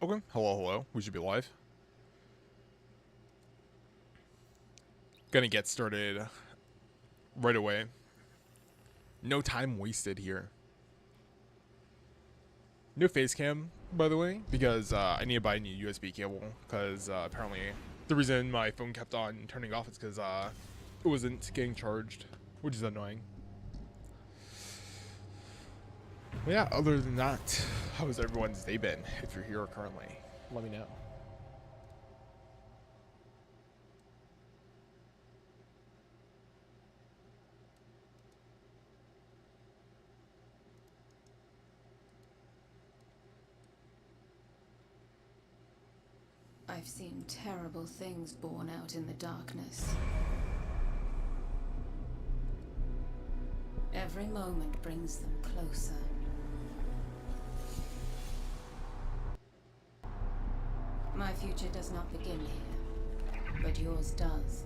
Okay, hello. We should be live. Gonna get started right away. No time wasted here. No face cam, by the way, because I need to buy a new USB cable. Because apparently, the reason my phone kept on turning off is because it wasn't getting charged, which is annoying. But yeah, other than that, how has everyone's day been? If you're here currently, let me know. I've seen terrible things born out in the darkness. Every moment brings them closer. My future does not begin here, but yours does.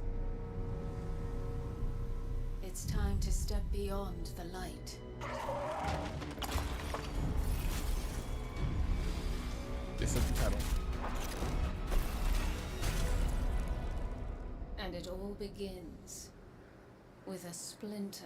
It's time to step beyond the light. This is the title. And it all begins with a splinter.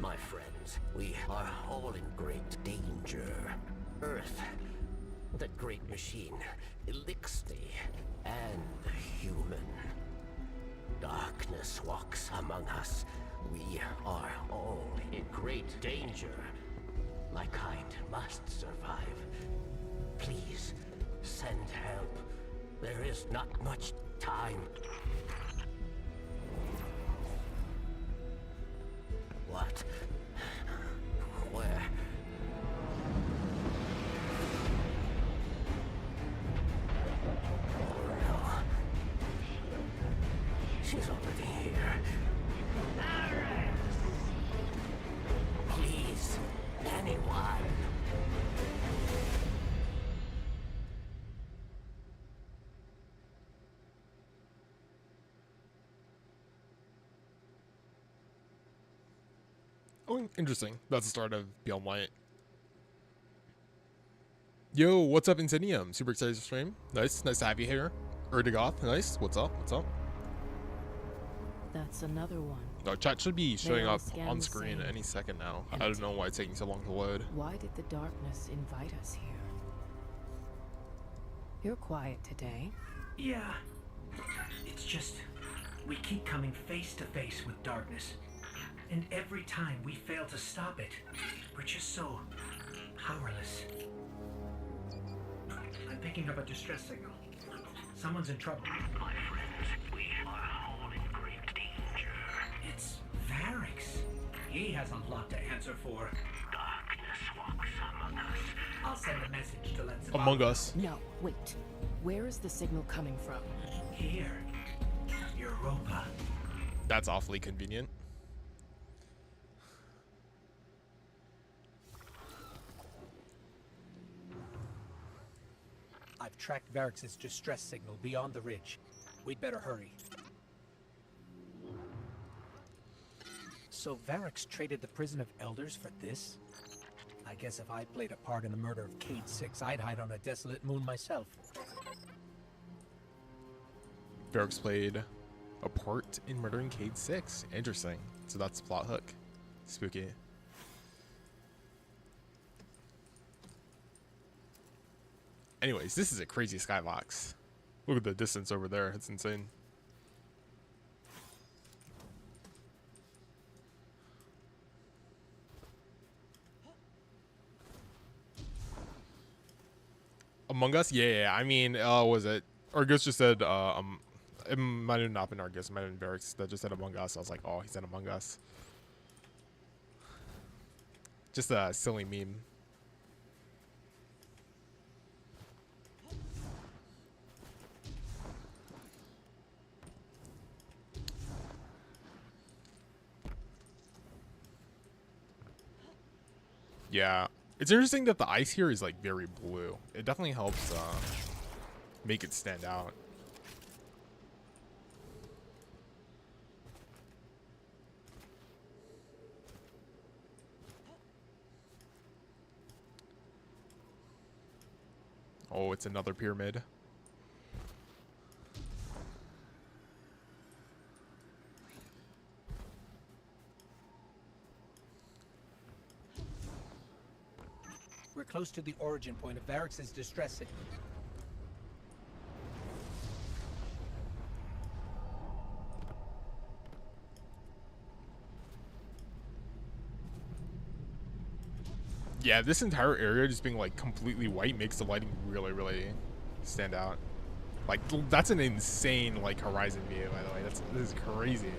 My friends, we are all in great danger. Earth, that great machine, Elixir, and the human. Darkness walks among us. We are all in great danger. My kind must survive. Please, send help. There is not much time. What? Where? Oh no. She's already here. Please, anyone. Oh, interesting. That's the start of Beyond Light. Yo, what's up, Incendium? Super excited to stream. Nice to have you here. Erdegoth, nice. What's up? That's another one. No, chat should be showing all up scan on the screen same. any second now. I Empty. don't know why it's taking so long to load. Why did the darkness invite us here? You're quiet today. Yeah. It's just, we keep coming face to face with darkness. And every time we fail to stop it, we're just so powerless. I'm picking up a distress signal. Someone's in trouble. My friends, we are all in great danger. It's Varix. He has a lot to answer for. Darkness walks among us. I'll send a message to let Among Us. No, wait. Where is the signal coming from? Here. Europa. That's awfully convenient. I've tracked Varix's distress signal beyond the ridge. We'd better hurry. So Varix traded the prison of elders for this? I guess if I played a part in the murder of Cade 6, I'd hide on a desolate moon myself. Varix played a part in murdering Cade 6. Interesting. So that's the plot hook. Spooky. Anyways, this is a crazy skybox. Look at the distance over there. It's insane. Among Us? Yeah. I mean, was it? Argus just said, it might have not been Argus, it might have been Barracks that just said Among Us. I was like, oh, he said Among Us. Just a silly meme. Yeah, it's interesting that the ice here is like very blue. It definitely helps make it stand out. Oh, it's another pyramid. We're close to the origin point of Varrix's distress signal. Yeah, this entire area just being like completely white makes the lighting really, really stand out. Like that's an insane like horizon view, by the way. This is crazy.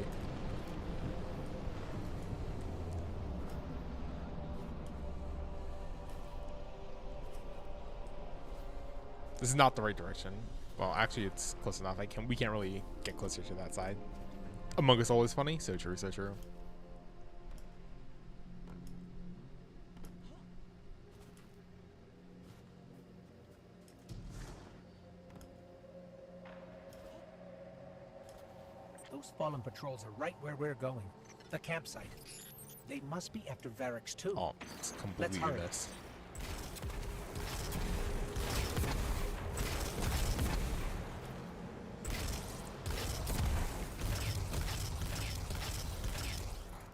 This is not the right direction. Well, actually, it's close enough. We can't really get closer to that side. Among Us always funny. So true, so true. Those fallen patrols are right where we're going. The campsite. They must be after Varrix too. Oh, it's Let's completely hurry. missed.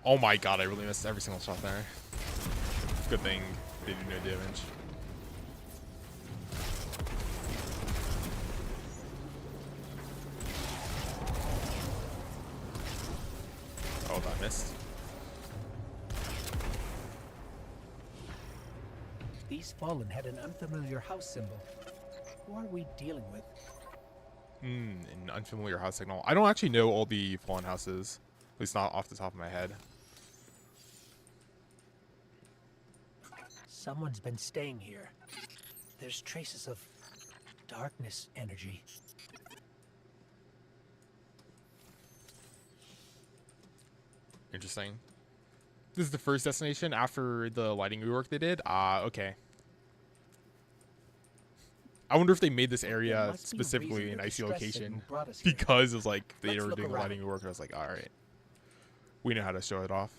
Oh my god, I really missed every single shot there. Good thing they did no damage. Oh, that missed. These fallen had an unfamiliar house symbol. Who are we dealing with? An unfamiliar house signal. I don't actually know all the fallen houses. At least not off the top of my head. Someone's been staying here. There's traces of darkness energy. Interesting. This is the first destination after the lighting rework they did? Okay. I wonder if they made this There area must be a specifically reason an the icy distress location signal brought us here. because it was like they Let's were look doing the around. lighting rework. I was like, all right, we know how to show it off.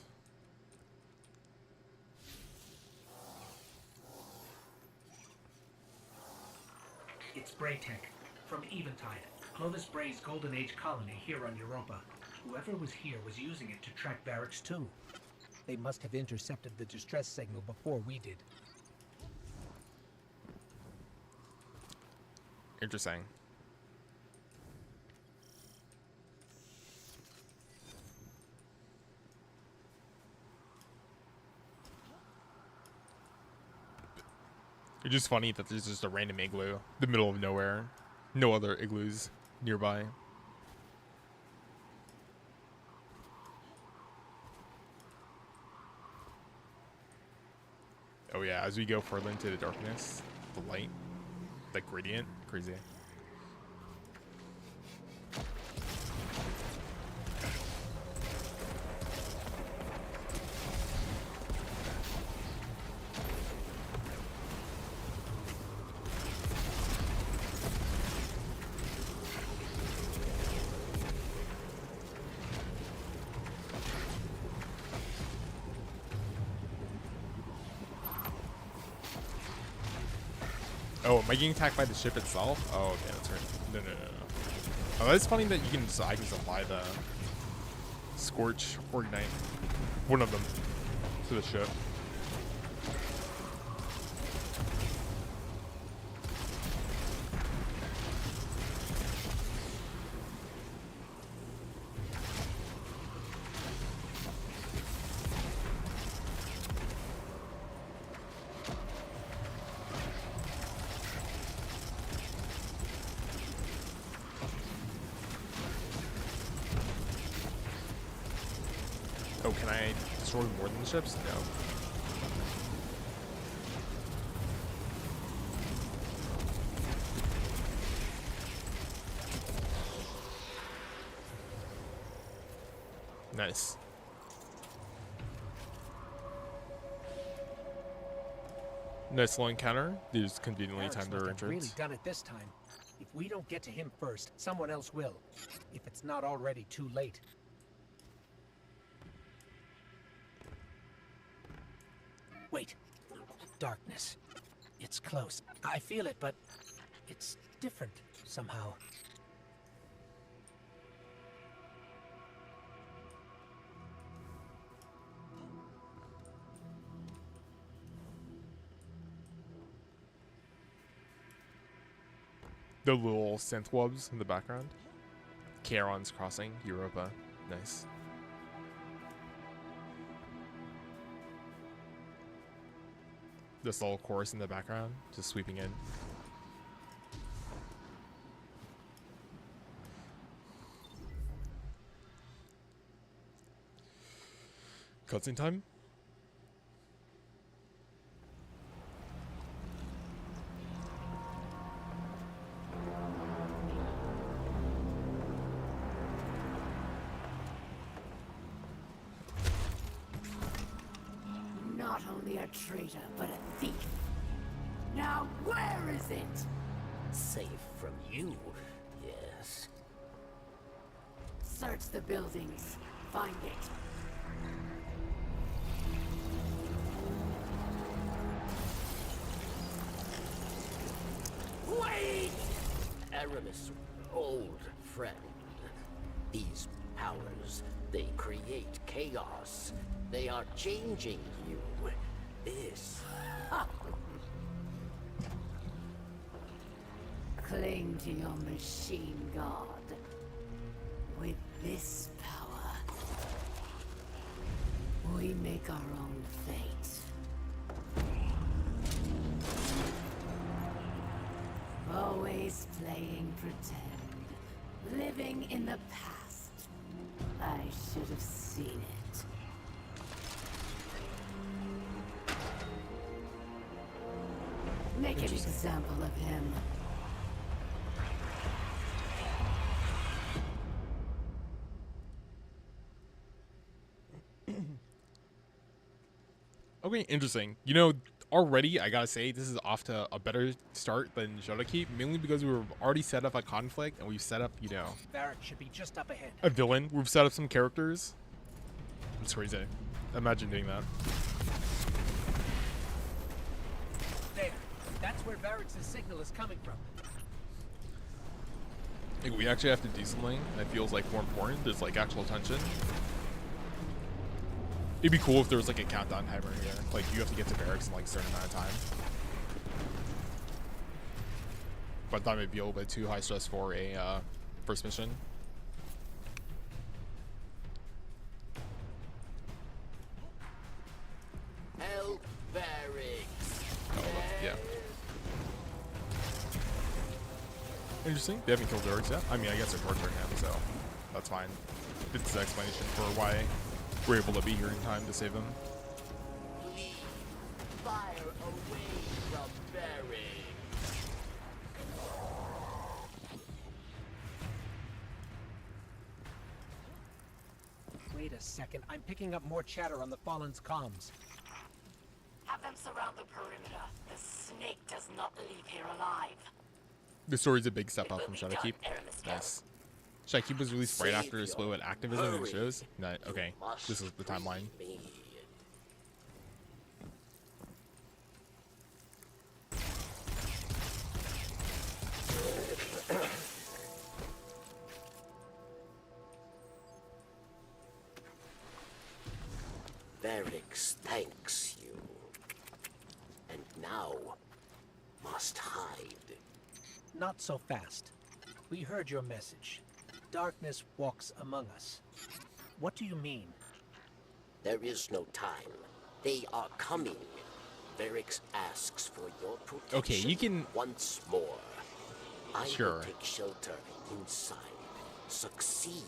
It's Braytech, from Eventide, Clovis Bray's Golden Age colony here on Europa. Whoever was here was using it to track Varrix too. They must have intercepted the distress signal before we did. Interesting. It's just funny that there's just a random igloo, the middle of nowhere, no other igloos nearby. Oh yeah, as we go further into the darkness, the light, the gradient, crazy. Oh, am I getting attacked by the ship itself? Oh, okay, that's right. No. Oh, that's funny that you can. I can supply the Scorch or Ignite, one of them, to the ship. can I destroy more than the ships? No. Nice. Nice little encounter. These conveniently Barracks timed must their have really entrance. done it this time. If we don't get to him first, someone else will. If it's not already too late. Wait. Darkness. It's close. I feel it, but it's different somehow. The little synth wubs in the background. Charon's crossing Europa. Nice. This little chorus in the background, just sweeping in. Cutscene time. Not only a traitor, but a thief. Now where is it? Safe from you, yes. Search the buildings. Find it. Wait! Aramis, old friend. These powers, they create chaos. They are changing you. This. Cling to your machine god. With this power, we make our own fate. Always playing pretend. Living in the past. I should have seen it. Make an example of him. Okay, interesting. You know, already I gotta say this is off to a better start than Shadowkeep, mainly because we were already set up a conflict and we've set up, you know, Barracks should be just up ahead. a villain. We've set up some characters. It's crazy. Imagine doing that. There. That's where Barracks' signal is coming from. Like, we actually have to do something that feels like more important. There's like actual tension. It'd be cool if there was like a countdown timer here. Like, you have to get to barracks in like a certain amount of time. But that might be a little bit too high stress for a first mission. Hell barracks. Oh, yeah. Interesting. They haven't killed barracks yet. I mean, I guess they're torturing him, so that's fine. It's the explanation for why we're able to be here in time to save him. Please, fire away from barracks. Wait a second. I'm picking up more chatter on the Fallen's comms. Have them surround the perimeter. The snake does not leave here alive. The story's a big step up from Shadowkeep. Nice. Shadowkeep was released right after the split with Activision and shows. No, okay, this is the timeline. Me. Barracks thanks you. And now must hide. Not so fast. We heard your message. Darkness walks among us. What do you mean? There is no time. They are coming. Barracks asks for your protection. Okay, you can- once more. I Sure. will take shelter inside. Succeed,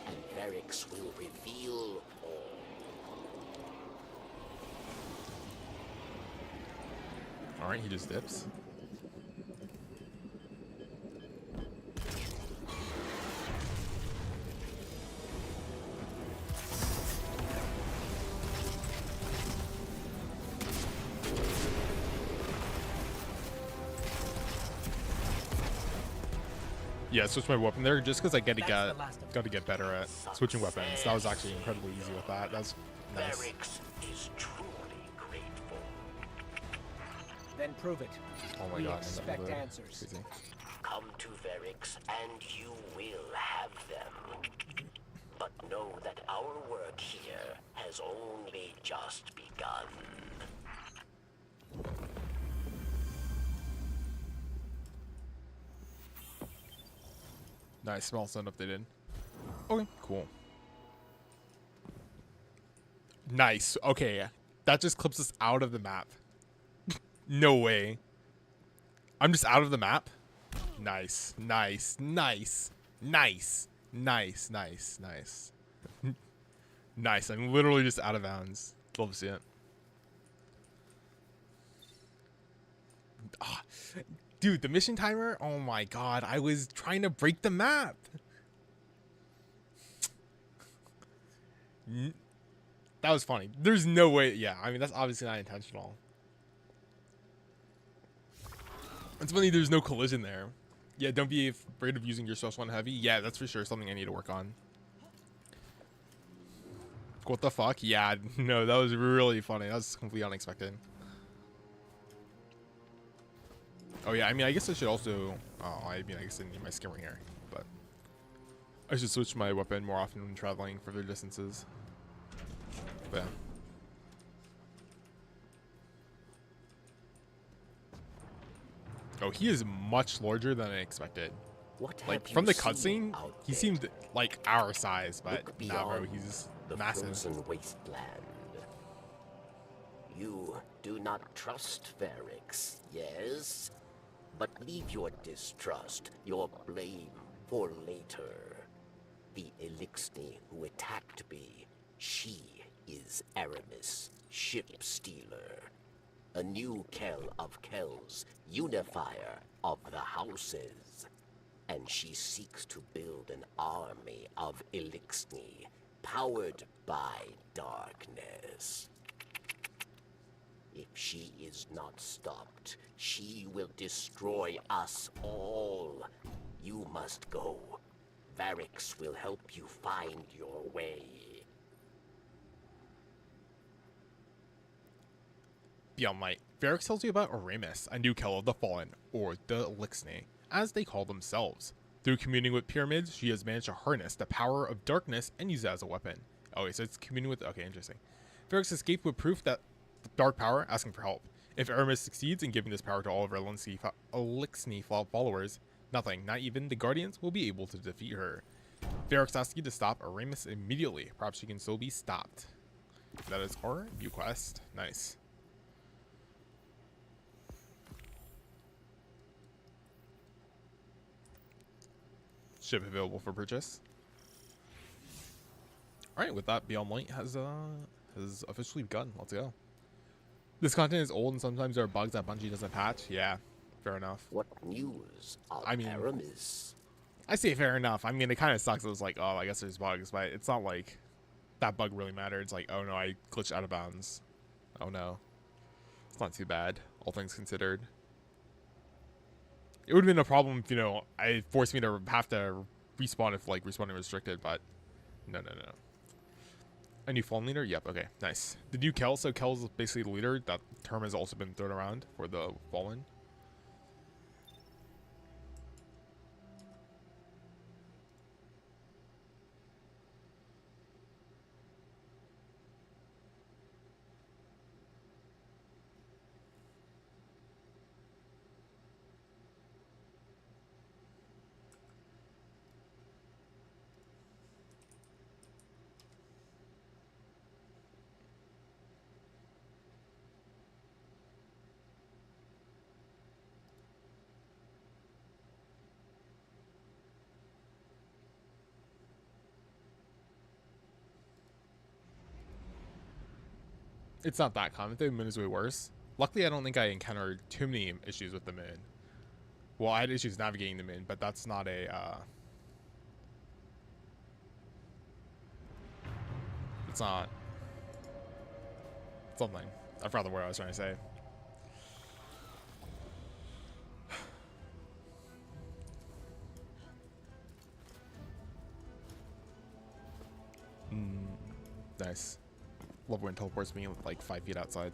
and Barracks will reveal all. Alright, he just dips. Yeah, switch my weapon there just because I got to get better at switching weapons. That was actually incredibly easy with that. That's nice. Varix is truly grateful. Then prove it. Oh my We god, expect answers. crazy. Come to Varix and you will have them. But know that our work here has only just begun. Nice, small sound updated. Okay, cool. Nice. Okay, that just clips us out of the map. No way. I'm just out of the map. Nice, nice, nice, nice, nice, nice, nice. Nice. I'm literally just out of bounds. Love to see it. Ah, dude, the mission timer. Oh my god, I was trying to break the map. That was funny. There's no way. Yeah, I mean, that's obviously not intentional. It's funny there's no collision there. Yeah, don't be afraid of using your +1 heavy. Yeah, that's for sure something I need to work on. What the fuck? Yeah, no, that was really funny. That was completely unexpected. Oh yeah, I mean, I guess I should also... Oh, I mean, I guess I need my skimming here, but... I should switch my weapon more often when traveling further distances. But yeah. Oh, he is much larger than I expected. What Like, have from you the cutscene, seen out he there? seemed like our size, but Look nah, bro, beyond he's the massive. frozen wasteland. You do not trust Varix, yes? But leave your distrust, your blame, for later. The Elixni who attacked me, she is Aramis, ship stealer. A new Kell of Kells, unifier of the houses. And she seeks to build an army of Elixni, powered by darkness. If she is not stopped, she will destroy us all. You must go. Varix will help you find your way. Beyond Light. Varix tells you about Aramis, a new Kell of the Fallen, or the Elixni, as they call themselves. Through communing with pyramids, she has managed to harness the power of darkness and use it as a weapon. Okay, so it's communing with... Okay, interesting. Varix escaped with proof that dark power, asking for help. If Aramis succeeds in giving this power to all of her Elixni followers, nothing, not even the Guardians, will be able to defeat her. Varix asks you to stop Aramis immediately. Perhaps she can still be stopped. That is our new quest. Nice. Ship available for purchase. Alright, with that, Beyond Light has officially begun. Let's go. This content is old and sometimes there are bugs that Bungie doesn't patch. Yeah, fair enough. What news of I mean, Aramis? I say fair enough. I mean, it kind of sucks. It was like, oh, I guess there's bugs, but it's not like that bug really mattered. It's like, oh no, I glitched out of bounds. Oh no. It's not too bad, all things considered. It would have been a problem if, you know, I forced me to have to respawn if, like, respawning restricted, but no. A new Fallen leader? Yep, okay, nice. The new Kell, so Kell's basically the leader. That term has also been thrown around for the Fallen. It's not that common. The moon is way worse. Luckily, I don't think I encountered too many issues with the moon. Well, I had issues navigating the moon, but that's not a, it's not something. I forgot the word I was trying to say. Nice. Love when it teleports me like 5 feet outside.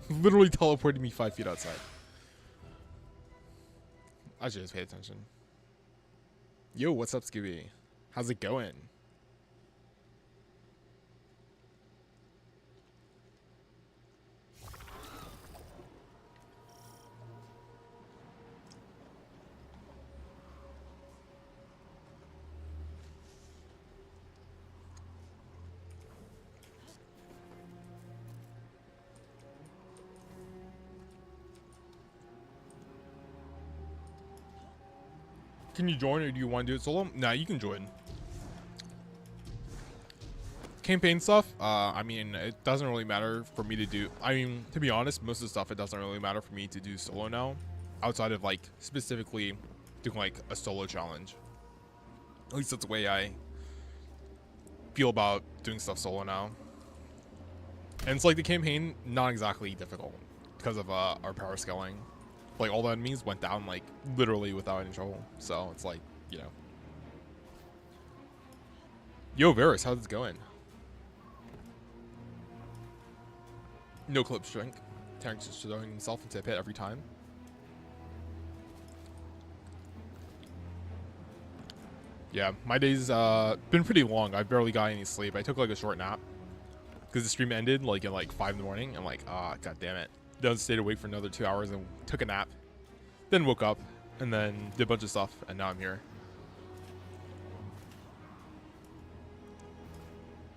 Literally teleported me 5 feet outside. I should just pay attention. Yo, what's up, Scooby? How's it going? Can you join or do you want to do it solo? Nah, you can join. Campaign stuff, I mean, it doesn't really matter for me to do. I mean, to be honest, most of the stuff, it doesn't really matter for me to do solo now. Outside of, like, specifically doing, like, a solo challenge. At least that's the way I feel about doing stuff solo now. And it's like the campaign, not exactly difficult because of our power scaling. Like, all the enemies went down, like, literally without any trouble. So, it's like, you know. Yo, Varus, how's it going? No clip shrink. Terrence just throwing himself into a pit every time. Yeah, my day's been pretty long. I barely got any sleep. I took, like, a short nap. Because the stream ended, like, at, like, 5 in the morning. I'm like, ah, god damn it. Then stayed awake for another 2 hours and took a nap. Then woke up and then did a bunch of stuff and now I'm here.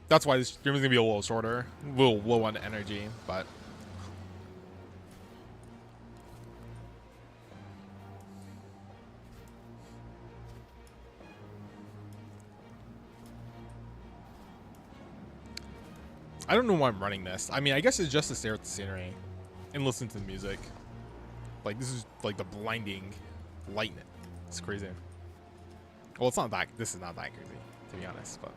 That's why this stream is gonna be a little shorter, a little low on energy, but I don't know why I'm running this. I mean, I guess it's just to stare at the scenery and listen to the music. Like, this is like the blinding lightning. It's crazy. Well, it's not that. This is not that crazy, to be honest. But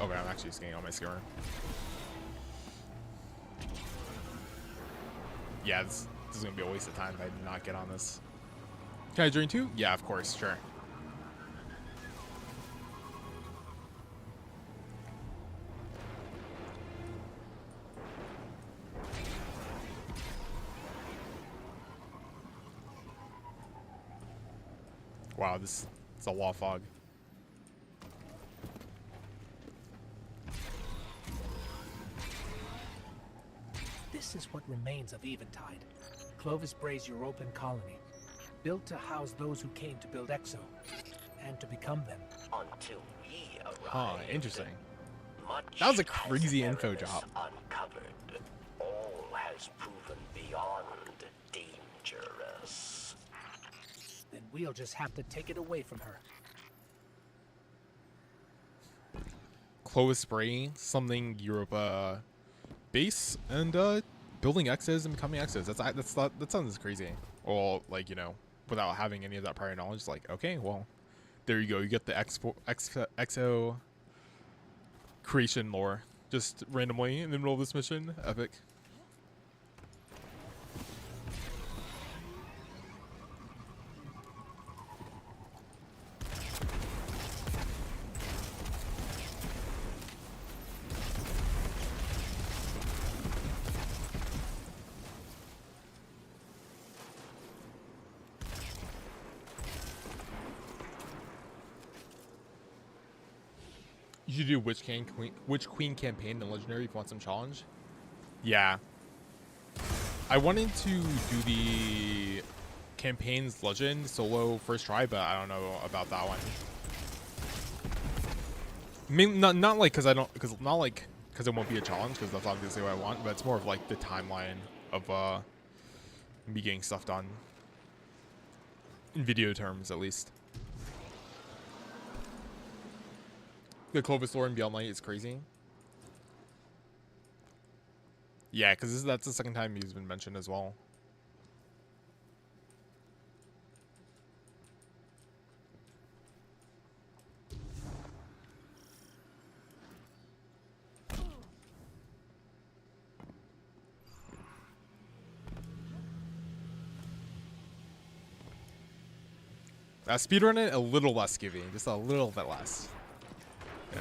okay, I'm actually scanning on my skimmer. Yeah, this is gonna be a waste of time if I do not get on this. Can I join too? Yeah, of course, sure. Wow, it's a law fog. This is what remains of Eventide. Clovis Bray's European colony, built to house those who came to build Exo, and to become them. Until we arrive. Huh, interesting. Much That was a crazy info drop. Uncovered. All has proven beyond dangerous. Then we'll just have to take it away from her. Clovis Bray, something Europa base, and building X's and becoming X's. That sounds crazy. Well, like, you know, without having any of that prior knowledge, like, okay, well, there you go. You get the Exo creation lore just randomly in the middle of this mission. Epic. You should do which queen campaign in Legendary if you want some challenge. Yeah. I wanted to do the campaigns Legend solo first try, but I don't know about that one. I mean, not like because it won't be a challenge, because that's obviously what I want, but it's more of like the timeline of me getting stuff done in video terms, at least. The Clovis lore in Beyond Light is crazy. Yeah, because that's the second time he's been mentioned as well. Speedrun it a little less giving, just a little bit less. Yeah.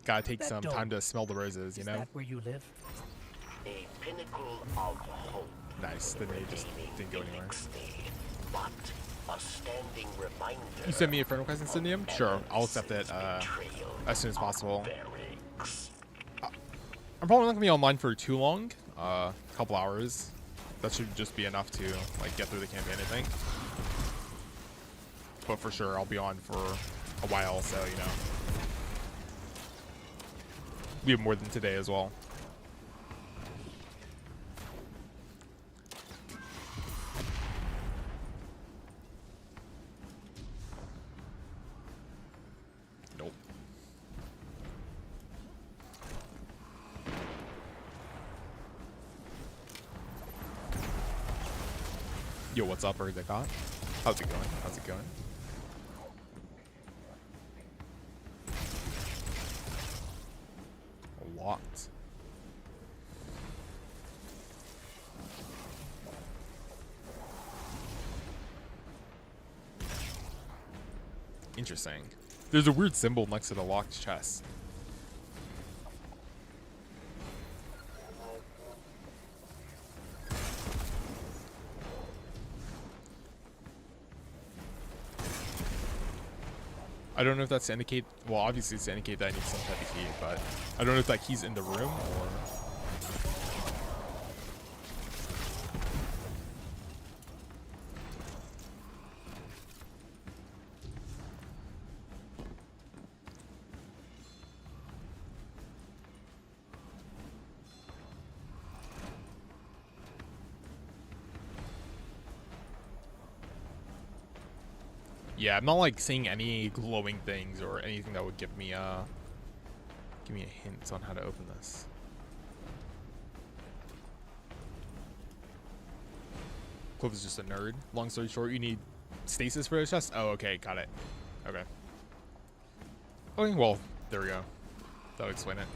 Gotta take some time to smell the roses, you know? Is that where you live? A pinnacle of hope. Nice, the nade just didn't go anywhere. But a standing reminder. You send me a friend request in Cindium? Sure, I'll accept it as soon as possible. I'm probably not gonna be online for too long, a couple hours. That should just be enough to like get through the campaign, I think. But for sure, I'll be on for a while, so you know. We have more than today as well. Nope. Yo, what's up, Erdicott? How's it going? How's it going? Locked. Interesting. There's a weird symbol next to the locked chest. I don't know if that's to indicate, well, obviously it's to indicate that I need some type of key, but I don't know if that key's in the room or... Yeah, I'm not like seeing any glowing things or anything that would give me a hint on how to open this. Clove is just a nerd. Long story short, you need stasis for the chest? Oh, okay, got it. Okay. Okay, well, there we go. That'll explain it.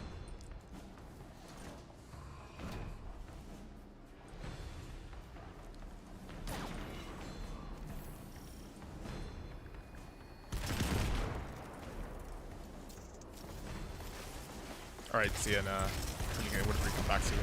Alright, see you in whatever you come back to.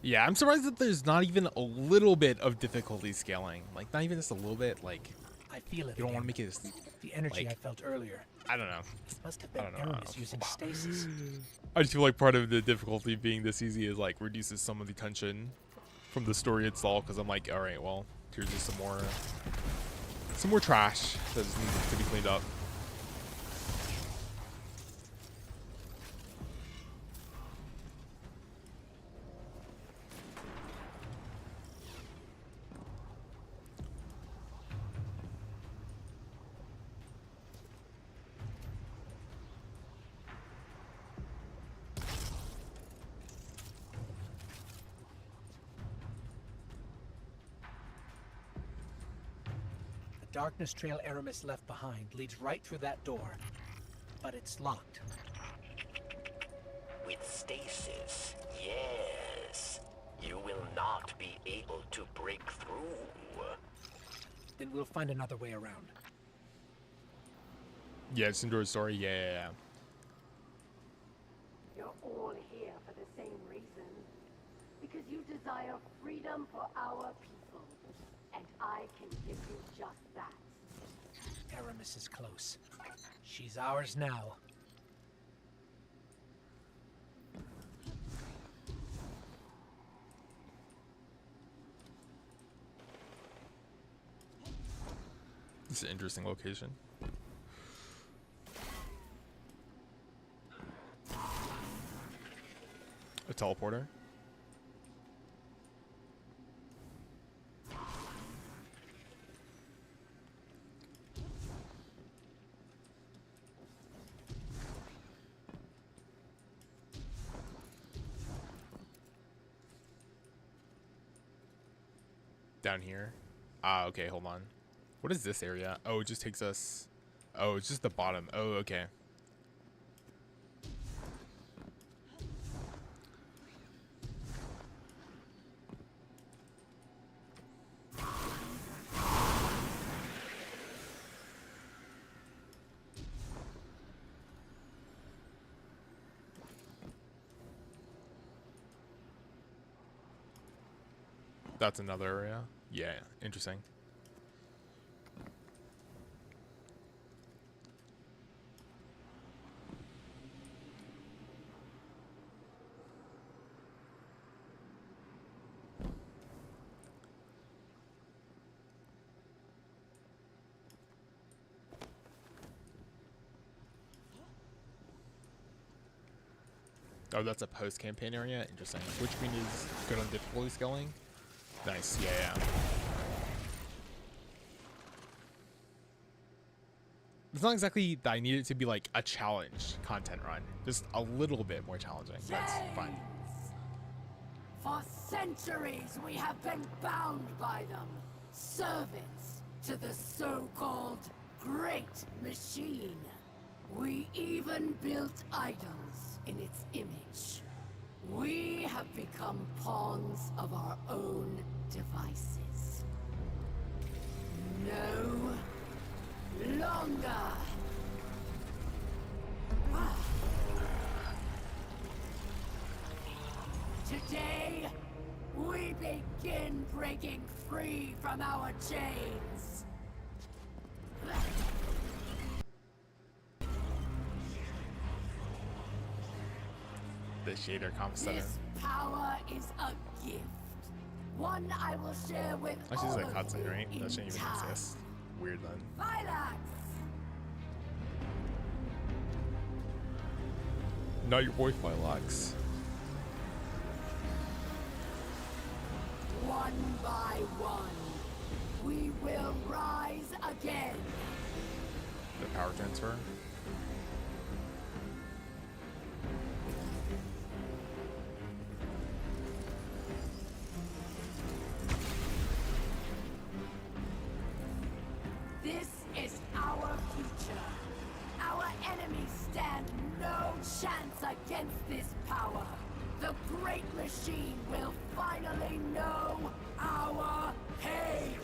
Yeah, I'm surprised that there's not even a little bit of difficulty scaling. Like, not even just a little bit. Like, I feel it. You don't want to make it the energy like, I felt earlier. I don't know. Must have been I don't know. Aramis using stasis. I just feel like part of the difficulty being this easy is like reduces some of the tension from the story itself. Because I'm like, all right, well, here's just some more trash that just needs to be cleaned up. Darkness trail Aramis left behind leads right through that door, but it's locked. With stasis, yes. You will not be able to break through. Then we'll find another way around. Yeah, it's Sindora's story. Yeah. You're all here for the same reason. Because you desire freedom for our people. And I can give you just that. Aramis is close. She's ours now. This is an interesting location. A teleporter. Down here. Ah, okay, hold on. What is this area? Oh, it just takes us... Oh, it's just the bottom. Oh, okay. That's another area. Yeah, interesting. Oh, that's a post-campaign area? Interesting. Which means is good on difficulty scaling? Nice, yeah, yeah. It's not exactly that I need it to be like a challenge content run. Just a little bit more challenging. That's fine. For centuries we have been bound by them, servants to the so-called Great Machine. We even built idols in its image. We have become pawns of our own devices. No longer. Today, we begin breaking free from our chains. The shader comp center. This power is a gift. One I will share with Actually, all it's like of cutscene, you right? in That shouldn't even time. exist. Weird then. Vilax! Not your boy Flylox. One by one, we will rise again. The power transfer. This is our future. Our enemies stand no chance against this power. The Great Machine will finally know our pain.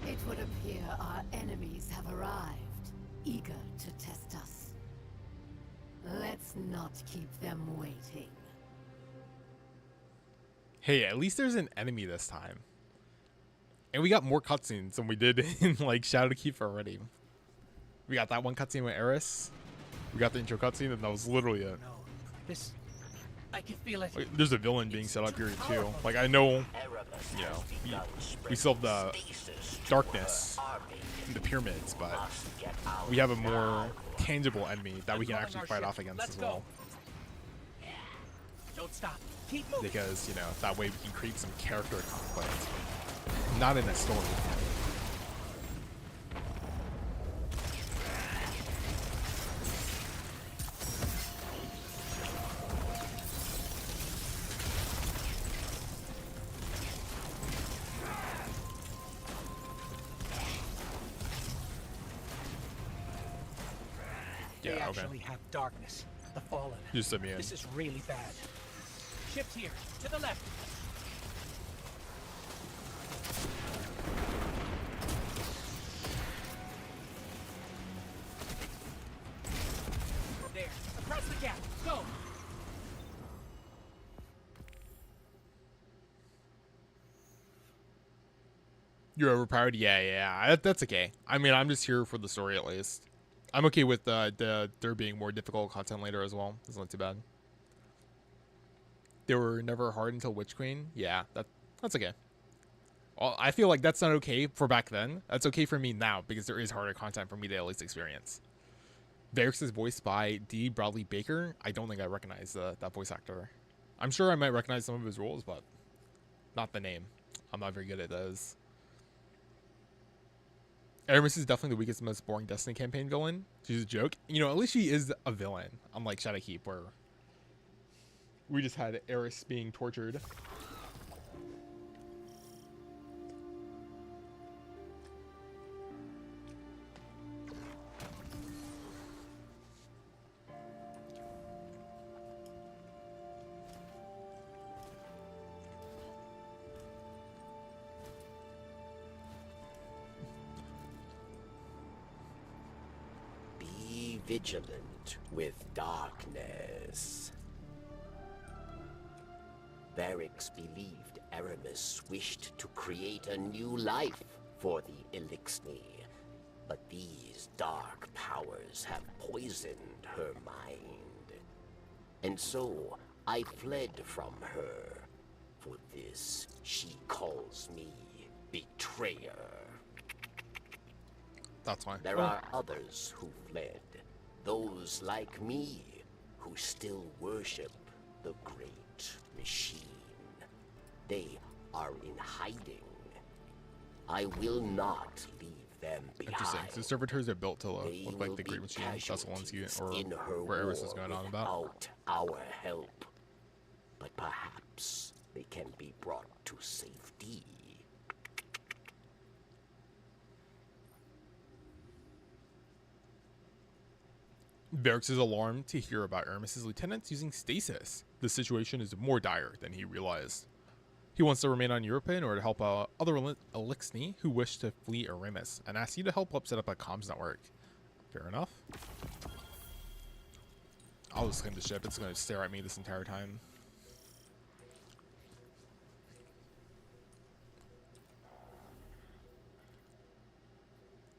It would appear our enemies have arrived, eager to test us. Let's not keep them waiting. Hey, at least there's an enemy this time. And we got more cutscenes than we did in like Shadowkeep already. We got that one cutscene with Eris. We got the intro cutscene, and that was literally it. No, this... I can feel it. Like, there's a villain being set up here too. Like I know, you know, we still have the darkness in the pyramids, but we have a more tangible enemy that we can actually fight off against as well. Don't stop. Keep moving. Because, you know, that way we can create some character conflict. Not in a story. They Yeah, okay. actually have darkness. The fallen. Just let me in. This is really bad. Shift here, to the left. There, across the gap. Go. You're overpowered? Yeah, yeah. That's okay. I mean, I'm just here for the story at least. I'm okay with there being more difficult content later as well. It's not too bad. They were never hard until Witch Queen. Yeah, that's okay. Well, I feel like that's not okay for back then. That's okay for me now because there is harder content for me to at least experience. Varix is voiced by D. Bradley Baker. I don't think I recognize that voice actor. I'm sure I might recognize some of his roles, but not the name. I'm not very good at those. Aramis is definitely the weakest, most boring Destiny campaign villain. She's a joke. You know, at least she is a villain, unlike Shadowkeep, where we just had Eris being tortured. Be vigilant with darkness. Varix believed Aramis wished to create a new life for the Elixni, but these dark powers have poisoned her mind. And so I fled from her. For this, she calls me betrayer. That's fine. There are others who fled. Those like me who still worship the great machine. They are in hiding. I will not leave them Interesting. behind. So servitors are built to They look like will the be Great Machine. That's the ones casualties or in her where Eris is war going on about. without our help. But perhaps they can be brought to safety. Varix is alarmed to hear about Aramis' lieutenants using stasis. The situation is more dire than he realized. He wants to remain on Europa in order to help other Elixni who wish to flee Aramis, and asks you to help set up a comms network. Fair enough. I'll just claim the ship. It's going to stare at me this entire time.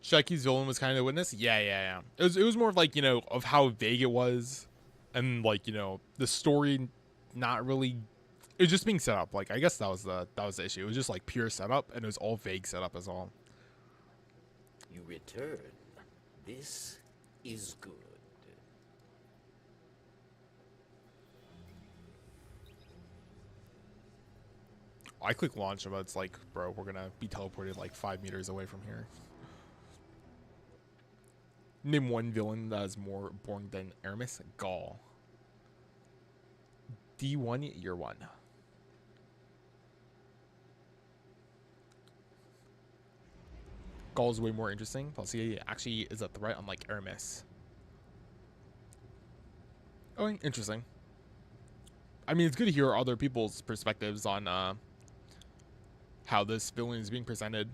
Shaiki's villain was kind of a witness. Yeah. It was more of like, you know, of how vague it was, and like, you know, the story not really. It was just being set up. Like, I guess that was the issue. It was just like pure setup, and it was all vague setup as all. You return. This is good. I click launch, but it's like, bro, we're gonna be teleported like 5 meters away from here. Name one villain that is more boring than Aramis. Gaul. D1, you're one. Gaul's way more interesting. Plus, he actually is a threat, unlike Aramis. Oh, interesting. I mean, it's good to hear other people's perspectives on how this villain is being presented.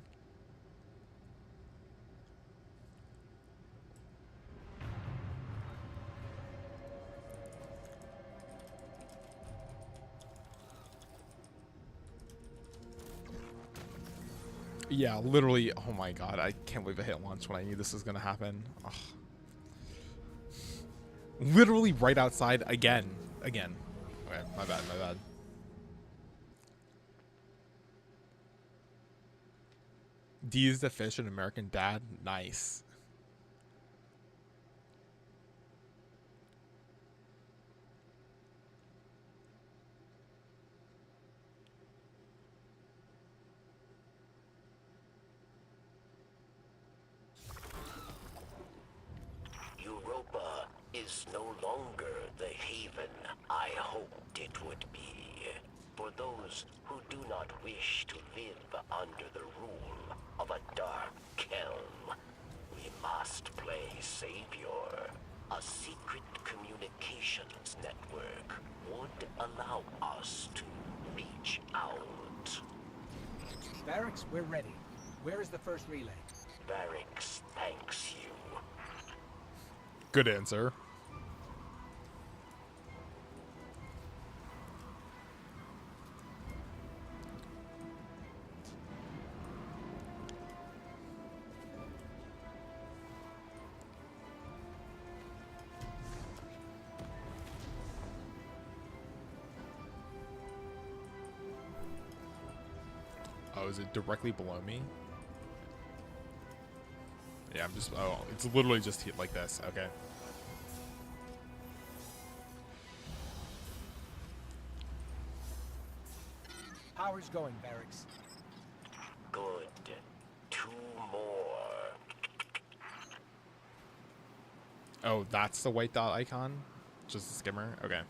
Yeah, literally. Oh my god, I can't believe I hit launch when I knew this was gonna happen. Ugh. Literally right outside again. Okay, my bad. D is the fish, an American dad. Nice. Europa is no longer the haven I hoped it would be. For those who do not wish to live under the rule of a dark kelm, we must play savior. A secret communications network would allow us to reach out. Barracks, we're ready. Where is the first relay? Varix thanks you. Good answer. Oh, is it directly below me? Yeah, I'm just, oh, it's literally just like this. Okay. Power's going, Barracks. Good. 2 more. Oh, that's the white dot icon? Just a skimmer? Okay.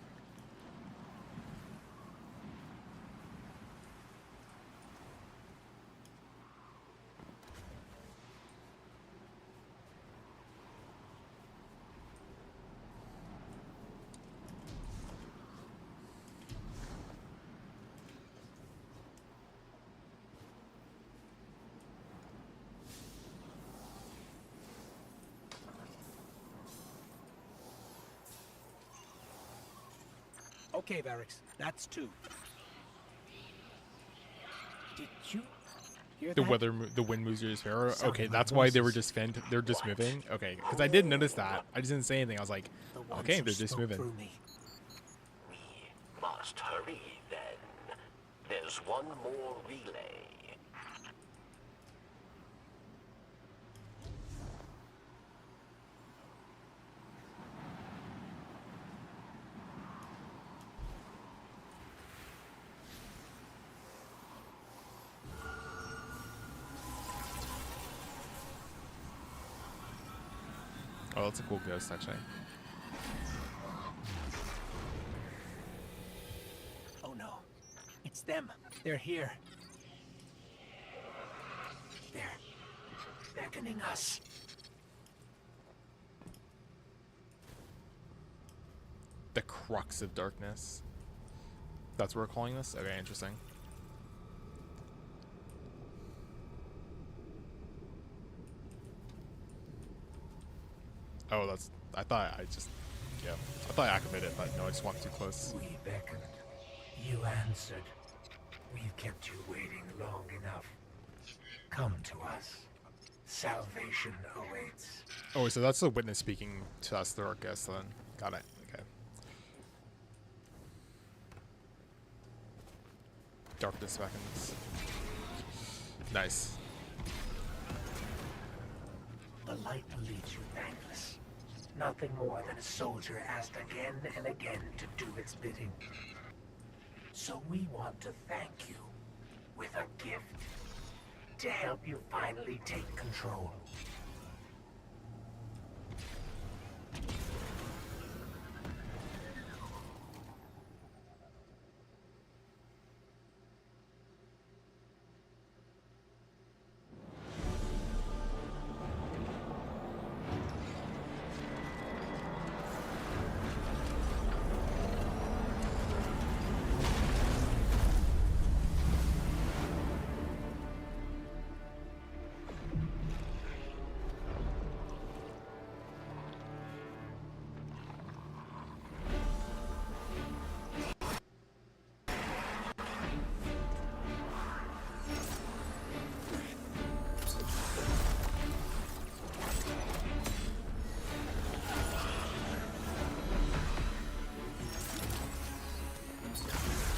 Okay, Barracks. That's 2. Did you hear The that? the wind moves your sparrow. Sounded Okay, like that's why they were voices. just they're just What? moving. Okay, because I did notice that. I just didn't say anything. I was like, The ones okay, who they're just spoke moving. through me. We must hurry then. There's one more relay. Oh, that's a cool ghost, actually. Oh no. It's them. They're here. They're beckoning us. The crux of darkness. That's what we're calling this? Okay, interesting. Oh, that's... I thought I just... Yeah. I thought I activated it, but no, I just walked too close. We beckoned. You answered. We've kept you waiting long enough. Come to us. Salvation awaits. Oh, so that's the witness speaking to us through our ghost, then. Got it. Okay. Darkness beckons. Nice. The light will lead you thankless. Nothing more than a soldier asked again and again to do its bidding. So we want to thank you with a gift to help you finally take control.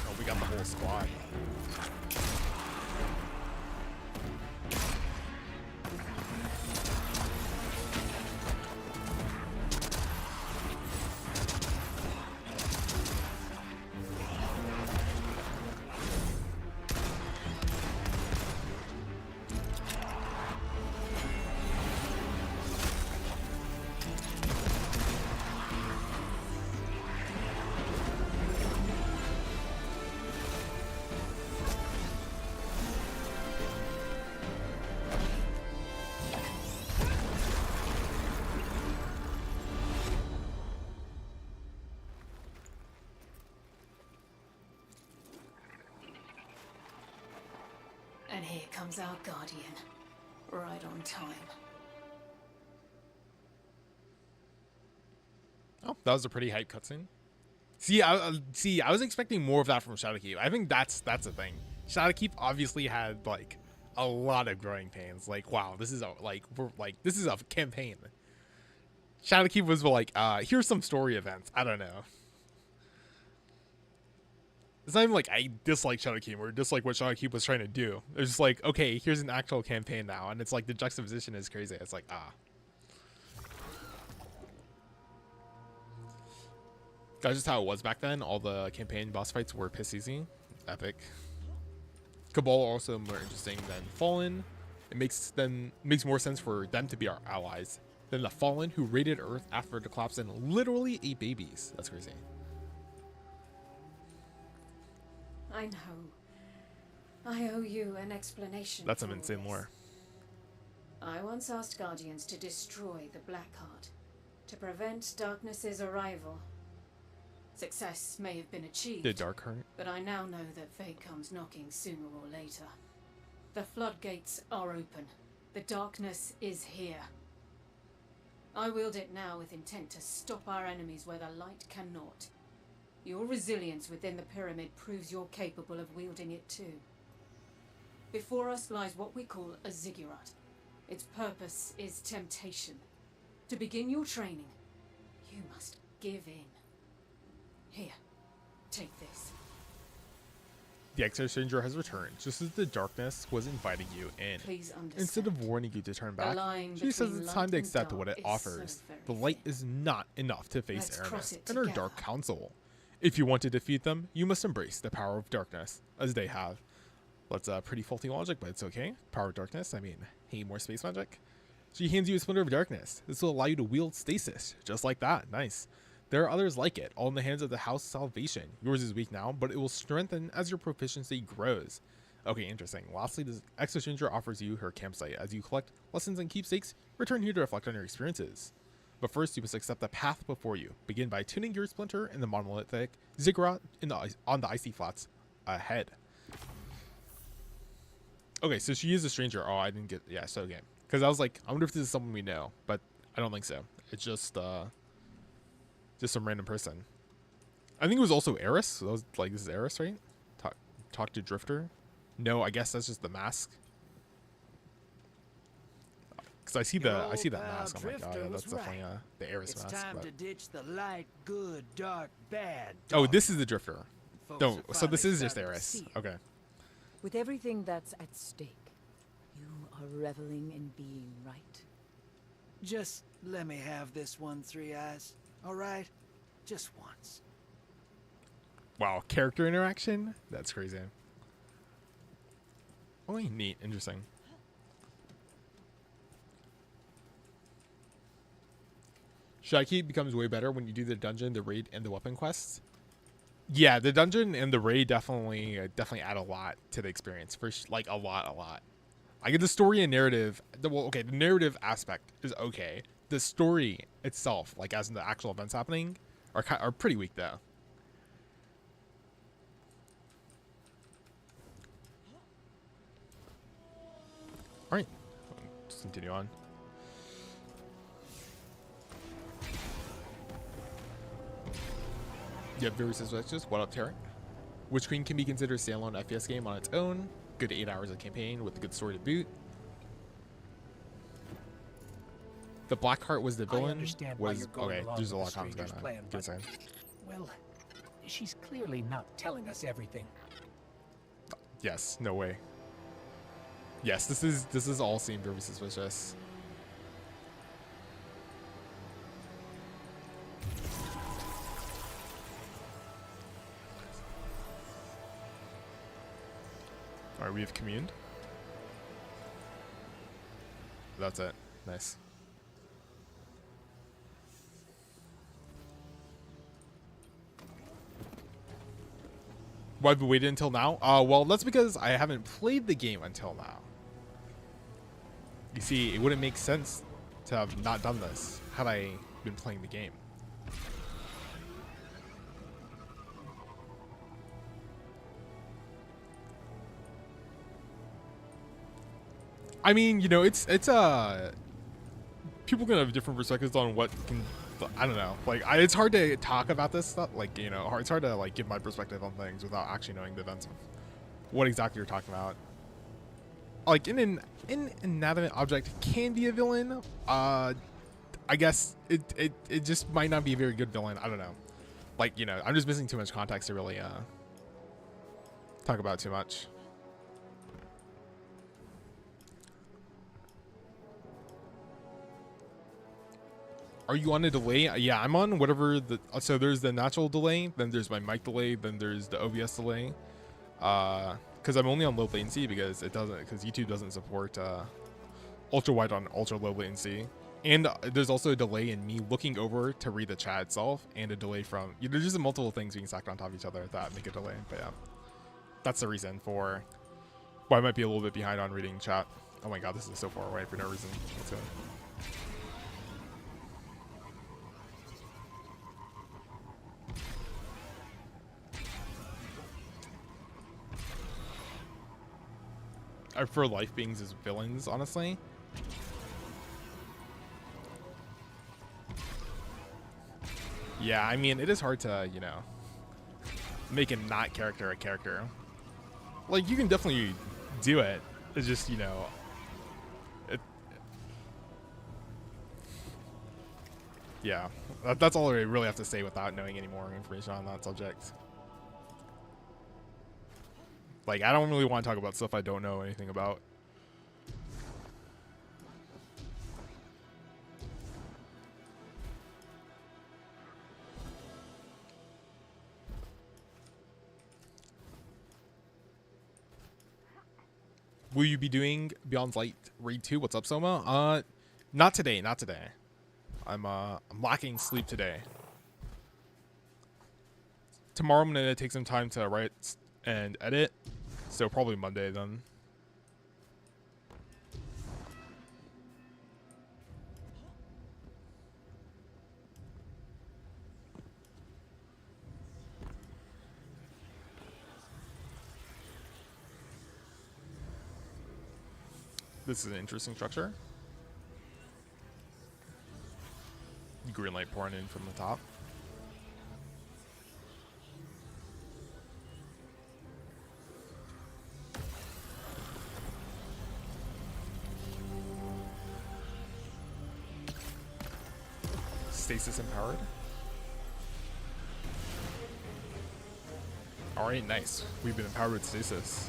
Oh, we got the whole squad. And here comes our guardian. Right on time. Oh, that was a pretty hype cutscene. See, I was expecting more of that from Shadowkeep. I think that's the thing. Shadowkeep obviously had like a lot of growing pains. Like, wow, this is this is a campaign. Shadowkeep was like, here's some story events. I don't know. It's not even like I dislike Shadowkeep or dislike what Shadowkeep was trying to do. It's just like, okay, here's an actual campaign now, and it's like the juxtaposition is crazy. It's like, ah. That's just how it was back then. All the campaign boss fights were piss easy. Epic. Cabal are also more interesting than Fallen. It makes more sense for them to be our allies than the Fallen who raided Earth after the collapse and literally ate babies. That's crazy. I know. I owe you an explanation. That's some for insane this. lore. I once asked Guardians to destroy the Blackheart, to prevent Darkness's arrival. Success may have been achieved. The Darkheart. But I now know that fate comes knocking sooner or later. The floodgates are open. The darkness is here. I wield it now with intent to stop our enemies where the light cannot. Your resilience within the pyramid proves you're capable of wielding it too. Before us lies what we call a ziggurat. Its purpose is temptation. To begin your training, you must give in. Here, take this. The Exo-Stranger has returned, just as the darkness was inviting you in. Please understand. Instead of warning you to turn back, line she says between it's time light to and accept dark what it is offers. so very The light thin. is not enough to face Let's cross Aramis it and her together. Dark Council. If you want to defeat them, you must embrace the power of darkness, as they have. That's pretty faulty logic, but it's okay. Power of darkness, I mean, hey, more space magic. She hands you a splinter of darkness. This will allow you to wield stasis, just like that. Nice. There are others like it, all in the hands of the House of Salvation. Yours is weak now, but it will strengthen as your proficiency grows. Okay, interesting. Lastly, the Exo-Stranger offers you her campsite. As you collect lessons and keepsakes, return here to reflect on your experiences. But first, you must accept the path before you. Begin by tuning your splinter in the monolithic ziggurat on the icy flats ahead. Okay, so she is a stranger. Oh, I didn't get... Yeah, so okay. Because I was like, I wonder if this is someone we know, but I don't think so. It's just some random person. I think it was also Eris. So that was like, this is Eris, right? Talk to Drifter. No, I guess that's just the mask. Because I see that mask. I'm like, oh yeah, that's definitely the Eris It's mask. time But... to ditch the light, good, dark, bad. Oh, dark. this is the Drifter. Folks No, are so this finally is just starting to Eris. see it. Okay. With everything that's at stake, you are reveling in being right. Just let me have this one, Three Eyes. All right? Just once. Wow, character interaction? That's crazy. Oh, neat. Interesting. Shadowkeep becomes way better when you do the dungeon, the raid, and the weapon quests. Yeah, the dungeon and the raid definitely add a lot to the experience. Like, a lot. I get the story and narrative. Well, okay, the narrative aspect is okay. The story itself, like as in the actual events happening, are pretty weak though. All right, let's continue on. Yep, very suspicious. What up, Tarek? Witch Queen can be considered a standalone FPS game on its own. Good 8 hours of campaign with a good story to boot. The Blackheart was the villain. I understand why you're going okay, along there's a with lot the of comments stranger's going on. plan, Give me a but- second. Well, she's clearly not telling us everything. Yes, no way. Yes, this is all seem very suspicious. Alright, we have communed. That's it. Nice. Why have we waited until now? Well, that's because I haven't played the game until now. You see, it wouldn't make sense to have not done this had I been playing the game. I mean, you know, it's people can have different perspectives on what can, I don't know, like it's hard to talk about this stuff, like, you know, it's hard to like give my perspective on things without actually knowing the events of what exactly you're talking about. Like an inanimate object can be a villain. I guess it just might not be a very good villain. I don't know. Like, you know, I'm just missing too much context to really talk about too much. Are you on a delay? Yeah, I'm on whatever the. So there's the natural delay, then there's my mic delay, then there's the OBS delay. Because I'm only on low latency because YouTube doesn't support ultra wide on ultra low latency. And there's also a delay in me looking over to read the chat itself, and a delay from there's just multiple things being stacked on top of each other that make a delay. But yeah, that's the reason for why I might be a little bit behind on reading chat. Oh my god, this is so far away for no reason. Let's go. I prefer life beings as villains, honestly. Yeah, I mean, it is hard to, make a not character a character. Like, you can definitely do it. It's just, yeah, that's all I really have to say without knowing any more information on that subject. Like, I don't really want to talk about stuff I don't know anything about. Will you be doing Beyond Light Raid 2? What's up, Soma? Not today, not today. I'm lacking sleep today. Tomorrow I'm gonna take some time to write and edit, so probably Monday then. This is an interesting structure. Green light pouring in from the top. Stasis empowered. Alright, nice. We've been empowered with stasis.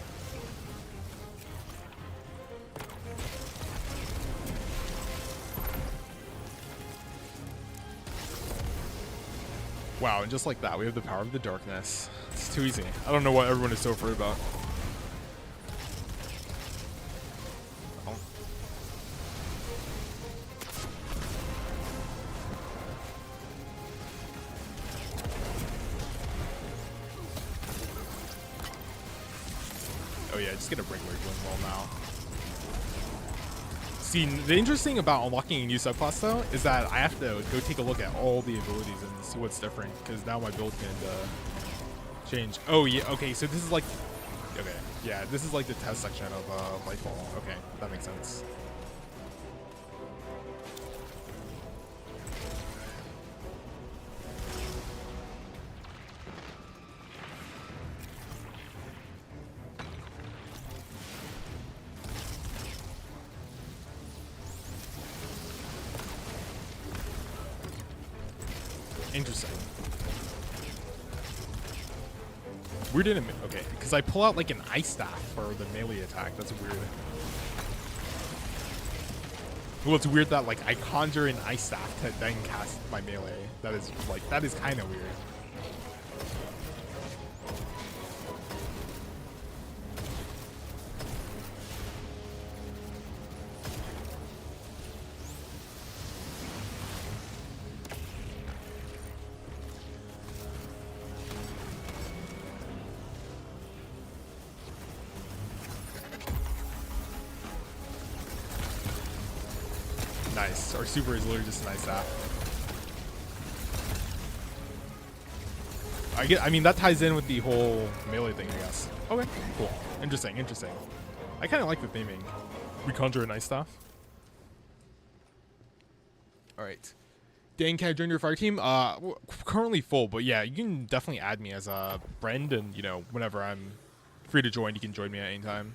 Wow, and just like that, we have the power of the darkness. It's too easy. I don't know what everyone is so afraid about. Oh yeah, just get a regular Glen Wall now. See, the interesting thing about unlocking a new subclass though is that I have to go take a look at all the abilities and see what's different, because now my build can change. Oh yeah, okay, so this is like, okay, yeah, this is like the test section of Lightfall. Okay, that makes sense. Interesting. Weird in a okay, because I pull out like an ice staff for the melee attack. That's weird. Well, it's weird that like I conjure an ice staff to then cast my melee. That is kind of weird. Nice. Our super is literally just a nice staff. I mean, that ties in with the whole melee thing, I guess. Okay, cool. Interesting, interesting. I kind of like the theming. We conjure a nice staff. All right. Dan, can I join your fire team? Currently full, but yeah, you can definitely add me as a friend, and whenever I'm free to join, you can join me at any time.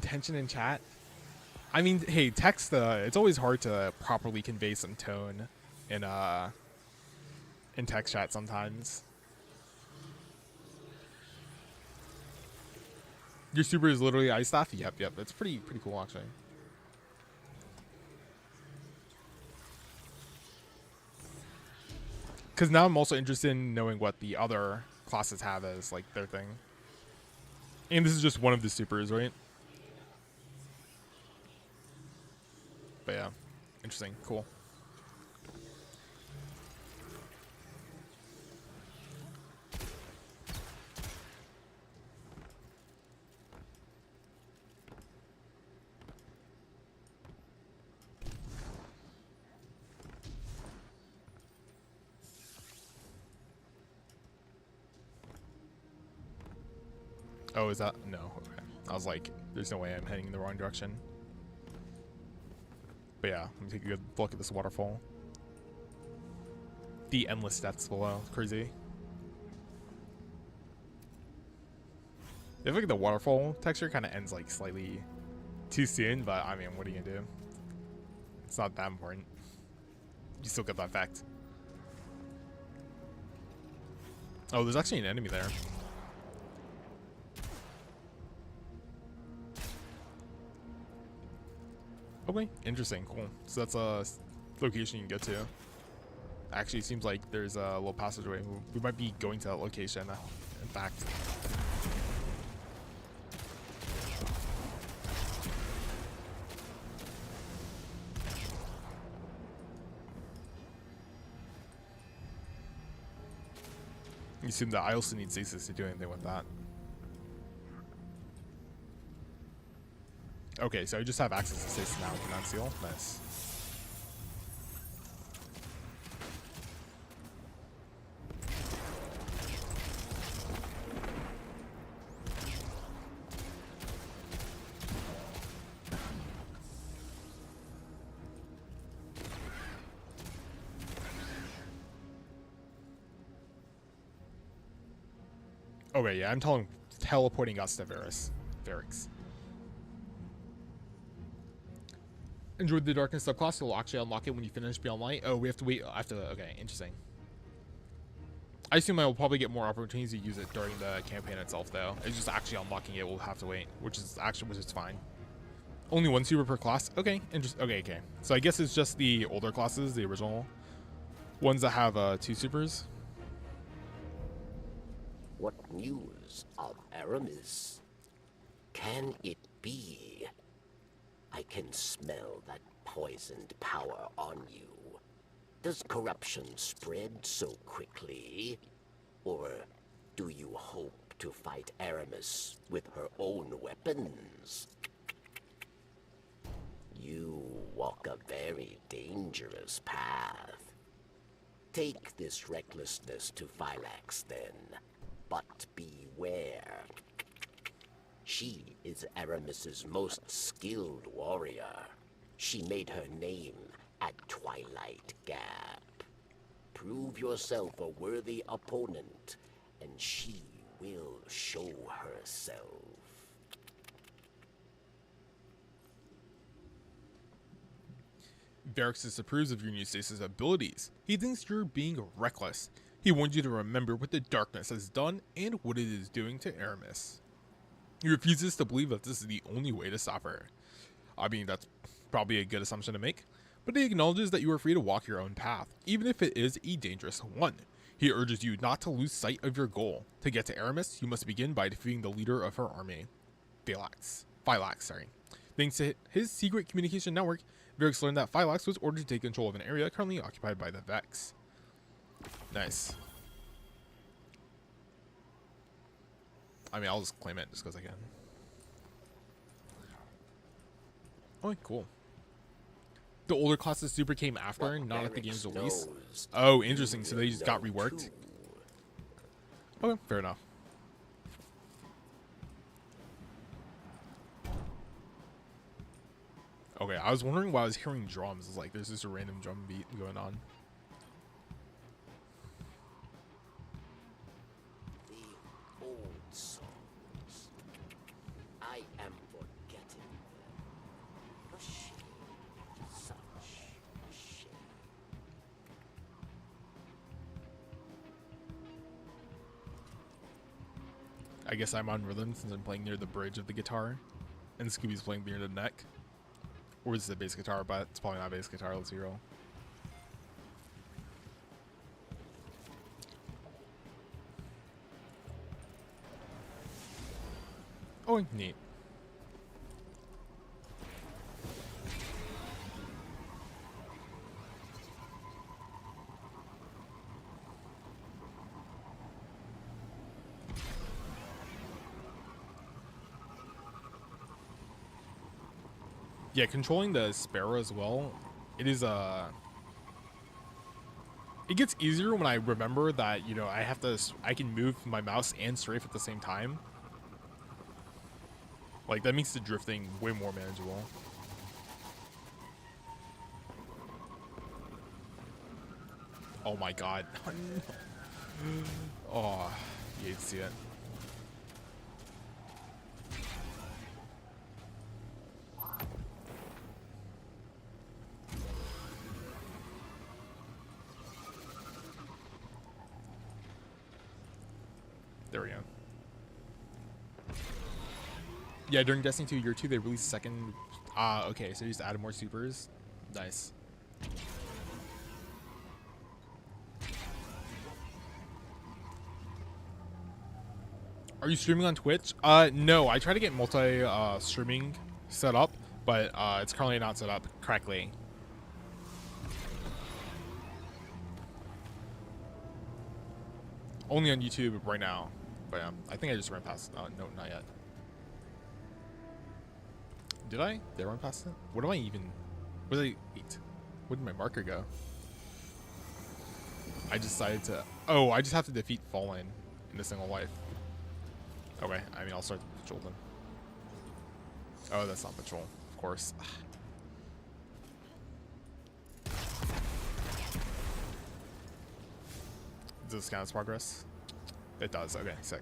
Tension in chat. I mean, hey, text. It's always hard to properly convey some tone in text chat sometimes. Your super is literally ice staff. Yep. It's pretty cool actually. Because now I'm also interested in knowing what the other classes have as like their thing. And this is just one of the supers, right? But yeah, interesting, cool. Oh, is that? No. Okay. I was like, there's no way I'm heading in the wrong direction. But yeah, let me take a good look at this waterfall. The endless depths below. It's crazy. I feel like the waterfall texture kind of ends like slightly too soon, but I mean, what are you gonna do? It's not that important. You still get that effect. Oh, there's actually an enemy there. Okay, interesting, cool. So that's a location you can get to. Actually, it seems like there's a little passageway. We might be going to that location, in fact. You assume that I also need stasis to do anything with that. Okay, so I just have access to stasis now with the non-seal. Nice. Okay, yeah, I'm teleporting us to Varix. Enjoyed the darkness subclass. You'll actually unlock it when you finish Beyond Light. Oh, we have to wait after the... Okay, interesting. I assume I will probably get more opportunities to use it during the campaign itself, though. It's just actually unlocking it. We'll have to wait, which is fine. Only one super per class. Okay, okay. So I guess it's just the older classes, the original ones that have 2 supers. What news of Aramis? Can it be? I can smell that poisoned power on you. Does corruption spread so quickly? Or do you hope to fight Aramis with her own weapons? You walk a very dangerous path. Take this recklessness to Phylax then, but beware. She is Aramis's most skilled warrior. She made her name at Twilight Gap. Prove yourself a worthy opponent, and she will show herself. Varix disapproves of your new stasis abilities. He thinks you're being reckless. He wants you to remember what the darkness has done and what it is doing to Aramis. He refuses to believe that this is the only way to stop her. I mean, that's probably a good assumption to make, but he acknowledges that you are free to walk your own path, even if it is a dangerous one. He urges you not to lose sight of your goal. To get to Aramis, you must begin by defeating the leader of her army, Phylax. Thanks to his secret communication network, Varix learned that Phylax was ordered to take control of an area currently occupied by the Vex. Nice. I mean, I'll just claim it just because I can. Oh, cool. The older classes super came after, not at the game's release. Oh, interesting. So they just got reworked. Okay, fair enough. Okay, I was wondering why I was hearing drums. It's like there's just a random drum beat going on. The old songs. I am forgetting them. The I guess I'm on rhythm since I'm playing near the bridge of the guitar, and Scooby's playing near the neck. Or is it a bass guitar? But it's probably not a bass guitar. Let's be real. Oh, neat. Yeah, controlling the sparrow as well. It is it gets easier when I remember that, you know, I can move my mouse and strafe at the same time. Like, that makes the drifting way more manageable. Oh my god. Oh, you hate to see it. There we go. Yeah, during Destiny 2 Year 2, they released second... okay, so they just added more supers. Nice. Are you streaming on Twitch? No, I try to get streaming set up, but it's currently not set up correctly. Only on YouTube right now. But I think I just ran past. No, not yet. Did I? Did I run past it? What am I even? What did I eat? Where did my marker go? I decided to. Oh, I just have to defeat Fallen in a single life. Okay, I mean, I'll start the patrol then. Oh, that's not patrol, of course. Does this count as progress? It does. Okay, sick.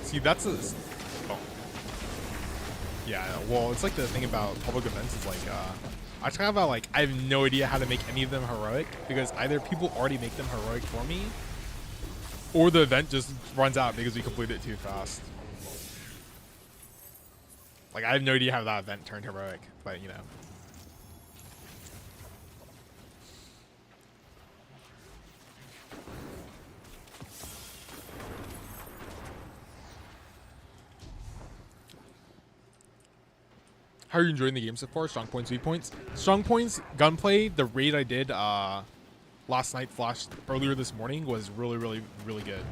See, that's a... Oh. Yeah, well, it's like the thing about public events is like, I talk about like, I have no idea how to make any of them heroic, because either people already make them heroic for me, or the event just runs out because we completed it too fast. Like, I have no idea how that event turned heroic, but you know. How are you enjoying the game so far? Strong points, weak points. Strong points, gunplay. The raid I did last night / earlier this morning was really good.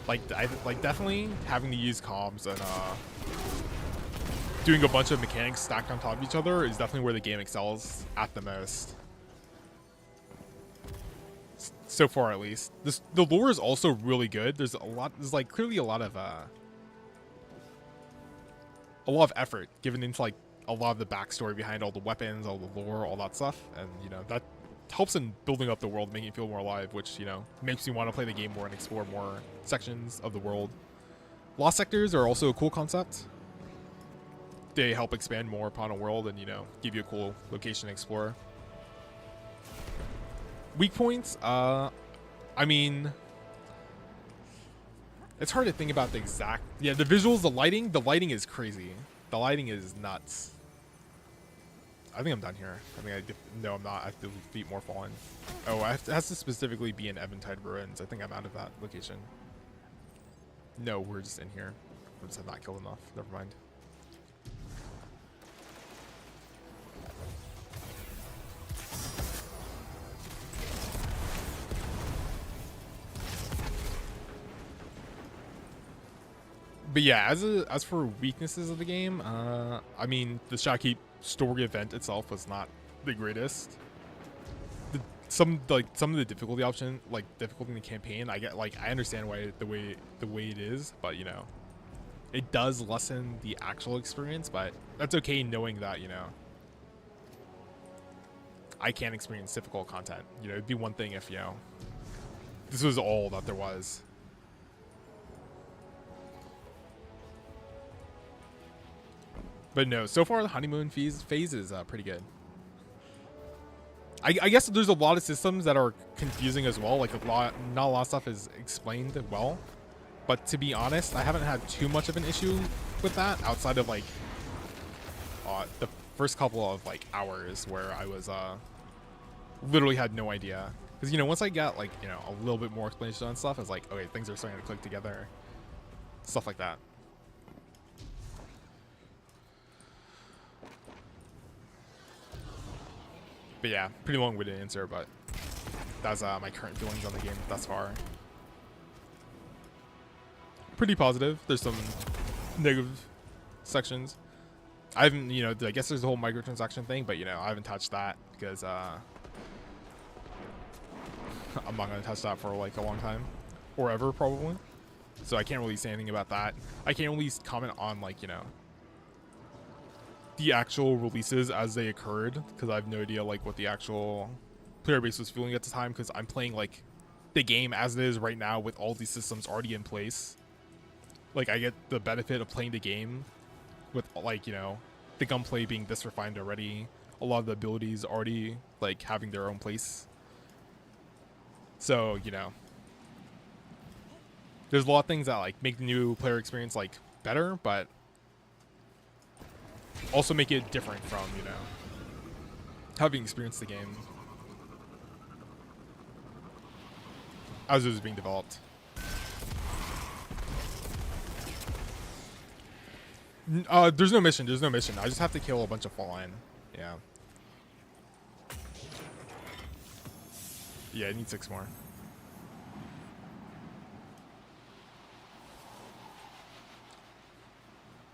Like definitely having to use comms and doing a bunch of mechanics stacked on top of each other is definitely where the game excels at the most. So far, at least. The lore is also really good. There's like clearly a lot of effort given into like a lot of the backstory behind all the weapons, all the lore, all that stuff, and you know that helps in building up the world, making it feel more alive, which you know makes me want to play the game more and explore more sections of the world. Lost sectors are also a cool concept. They help expand more upon a world and you know give you a cool location to explore. Weak points, I mean, it's hard to think about the exact... Yeah, the visuals, the lighting is crazy. The lighting is nuts. I think I'm done here. No, I'm not. I have to defeat more Fallen. Oh, it has to specifically be in Eventide Ruins. I think I'm out of that location. No, we're just in here. I just have not killed enough. Never mind. But yeah, as for weaknesses of the game, I mean, the Shotkeep story event itself was not the greatest. some of the difficulty option, like difficulty in the campaign, I get like I understand why the way it is, but you know, it does lessen the actual experience. But that's okay, knowing that, you know, I can't experience difficult content. You know, it'd be one thing if, you know, this was all that there was. But no, so far the honeymoon phase is pretty good. I guess there's a lot of systems that are confusing as well. Like not a lot of stuff is explained well. But to be honest, I haven't had too much of an issue with that outside of like the first couple of like hours where I was literally had no idea. Because, you know, once I got like, you know, a little bit more explanation on stuff, I was like, okay, things are starting to click together. Stuff like that. But yeah, pretty long-winded answer, but that's my current feelings on the game thus far. Pretty positive. There's some negative sections. I haven't, you know, I guess there's the whole microtransaction thing, but, you know, I haven't touched that because I'm not going to touch that for like a long time or ever probably. So I can't really say anything about that. I can't really comment on like, you know, the actual releases as they occurred, because I have no idea like what the actual player base was feeling at the time, because I'm playing like the game as it is right now with all these systems already in place. Like I get the benefit of playing the game with like, you know, the gunplay being this refined already, a lot of the abilities already like having their own place. So, you know, there's a lot of things that like make the new player experience like better, but also make it different from, you know, having experienced the game as it was being developed. There's no mission. There's no mission. I just have to kill a bunch of fallen. Yeah. Yeah, I need 6 more.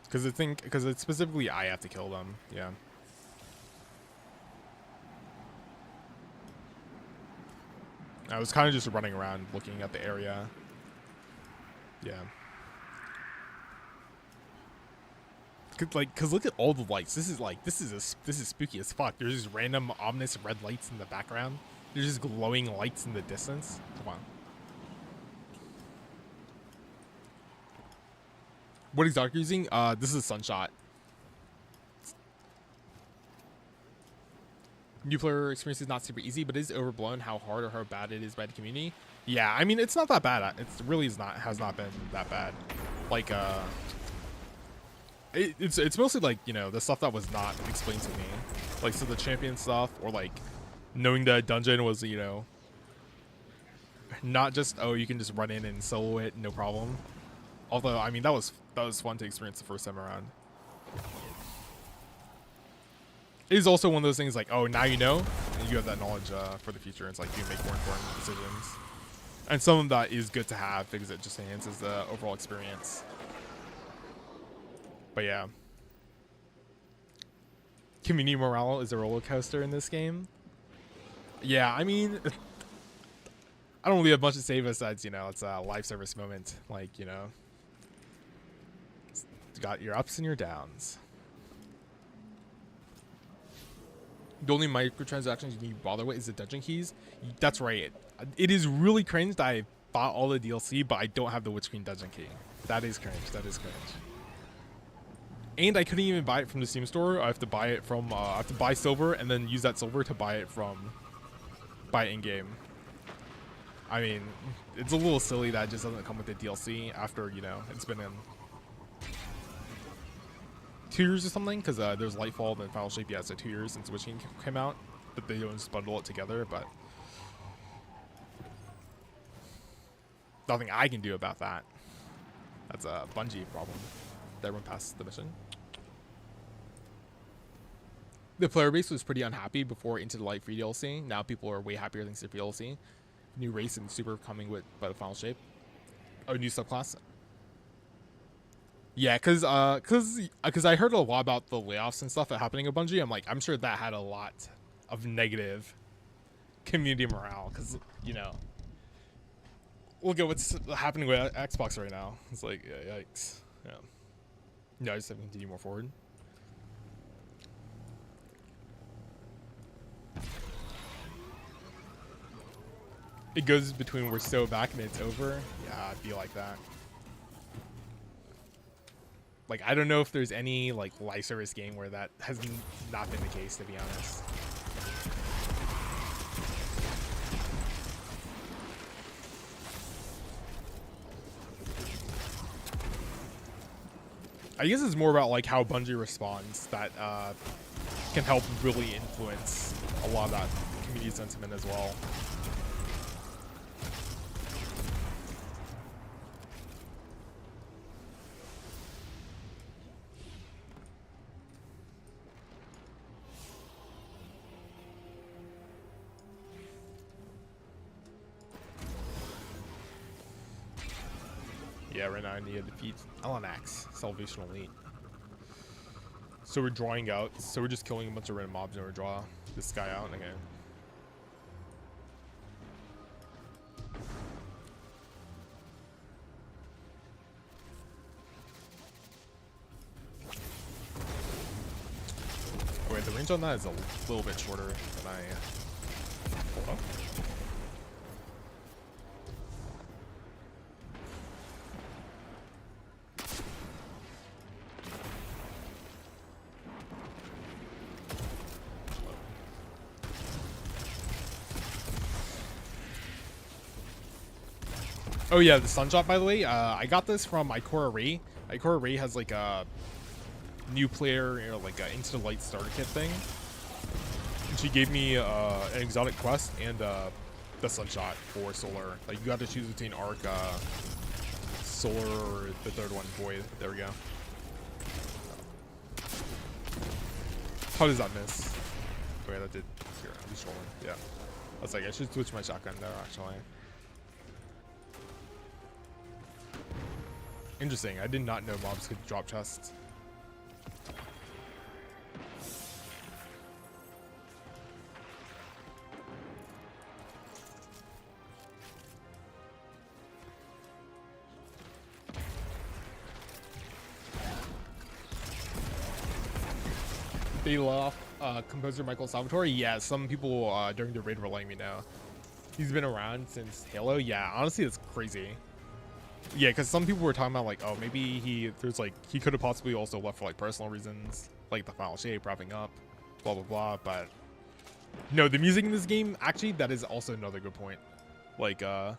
Because it's specifically I have to kill them. Yeah. I was kind of just running around looking at the area. Yeah. Cause look at all the lights. This is spooky as fuck. There's just random ominous red lights in the background. There's just glowing lights in the distance. Come on. What exotic are you using? This is Sunshot. New player experience is not super easy, but it is overblown how hard or how bad it is by the community. Yeah, I mean, it's not that bad. It really has not been that bad. Like, it's mostly like, you know, the stuff that was not explained to me. Like, so the champion stuff, or like knowing that dungeon was, you know, not just, oh, you can just run in and solo it, no problem. Although, I mean, that was fun to experience the first time around. It is also one of those things like, oh, now you know, and you have that knowledge for the future. It's like you make more informed decisions. And some of that is good to have because it just enhances the overall experience. But yeah. Community morale is a roller coaster in this game. Yeah, I mean, I don't really have much to say besides, you know, it's a live service moment. Like, you know, you got your ups and your downs. The only microtransactions you need to bother with is the dungeon keys. That's right. It is really cringe that I bought all the DLC, but I don't have the Witch Queen dungeon key. That is cringe. That is cringe. And I couldn't even buy it from the Steam store. I have to buy it from, I have to buy silver and then use that silver to buy it in game. I mean, it's a little silly that it just doesn't come with the DLC after, you know, it's been in 2 years or something, because there's Lightfall and Final Shape. Yeah, so 2 years since Witch King came out, but they don't just bundle it together. But nothing I can do about that. That's a Bungie problem. That everyone passed the mission. The player base was pretty unhappy before Into the Light free DLC. Now people are way happier thanks to free DLC. New race and super coming with by the Final Shape. Oh, new subclass. Yeah, cause I heard a lot about the layoffs and stuff that happening at Bungie. I'm like, I'm sure that had a lot of negative community morale, because you know, look at what's happening with Xbox right now. It's like, yeah, yikes. Yeah. No, I just have to continue more forward. It goes between we're so back and it's over. Yeah, I feel like that. Like, I don't know if there's any like live service game where that has not been the case, to be honest. I guess it's more about like how Bungie responds that can help really influence a lot of that community sentiment as well. Yeah, right now I need to defeat LMX, Salvation Elite. So we're drawing out, so we're just killing a bunch of random mobs and we draw this guy out again. Oh wait, the range on that is a little bit shorter than I... Hold on. Oh yeah, the Sunshot, by the way, I got this from Ikora Ray. Ikora Ray has like a new player, you know, like an Into the Light starter kit thing. And she gave me an exotic quest and the Sunshot for Solar. Like, you got to choose between Arc, Solar, or the third one, Void. There we go. How does that miss? Oh yeah, that did. Here, I'm just rolling. Yeah. I was like, I should switch my shotgun there, actually. Interesting. I did not know mobs could drop chests. They let off composer Michael Salvatore. Yeah, some people during the raid were letting me know. He's been around since Halo. Yeah, honestly, it's crazy. Yeah, because some people were talking about like, oh, maybe he could have possibly also left for like personal reasons, like the final shape wrapping up, blah blah blah. But no, the music in this game, actually, that is also another good point. Like the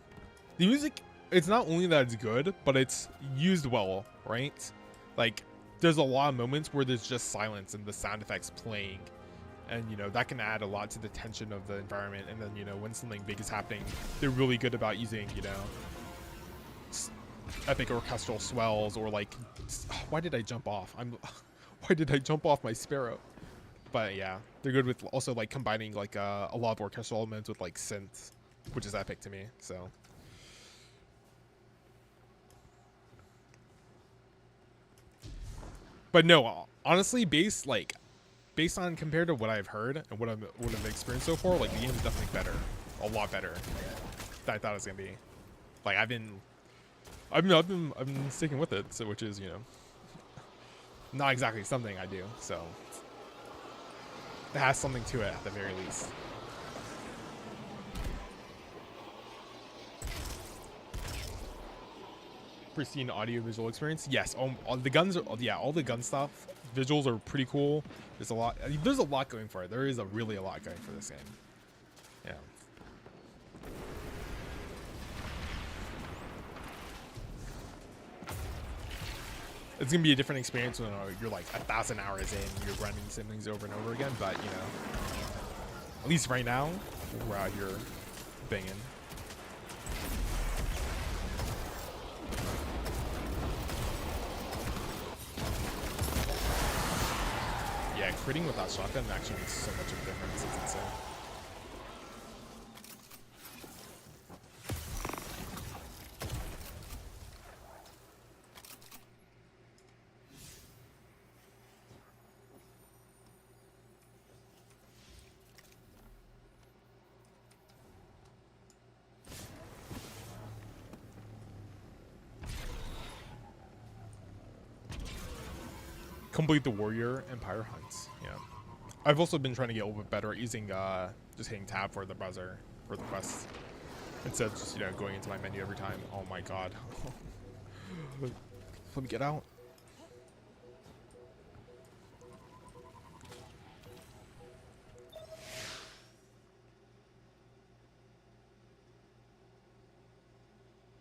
music, it's not only that it's good, but it's used well, right? Like there's a lot of moments where there's just silence and the sound effects playing, and you know that can add a lot to the tension of the environment. And then, you know, when something big is happening, they're really good about using, you know, epic orchestral swells, or like, why did I jump off? Why did I jump off my Sparrow? But yeah, they're good with also like combining like a lot of orchestral elements with like synths, which is epic to me. So but no, honestly, based on compared to what I've heard and what I've experienced so far, like the game is definitely better, a lot better than I thought it was gonna be. Like I've been sticking with it, so, which is, you know, not exactly something I do, so it has something to it at the very least. Pristine audio visual experience. Yes, all the guns are, yeah, all the gun stuff, visuals are pretty cool. There's a lot going for it. There is really a lot going for this game. Yeah. It's gonna be a different experience when you're like 1,000 hours in, you're grinding the same things over and over again. But you know, at least right now, we're out here banging. Yeah, critting with that shotgun actually makes so much of a difference. It's insane. Complete the warrior empire hunts. Yeah. I've also been trying to get a little bit better at using just hitting tab for the browser for the quests instead of just, you know, going into my menu every time. Oh my god. Let me get out.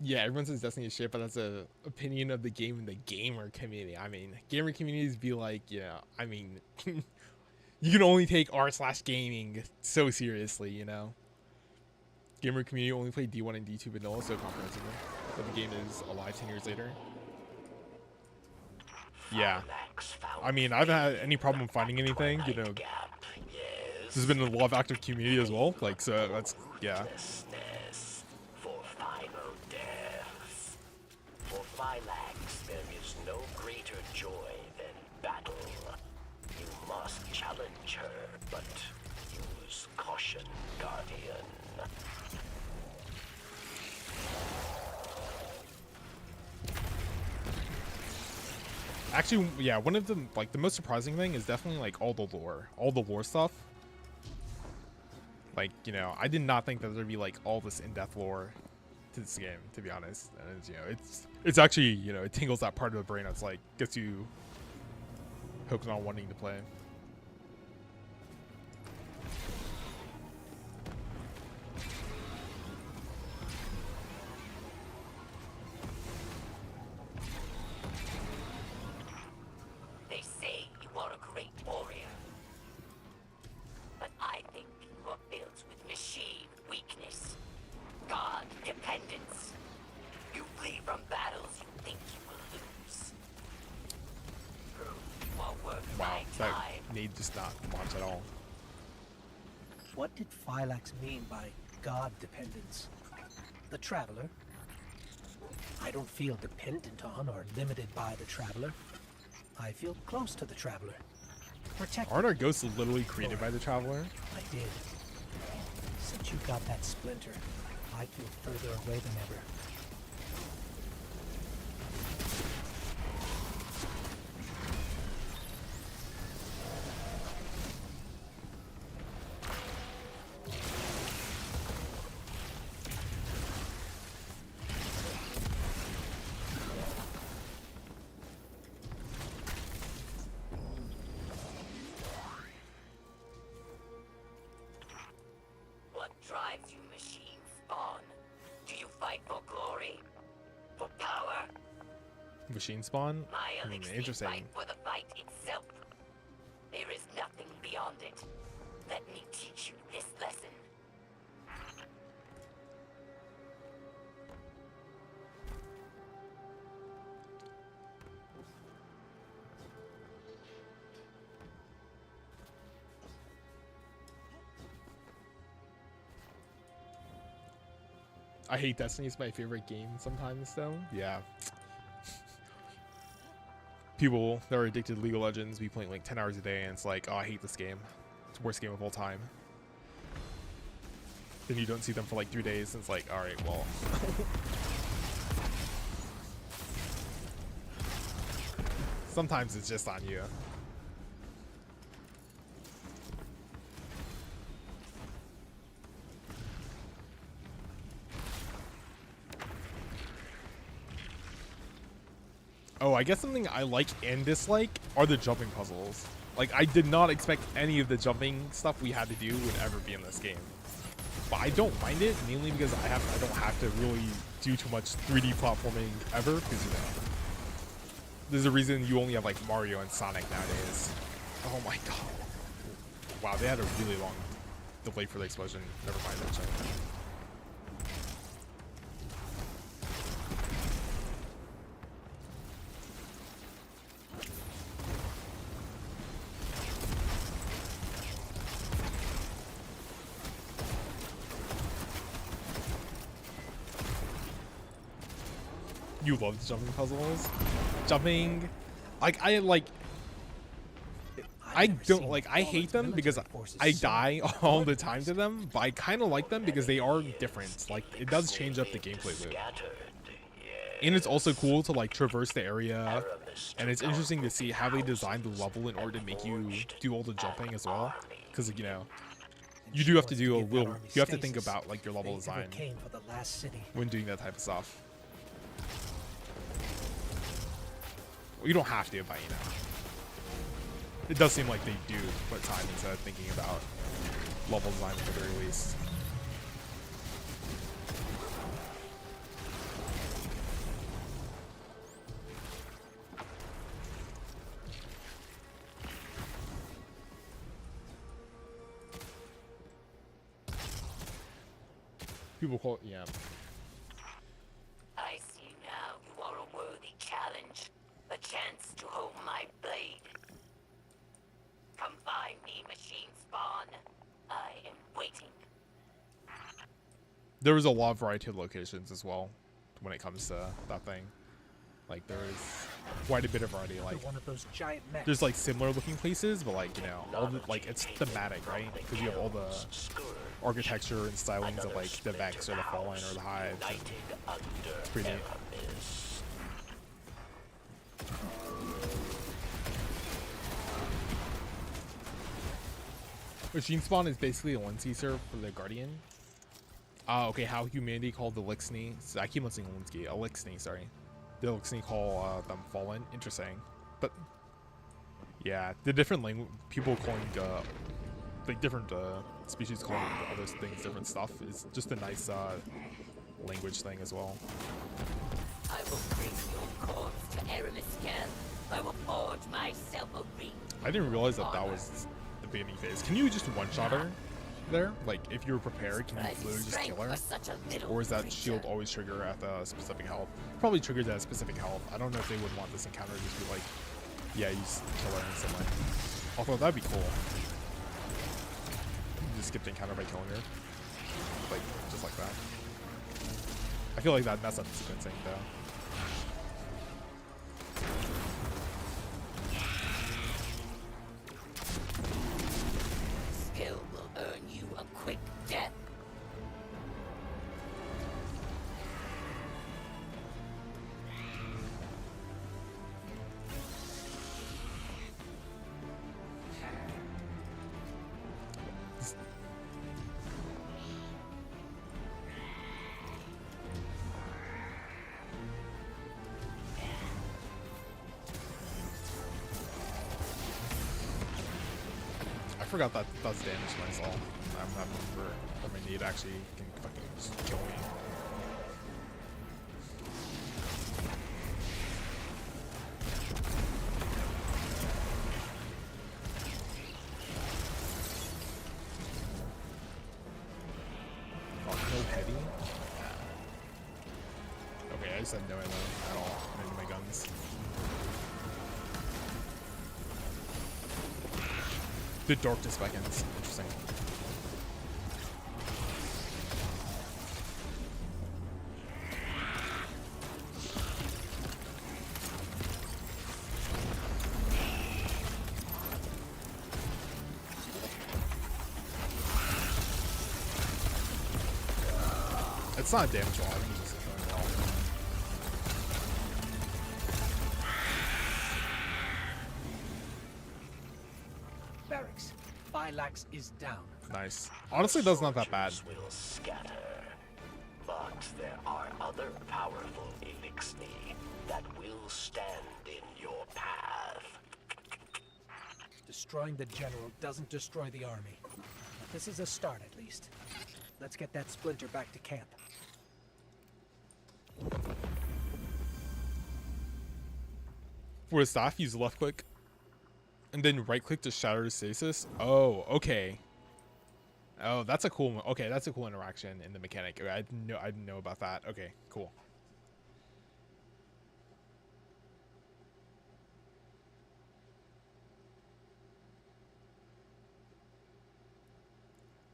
Yeah, everyone says Destiny is shit, but that's a opinion of the game and the gamer community. I mean, gamer communities be like, yeah, I mean, you can only take r/gaming so seriously, you know? Gamer community only play D1 and D2 vanilla so comprehensively, but the game is alive 10 years later. Yeah. I mean, I haven't had any problem finding anything, you know. There's been a lot of active community as well, like, so that's, yeah. Phylax, there is no greater joy than battle. You must challenge her, but use caution, Guardian. Actually, yeah, one of the, like, the most surprising thing is definitely, like, all the lore stuff. Like, you know, I did not think that there'd be, like, all this in-depth lore to this game, to be honest. And it's, you know, it's actually, you know, it tingles that part of the brain that's like gets you hooked on wanting to play. They say you are a great warrior, but I think you are built with machine weakness, god dependence. You flee from battles you think you will lose. You are worth Wow, my that time. nade just not launch at all. What did Phylax mean by god dependence? The Traveler? I don't feel dependent on or limited by the Traveler. I feel close to the Traveler. Protect. Aren't our ghosts literally created by the Traveler? I did. Since you got that splinter, I feel further away than ever. What drives you, machine spawn? Do you fight for glory? For power? Machine spawn? My elixir Interesting. fight for the fight itself. There is nothing beyond it. Let me teach you this lesson. I hate Destiny. It's my favorite game sometimes, though. Yeah. People that are addicted to League of Legends be playing like 10 hours a day, and it's like, oh, I hate this game. It's the worst game of all time. Then you don't see them for like 3 days, and it's like, all right, well. Sometimes it's just on you. Oh, I guess something I like and dislike are the jumping puzzles. Like, I did not expect any of the jumping stuff we had to do would ever be in this game. But I don't mind it, mainly because I don't have to really do too much 3D platforming ever, because, you know, there's a reason you only have, like, Mario and Sonic nowadays. Oh my god. Wow, they had a really long delay for the explosion. Never mind that shit. You love the jumping puzzles? Jumping, like, I don't, like, I hate them because I die all the time to them, but I kind of like them because they are different. Like, it does change up the gameplay loop. Scattered, And it's also cool to like traverse the area, and it's interesting to see how they designed the level in order to make you do all the jumping as well, because you know you do have to do a little, you have to think about like your level design Came for the last city. when doing that type of stuff. Well, you don't have to, but you know, it does seem like they do put time into thinking about level design at the very least. People call it, yeah. I see now you are a worthy challenge. A chance to hold my blade. Come find me, machine spawn. I am waiting. There was a lot of variety of locations as well when it comes to that thing. Like there is quite a bit of variety. Like One of those giant mechs. there's like similar looking places, but like, you know, all the, like it's thematic, right? Because you have all the architecture and stylings of like the Vex or the Fallen or the Hive. It's pretty neat. Machine Spawn is basically a one ceaser for the Guardian. Okay, how humanity called the Elixni. So I keep on saying Linsky. Elixni, sorry. The Elixni call them Fallen. Interesting. But yeah, the different language, people calling like different species calling other things different stuff is just a nice language thing as well. I will bring your corpse to Eremiskell. I will forge myself a ring. I didn't realize that that was the beginning phase. Can you just one-shot her there? Like, if you're prepared, can you literally just kill her? Or is that shield always trigger at the specific health? Probably triggers at a specific health. I don't know if they would want this encounter to just be like, yeah, you just kill her instantly. Although, that'd be cool. You just skip the encounter by killing her. Like, just like that. I feel like that'd mess up the sequencing, though. Skill will earn you a quick death. I forgot that does damage to myself. I'm not remember what my need actually can fucking just kill me. Oh, no heavy? Okay, I just had no ammo at all into my guns. The darkness beckons. Interesting. It's not damage wall. I think it's just a killing wall. Barracks. Phylax is down. Nice. Honestly, that's not that bad. Soldiers will scatter, but there are other powerful Elixni that will stand in your path. Destroying the general doesn't destroy the army. This is a start, at least. Let's get that splinter back to camp. For the staff, use left click and then right click to shatter stasis. Oh, okay. Oh, that's a cool one. Okay, that's a cool interaction in the mechanic. I didn't know about that. Okay, cool.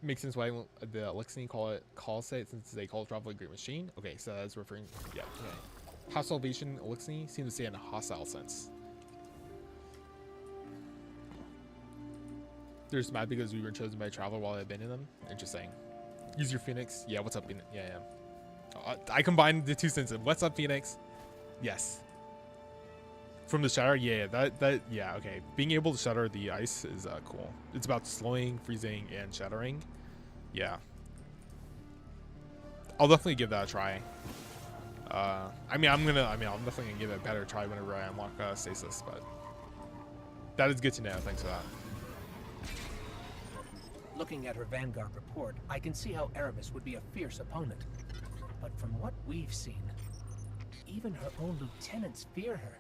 Makes sense why the Elixni call it call site since they call travel a great machine. Okay, so that's referring. Yeah. Okay. Hostile Salvation Elixni seem to say in a hostile sense. They're just mad because we were chosen by a traveler while I've been in them. Interesting. Use your Phoenix. Yeah, what's up, Phoenix? Yeah. I combined the two sentences. What's up, Phoenix? Yes. From the shatter, yeah, yeah, okay. Being able to shatter the ice is cool. It's about slowing, freezing, and shattering. Yeah. I'll definitely give that a try. I'm definitely gonna give it a better try whenever I unlock stasis, but that is good to know. Thanks for that. Looking at her Vanguard report, I can see how Aramis would be a fierce opponent. But from what we've seen, even her own lieutenants fear her.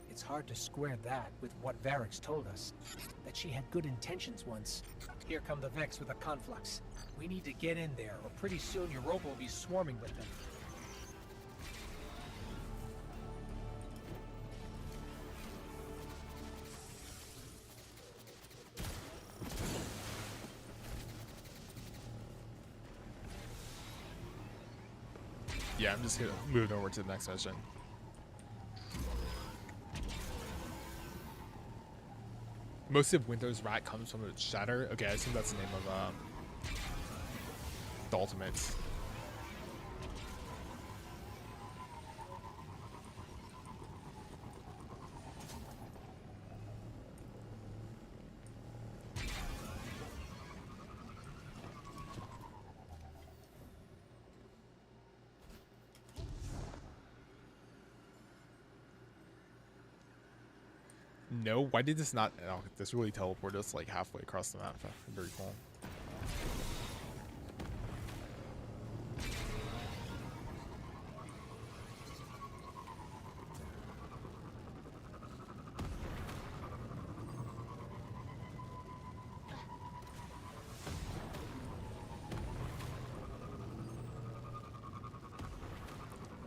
It's hard to square that with what Varix told us, that she had good intentions once. Here come the Vex with a conflux. We need to get in there, or pretty soon Europa will be swarming with them. Yeah, I'm just gonna move over to the next mission. Most of Winter's rat comes from a shatter. Okay, I assume that's the name of the ultimates. No, why did this not? Oh, this really teleported us like halfway across the map. Very cool.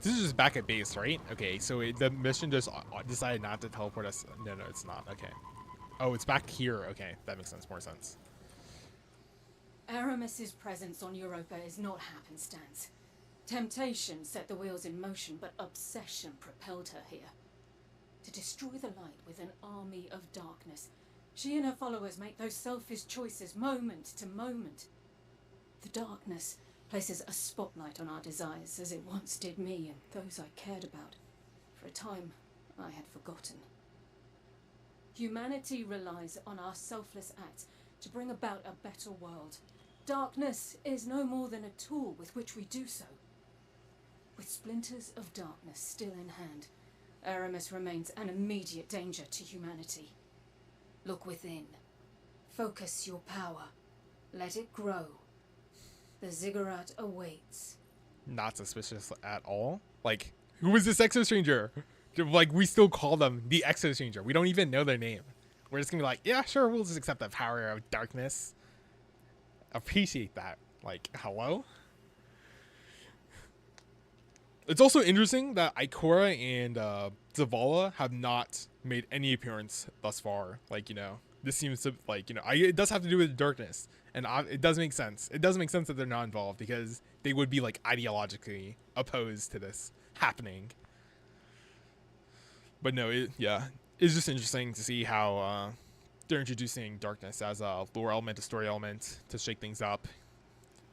This is just back at base, right? Okay, so the mission just decided not to teleport us. No, it's not. Okay. Oh, it's back here. Okay, that makes more sense. Aramis's presence on Europa is not happenstance. Temptation set the wheels in motion, but obsession propelled her here. To destroy the light with an army of darkness, she and her followers make those selfish choices moment to moment. The darkness places a spotlight on our desires, as it once did me and those I cared about. For a time, I had forgotten. Humanity relies on our selfless acts to bring about a better world. Darkness is no more than a tool with which we do so. With splinters of darkness still in hand, Aramis remains an immediate danger to humanity. Look within. Focus your power. Let it grow. The ziggurat awaits. Not suspicious at all. Like, who is this exo-stranger? Like, we still call them the exo-stranger. We don't even know their name. We're just gonna be like, yeah, sure, we'll just accept the power of darkness. Appreciate that. Like, hello? It's also interesting that Ikora and Zavala have not made any appearance thus far. Like, you know, this seems to, like, you know, it does have to do with darkness. And it does make sense. It does make sense that they're not involved because they would be, like, ideologically opposed to this happening. But no, it's just interesting to see how they're introducing darkness as a lore element, a story element to shake things up.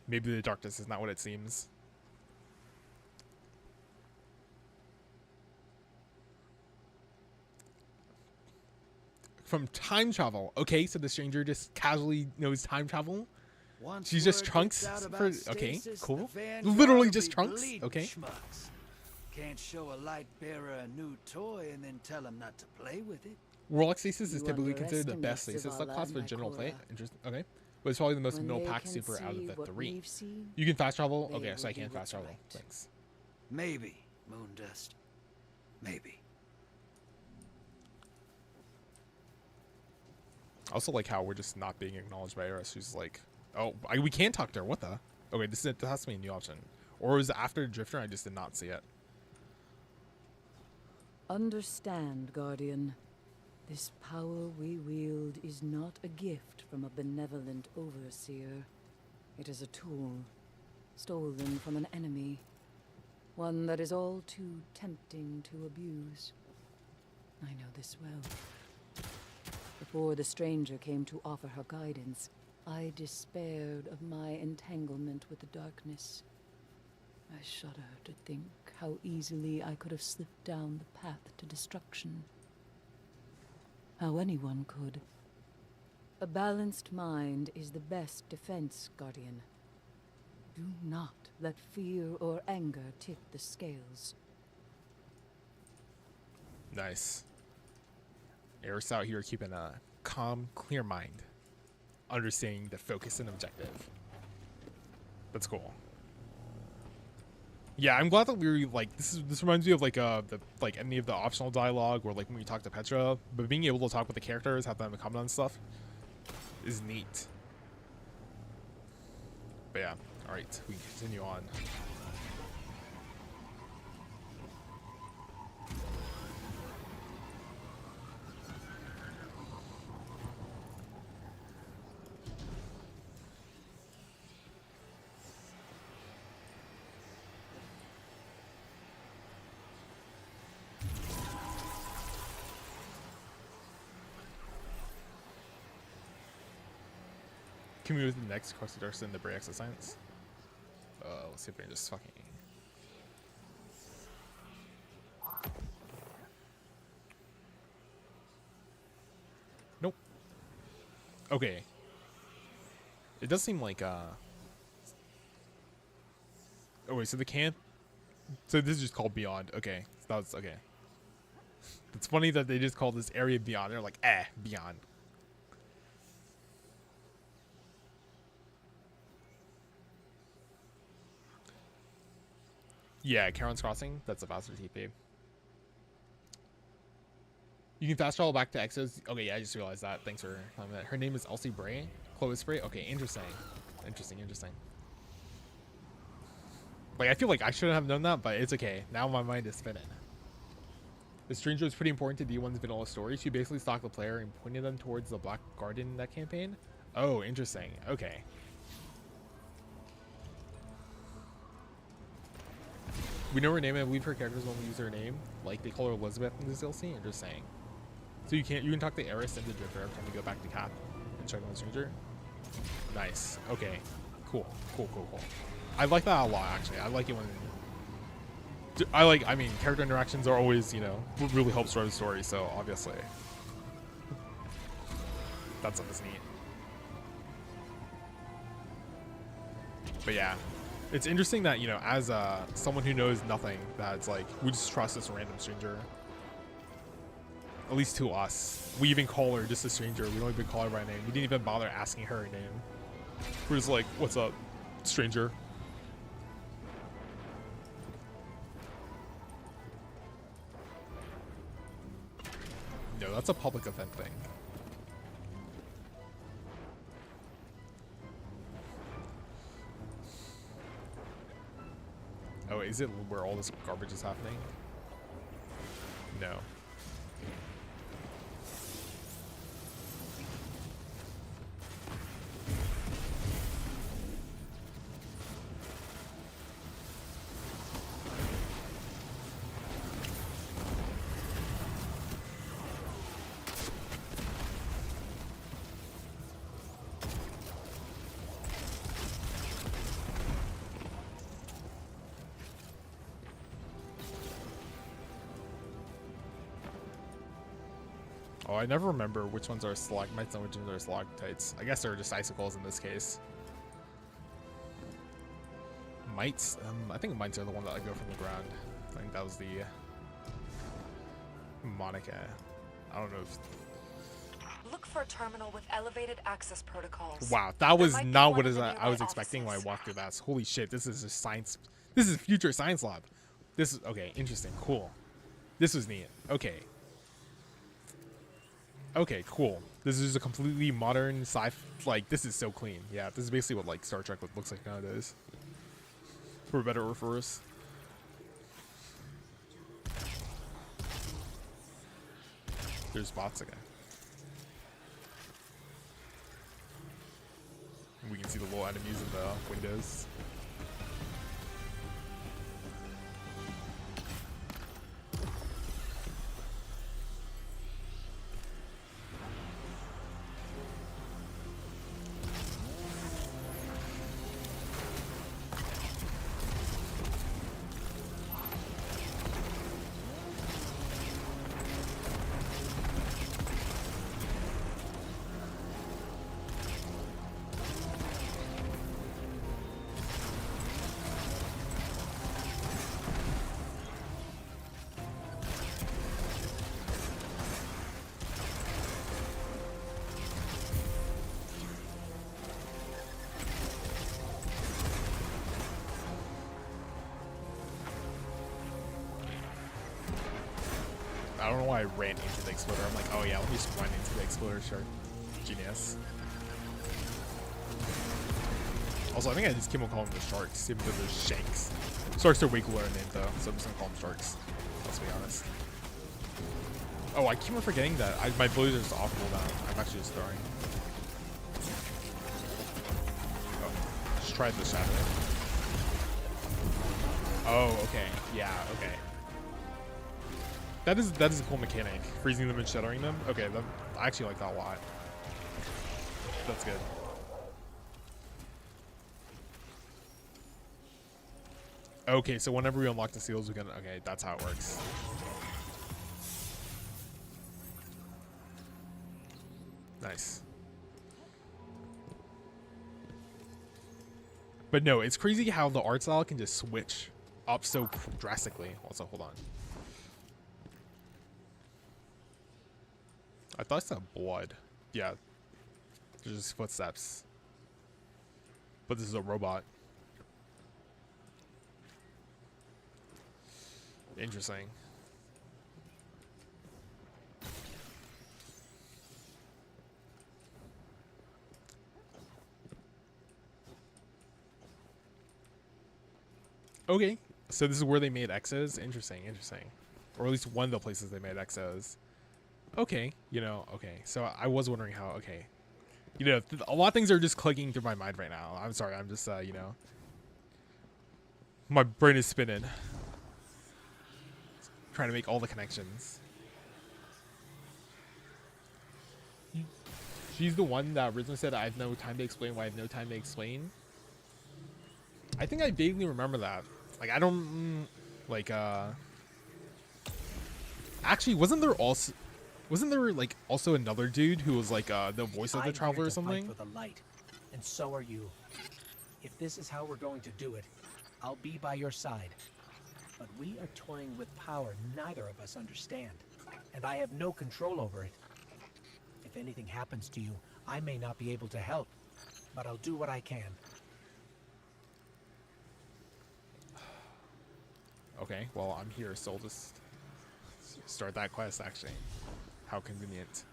Maybe the darkness is not what it seems. From time travel. Okay, so the stranger just casually knows time travel. She's just Trunks for okay, cool. Literally just Trunks. Okay. Schmucks. Can't show a light bearer a new toy and then tell him not to play with it. Warlock stasis is typically considered the best stasis subclass for general play. Interesting. Okay. But it's probably the most middle pack super out of the three. You can fast travel? Okay, so I can fast travel. Thanks. Maybe, Moondust. Maybe. I also like how we're just not being acknowledged by Eris. She's like, oh, we can talk to her. What the? Okay, this has to be a new option. Or was it after Drifter? I just did not see it. Understand, Guardian. This power we wield is not a gift from a benevolent overseer. It is a tool, stolen from an enemy. One that is all too tempting to abuse. I know this well. Before the stranger came to offer her guidance, I despaired of my entanglement with the darkness. I shudder to think how easily I could have slipped down the path to destruction. How anyone could. A balanced mind is the best defense, Guardian. Do not let fear or anger tip the scales. Nice. Eris out here keeping a calm, clear mind, understanding the focus and objective. That's cool. Yeah, I'm glad that we were like this reminds me of like any of the optional dialogue or like when we talk to Petra, but being able to talk with the characters, have them comment on stuff is neat. But yeah, all right, we continue on. Can we move to the next Darcy in the Bray exercise? Let's see if we can just fucking. Nope. Okay. It does seem like oh wait, so the camp. So this is just called Beyond. Okay, so that was okay. It's funny that they just call this area Beyond. They're like, Beyond. Yeah, Karen's Crossing. That's a faster TP. You can fast travel back to Exos. Okay, yeah, I just realized that. Thanks for telling me that. Her name is Elsie Bray. Chloe Bray. Okay, interesting. Interesting. Like, I feel like I shouldn't have known that, but it's okay. Now my mind is spinning. The Stranger is pretty important to D1's vanilla story. She basically stalked the player and pointed them towards the Black Garden in that campaign. Oh, interesting. Okay. We know her name, and I believe her characters only use her name. Like, they call her Elizabeth in this DLC. I'm just saying. So you can talk to Eris and the Drifter every time you go back to Cap and check on the Stranger. Nice. Okay. Cool. I like that a lot, actually. I like it when... I mean, character interactions are always, what really helps drive the story, so obviously. That stuff is neat. But yeah. It's interesting that, as someone who knows nothing, that it's like, we just trust this random stranger. At least to us. We even call her just a stranger. We don't even call her by name. We didn't even bother asking her name. We're just like, what's up, stranger? No, that's a public event thing. Oh, is it where all this garbage is happening? No. Oh, I never remember which ones are stalagmites and which ones are stalactites. I guess they're just icicles in this case. Mites? I think mites are the one that go from the ground. I think that was the Monica. I don't know if... Look for a terminal with elevated access protocols. Wow, that was not what I was expecting when I walked through that. Holy shit, this is just science. This is future science lab. This is... Okay, interesting. Cool. This was neat. Okay. Okay, cool. This is a completely modern like, this is so clean. Yeah, this is basically what, like, Star Trek looks like nowadays. For better or for worse. There's spots again. We can see the little enemies in the windows. I don't know why I ran into the exploder. I'm like, oh yeah, let me just run into the exploder shark. Genius. Also, I think I just keep on calling them the sharks, even though they're shanks. Sharks are way cooler in name though, so I'm just gonna call them sharks. Let's be honest. Oh, I keep on forgetting that my abilities are just off cooldown. I'm actually just throwing. Oh, just try the shadow. Oh, okay. Yeah, okay. That is a cool mechanic. Freezing them and shattering them. Okay, I actually like that a lot. That's good. Okay, so whenever we unlock the seals, we can. Okay, that's how it works. Nice. But no, it's crazy how the art style can just switch up so drastically. Also, hold on. I thought I saw blood. Yeah. There's just footsteps. But this is a robot. Interesting. Okay, so this is where they made X's. Interesting, interesting. Or at least one of the places they made X's. Okay, you know, okay. So I was wondering how, okay. You know, a lot of things are just clicking through my mind right now. I'm sorry, I'm just, you know. My brain is spinning. Trying to make all the connections. She's the one that originally said, I have no time to explain why I have no time to explain. I think I vaguely remember that. Like, I don't, like, actually, wasn't there, like, also another dude who was, like, the voice of the Traveler or something? For the light, and so are you. If this is how we're going to do it, I'll be by your side. But we are toying with power neither of us understand, and I have no control over it. If anything happens to you, I may not be able to help, but I'll do what I can. Okay, well, I'm here, so I'll just start that quest, actually. How convenient.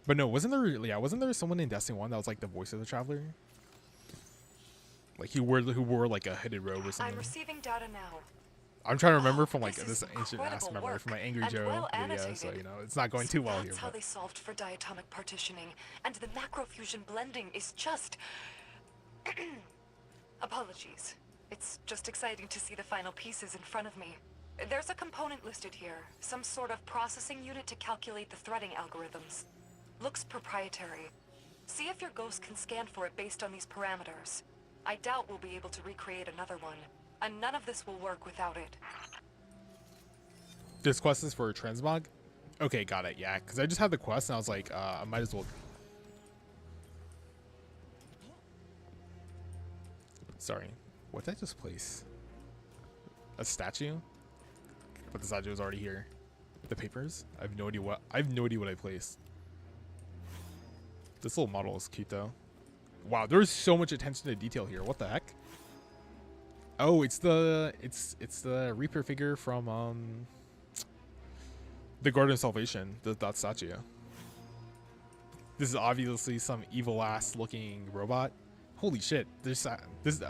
But no, wasn't there someone in Destiny 1 that was like the voice of the Traveler? Like who wore like a hooded robe or something? I'm receiving data now. I'm trying to remember from like this ancient incredible ass memory work from my Angry and Joe well video, annotated. so you know it's not going too well here. That's how they solved for diatomic partitioning, and the macrofusion blending is just. Apologies. It's just exciting to see the final pieces in front of me. There's a component listed here, some sort of processing unit to calculate the threading algorithms. Looks proprietary. See if your ghost can scan for it based on these parameters. I doubt we'll be able to recreate another one, and none of this will work without it. This quest is for transmog? Okay, got it. Yeah, because I just had the quest and I was like, I might as well. Sorry, what did I just place? A statue? But the statue is already here. The papers? I have no idea what I placed. This little model is cute though. Wow, there's so much attention to detail here. What the heck? Oh, it's the Reaper figure from the Garden of Salvation, that statue. This is obviously some evil ass looking robot. Holy shit! This I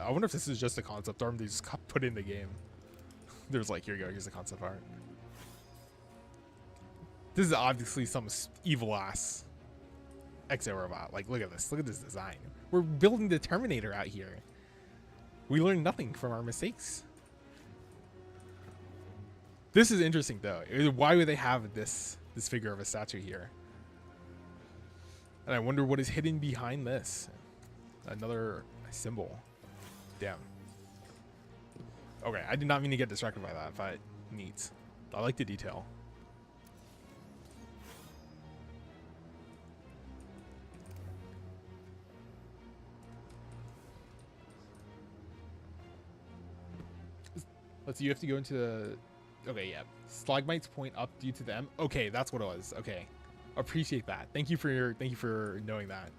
wonder if this is just a concept art they just put in the game. There's like, here you go, here's the concept art. This is obviously some evil ass exo robot. Like, look at this design. We're building the Terminator out here. We learned nothing from our mistakes. This is interesting though. Why would they have this figure of a statue here? And I wonder what is hidden behind this. Another symbol. Damn. Okay, I did not mean to get distracted by that, but neat. I like the detail. Let's see, you have to go into the... Okay, yeah. Stalagmites point up due to them. Okay, that's what it was. Okay. Appreciate that. Thank you for knowing that.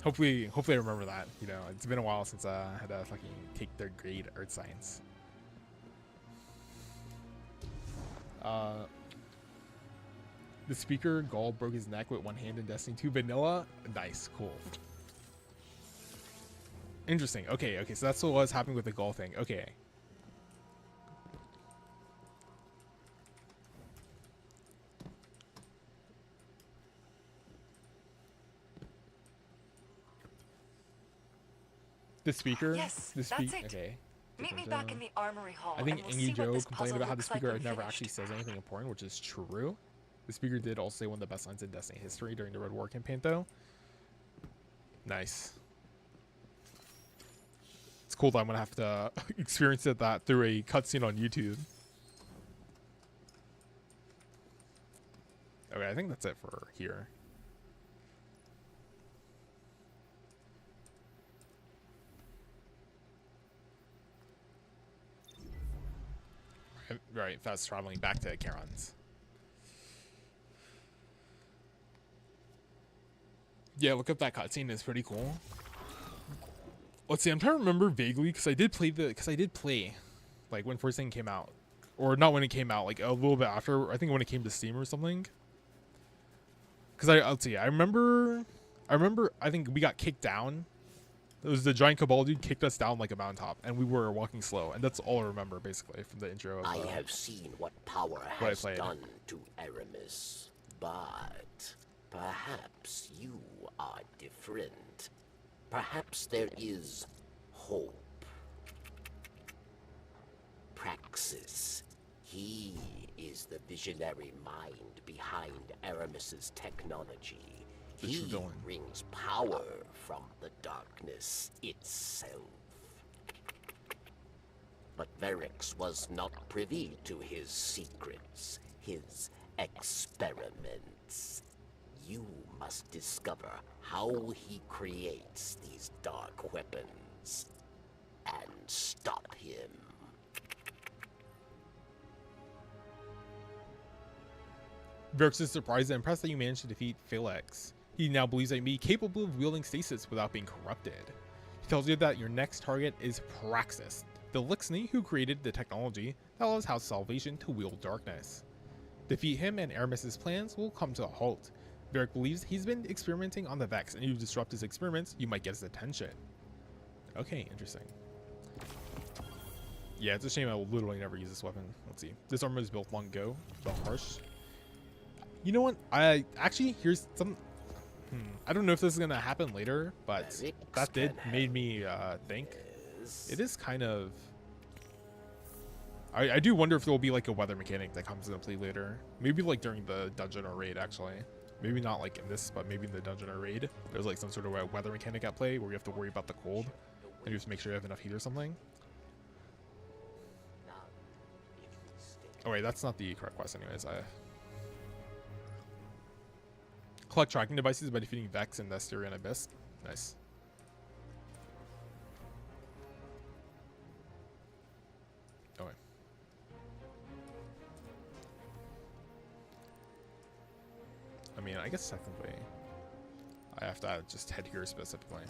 Hopefully I remember that. You know, it's been a while since I had to fucking take third grade Earth Science. The speaker Gaul broke his neck with one hand in Destiny 2 vanilla. Nice, cool. Interesting. Okay, okay, so that's what was happening with the Gaul thing. Okay. The speaker? Yes, the that's it. Okay. Meet me back in the armory hall. I think and we'll Angie see what Joe this complained puzzle about how the looks like speaker when never finished. actually says anything important, which is true. The speaker did also say one of the best lines in Destiny history during the Red War campaign, though. Nice. It's cool that I'm gonna have to experience that through a cutscene on YouTube. Okay, I think that's it for here. Right, fast traveling back to Charon's. Yeah, look up that cutscene. It's pretty cool. Let's see. I'm trying to remember vaguely because I did play like when first thing came out, or not when it came out, like a little bit after. I think when it came to Steam or something. Because let's see. I remember. I think we got kicked down. It was the giant Cabal dude kicked us down like a mountaintop, and we were walking slow, and that's all I remember basically from the intro. Of, I have seen what power has done to Aramis, but perhaps you are different. Perhaps there is hope. Praxis. He is the visionary mind behind Aramis's technology. He brings power from the darkness itself. But Verix was not privy to his secrets, his experiments. You must discover how he creates these dark weapons and stop him. Verix is surprised and impressed that you managed to defeat Felix. He now believes that you may be capable of wielding stasis without being corrupted. He tells you that your next target is Praxis, the Lixney who created the technology that allows House Salvation to wield darkness. Defeat him and Aramis's plans will come to a halt. Verix believes he's been experimenting on the Vex, and if you disrupt his experiments, you might get his attention. Okay, interesting. Yeah, it's a shame I will literally never use this weapon. Let's see. This armor was built long ago, but harsh. You know what? Here's some... I don't know if this is gonna happen later, but that did made me think. It is kind of... I do wonder if there will be like a weather mechanic that comes into play later. Maybe like during the dungeon or raid, actually. Maybe not like in this, but maybe in the dungeon or raid. There's like some sort of a weather mechanic at play where you have to worry about the cold. And you just make sure you have enough heat or something. Oh wait, that's not the correct quest anyways. Collect tracking devices by defeating Vex and the Styrian Abyss. Nice. Okay. I mean, I guess technically I have to just head here specifically.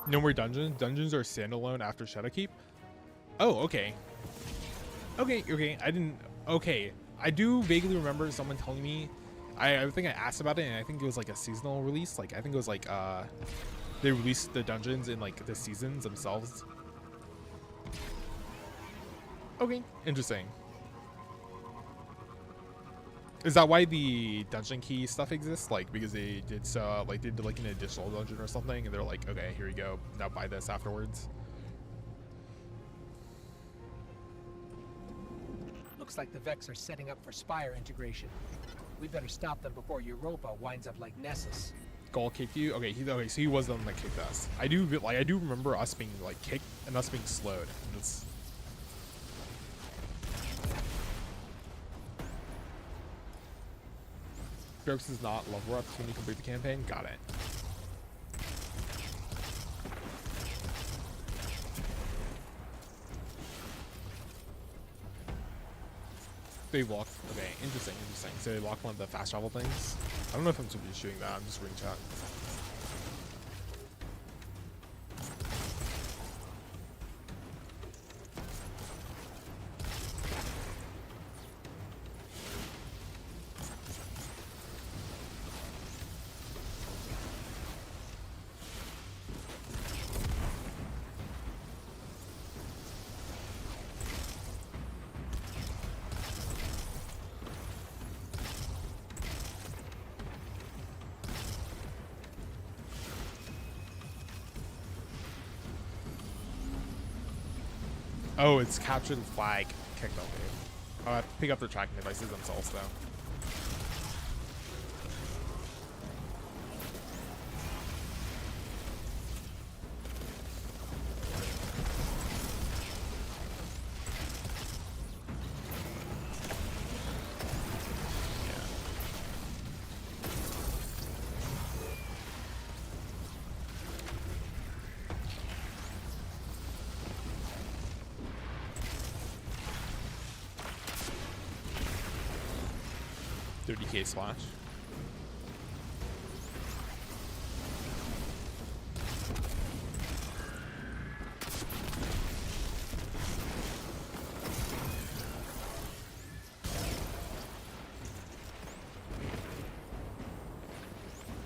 No more dungeons. Dungeons are standalone after Shadowkeep. Oh, okay. Okay. I do vaguely remember someone telling me. I think I asked about it, and I think it was like a seasonal release. Like I think it was like they released the dungeons in like the seasons themselves. Okay, interesting. Is that why the dungeon key stuff exists? Like because they did like an additional dungeon or something, and they're like, okay, here you go. Now buy this afterwards. Looks like the Vex are setting up for Spire integration. We better stop them before Europa winds up like Nessus. Gaul kicked you? Okay, so he was the one that kicked us. I do remember us being like kicked and us being slowed. It's... Verix is not level up when you complete the campaign. Got it. They lock. Okay, interesting. So they lock one of the fast travel things. I don't know if I'm supposed to be shooting that. I'm just reading chat. Oh, it's captured the flag. Kicked off me. I'll have to pick up their tracking devices themselves, though. Yeah. 30k splash.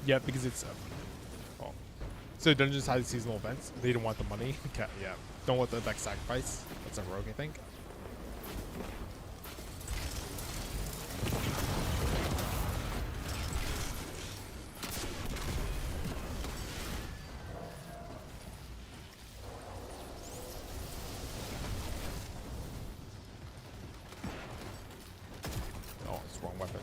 Yeah, because it's oh. So dungeons has seasonal events. They don't want the money. Yeah, don't want the deck sacrifice. That's a rogue, I think. Oh, it's the wrong weapon.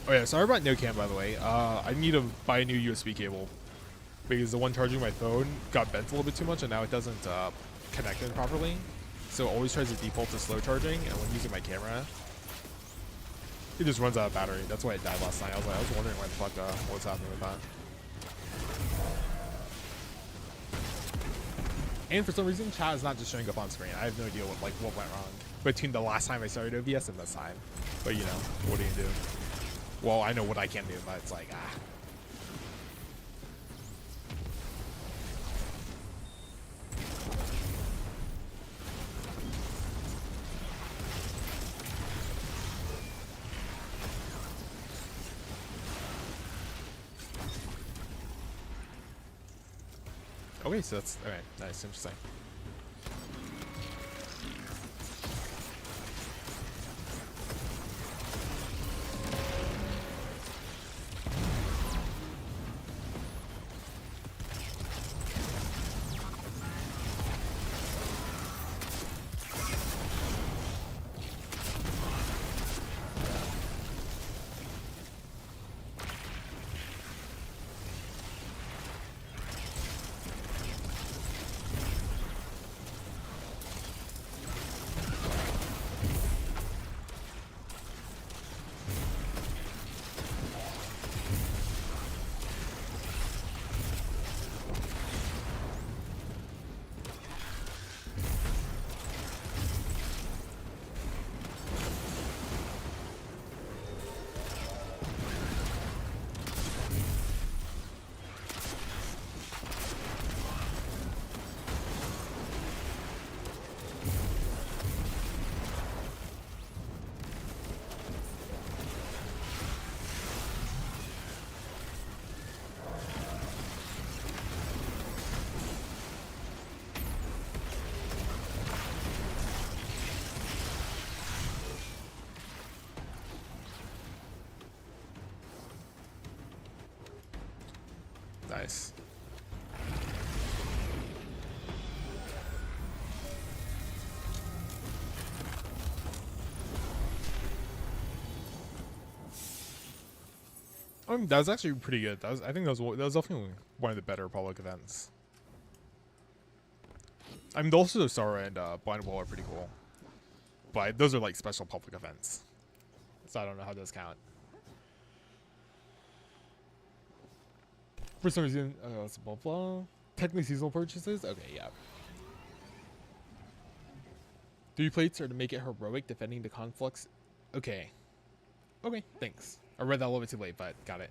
Oh yeah, sorry about no cam, by the way. I need to buy a new USB cable because the one charging my phone got bent a little bit too much and now it doesn't connect in properly. So it always tries to default to slow charging, and when using my camera, it just runs out of battery. That's why it died last night. I was wondering why the fuck what's happening with that. And for some reason, chat is not just showing up on screen. I have no idea what went wrong between the last time I started OBS and this time. But you know, what do you do? Well, I know what I can do, but it's like, ah. Okay, so that's, alright, nice, interesting. Nice. That was actually pretty good. I think that was definitely one of the better public events. I mean, also the Star and Blind Wall are pretty cool, but those are like special public events, so I don't know how those count. For some reason, it's blah blah. Technically seasonal purchases. Okay, yeah. 3 plates are to make it heroic, defending the conflicts. Okay. Okay, thanks. I read that a little bit too late, but got it.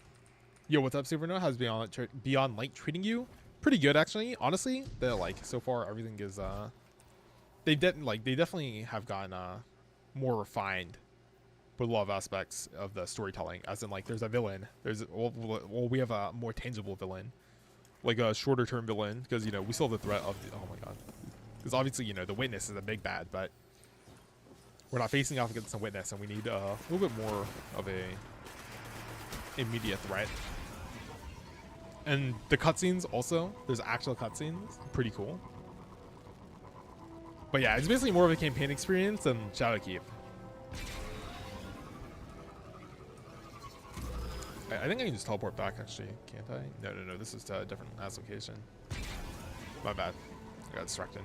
Yo, what's up, Supernova? How's Beyond Light treating you? Pretty good, actually. Honestly, so far everything is they definitely have gotten more refined with a lot of aspects of the storytelling. As in, like, there's a villain. We have a more tangible villain, like a shorter term villain, because you know we still have the threat of oh my god. Because obviously, you know, the Witness is a big bad, but we're not facing off against the Witness, and we need a little bit more of a immediate threat. And the cutscenes also, there's actual cutscenes, pretty cool. But yeah, it's basically more of a campaign experience than Shadowkeep. I think I can just teleport back actually, can't I? No, this is a different ass location. My bad, I got distracted.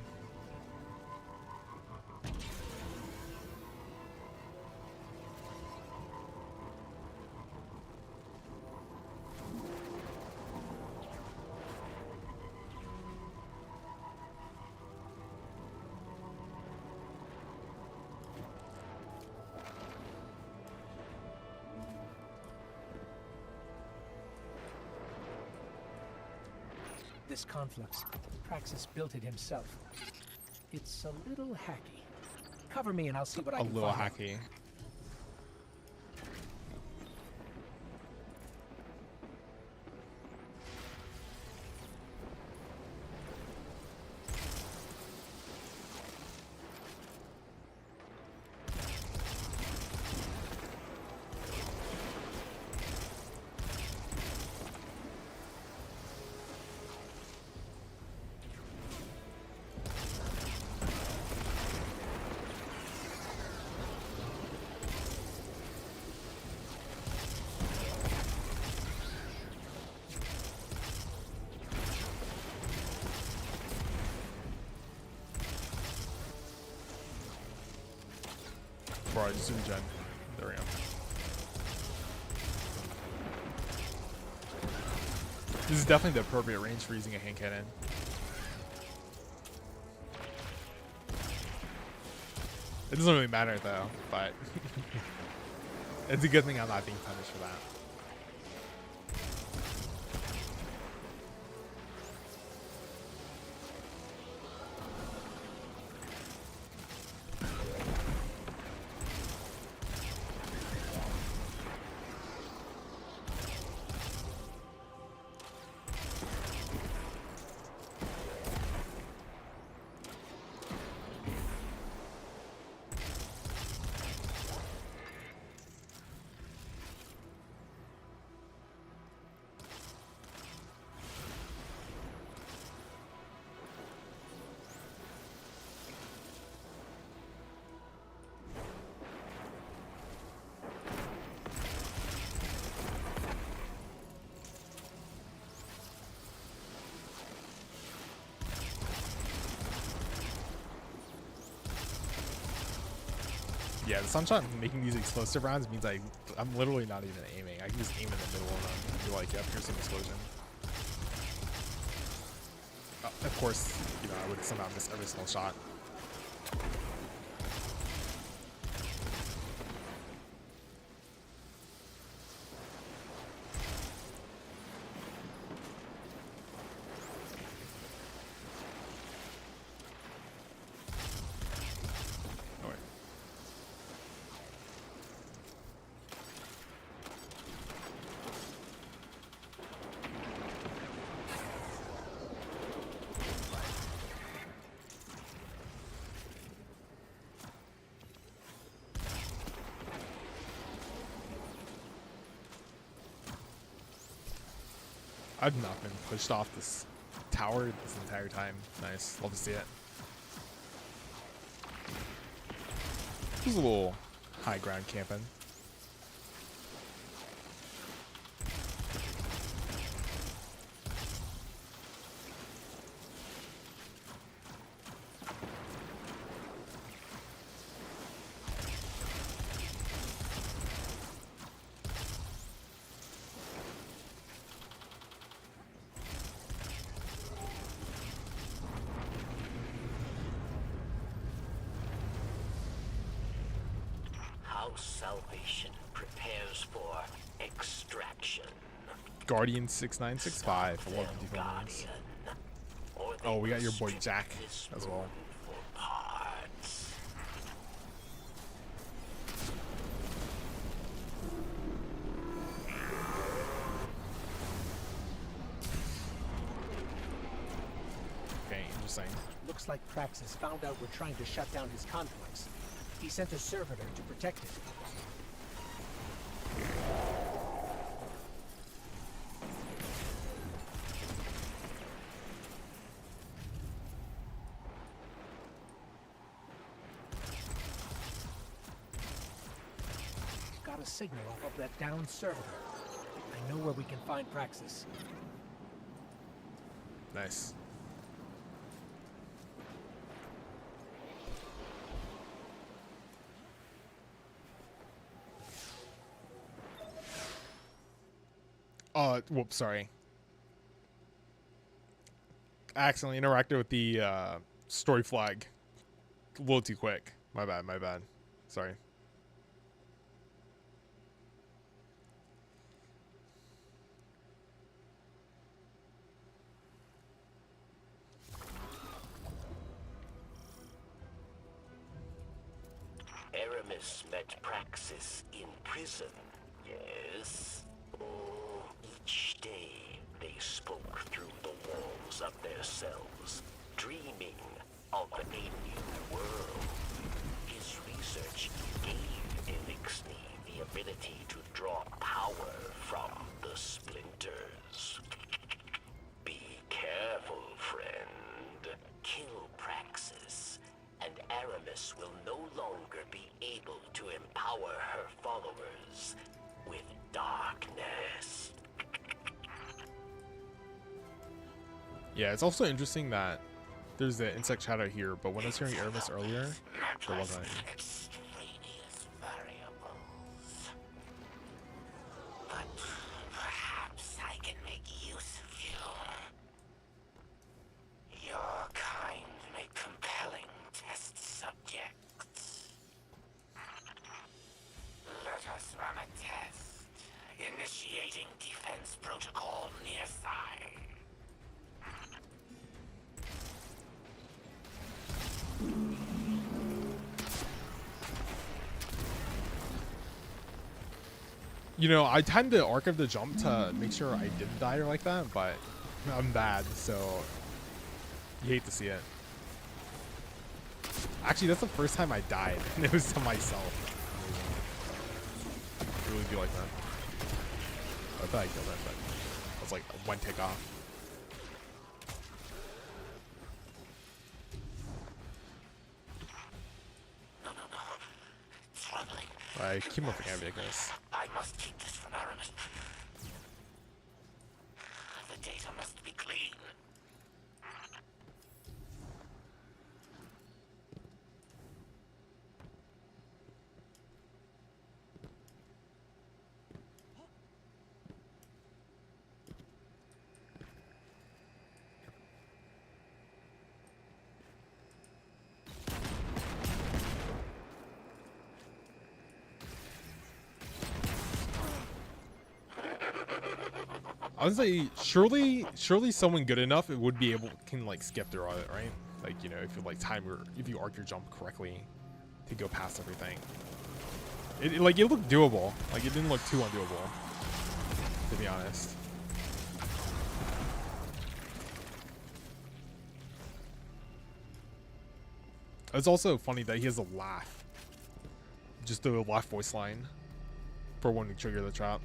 This conflux, Praxis built it himself. It's a little hacky. Cover me and I'll see what I can A little find. hacky. Bro, I just zoomed gen. There we go. This is definitely the appropriate range for using a hand cannon. It doesn't really matter though, but it's a good thing I'm not being punished for that. Yeah, the sunshot making these explosive rounds means I'm literally not even aiming. I can just aim in the middle of them and be like, yep, here's some explosion. Of course, you know, I would somehow miss every single shot. I've not been pushed off this tower this entire time. Nice. Love to see it. This is a little high ground camping. Salvation prepares for extraction. Guardian 6965. I love the different names. Oh, we got your boy Jack as well. Okay, interesting. Looks like Praxis found out we're trying to shut down his conflicts. He sent a servitor to protect it. a signal off of that down server. I know where we can find Praxis. Nice. Whoops, sorry. I accidentally interacted with the story flag a little too quick. My bad, my bad. Sorry. Aramis met Praxis in prison, yes? Oh, each day they spoke through the walls of their cells, dreaming of a new world. His research gave Elixni the ability to draw power from the splinters. Be careful, friend. Kill Praxis, and Aramis will no longer be able to empower her followers with darkness. Yeah, it's also interesting that there's the insect shadow here, but when I was hearing Aramis earlier, there wasn't. Extraneous variables. But perhaps I can make use of you. Your kind make compelling test subjects. Let us run a test. Initiating defense protocol near side. You know, I timed the arc of the jump to make sure I didn't die or like that, but I'm bad, so you hate to see it. Actually, that's the first time I died, and it was to myself. It really be like that. I thought I killed it, but I was like one tick off. I keep moving at me, I guess. I must keep this from Aramis. The data must be clean. I was like, surely someone good enough it would be able can like skip through all it, right? Like, you know, if you like time your if you arc your jump correctly to go past everything. It like it looked doable. Like it didn't look too undoable, to be honest. It's also funny that he has a laugh. Just the laugh voice line for when you trigger the trap.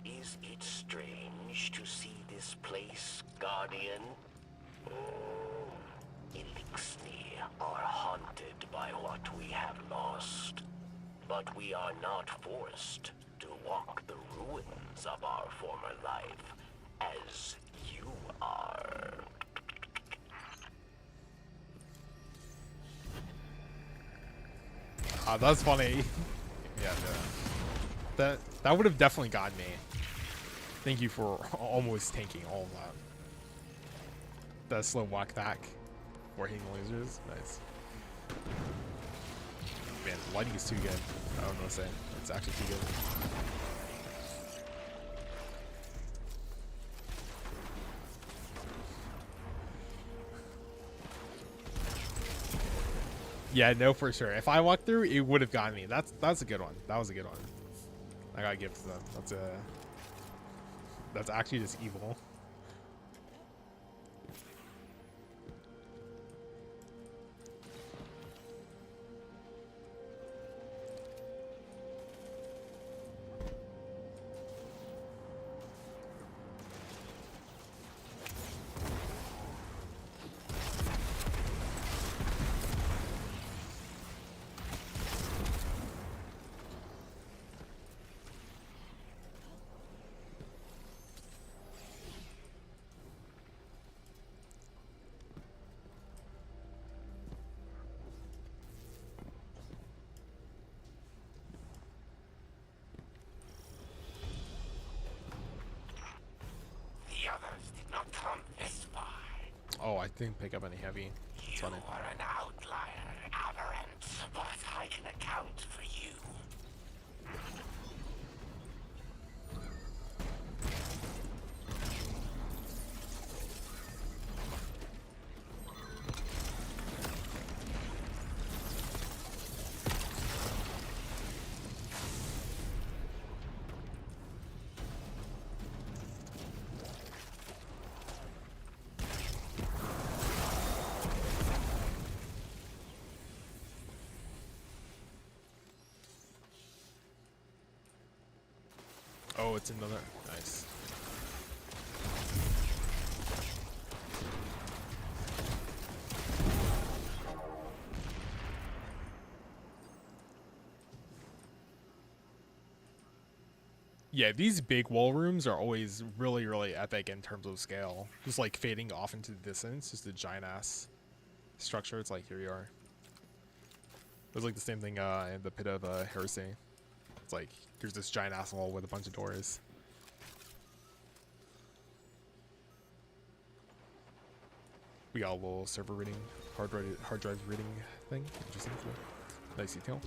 Is it strange to see this place, Guardian? Elixni are haunted by what we have lost. But we are not forced to walk the ruins of our former life as you are. Ah, that's funny. Yeah, that would have definitely gotten me. Thank you for almost tanking all of that. That slow walk back for hitting lasers. Nice. Man, the lighting is too good. I don't know what to say. It's actually too good. Yeah, no, for sure. If I walked through, it would have gotten me. That's a good one. That was a good one. I gotta give it to them. That's actually just evil. The others did not come this far. Oh, I didn't pick up any heavy. It's You funny. are an outlier, Aberrant, but I can account for you. Oh, it's another. Nice. Yeah, these big wall rooms are always really, really epic in terms of scale. Just like fading off into the distance, just a giant ass structure. It's like, here you are. It was like the same thing in the Pit of Heresy. It's like, here's this giant ass wall with a bunch of doors. We got a little server reading, hard drive reading thing. Interesting. Cool. Nice detail.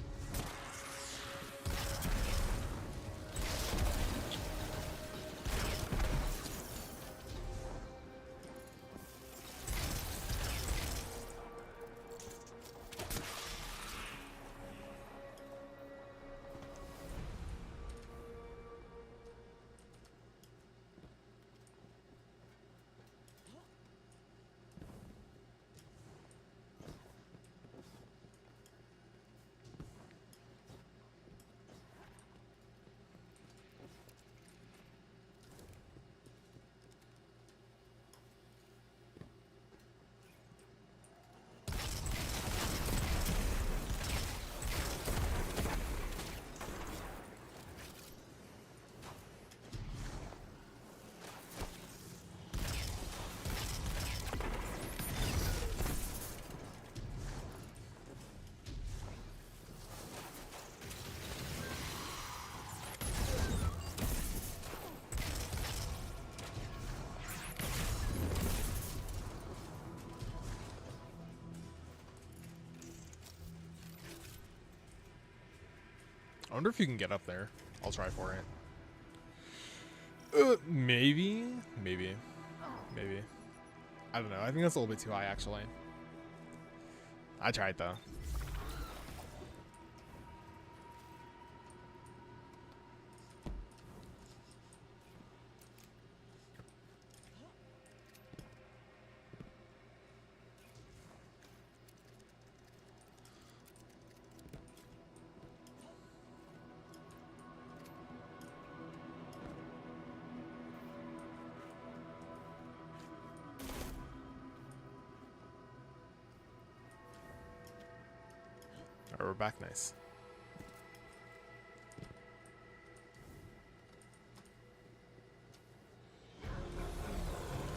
I wonder if you can get up there. I'll try for it. Maybe. I don't know. I think that's a little bit too high, actually. I tried, though. Alright, we're back. Nice.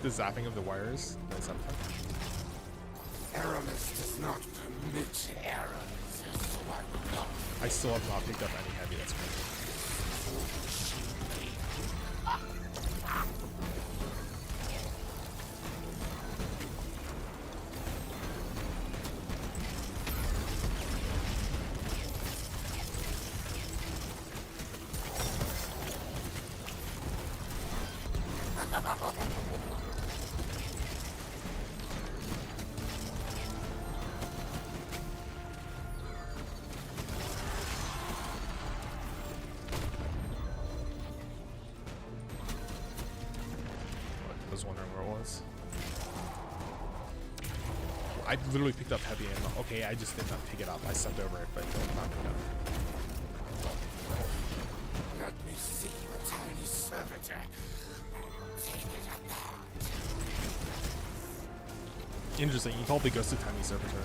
The zapping of the wires. Nice sound effect. Aramis does not permit errors, so I will not. I still have not picked up any heavy. That's crazy. I was wondering where it was. I literally picked up heavy ammo. Okay, I just did not pick it up. I stepped over it, but it did not pick it up. Let me see your tiny servitor. Take it apart. Interesting. He probably goes to Tiny Servitor.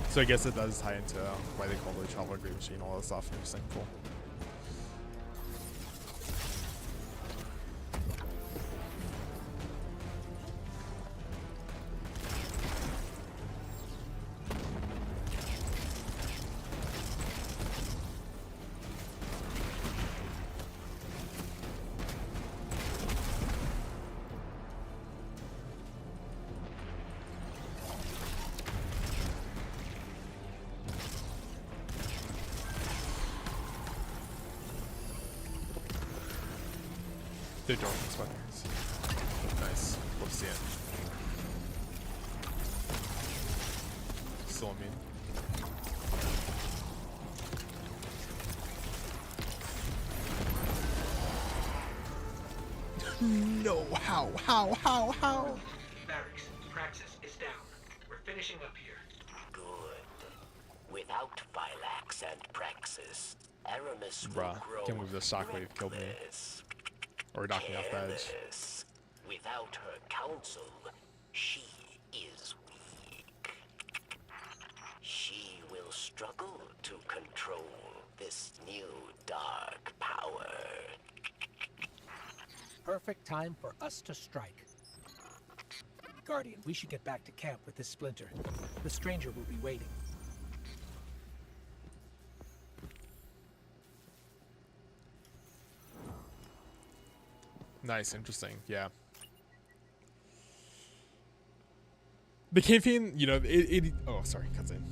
So I guess it does tie into why they call it a travel grave machine, all that stuff. Interesting. Cool. The darkness spiders. Nice. Love to see it. Still immune. No, how? Barracks, Praxis is down. We're finishing up here. Good. Without Phylax and Praxis, Aramis will Bruh, grow can't believe the shockwave killed me. reckless. Or knocked me off the edge. Careless. Without her counsel, she is weak. She will struggle to control this new dark power. Perfect time for us to strike. Guardian, we should get back to camp with this splinter. The stranger will be waiting. Nice, interesting, yeah. The campaign, you know, oh, sorry, cuts in.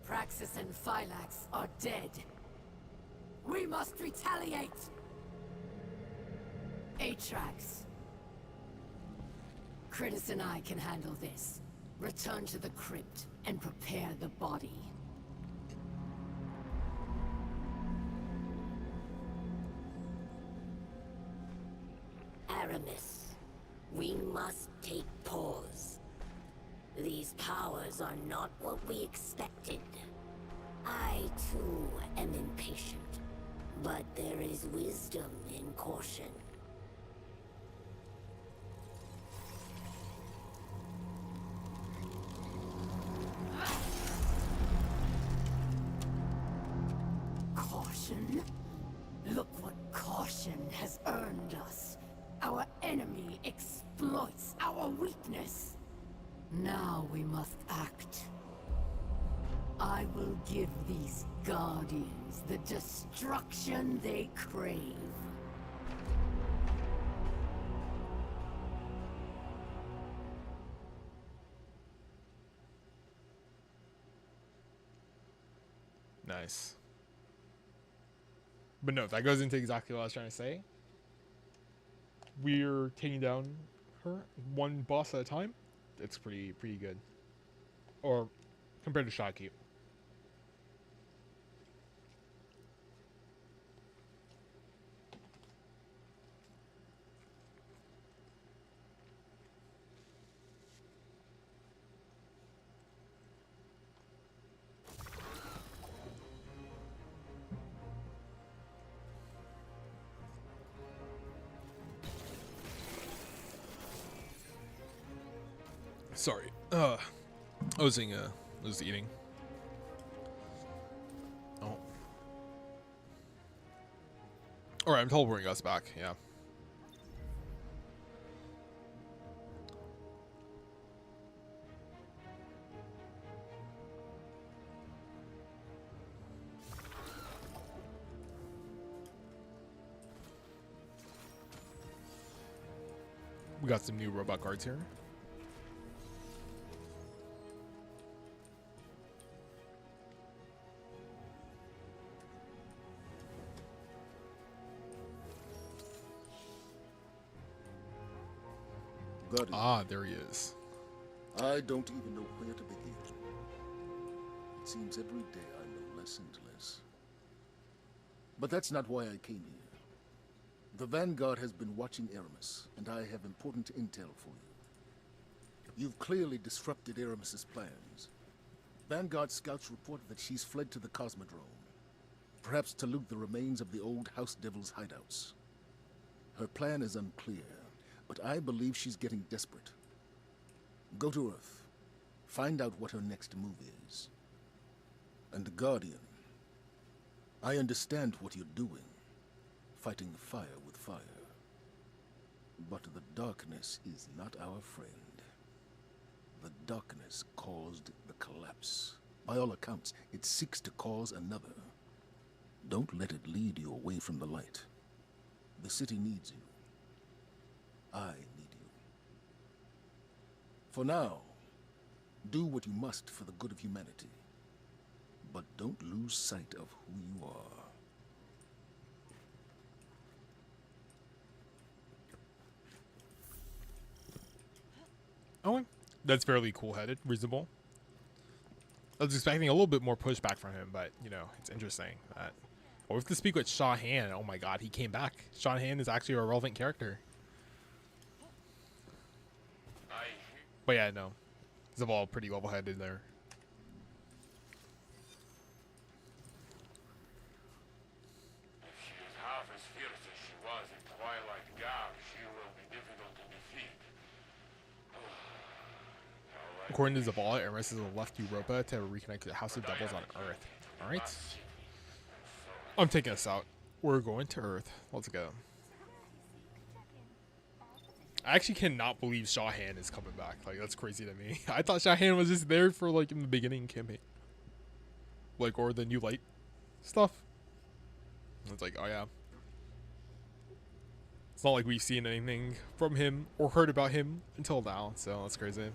Praxis and Phylax are dead. We must retaliate! Atrax. Critus and I can handle this. Return to the crypt and prepare the body. Aramis, we must take pause. These powers are not what we expected. I, too, am impatient. But there is wisdom in caution. Caution? Look what caution has earned us. Our enemy exploits our weakness. Now we must act. I will give these Guardians the destruction they crave. Nice. But no, that goes into exactly what I was trying to say. We're taking down her one boss at a time. It's pretty good. Or compared to Shotkeep. Sorry. I was eating. Oh. Alright, I'm teleporting us back, yeah. We got some new robot guards here. Guardian, Ah, there he is. I don't even know where to begin. It seems every day I know less and less. But that's not why I came here. The Vanguard has been watching Aramis, and I have important intel for you. You've clearly disrupted Aramis's plans. Vanguard scouts report that she's fled to the Cosmodrome, perhaps to loot the remains of the old House Devil's hideouts. Her plan is unclear, but I believe she's getting desperate. Go to Earth. Find out what her next move is. And Guardian, I understand what you're doing. Fighting fire with fire. But the darkness is not our friend. The darkness caused the collapse. By all accounts, it seeks to cause another. Don't let it lead you away from the light. The city needs you. I need you. For now, do what you must for the good of humanity. But don't lose sight of who you are. Oh, that's fairly cool-headed, reasonable. I was expecting a little bit more pushback from him, but, you know, it's interesting that... Or we have to speak with Shah Han. Oh my god, he came back. Shah Han is actually a relevant character. But yeah, no. Zaval pretty level-headed there. If she is half as fierce as she was in Twilight Gap, she will be difficult to defeat. According to Zavala, Aramis has left Europa to reconnect to the House of Devils on Earth. Alright. I'm taking us out. We're going to Earth. Let's go. I actually cannot believe Shah Han is coming back. Like, that's crazy to me. I thought Shah Han was just there for, like, in the beginning campaign. Like, or the New Light stuff. It's like, oh yeah. It's not like we've seen anything from him or heard about him until now, so that's crazy.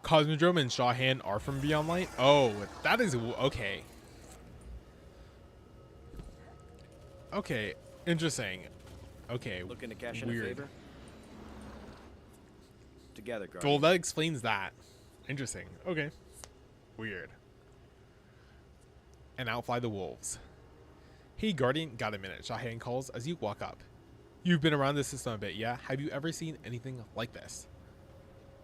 Cosmodrome and Shah Han are from Beyond Light? Oh, that is... Okay. Okay. Interesting. Okay. Looking to cash in a Weird. favor? Together, Guardian. Well, that explains that. Interesting. Okay. Weird. And out fly the wolves. Hey, Guardian, got a minute? Shah Han calls as you walk up. You've been around this system a bit, yeah? Have you ever seen anything like this?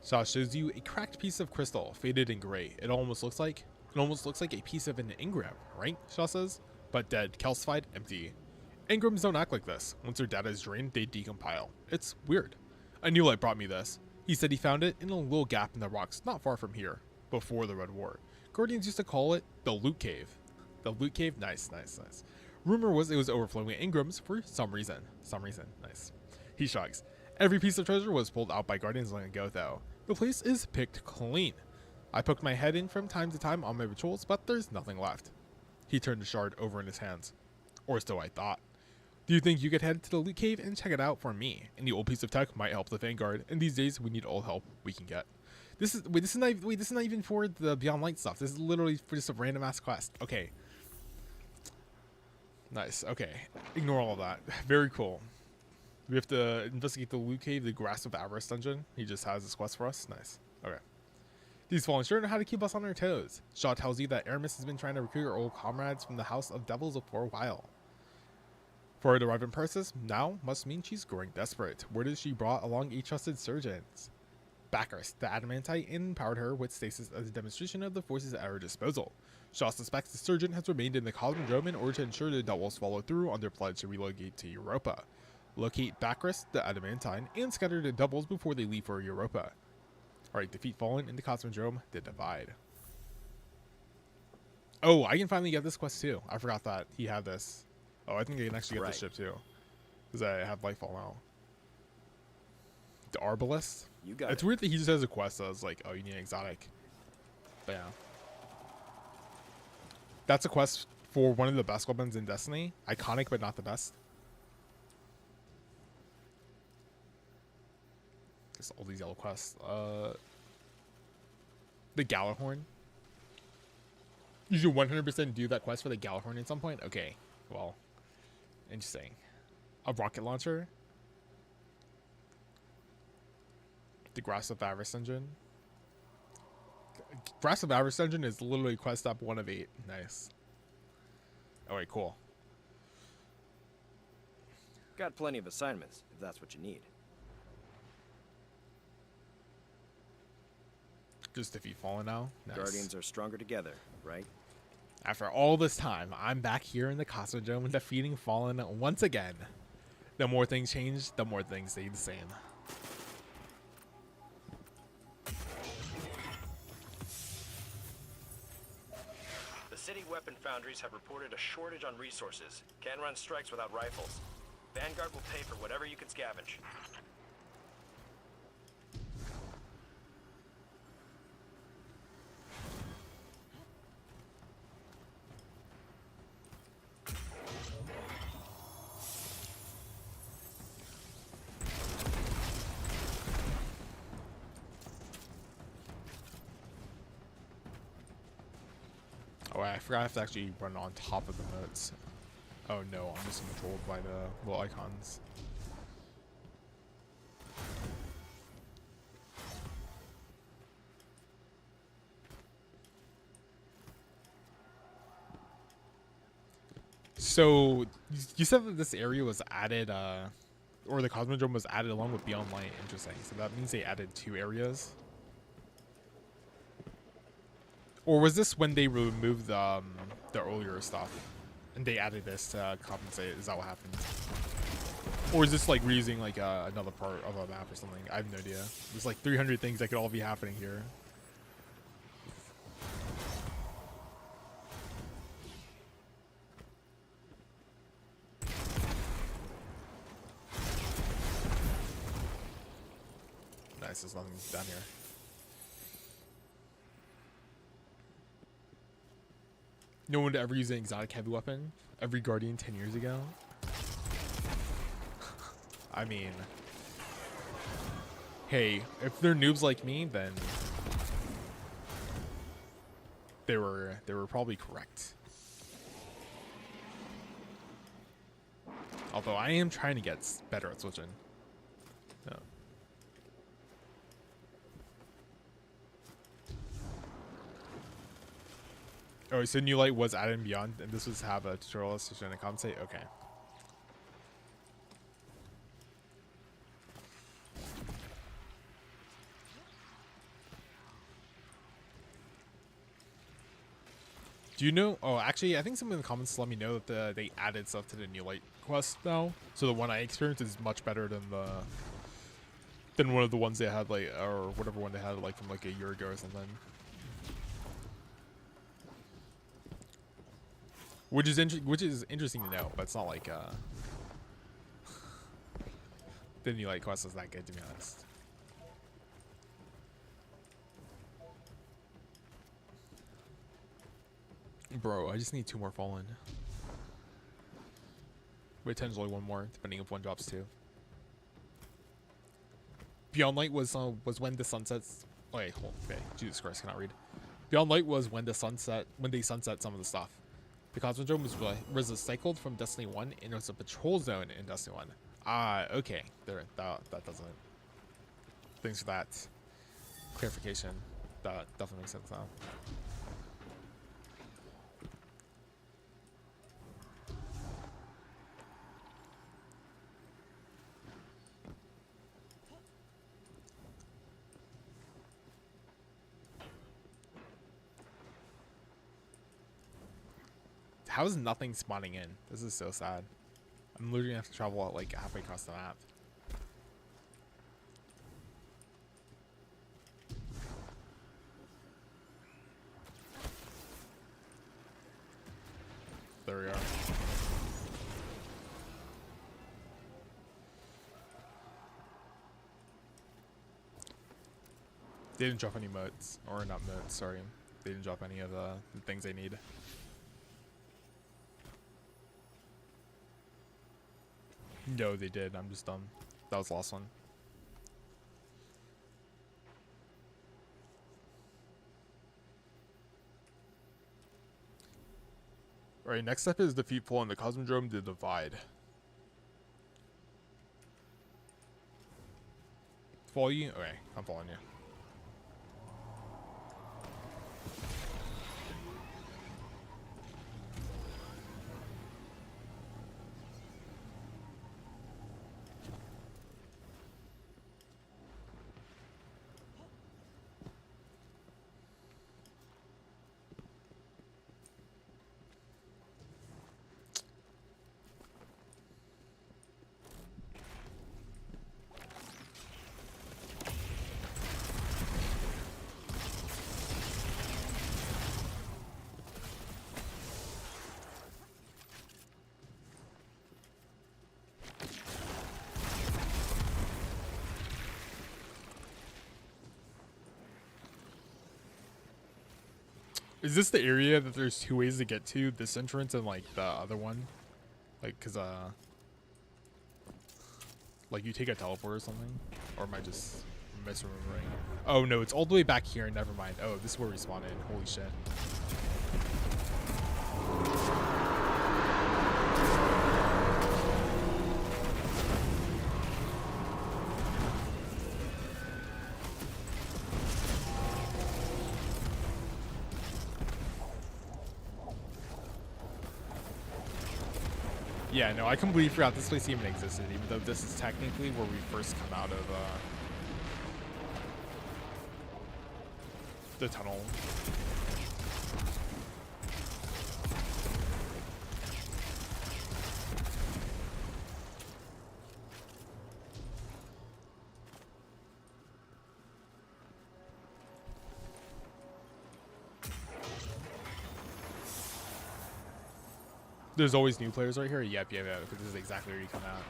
Shah shows you a cracked piece of crystal, faded and gray. It almost looks like a piece of an engram, right? Shah says. But dead, calcified, empty. Engrams don't act like this. Once their data is drained, they decompile. It's weird. A new light brought me this. He said he found it in a little gap in the rocks not far from here, before the Red War. Guardians used to call it the Loot Cave. The Loot Cave? Nice, nice, nice. Rumor was it was overflowing with engrams for some reason. Nice. He shrugs. Every piece of treasure was pulled out by Guardians long ago, though. The place is picked clean. I poked my head in from time to time on my patrols, but there's nothing left. He turned the shard over in his hands. Or so I thought. Do you think you could head to the Loot Cave and check it out for me? Any old piece of tech might help the Vanguard, and these days we need all help we can get. This is not even for the Beyond Light stuff. This is literally for just a random ass quest. Okay. Nice. Okay. Ignore all of that. Very cool. We have to investigate the loot cave, the Grasp of Avarice dungeon. He just has this quest for us. Nice. Okay. These fallen sure know how to keep us on our toes. Shaw tells you that Aramis has been trying to recruit our old comrades from the House of Devils for a while. For her to arrive in Persis now must mean she's growing desperate. Word is she brought along a trusted surgeons. Bacchus, the Adamantite, empowered her with stasis as a demonstration of the forces at her disposal. Shaw suspects the surgeon has remained in the Cosmodrome in order to ensure the Devils follow through on their pledge to relocate to Europa. Locate Bacchus, the Adamantine, and scatter the Devils before they leave for Europa. Alright, defeat Fallen in the Cosmodrome, the Divide. Oh, I can finally get this quest too. I forgot that he had this. Oh, I think I can actually get this ship too. Because I have Lightfall now. The Arbalest? You got It's weird that he just has a quest that was like, oh, you need an exotic. But yeah. That's a quest for one of the best weapons in Destiny. Iconic, but not the best. Just all these yellow quests. The Galahorn. You should 100% do that quest for the Galahorn at some point? Okay. Well, interesting. A rocket launcher. The Grasp of Avarice dungeon. Grasp of Avarice dungeon is literally quest stop 1 of 8. Nice. Alright, cool. Got plenty of assignments, if that's what you need. Just defeat Fallen now. Nice. Guardians are stronger together, right? After all this time, I'm back here in the Cosmodrome defeating Fallen once again. The more things change, the more things stay the same. The city weapon foundries have reported a shortage on resources. Can't run strikes without rifles. Vanguard will pay for whatever you can scavenge. Oh, I forgot I have to actually run on top of the moats. Oh no, I'm just controlled by the little icons. So, you said that this area was added, or the Cosmodrome was added along with Beyond Light. Interesting. So that means they added 2 areas? Or was this when they removed the earlier stuff and they added this to compensate? Is that what happened? Or is this like reusing like another part of a map or something? I have no idea. There's like 300 things that could all be happening here. Nice, there's nothing down here. No one to ever use an exotic heavy weapon? Every Guardian 10 years ago? I mean... Hey, if they're noobs like me, then... They were probably correct. Although I am trying to get better at switching. No. Oh, so New Light was added in Beyond, and this was have a tutorial session and compensate? Okay. Do you know? Oh, actually, I think some in the comments let me know that they added stuff to the New Light quest now. So the one I experienced is much better than one of the ones they had like, or whatever one they had like from like a year ago or something. Which is interesting to know, but it's not like the New Light quest is that good, to be honest. Bro, I just need 2 more Fallen. Wait, potentially 1 more, depending if one drops 2. Beyond Light was when the sunsets. Oh, wait, hold on. Okay, Jesus Christ, I cannot read. Beyond Light was when they sunset some of the stuff. The Cosmodrome was recycled from Destiny 1 and it was a patrol zone in Destiny 1. Okay. There, that doesn't. Thanks for that clarification. That definitely makes sense now. How is nothing spawning in? This is so sad. I'm literally gonna have to travel like halfway across the map. There we are. They didn't drop any motes, or not motes, sorry. They didn't drop any of the things I need. No, they did. I'm just dumb. That was the last one. Alright, next step is defeat Pull in the Cosmodrome to divide. Follow you? Okay, I'm following you. Is this the area that there's two ways to get to? This entrance and like the other one? Like, cause like you take a teleport or something? Or am I just misremembering? Oh no, it's all the way back here. Never mind. Oh, this is where we spawned in. Holy shit. Yeah, no, I completely forgot this place even existed, even though this is technically where we first come out of the tunnel. There's always new players right here? Yep, because this is exactly where you come out.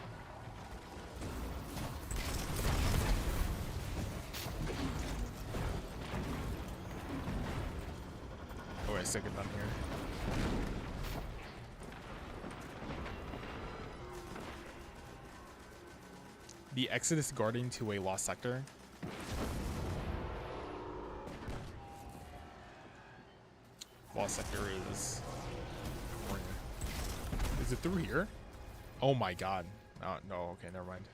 Oh, wait, second down here. The Exodus guarding to a lost sector. Lost sector is... Is it through here? Oh my god. No, okay, never mind.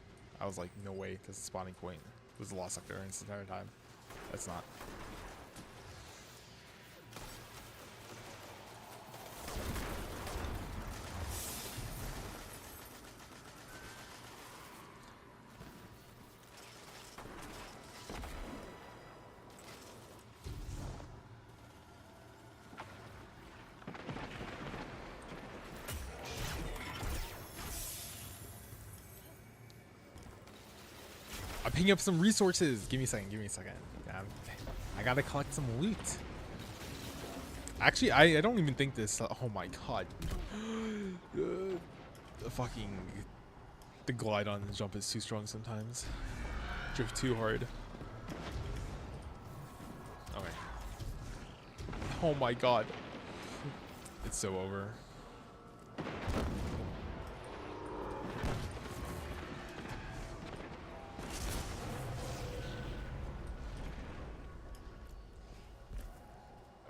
I was like, no way, because the spawning point was the lost sector this entire time. That's not. I'm picking up some resources. Give me a second. I gotta collect some loot. Actually, I don't even think this. Oh my god. The glide on the jump is too strong sometimes. Drift too hard. Okay. Oh my god. It's so over.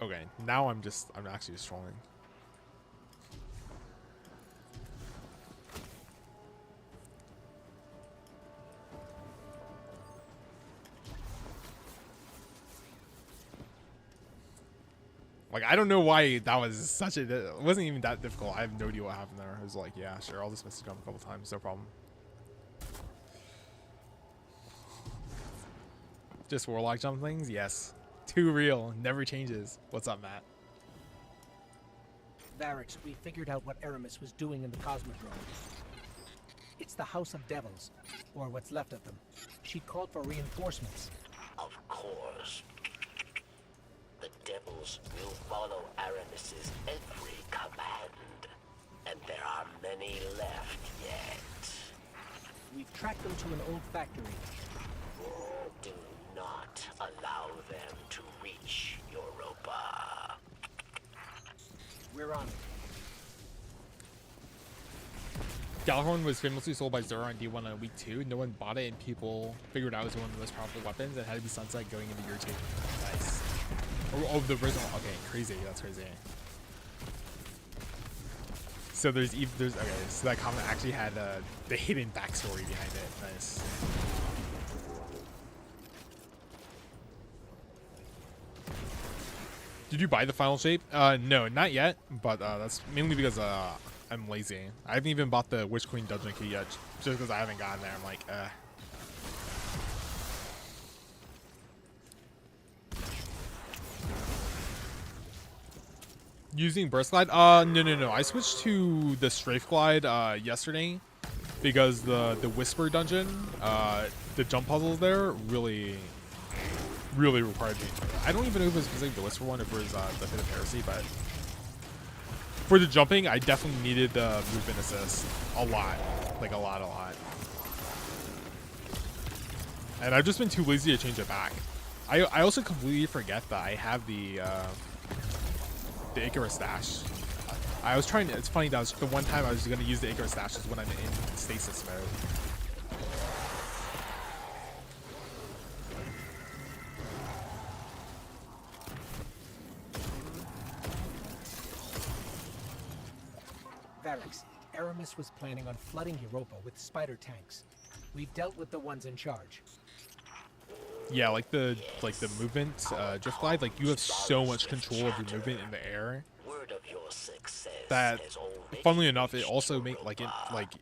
Okay, now I'm actually just trolling. Like, I don't know why that was such a... It wasn't even that difficult. I have no idea what happened there. I was like, yeah, sure, I'll just message him a couple times. No problem. Just warlock jump things? Yes. Too real. Never changes. What's up, Matt? Varix, we figured out what Aramis was doing in the Cosmodrome. It's the House of Devils, or what's left of them. She called for reinforcements. Of course. The devils will follow Aramis's every command. And there are many left yet. We've tracked them to an old factory. Do not allow them to reach Europa. We're on it. Gjallarhorn was famously sold by Zora on D1 on week 2. No one bought it, and people figured out it was one of the most powerful weapons and had to be sunset going into year 2. Nice. Oh, the original. Okay, crazy. That's crazy. So there's okay. So that comment actually had the hidden backstory behind it. Nice. Did you buy the final shape? No, not yet. But that's mainly because I'm lazy. I haven't even bought the Witch Queen dungeon key yet, just because I haven't gotten there. I'm like, Using Burst Glide? No. I switched to the Strafe Glide yesterday because the Whisper dungeon, the jump puzzles there really required me. I don't even know if it was specifically the Whisper one, if it was the Pit of Heresy, but for the jumping, I definitely needed the movement assist a lot, like a lot. And I've just been too lazy to change it back. I also completely forget that I have the Icarus stash. I was trying to, it's funny, that was the one time I was going to use the Icarus stash is when I'm in stasis mode. Varix, Aramis was planning on flooding Europa with spider tanks. We've dealt with the ones in charge. Yeah, like the movement, drift glide, like you have so much control of your movement in the air. That, funnily enough, it also make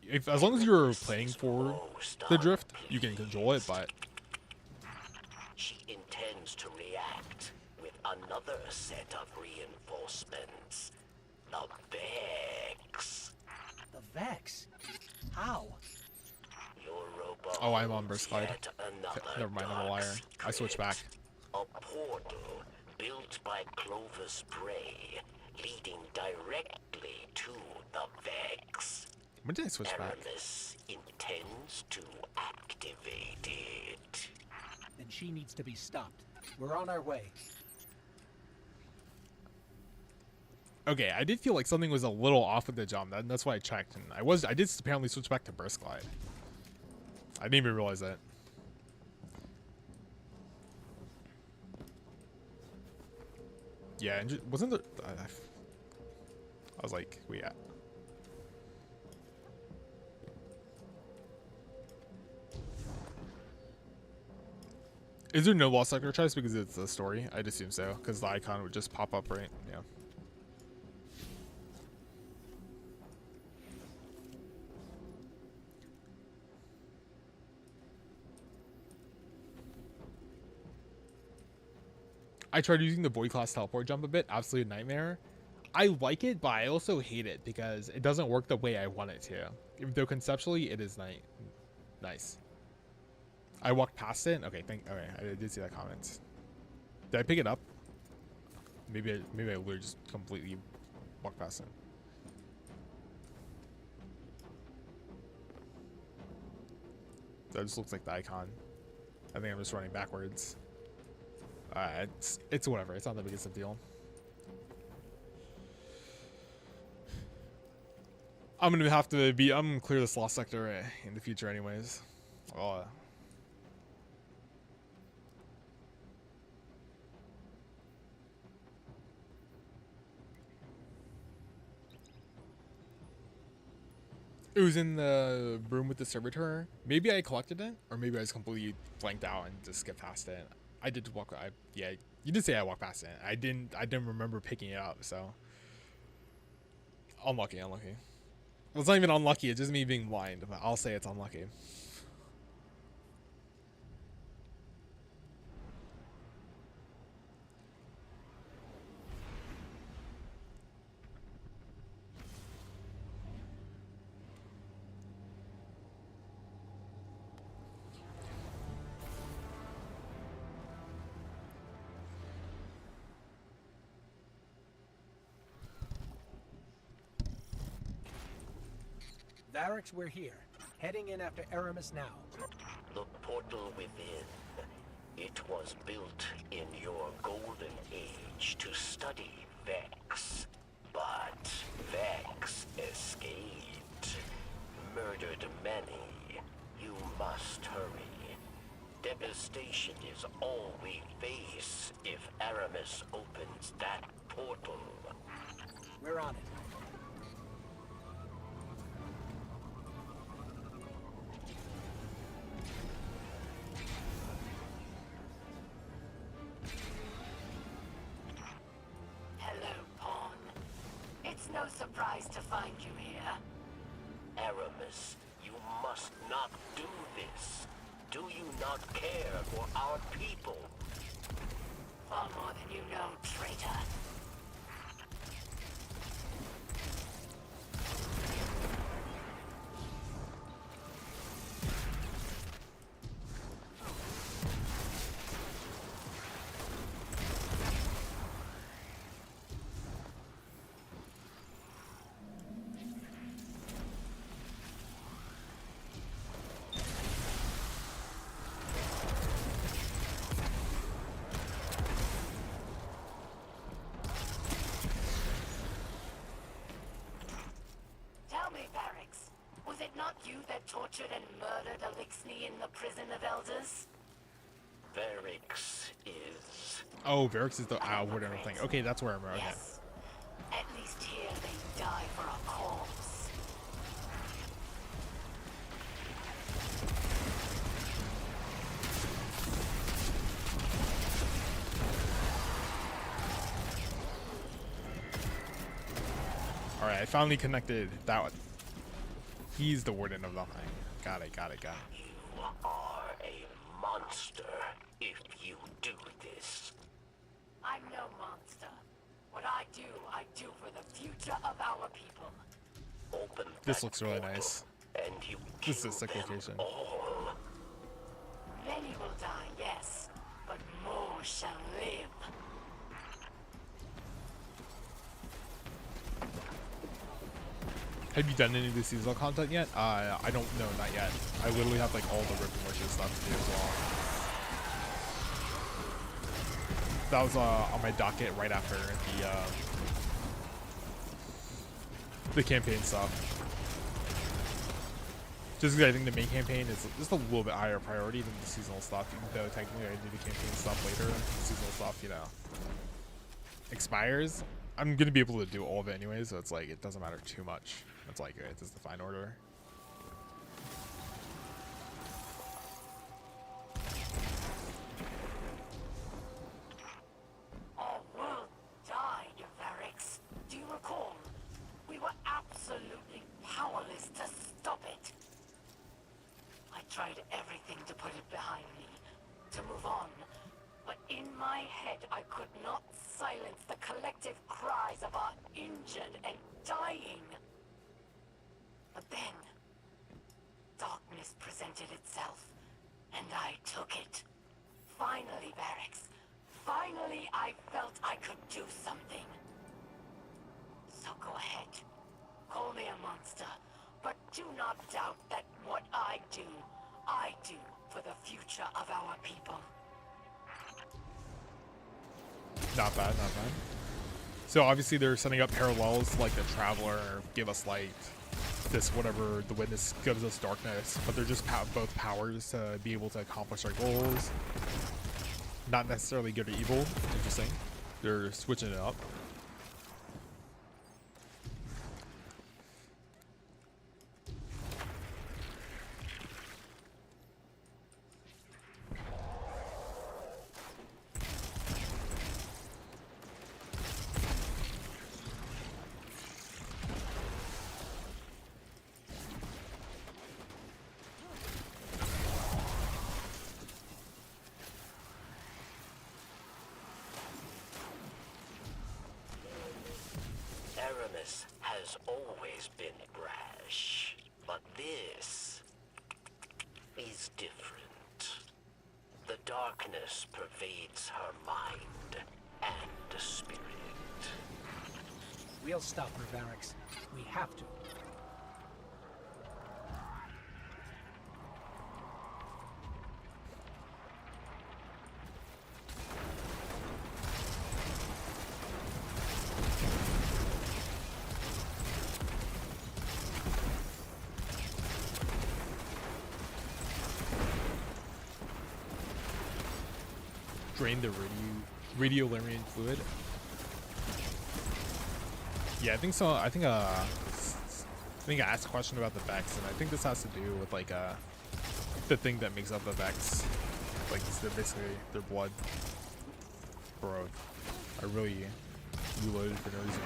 if as long as you're playing for the drift, you can control it. But she intends to react with another set of reinforcements. The Vex. The Vex? How? oh, I'm on Burst Glide. Never mind, I'm a liar. I switched back. A portal built by Clovis Bray, leading directly to the Vex. When did I switch back? Aramis intends to activate it. Then she needs to be stopped. We're on our way. Okay, I did feel like something was a little off with the jump. That's why I checked, and I did apparently switch back to Burst Glide. I didn't even realize that. Yeah, and wasn't there... I was like, we at? Is there no lost sector choice because it's a story? I'd assume so, because the icon would just pop up, right? Yeah. I tried using the Void Class teleport jump a bit. Absolute nightmare. I like it, but I also hate it because it doesn't work the way I want it to. Even though conceptually it is nice. I walked past it. Okay, okay, I did see that comment. Did I pick it up? Maybe I literally just completely walked past it. That just looks like the icon. I think I'm just running backwards. It's whatever. It's not the biggest of a deal. I'm gonna have to be. I'm gonna clear this lost sector in the future, anyways. Oh. It was in the room with the servitor. Maybe I collected it, or maybe I just completely blanked out and just skipped past it. I did walk. Yeah, You did say I walked past it. I didn't remember picking it up, so unlucky. Well, it's not even unlucky, it's just me being blind, but I'll say it's unlucky. Varix, we're here. Heading in after Aramis now. The portal within. It was built in your golden age to study Vex. But Vex escaped. Murdered many. You must hurry. Devastation is all we face if Aramis opens that portal. We're on it. No surprise to find you here. Aramis, you must not do this. Do you not care for our people? Far more than you know, traitor. Was it not you that tortured and murdered Elixni in the prison of elders? Varix is... Oh, Varix is the whatever thing. Okay, that's where I'm at. Yes. At least here they die for a cause. Alright, I finally connected that one. He's the warden of the thing. Got it. You are a monster if you do this. I'm no monster. What I do for the future of our people. Open this looks really nice. And you this is a sick location. All. Many will die, yes, but more shall live. Have you done any of the seasonal content yet? I don't know, not yet. I literally have like all the Rip and Wishes stuff to do as well. That was on my docket right after the campaign stuff. Just because I think the main campaign is just a little bit higher priority than the seasonal stuff, even though technically I do the campaign stuff later. The seasonal stuff, you know, expires. I'm gonna be able to do all of it anyway, so it's like it doesn't matter too much. It's like it's just the fine order. Our world died, Varix. Do you recall? We were absolutely powerless to stop it. I tried everything to put it behind me, to move on. But in my head, I could not silence the collective cries of our injured and dying. But then, darkness presented itself, and I took it. Finally, Varix. Finally, I felt I could do something. So go ahead. Call me a monster, but do not doubt that what I do for the future of our people. Not bad. So obviously they're setting up parallels like the Traveler, Give Us Light, this whatever, the Witness gives us darkness, but they're just both powers to be able to accomplish our goals. Not necessarily good or evil. Interesting. They're switching it up. This is different. The darkness pervades her mind and spirit. We'll stop her, Varix. We have to. Drain the radiolarian fluid. Yeah, I think so. I think I asked a question about the Vex, and I think this has to do with like the thing that makes up the Vex. Like they're basically their blood. Bro, I really reloaded for no reason.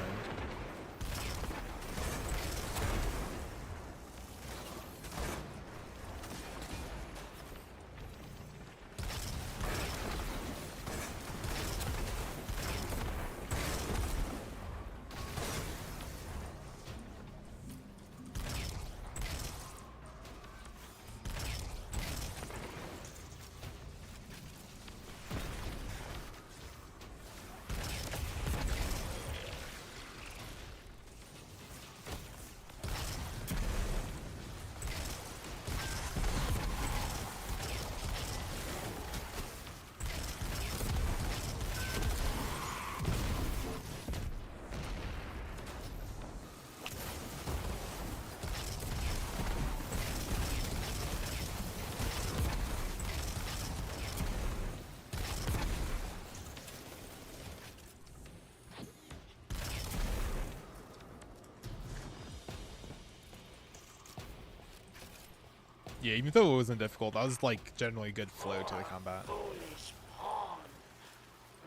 Yeah, even though it wasn't difficult, that was like generally good flow to the combat. Foolish pawn.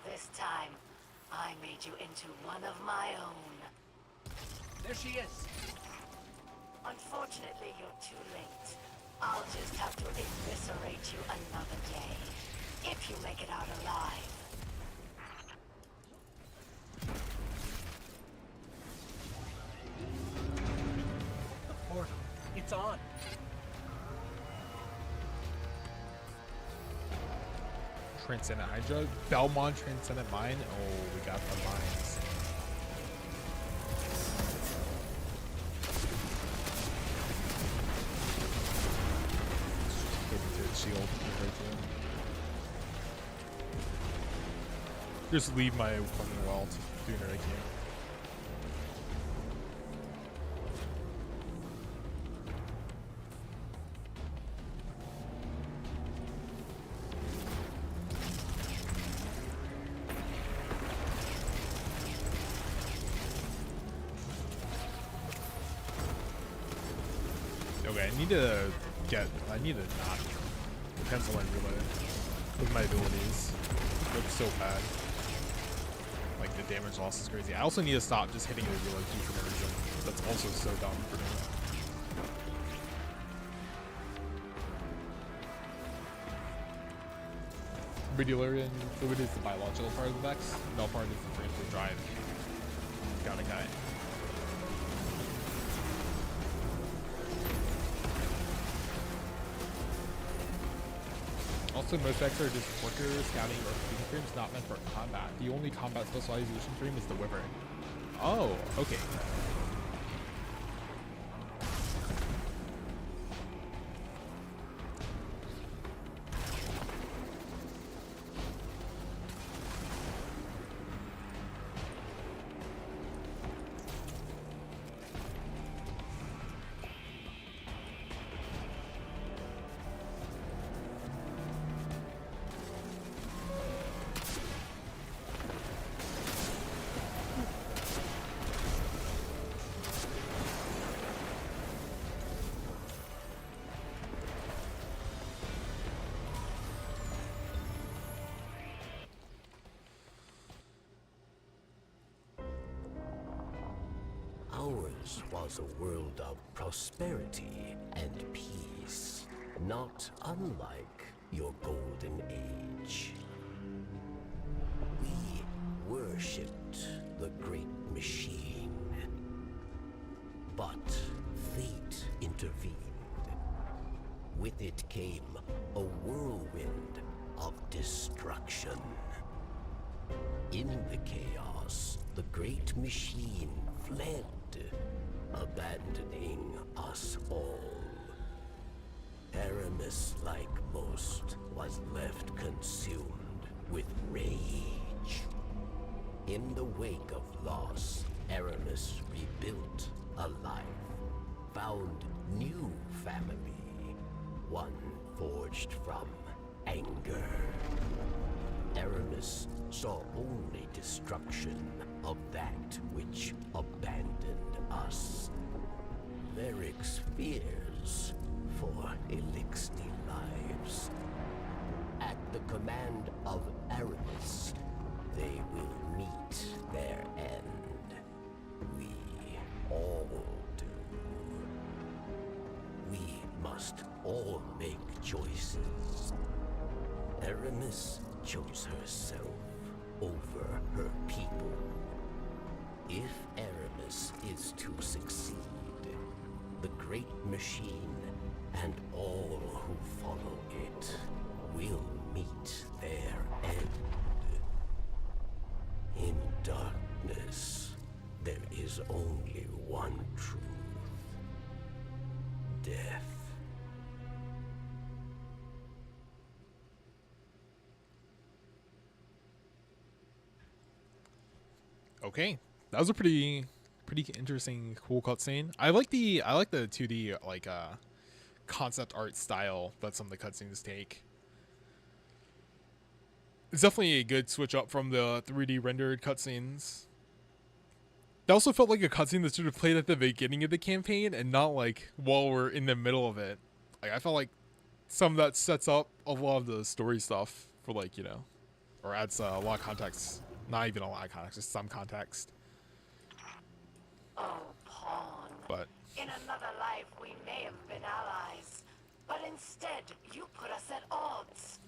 This time, I made you into one of my own. There she is. Unfortunately, you're too late. I'll just have to eviscerate you another day, if you make it out alive. The portal. It's on. Transcendent Hydra, Belmont Transcendent Mine. Oh, we got the mines. Get into the shield. Just leave my fucking welt doing it right here. Okay, I need to not cancel and reload with my abilities. It looks so bad. Like the damage loss is crazy. I also need to stop just hitting the reload key for no reason. That's also so dumb for me. Radiolarian fluid is the biological part of the Vex. No part is the transfer drive. Got a guy. Also, most Vex are just worker, scouting, or shooting frames not meant for combat. The only combat specialization frame is the Wyvern. Oh, okay. Ours was a world of prosperity and peace, not unlike your golden age. We worshipped the great machine, but fate intervened. With it came a whirlwind of destruction. In the chaos, the great machine fled, abandoning us all. Aramis, like most, was left consumed with rage. In the wake of loss, Aramis rebuilt a life, found new family, one forged from anger. Aramis saw only destruction of that which abandoned us. Varric's fears for Elixni lives. At the command of Aramis, they will meet their end. We all do. We must all make choices. Aramis chose herself over her people. If Aramis is to succeed, the great machine and all who follow it will meet their end. In darkness, there is only one truth. Death. Okay, that was a pretty interesting, cool cutscene. I like the 2D like concept art style that some of the cutscenes take. It's definitely a good switch up from the 3D rendered cutscenes. That also felt like a cutscene that should have played at the beginning of the campaign and not like while we're in the middle of it. Like I felt like some of that sets up a lot of the story stuff for like, you know, or adds a lot of context. Not even a lot of context, just some context. Oh, Pawn. But In another life, we may have been allies, but instead, you put us at odds.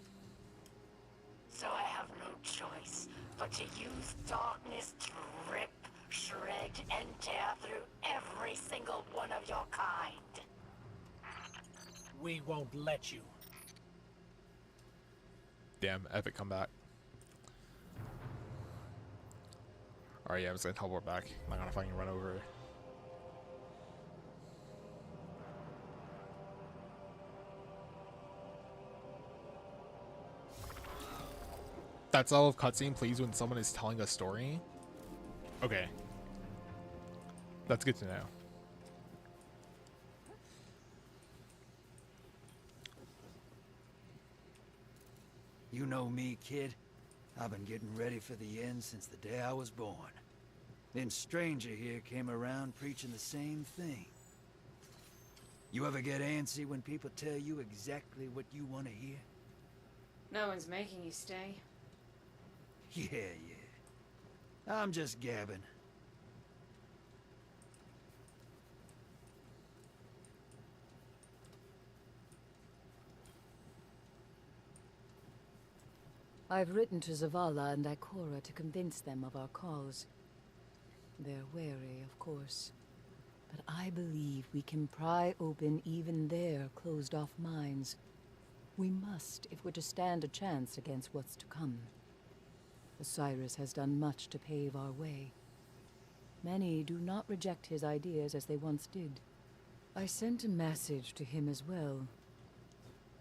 So I have no choice but to use darkness to rip, shred, and tear through every single one of your kind. We won't let you. damn, epic comeback. Alright, yeah, I'm just gonna teleport back. I'm not gonna fucking run over it. That style of cutscene plays when someone is telling a story. Okay. That's good to know. You know me, kid. I've been getting ready for the end since the day I was born. Then Stranger here came around preaching the same thing. You ever get antsy when people tell you exactly what you want to hear? No one's making you stay. Yeah. I'm just gabbing. I've written to Zavala and Ikora to convince them of our cause. They're wary, of course. But I believe we can pry open even their closed-off minds. We must, if we're to stand a chance against what's to come. Osiris has done much to pave our way. Many do not reject his ideas as they once did. I sent a message to him as well,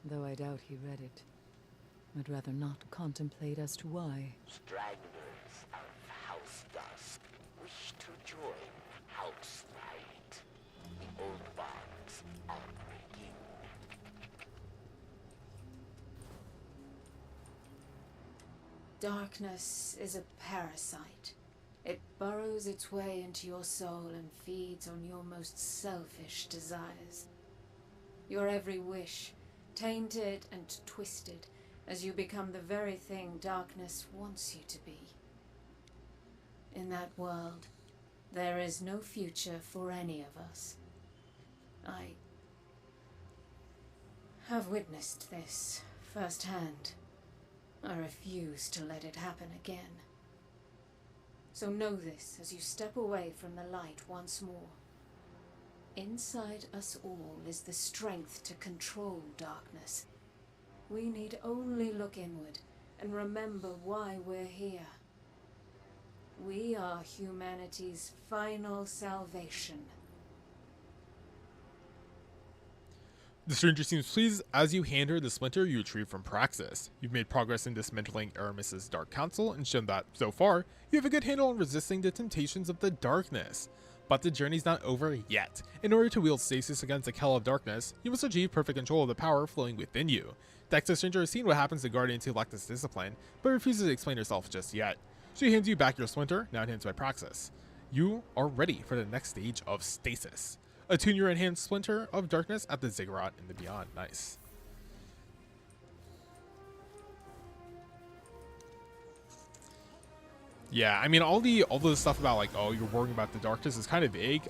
though I doubt he read it. I'd rather not contemplate as to why. Stragglers of House Dusk wish to join House Light. The old bonds are breaking. Darkness is a parasite. It burrows its way into your soul and feeds on your most selfish desires. Your every wish, tainted and twisted, as you become the very thing darkness wants you to be. In that world, there is no future for any of us. I have witnessed this firsthand. I refuse to let it happen again. So know this as you step away from the light once more. Inside us all is the strength to control darkness. We need only look inward and remember why we're here. We are humanity's final salvation. The stranger seems pleased. As you hand her the splinter you retrieve from Praxis. You've made progress in dismantling Aramis's Dark Council and shown that, so far, you have a good handle on resisting the temptations of the darkness. But the journey's not over yet. In order to wield stasis against the Kell of Darkness, you must achieve perfect control of the power flowing within you. The stranger has seen what happens to Guardians who lack this discipline, but refuses to explain herself just yet. She hands you back your splinter, now enhanced by Praxis. You are ready for the next stage of stasis. Attune your enhanced splinter of darkness at the ziggurat in the beyond. Nice. Yeah, I mean all the stuff about like, oh, you're worrying about the darkness is kind of vague.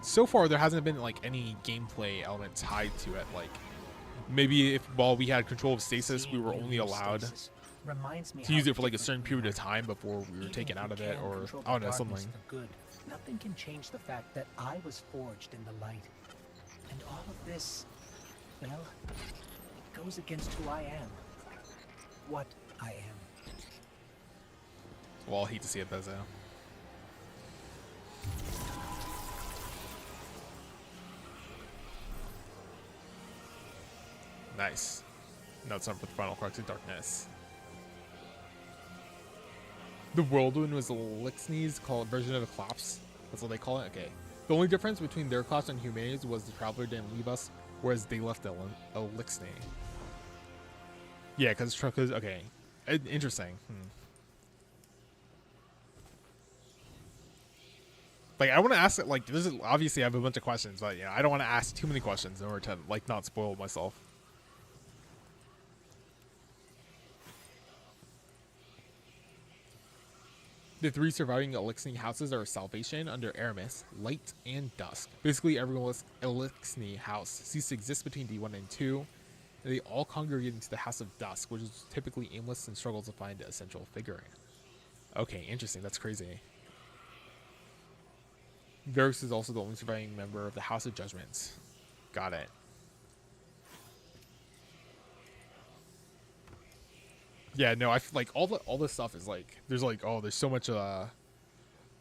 So far there hasn't been like any gameplay element tied to it. Like maybe if while we had control of stasis, we were only allowed to use it for like a certain period of time before we were taken out of it, or I don't know, something. Good. Nothing can change the fact that I was forged in the light. And all of this, well, it goes against who I am. What I am. Well, I'll hate to see it, Bezo. Nice. Now it's time for the final crux of darkness. The Whirlwind was Elixir's version of a collapse. That's what they call it? Okay. The only difference between their collapse and humanity's was the Traveler didn't leave us, whereas they left Elixir. Yeah, because okay. Interesting. Like, I want to ask it, like, this is obviously I have a bunch of questions, but, you know, I don't want to ask too many questions in order to, like, not spoil myself. The three surviving Elixir houses are Salvation under Aramis, Light, and Dusk. Basically, everyone's Elixir house ceased to exist between D1 and 2, and they all congregate into the House of Dusk, which is typically aimless and struggles to find a central figure. Okay, interesting. That's crazy. Varys is also the only surviving member of the House of Judgments. Got it. Yeah, no, I feel like all this stuff is like, there's like, oh, there's so much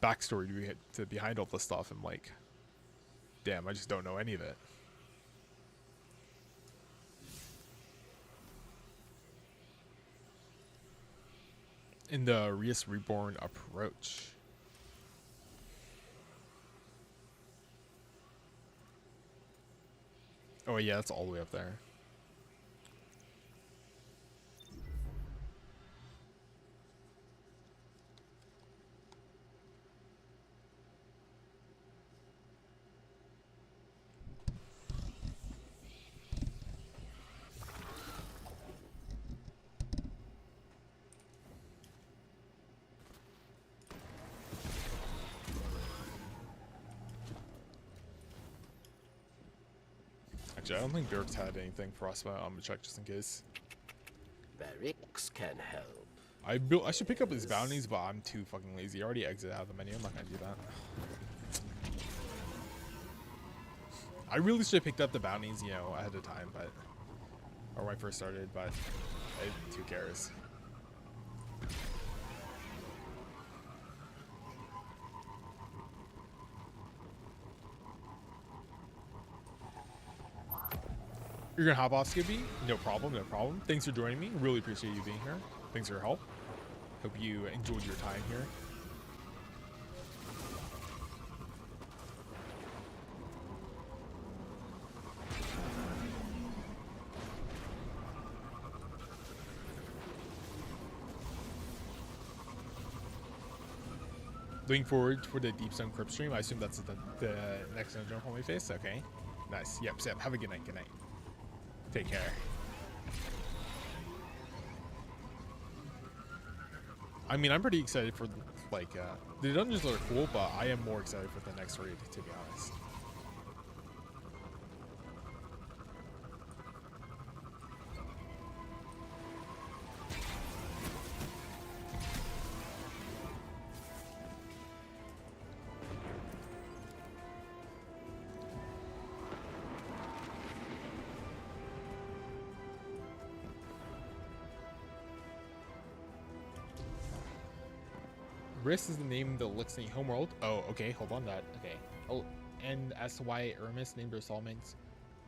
backstory to behind all this stuff, and like, damn, I just don't know any of it. In the Rias Reborn approach. Oh yeah, that's all the way up there. Actually, I don't think Dirk's had anything for us, but I'm gonna check just in case. Barracks can help. I should pick up his bounties, but I'm too fucking lazy. I already exited out of the menu. I'm not gonna do that. I really should have picked up the bounties, you know, ahead of time, but or when I first started, but who cares? You're gonna hop off, Skippy? No problem, no problem. Thanks for joining me. Really appreciate you being here. Thanks for your help. Hope you enjoyed your time here. Looking forward for the Deep Stone Crypt stream. I assume that's the next dungeon we face. Okay. Nice. Yep, Sam. Have a good night. Good night. Take care. I mean, I'm pretty excited for, like, the dungeons are cool, but I am more excited for the next raid, to be honest. Riss is the name of the Lixing homeworld. Oh, okay, hold on that. Okay. Oh, and as to why Hermes named her settlements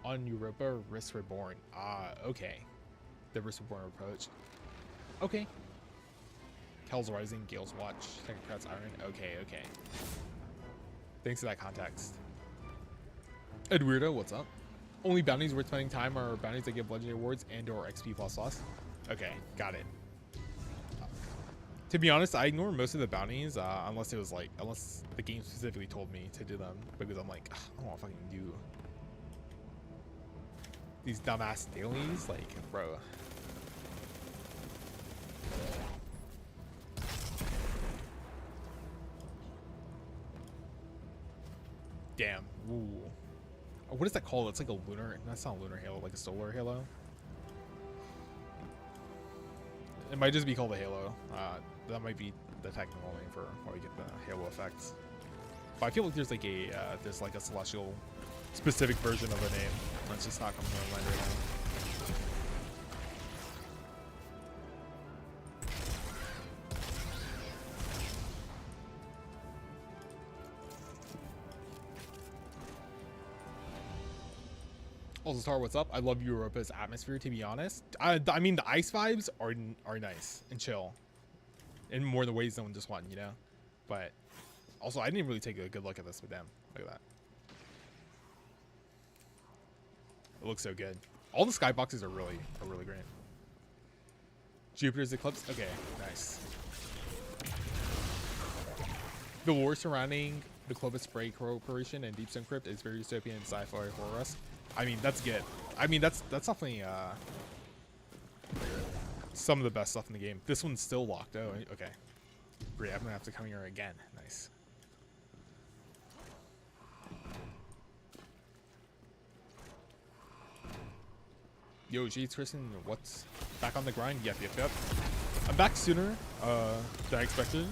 on Europa Riss Reborn. Ah, okay. The Riss Reborn approach. Okay. Hell's Rising, Gale's Watch, Technocrat's Iron. Okay, okay. Thanks for that context. Edweirdo, what's up? Only bounties worth spending time are bounties that give legendary awards and or XP plus loss. Okay, got it. To be honest, I ignore most of the bounties unless it was like, unless the game specifically told me to do them, because I'm like, I don't want to fucking do these dumbass dailies, like, bro. Damn. Ooh. What is that called? It's like a lunar. That's not a lunar halo, like a solar halo. It might just be called a halo. That might be the technical name for why we get the halo effects. But I feel like there's like a celestial specific version of a name. That's just not coming to my mind right now. Also, Star, what's up? I love Europa's atmosphere, to be honest. I mean, the ice vibes are nice and chill, in more the ways than just one, you know. But also, I didn't really take a good look at this, but damn, look at that. It looks so good. All the skyboxes are really great. Jupiter's eclipse. Okay, nice. The lore surrounding the Clovis Spray Corporation and Deep Stone Crypt is very dystopian and sci-fi horror-esque. I mean, that's good. I mean, that's definitely some of the best stuff in the game. This one's still locked. Oh, okay. Great. I'm gonna have to come here again. Nice. Yo, geez, Kristen, what's back on the grind? Yep. I'm back sooner than I expected,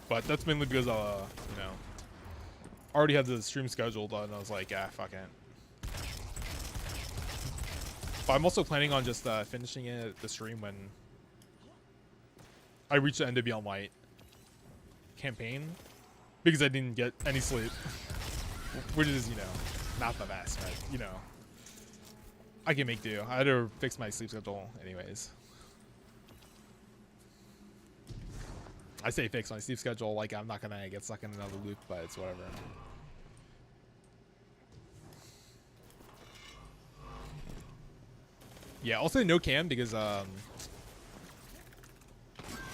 but that's mainly because you know, I already had the stream scheduled and I was like, ah, fuck it. But I'm also planning on just finishing it the stream when I reach the end of Beyond Light campaign, because I didn't get any sleep, which is, you know, not the best, but you know, I can make do. I had to fix my sleep schedule anyways. I say fix my sleep schedule like I'm not gonna get stuck in another loop, but it's whatever. Yeah, also no cam because the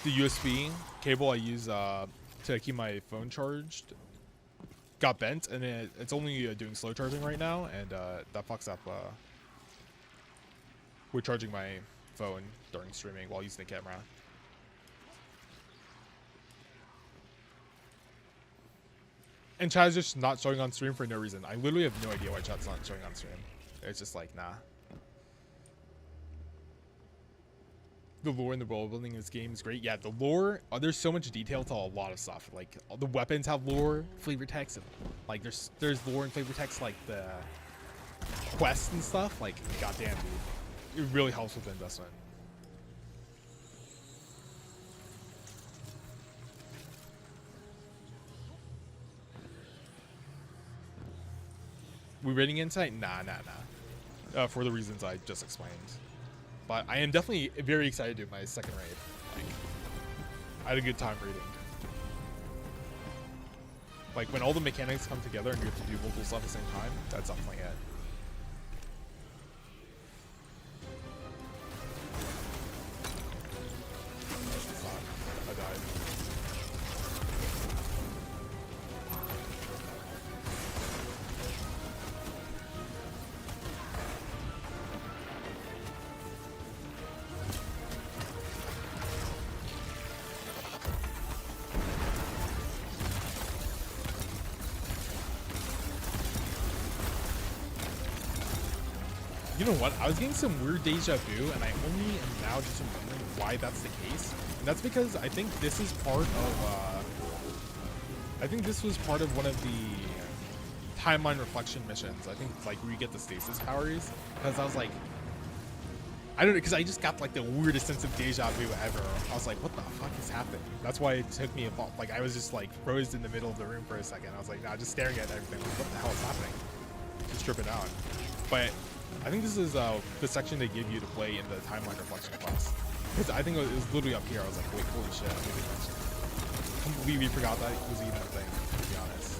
USB cable I use to keep my phone charged got bent, and it's only doing slow charging right now, and that fucks up with charging my phone during streaming while using the camera. And chat is just not showing on stream for no reason. I literally have no idea why chat's not showing on stream. It's just like, nah. The lore and the world building in this game is great. Yeah, the lore, there's so much detail to a lot of stuff. Like, the weapons have lore, flavor text, and like there's lore and flavor text, like the quests and stuff. Like, goddamn, dude, it really helps with the investment. We raiding Insight? Nah. For the reasons I just explained. But I am definitely very excited to do my second raid. Like, I had a good time raiding. Like, when all the mechanics come together and you have to do multiple stuff at the same time, that's definitely it. Fuck, I died. You know what? I was getting some weird deja vu, and I only am now just remembering why that's the case. And that's because I think this is part of, I think this was part of one of the timeline reflection missions. I think, like, where you get the stasis powers. Because I was like, I don't know, because I just got like the weirdest sense of deja vu ever. I was like, what the fuck is happening? That's why it took me a fall. Like, I was just like froze in the middle of the room for a second. I was like, nah, just staring at everything. Like, what the hell is happening? Just tripping out. But I think this is the section they give you to play in the timeline reflection class. Because I think it was literally up here. I was like, wait, holy shit. I completely forgot that it was even a thing, to be honest.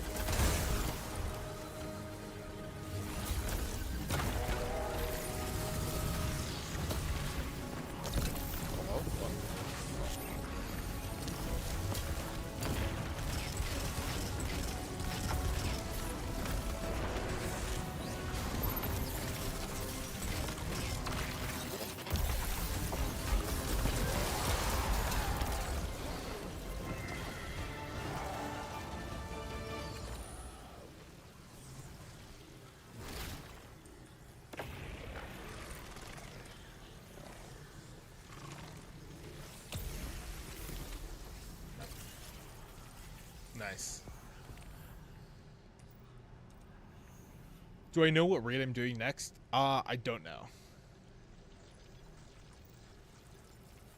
Nice. Do I know what raid I'm doing next? I don't know.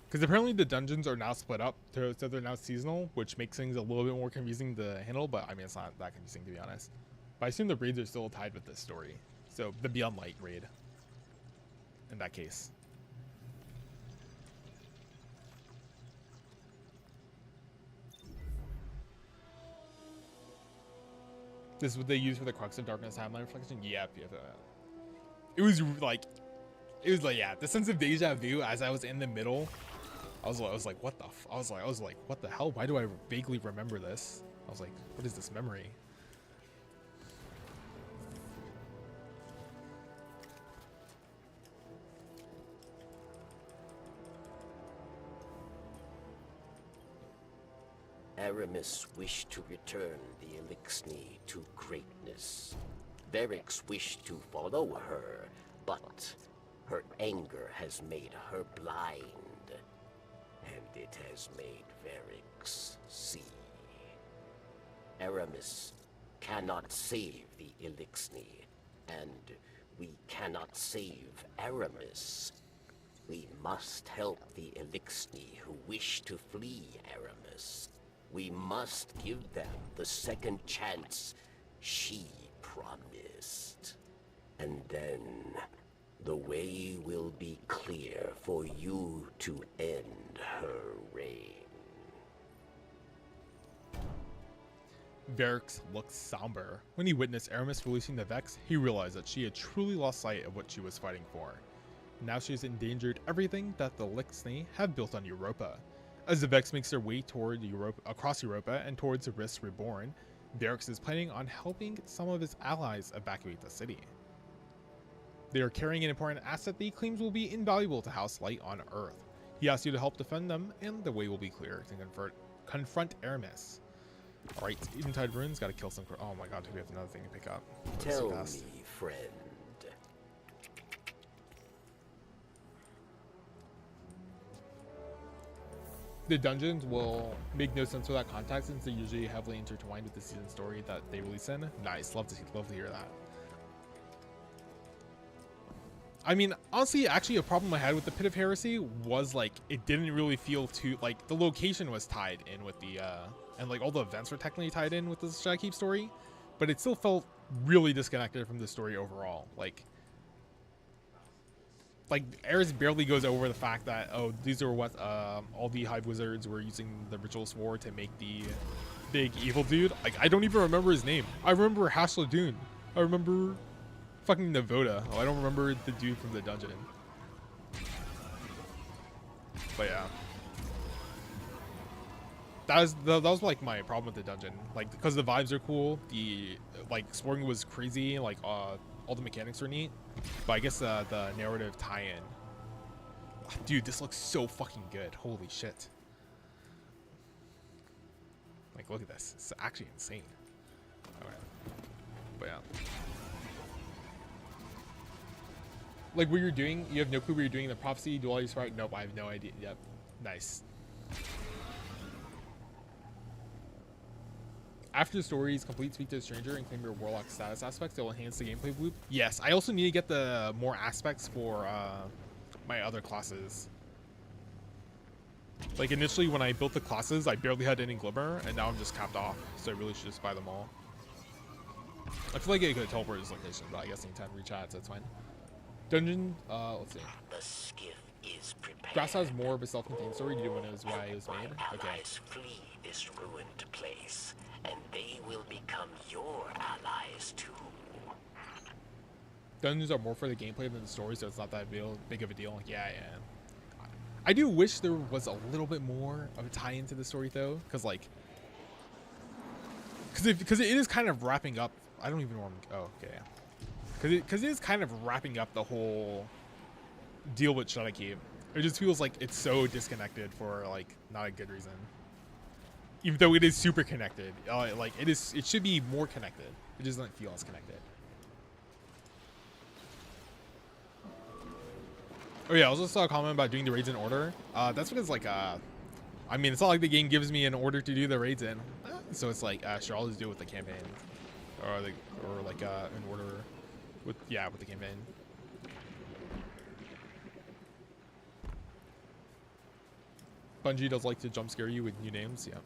Because apparently the dungeons are now split up, so they're now seasonal, which makes things a little bit more confusing to handle, but I mean, it's not that confusing to be honest. But I assume the raids are still tied with this story. So the Beyond Light raid, in that case. This is what they use for the Crux of Darkness timeline reflection? Yep. It was like, yeah, the sense of deja vu as I was in the middle. I was like, what the I was like, what the hell? Why do I vaguely remember this? I was like, what is this memory? Aramis wished to return the Elixni to greatness. Varix wished to follow her, but her anger has made her blind. And it has made Varix see. Aramis cannot save the Elixni, and we cannot save Aramis. We must help the Elixni who wish to flee Aramis. We must give them the second chance she promised. And then the way will be clear for you to end her reign. Varix looked somber. When he witnessed Aramis releasing the Vex, he realized that she had truly lost sight of what she was fighting for. Now she's endangered everything that the Elixni have built on Europa. As the Vex makes their way toward across Europa and towards the Rift Reborn, Varix is planning on helping some of his allies evacuate the city. They are carrying an important asset that he claims will be invaluable to House Light on Earth. He asks you to help defend them, and the way will be clear to confront Aramis. Alright, Eventide Ruins, gotta kill some. Oh my god, we have another thing to pick up. Tell me, friend. The dungeons will make no sense without context since they're usually heavily intertwined with the season story that they release in. Nice, love to hear that. I mean, honestly, actually a problem I had with the Pit of Heresy was like it didn't really feel too like the location was tied in with the and like all the events were technically tied in with the Shadowkeep story, but it still felt really disconnected from the story overall. Like Ares barely goes over the fact that, oh, these are what all the Hive Wizards were using the rituals for to make the big evil dude. Like, I don't even remember his name. I remember Hashladun. I remember fucking Navoda. Oh, I don't remember the dude from the dungeon. But yeah. That was like my problem with the dungeon. Like, because the vibes are cool, the like exploring was crazy, like all the mechanics are neat, but I guess the narrative tie-in. Dude, this looks so fucking good. Holy shit. Like, look at this. It's actually insane. Alright. But yeah. Like, what you're doing, you have no clue what you're doing in the prophecy, duality sprite? Nope, I have no idea. Yep. Nice. After the story is complete, speak to a stranger and claim your warlock status aspects that will enhance the gameplay loop. Yes, I also need to get the more aspects for my other classes. Like initially when I built the classes, I barely had any glimmer, and now I'm just capped off. So I really should just buy them all. I feel like I could teleport this location, but I guess anytime rechat, so it's fine. Dungeon, let's see. The skiff is prepared. Grass has more of a self-contained story. Do you want to know why it was made? Okay. Allies flee this ruined place, and they will become your allies too. Dungeons are more for the gameplay than the story, so it's not that big of a deal. Yeah. I do wish there was a little bit more of a tie-in to the story, though, because like, because it is kind of wrapping up. I don't even know where I'm. Oh, okay. Because it is kind of wrapping up the whole deal with Shadowkeep. It just feels like it's so disconnected for like not a good reason. Even though it is super connected, like it should be more connected. It just doesn't feel as connected. Oh yeah, I also saw a comment about doing the raids in order. That's because like I mean, it's not like the game gives me an order to do the raids in, so it's like sure, I'll just do it with the campaign, or like in order with the campaign. Bungie does like to jump scare you with new names. Yeah.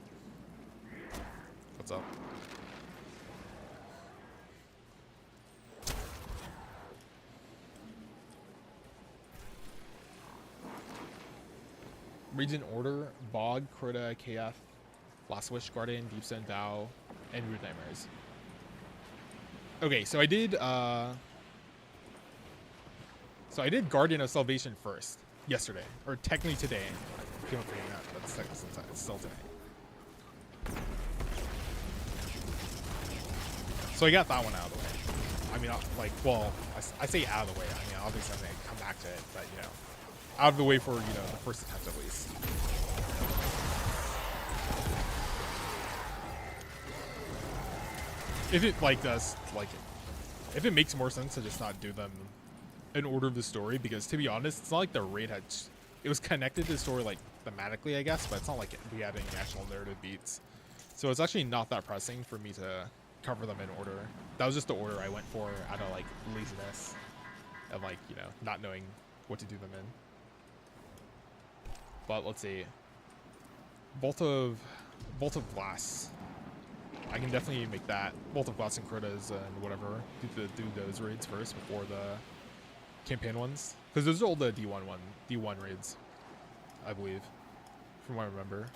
What's up? Region Order, Bog, Crota, KF, Last Wish, Garden, Deep Sun, Vow, and Root Nightmares. Okay, so I did Guardian of Salvation first, yesterday, or technically today. I keep on forgetting that, but it's still today. So I got that one out of the way. I mean, like, well, I say out of the way. I mean, obviously I'm gonna come back to it, but you know, out of the way for, you know, the first attempt at least. If it like does like it, if it makes more sense to just not do them in order of the story, because to be honest, it's not like the raid had it was connected to the story like thematically, I guess, but it's not like we had any actual narrative beats. So it's actually not that pressing for me to cover them in order. That was just the order I went for out of like laziness and like, you know, not knowing what to do them in. But let's see. Bolt of Glass. I can definitely make that. Bolt of Glass and Crotas and whatever. Do those raids first before the campaign ones. Because those are all the D1 raids, I believe. From what I remember.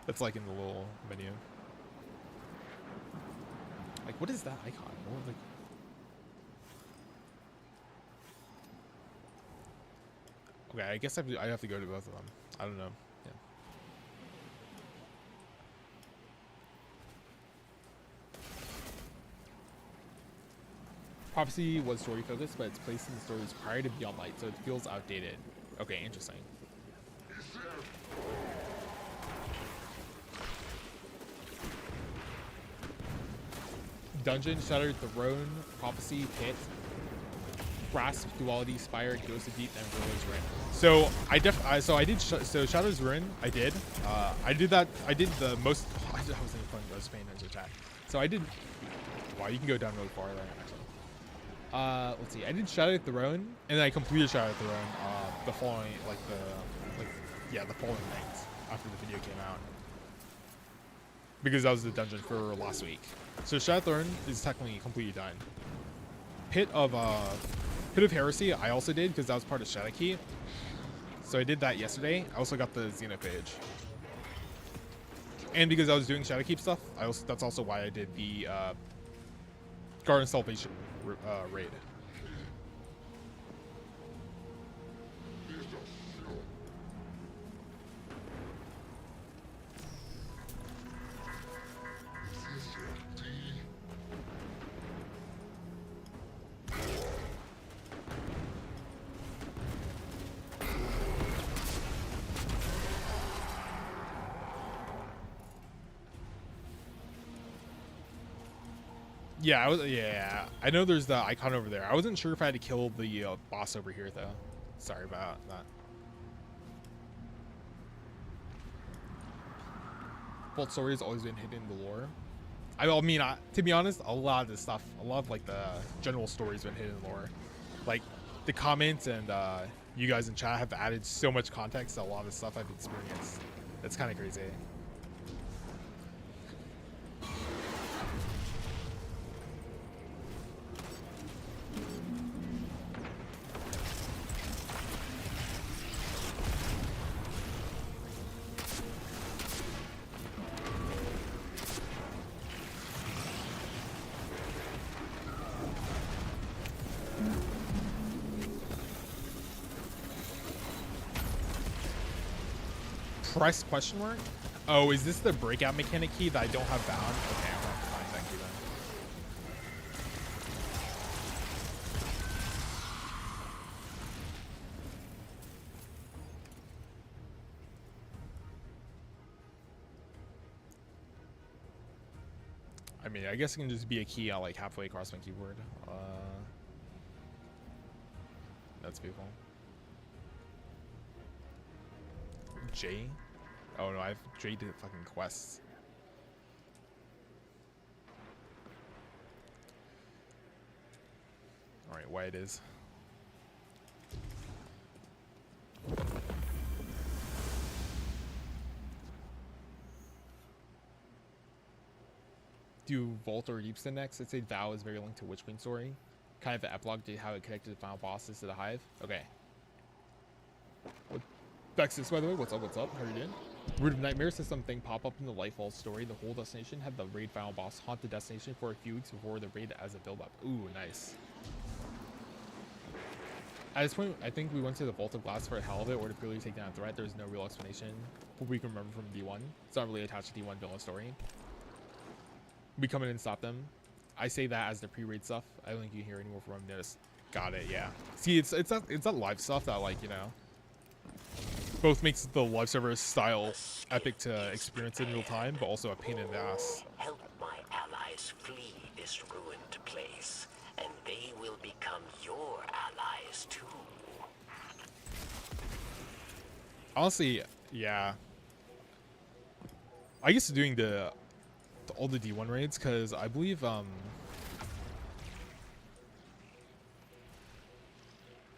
That's like in the little menu. Like, what is that icon? What, like, okay, I guess I have to go to both of them. I don't know. Yeah. Prophecy was story focused, but it's placed in the stories prior to Beyond Light, so it feels outdated. Okay, interesting. Dungeon, Shattered Throne, Prophecy, Pit, Grasp, Duality, Spire, Ghost of Deep, and Ruler's Ruin. So so Shadow's Ruin, I did. I did the most. I was paying attention to chat. So I did. Wow, you can go down really far there actually. Let's see. I did Shattered Throne, and then I completed Shattered Throne the following the following night after the video came out, because that was the dungeon for last week. So Shattered Throne is technically completely done. Pit of Heresy I also did because that was part of Shadowkeep. So I did that yesterday. I also got the Xenophage. And because I was doing Shadowkeep stuff, that's also why I did the Garden Salvation raid. Yeah, I know there's the icon over there. I wasn't sure if I had to kill the boss over here, though. Sorry about that. Bolt story has always been hidden in the lore. I mean, to be honest, a lot of this stuff, a lot of like the general story's been hidden in lore. Like the comments and you guys in chat have added so much context to a lot of the stuff I've experienced. It's kind of crazy. Press question mark? Oh, is this the breakout mechanic key that I don't have bound? Okay, I'm gonna have to find that key then. I mean, I guess it can just be a key out like halfway across my keyboard. That's beautiful. J? Oh no, I've J did fucking quests. Alright, why it is. Do Vault or Deepstone next? I'd say Vow is very linked to Witch Queen story. Kind of the epilogue to how it connected the final bosses to the Hive. Okay. Vexus, by the way, what's up, How are you doing? Root of Nightmare says something pop up in the Lightfall story. The whole destination had the raid final boss haunt the destination for a few weeks before the raid as a build-up. Ooh, nice. At this point, I think we went to the Vault of Glass for a hell of it, or to purely take down a threat. There's no real explanation. What we can remember from D1. It's not really attached to D1 villain story. We come in and stop them. I say that as the pre-raid stuff. I don't think you can hear anymore from Notice. Got it, yeah. See, it's that live stuff that, like, you know, both makes the live server style epic to experience in real time, but also a pain in the ass. Help my allies flee this ruined place, and they will become your allies too. Honestly, yeah. I guess doing all the D1 raids, because I believe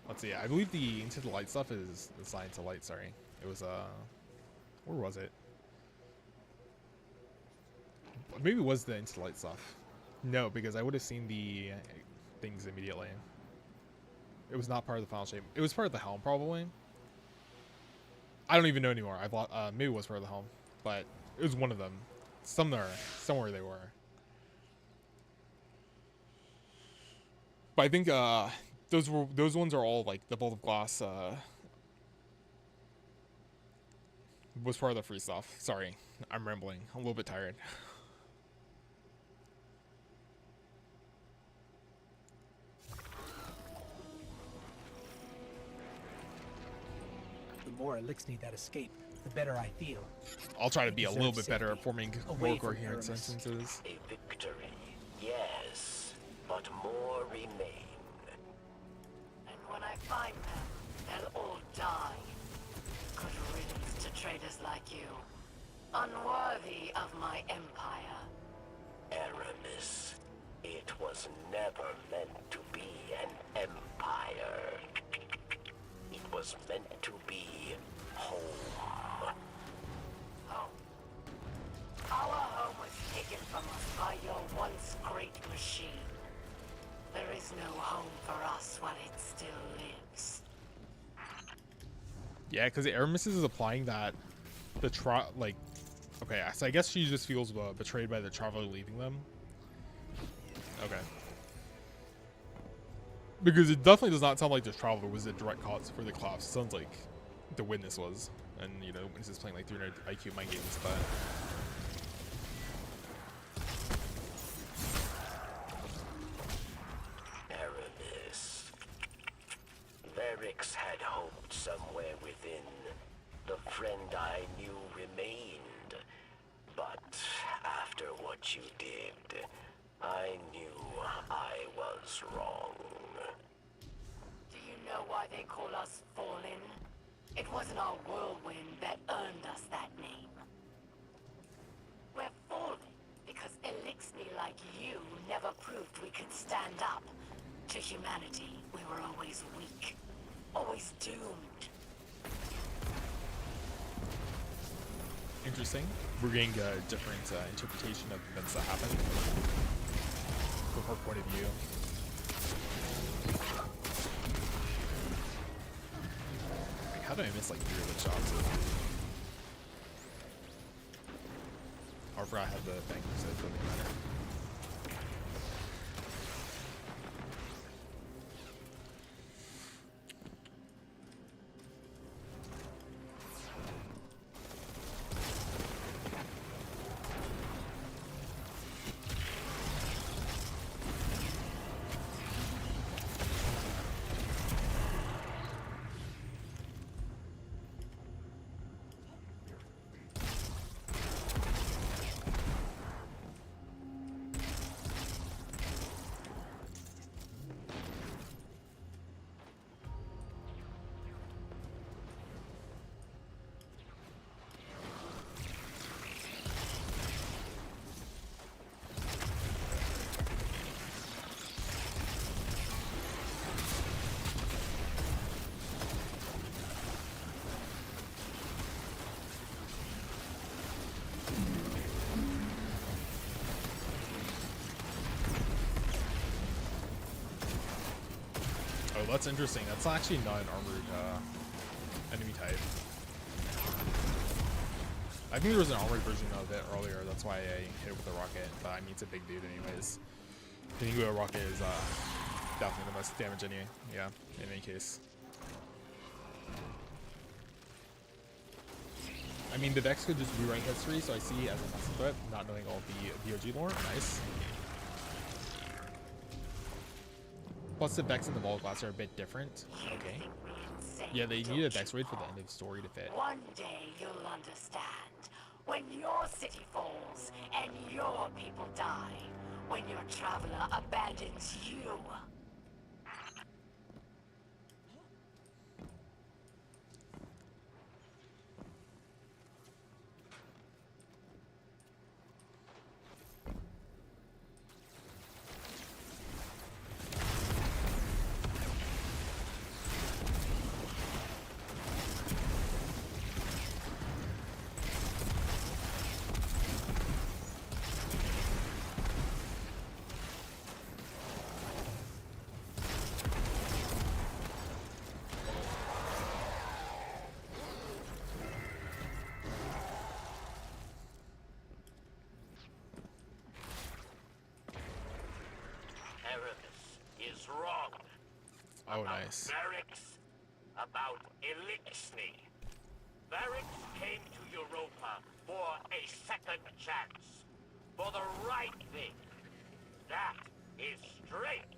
let's see, I believe the Into the Light stuff is assigned to Light, sorry. It was where was it? Maybe it was the Into the Light stuff. No, because I would have seen the things immediately. It was not part of the final shape. It was part of the helm, probably. I don't even know anymore. Maybe it was part of the helm, but it was one of them. Somewhere they were. But I think those ones are all like the Bolt of Glass was part of the free stuff. Sorry, I'm rambling. I'm a little bit tired. The more Elixni that escape, the better I feel. I'll try to be a little bit better at forming more coherent sentences. A victory, yes, but more remain. And when I find them, they'll all die. Good riddance to traitors like you. Unworthy of my empire. Aramis, it was never meant to be an empire. It was meant to be home. Home. Our home was taken from us by your once great machine. There is no home for us while it still lives. Yeah, because Aramis is applying that okay, so I guess she just feels betrayed by the traveler leaving them. Okay. Because it definitely does not sound like the traveler was the direct cause for the collapse. It sounds like the witness was. And, you know, witness is playing like 300 IQ mind games, but... Aramis. Varix had hoped somewhere within. The friend I knew remained. But after what you did, I knew I was wrong. Do you know why they call us Fallen? It wasn't our whirlwind that earned us that name. We're fallen because Elixni like you never proved we could stand up. To humanity, we were always weak. always doomed. Interesting. We're getting a different interpretation of events that happen from her point of view. Like, how did I miss like 3 of the shots? Or if I had the bank, so it doesn't matter. Oh, that's interesting. That's actually not an armored enemy type. I think there was an armored version of it earlier. That's why I hit it with a rocket. But I mean, it's a big dude anyways. Hitting with a rocket is definitely the most damage anyway. Yeah, in any case. I mean, the Vex could just rewrite history, so I see it as a message flip, not knowing all the VOG lore. Nice. Plus, the Vex and the Vault Glass are a bit different. Okay. Yeah, they need a Vex raid for the end of the story to fit. One day you'll understand. When your city falls and your people die. When your traveler abandons you. Oh, nice. Varix, about Elixni. Varix came to Europa for a second chance. For the right thing. That is strength,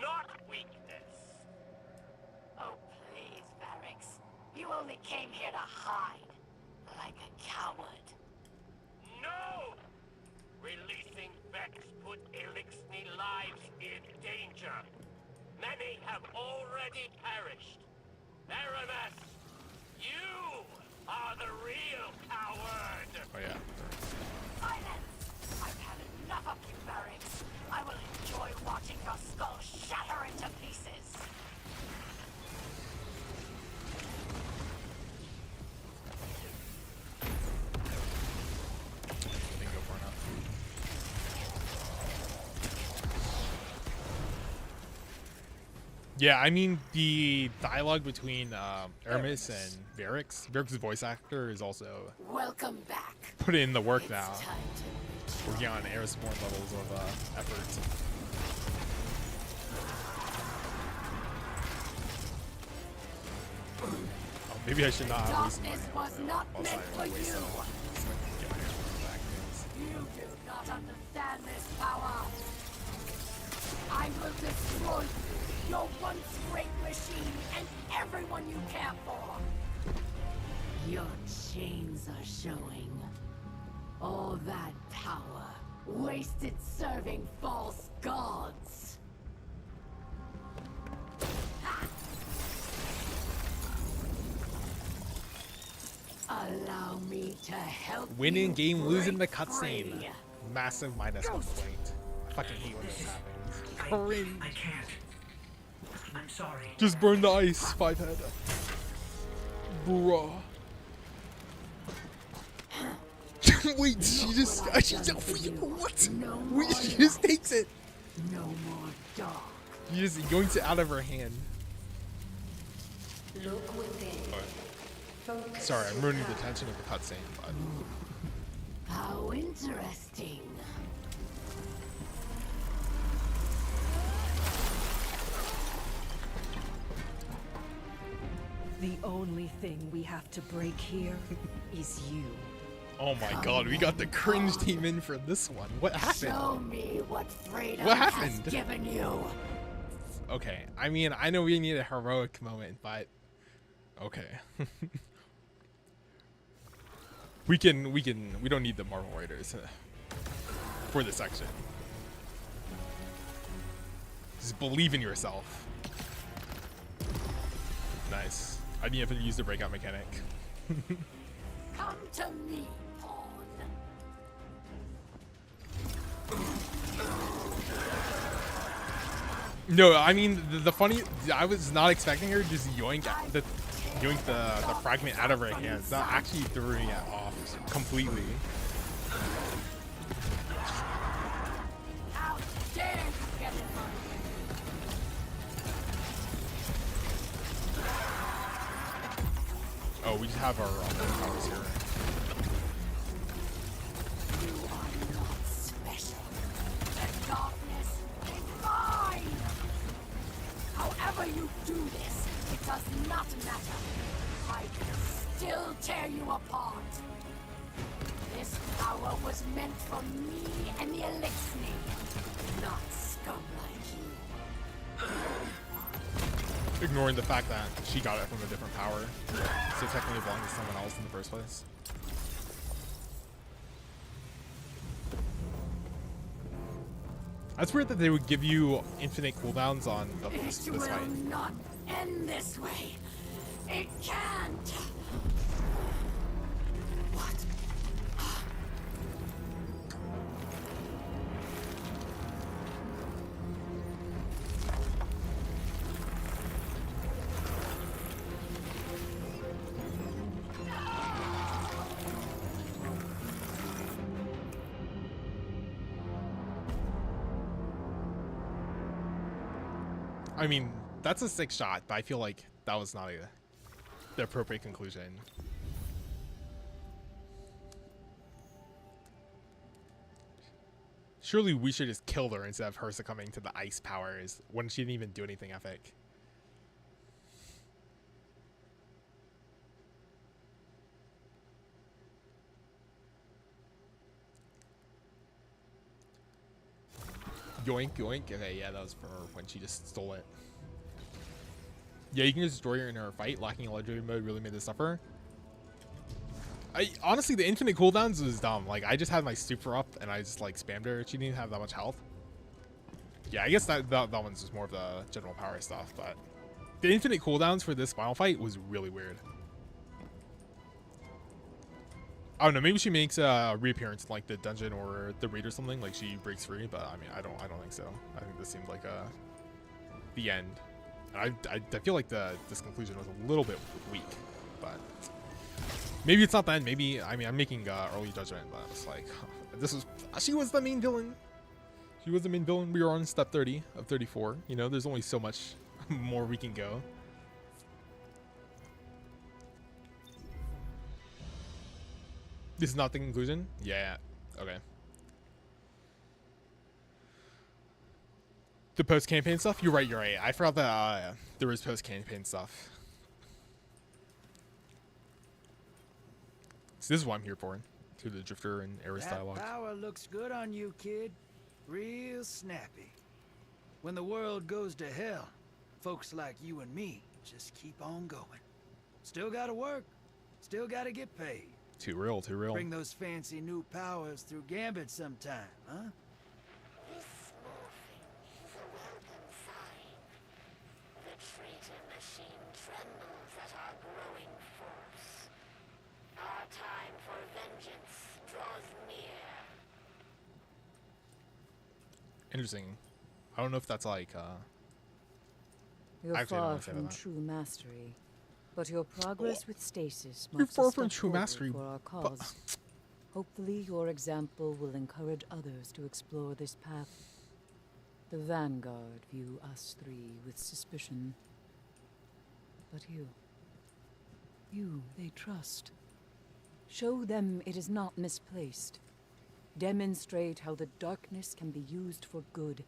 not weakness. Oh, please, Varix. You only came here to hide. Like a coward. No! Releasing Vex put Elixni lives in danger. Many have already perished. Aramis, you are the real coward! Oh, yeah. Silence! I've had enough of you, Varix. I will enjoy watching your skull shatter into pieces. Didn't go far enough. Yeah, I mean, the dialogue between Aramis and Varix. Varix's voice actor is also Welcome back. put in the work It's now. time to Working on Arisborn levels of effort. Oh, maybe I should not have wasted my Darkness was not also, meant I for wasted you. it. So I can get my hands on the back things. You do not understand this power. I will destroy you, your once great machine, and everyone you care for. Your chains are showing. All that power, wasted serving false gods. Allow me to help Winning you game, losing the break cutscene. free. Massive minus 1 point. I fucking hate when this happens. Cringe. I can't. I'm sorry. Just burn the ice, 5 head. Bruh. Wait, she just what? Wait, she just takes it. No more dark. She just yoinks it out of her hand. Look within. Focus. Sorry, I'm ruining the tension of the cutscene, but How interesting. The only thing we have to break here is you. oh my god, we got the cringe team in for this one. What happened? Show me what freedom What has happened? given you. Okay, I mean, I know we need a heroic moment, but okay. we don't need the Marvel Raiders for this section. Just believe in yourself. Nice. I didn't even use the breakout mechanic. Come to me, Pawn. No, I mean the funny. I was not expecting her to just yoink the fragment out of her hands. That actually threw it off completely. How dare you get in my way? Oh, we just have our own powers here. You are not special. The darkness is mine. However you do this, it does not matter. I can still tear you apart. This power was meant for me and the Elixir, not scum like you. Ignoring the fact that she got it from a different power, so technically belonged to someone else in the first place. That's weird that they would give you infinite cooldowns on this It will fight. not end this way. It can't. What? I mean, that's a sick shot, but I feel like that was not the appropriate conclusion. Surely we should just kill her instead of her succumbing to the ice powers when she didn't even do anything epic. Yoink, yoink. Okay, yeah, that was for her when she just stole it. Yeah, you can just destroy her in her fight. Lacking a legendary mode really made this suffer. Honestly, the infinite cooldowns was dumb. Like, I just had my super up and I just like spammed her. She didn't have that much health. Yeah, I guess that one's just more of the general power stuff, but the infinite cooldowns for this final fight was really weird. I don't know, maybe she makes a reappearance in like the dungeon or the raid or something, like she breaks free, but I mean, I don't think so. I think this seemed like the end. And I feel like this conclusion was a little bit weak, but maybe it's not the end. Maybe, I mean, I'm making early judgment, but it's like, she was the main villain. She was the main villain. We were on step 30 of 34. You know, there's only so much more we can go. This is not the conclusion? Yeah. Okay. The post-campaign stuff? You're right. I forgot that there was post-campaign stuff. So this is what I'm here for. To the Drifter and Eris dialogue. That power looks good on you, kid. Real snappy. When the world goes to hell, folks like you and me just keep on going. Still gotta work. Still gotta get paid. Too real. Bring those fancy new powers through Gambit sometime, huh? This small thing is a welcome sign. The traitor machine trembles at our growing force. Our time for vengeance draws near. Interesting. I don't know if that's like You're Actually, I don't far wanna say from that. true mastery, but your progress with stasis You're marks far a from step true forward mastery, for our cause. Hopefully, your example will encourage others to explore this path. The Vanguard view us three with suspicion. But you they trust. Show them it is not misplaced. Demonstrate how the darkness can be used for good,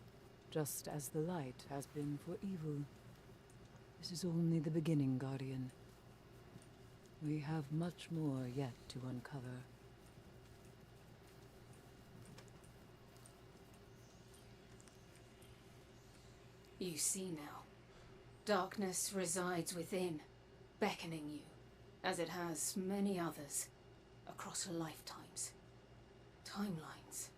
just as the light has been for evil. This is only the beginning, Guardian. We have much more yet to uncover. You see now. Darkness resides within, beckoning you, as it has many others, across lifetimes. Timelines.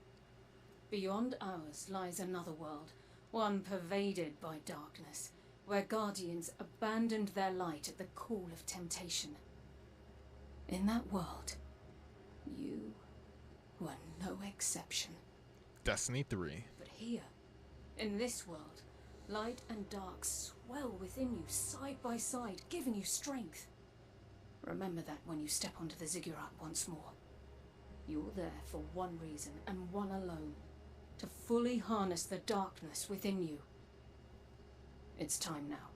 Beyond ours lies another world, one pervaded by darkness, where Guardians abandoned their light at the call of temptation. In that world, you were no exception. Destiny 3. But here, in this world, light and dark swell within you side by side, giving you strength. Remember that when you step onto the ziggurat once more. You're there for one reason and one alone. To fully harness the darkness within you. It's time now.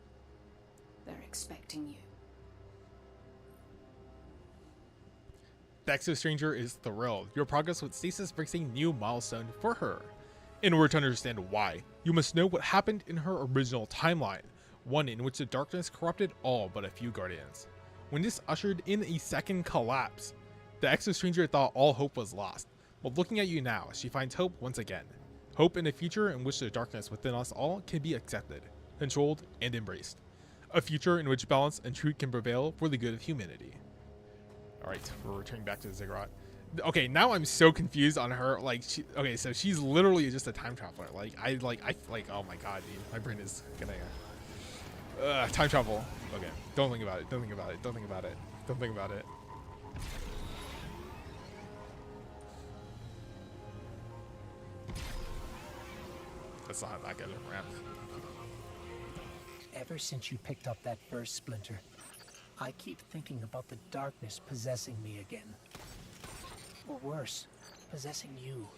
They're expecting you. The Exo-Stranger is thrilled. Your progress with Stasis brings a new milestone for her. In order to understand why, you must know what happened in her original timeline, one in which the darkness corrupted all but a few Guardians. When this ushered in a second collapse, the Exo-Stranger thought all hope was lost, but looking at you now, she finds hope once again. Hope in a future in which the darkness within us all can be accepted, controlled, and embraced. A future in which balance and truth can prevail for the good of humanity. Alright, we're returning back to the ziggurat. Okay, now I'm so confused on her. Like, okay, so she's literally just a time traveler. I oh my god, dude, my brain is gonna. Time travel. Okay, don't think about it. Don't think about it. Don't think about it. Don't think about it. That's not that good of a ramp. Ever since you picked up that first splinter, I keep thinking about the darkness possessing me again. Or worse, possessing you.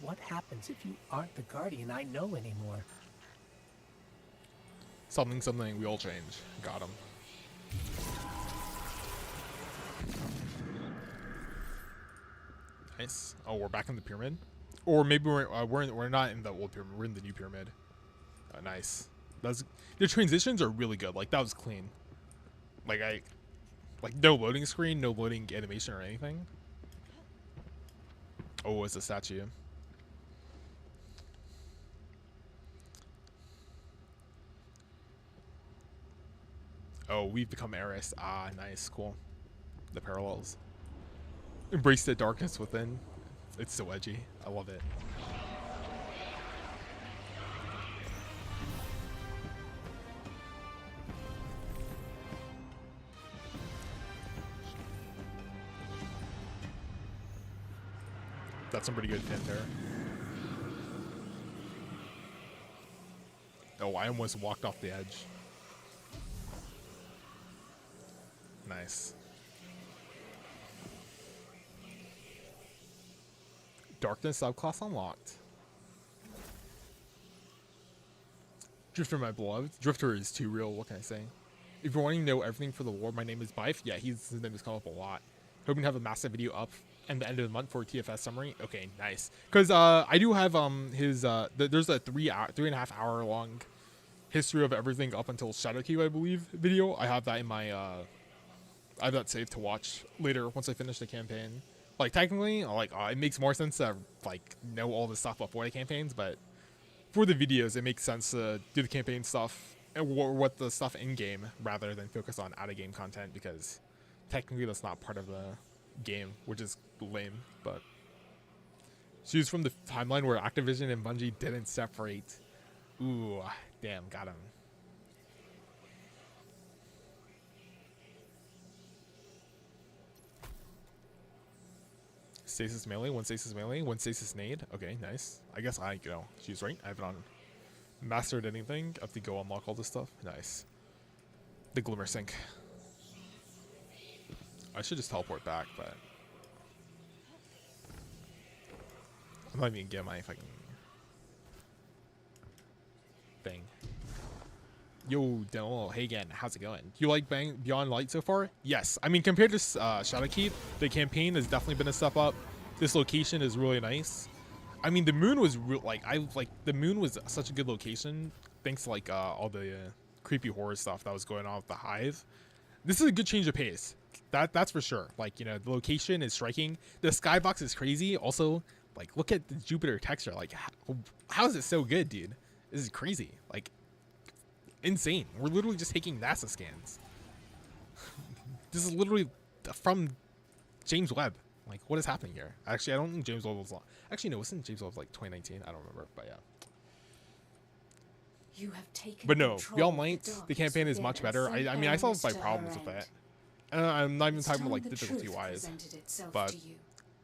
What happens if you aren't the Guardian I know anymore? Something, we all change. Got him. Nice. Oh, we're back in the pyramid? Or maybe we're not in the old pyramid, we're in the new pyramid. Oh, nice. The transitions are really good. Like, that was clean. Like, no loading screen, no loading animation or anything. Oh, it's a statue. Oh, we've become Eris. Ah, nice, cool. The parallels. Embrace the darkness within. It's so edgy. I love it. That's some pretty good pin there. Oh, I almost walked off the edge. Nice. Darkness subclass unlocked. Drifter, my beloved. Drifter is too real, what can I say? If you're wanting to know everything for the lore, my name is Bife. Yeah, his name has come up a lot. Hoping to have a massive video up at the end of the month for a TFS summary. Okay, nice. Because I do have his there's a 3.5 hour long history of everything up until Shadowkeep, I believe, video. I have that in my I have that saved to watch later once I finish the campaign. Like, technically, like, it makes more sense to like know all this stuff before the campaigns, but for the videos, it makes sense to do the campaign stuff and what the stuff in game rather than focus on out of game content, because technically that's not part of the game, which is lame. But choose from the timeline where Activision and Bungie didn't separate. Ooh, damn, got him. Stasis melee, one stasis melee, one stasis nade. Okay, nice. I guess I go. She's right. I have it on Mastered anything? I have to go unlock all this stuff. Nice. The Glimmer Sink. I should just teleport back, but I'm not even gonna get my fucking thing. Yo, Daniel, hey again, how's it going? You like Beyond Light so far? Yes. I mean, compared to Shadowkeep, the campaign has definitely been a step up. This location is really nice. I mean, the moon was real. Like, the moon was such a good location, thanks to like all the creepy horror stuff that was going on with the Hive. This is a good change of pace. That's for sure. Like, you know, the location is striking. The skybox is crazy. Also, like, look at the Jupiter texture. Like, how is it so good, dude? This is crazy. Like, insane. We're literally just taking NASA scans. This is literally from James Webb. Like, what is happening here? Actually, I don't think James Webb was long. Actually, no, wasn't James Webb like 2019? I don't remember, but yeah. You have taken But no, control Beyond of Light, the darkness campaign is within much us better. and I mean, I saw earnest my to problems her with end. it. And I'm not even It's talking about time like the difficulty truth wise, presented itself but to you.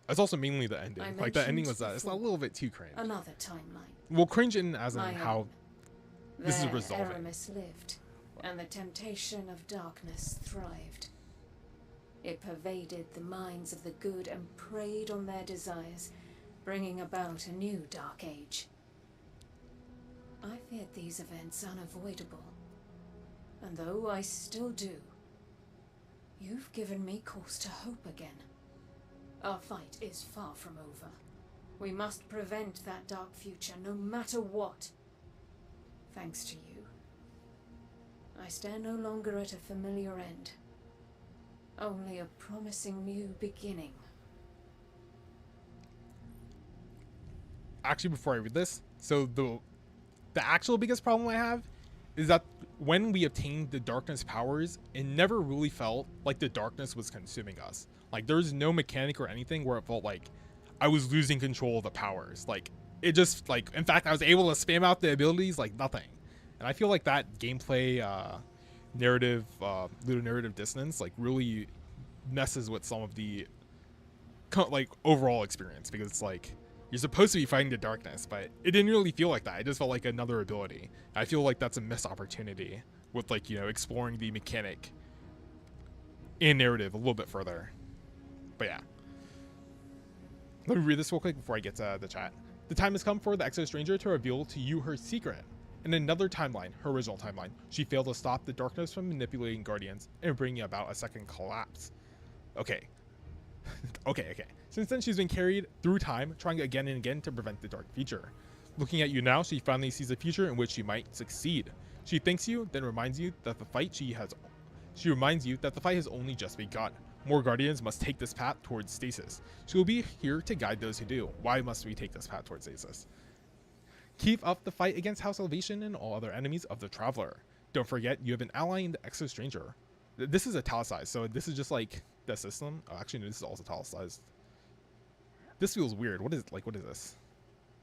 it's also mainly the ending. I Like, the ending mentioned was it's a little bit too cringe. Another timeline. Well, cringe in as in My how own. this is There resolving. Aramis lived, and the temptation of darkness thrived. It pervaded the minds of the good and preyed on their desires, bringing about a new dark age. I feared these events unavoidable, and though I still do, you've given me cause to hope again. Our fight is far from over. We must prevent that dark future, no matter what. Thanks to you, I stare no longer at a familiar end, only a promising new beginning. Actually, before I read this, so the actual biggest problem I have is that when we obtained the darkness powers, it never really felt like the darkness was consuming us. Like, there was no mechanic or anything where it felt like I was losing control of the powers. Like, it just, like, in fact, I was able to spam out the abilities like nothing. And I feel like that gameplay narrative, ludonarrative dissonance, like, really messes with some of the like overall experience, because it's like you're supposed to be fighting the darkness, but it didn't really feel like that. It just felt like another ability. I feel like that's a missed opportunity with, like, you know, exploring the mechanic and narrative a little bit further. But yeah, let me read this real quick before I get to the chat. The time has come for the Exo Stranger to reveal to you her secret. In another timeline, her original timeline, she failed to stop the darkness from manipulating Guardians and bringing about a second collapse. Okay. okay. Since then, she's been carried through time, trying again and again to prevent the dark future. Looking at you now, she finally sees a future in which she might succeed. She thanks you, then reminds you that the fight has only just begun. More Guardians must take this path towards stasis. She will be here to guide those who do. Why must we take this path towards stasis? Keep up the fight against House Salvation and all other enemies of the Traveler. Don't forget, you have an ally in the Exo Stranger. This is italicized, so this is just like the system. Oh, actually, no, this is also italicized. This feels weird. What is this?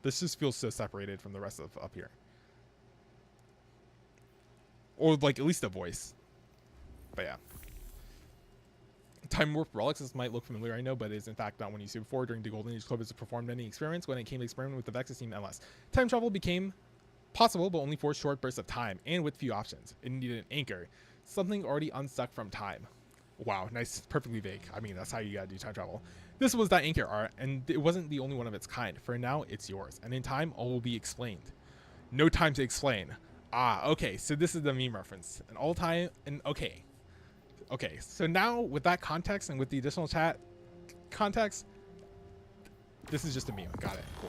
This just feels so separated from the rest of up here. Or like at least the voice. But yeah. Time warp relics, this might look familiar, I know, but it is in fact not one you see before. During the Golden Age, Club has performed many experiments. When it came to experiment with the Vex, it seemed endless. Time travel became possible, but only for short bursts of time, and with few options. It needed an anchor, something already unstuck from time. Wow, nice, perfectly vague. I mean, that's how you gotta do time travel. This was that anchor art, and it wasn't the only one of its kind. For now, it's yours, and in time, all will be explained. No time to explain. Ah, okay, so this is the meme reference. And all time, and okay. Okay, so now with that context and with the additional chat context, this is just a meme. Got it. Cool.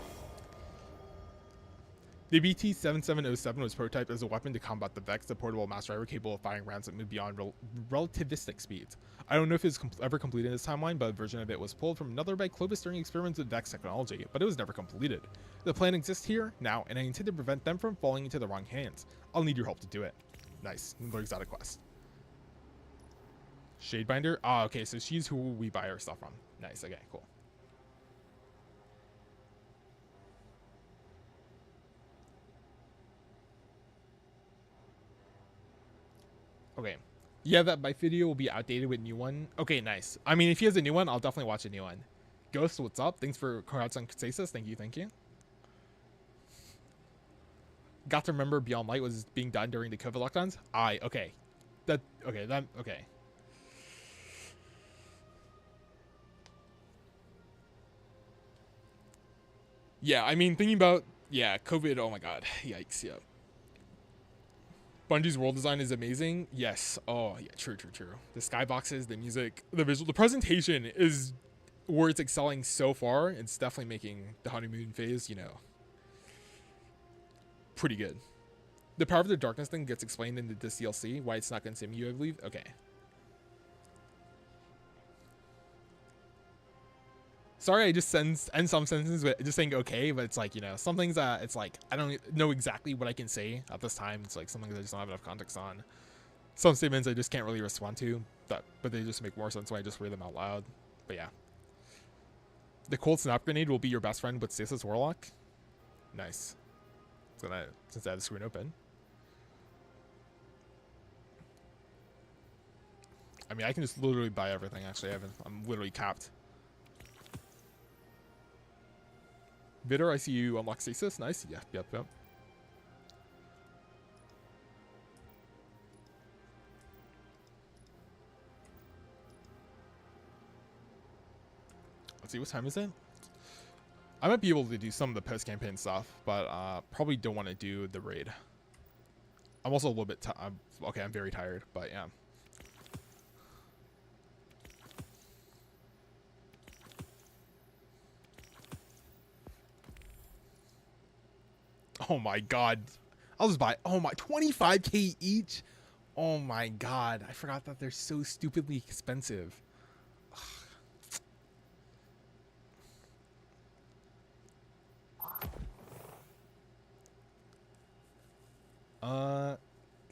The BT-7707 was prototyped as a weapon to combat the Vex, a portable mass driver capable of firing rounds that move beyond relativistic speeds. I don't know if it was ever completed in this timeline, but a version of it was pulled from another by Clovis during experiments with Vex technology, but it was never completed. The plan exists here, now, and I intend to prevent them from falling into the wrong hands. I'll need your help to do it. Nice. Another exotic quest. Shadebinder? Ah, okay, so she's who we buy our stuff from. Nice, okay, cool. Okay. Yeah, that my video will be outdated with new one. Okay, nice. I mean, if he has a new one, I'll definitely watch a new one. Ghost, what's up? Thanks for congrats on Stasis. Thank you, thank you. got to remember Beyond Light was being done during the COVID lockdowns. Okay. Okay. Yeah, I mean, thinking about, yeah, COVID, oh my god, yikes, yeah. Bungie's world design is amazing. Yes. Oh, yeah, true. The skyboxes, the music, the visual, the presentation is where it's excelling so far. It's definitely making the honeymoon phase, you know, pretty good. The power of the darkness thing gets explained in this DLC, why it's not going to sim you, I believe. Okay. Sorry, I just end some sentences with just saying okay, but it's like, you know, some things that it's like, I don't know exactly what I can say at this time. It's like something that I just don't have enough context on. Some statements I just can't really respond to, but they just make more sense when I just read them out loud. But yeah. The cold snap grenade will be your best friend with Stasis Warlock. Nice. It's gonna, since I have the screen open. I mean, I can just literally buy everything, actually. I'm literally capped. Vitter, I see you unlock Stasis. Nice. Yep. Let's see, what time is it? I might be able to do some of the post-campaign stuff, but probably don't want to do the raid. I'm also a little bit okay, I'm very tired, but yeah. Oh my god. I'll just buy, oh my, 25k each? Oh my god. I forgot that they're so stupidly expensive.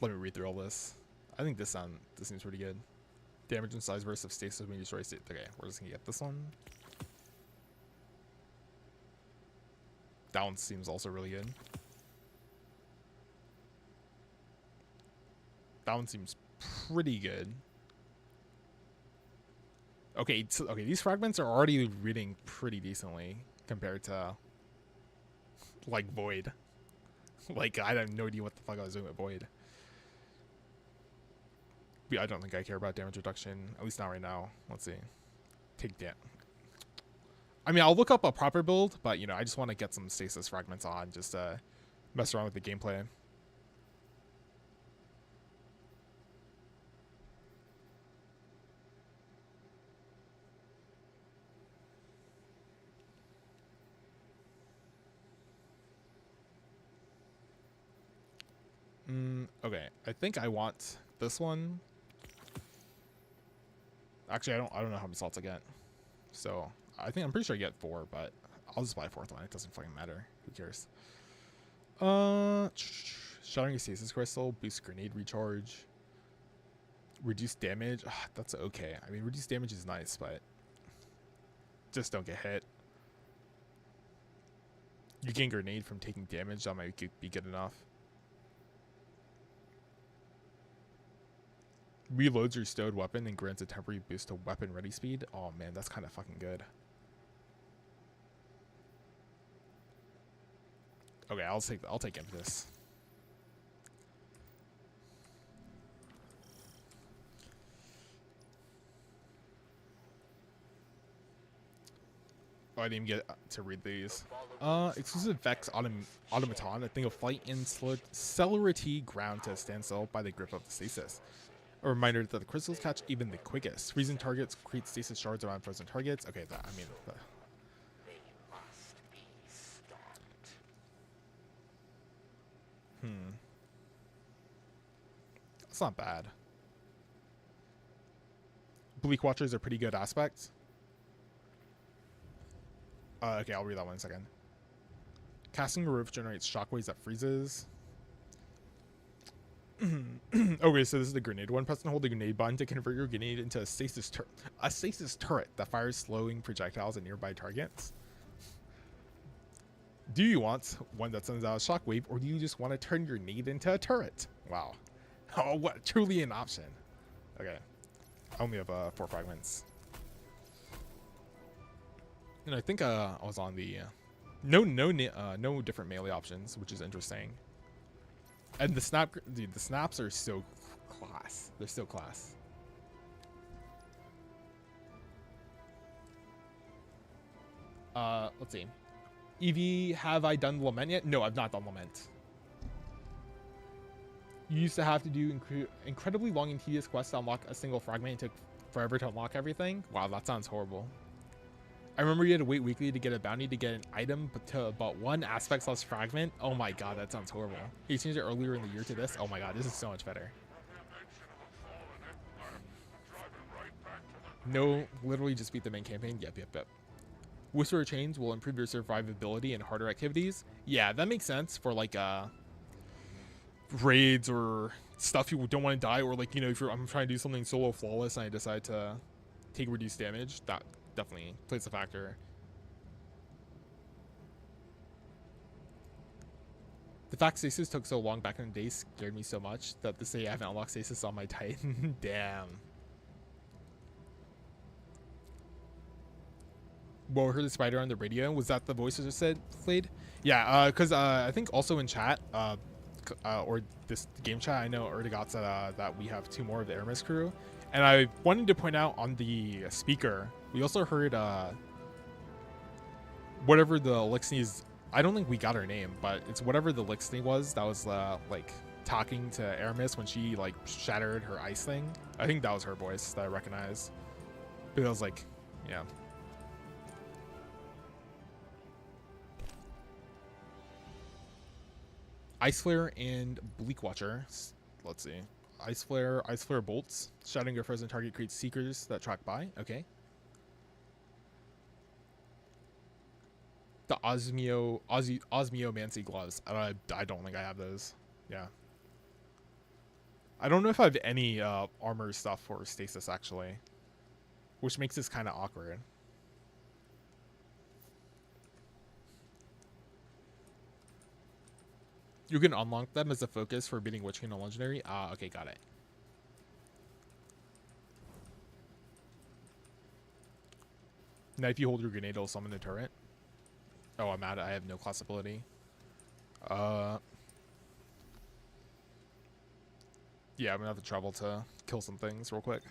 Let me read through all this. I think this seems pretty good. Damage and size burst of stasis when you destroy state. Okay, we're just gonna get this one. That one seems also really good. That one seems pretty good. Okay, so, okay, these fragments are already reading pretty decently compared to like Void. Like, I have no idea what the fuck I was doing with Void. I don't think I care about damage reduction, at least not right now. Let's see. Take damage. I mean, I'll look up a proper build, but, you know, I just want to get some stasis fragments on, just to mess around with the gameplay. Okay, I think I want this one. Actually, I don't know how many slots I get. So, I'm pretty sure I get 4, but I'll just buy a 4th one. It doesn't fucking matter. Who cares? Shattering a stasis crystal, boost grenade recharge, reduce damage. That's okay. I mean, reduce damage is nice, but just don't get hit. You gain grenade from taking damage. That might be good enough. Reloads your stowed weapon and grants a temporary boost to weapon ready speed. Oh man, that's kind of fucking good. Okay, I'll take Impetus. Oh, I didn't even get to read these. Exclusive Vex Automaton, a thing of flight and celerity ground to a standstill by the grip of the stasis. A reminder that the crystals catch even the quickest. Freezing targets create stasis shards around frozen targets. Okay, that, I mean... That's not bad. Bleak Watchers are pretty good aspects. Okay, I'll read that one in a second. Casting a roof generates shockwaves that freezes. Okay, so this is the grenade one. Press and hold the grenade button to convert your grenade into a stasis turret that fires slowing projectiles at nearby targets. Do you want one that sends out a shockwave, or do you just want to turn your grenade into a turret? Wow. Oh, what? Truly an option. Okay. I only have 4 fragments. And I think I was on the no different melee options, which is interesting. And the snap, dude, the snaps are so class. They're so class. Let's see. Evie, have I done Lament yet? No, I've not done Lament. You used to have to do incredibly long and tedious quests to unlock a single fragment. It took forever to unlock everything. Wow, that sounds horrible. I remember you had to wait weekly to get a bounty to get an item, but to about one aspect lost fragment. Oh my god, that sounds horrible. He changed it earlier in the year to this. Oh my god, this is so much better. No, literally just beat the main campaign. Yep. Whisperer Chains will improve your survivability in harder activities. Yeah, that makes sense for like raids or stuff you don't want to die, or like, you know, if I'm trying to do something solo flawless and I decide to take reduced damage, that definitely plays a factor. The fact stasis took so long back in the day scared me so much that to say I haven't unlocked stasis on my Titan. Damn. Whoa, I heard the spider on the radio. Was that the voice that just said Flade? Yeah, because I think also in chat, or this game chat, I know Erdogat said that we have 2 more of the Aramis crew. And I wanted to point out on the speaker, we also heard whatever the Lixney's, I don't think we got her name, but it's whatever the Lixney was that was like talking to Aramis when she like shattered her ice thing. I think that was her voice that I recognized. But I was like, yeah. Ice Flare and Bleak Watcher. Let's see. Ice Flare bolts. Shattering a frozen target creates seekers that track by. Okay. The Osmiomancy gloves. I don't think I have those. Yeah. I don't know if I have any armor stuff for stasis actually, which makes this kind of awkward. You can unlock them as a focus for beating Witch King on Legendary. Ah, okay, got it. Now if you hold your grenade, it'll summon the turret. Oh, I'm out. I have no class ability. Yeah, I'm gonna have to travel to kill some things real quick.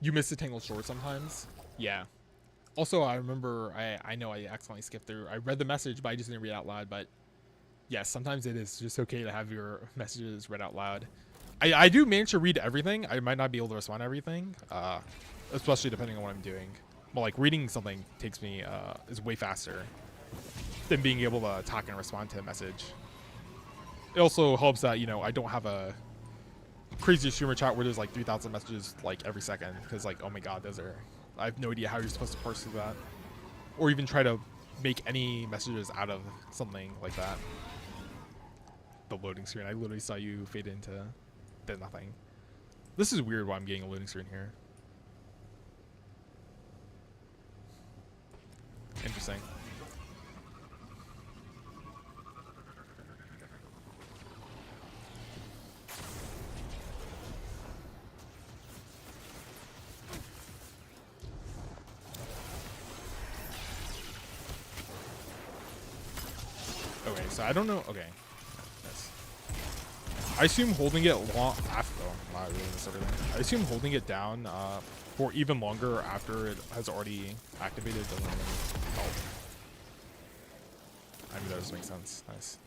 You miss the Tangled Shore sometimes? Yeah. Also, I remember, I know I accidentally skipped through. I read the message, but I just didn't read it out loud. But yes, sometimes it is just okay to have your messages read out loud. I do manage to read everything. I might not be able to respond to everything, especially depending on what I'm doing. But like reading something takes me, is way faster than being able to talk and respond to a message. It also helps that, you know, I don't have a crazy streamer chat where there's like 3,000 messages like every second, because like, oh my god, those are, I have no idea how you're supposed to parse through that, or even try to make any messages out of something like that. The loading screen, I literally saw you fade into nothing. This is weird why I'm getting a loading screen here. Interesting. Okay, so I don't know. Okay. Nice. I assume holding it long after. Oh, I really missed everything. I assume holding it down for even longer after it has already activated doesn't really help. I mean, that does make sense. Nice.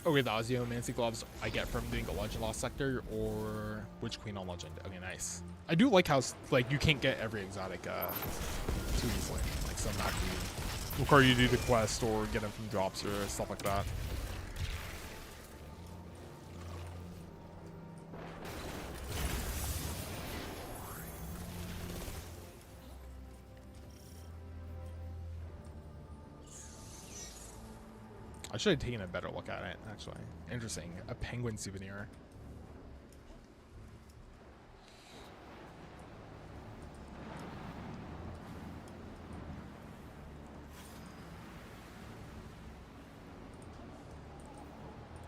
Okay, the Osmiomancy gloves I get from doing a Legend Lost sector or Witch Queen on Legend. Okay, nice. I do like how like you can't get every exotic too easily. Like some actually require you to do the quest or get them from drops or stuff like that. I should have taken a better look at it, actually. Interesting. A penguin souvenir.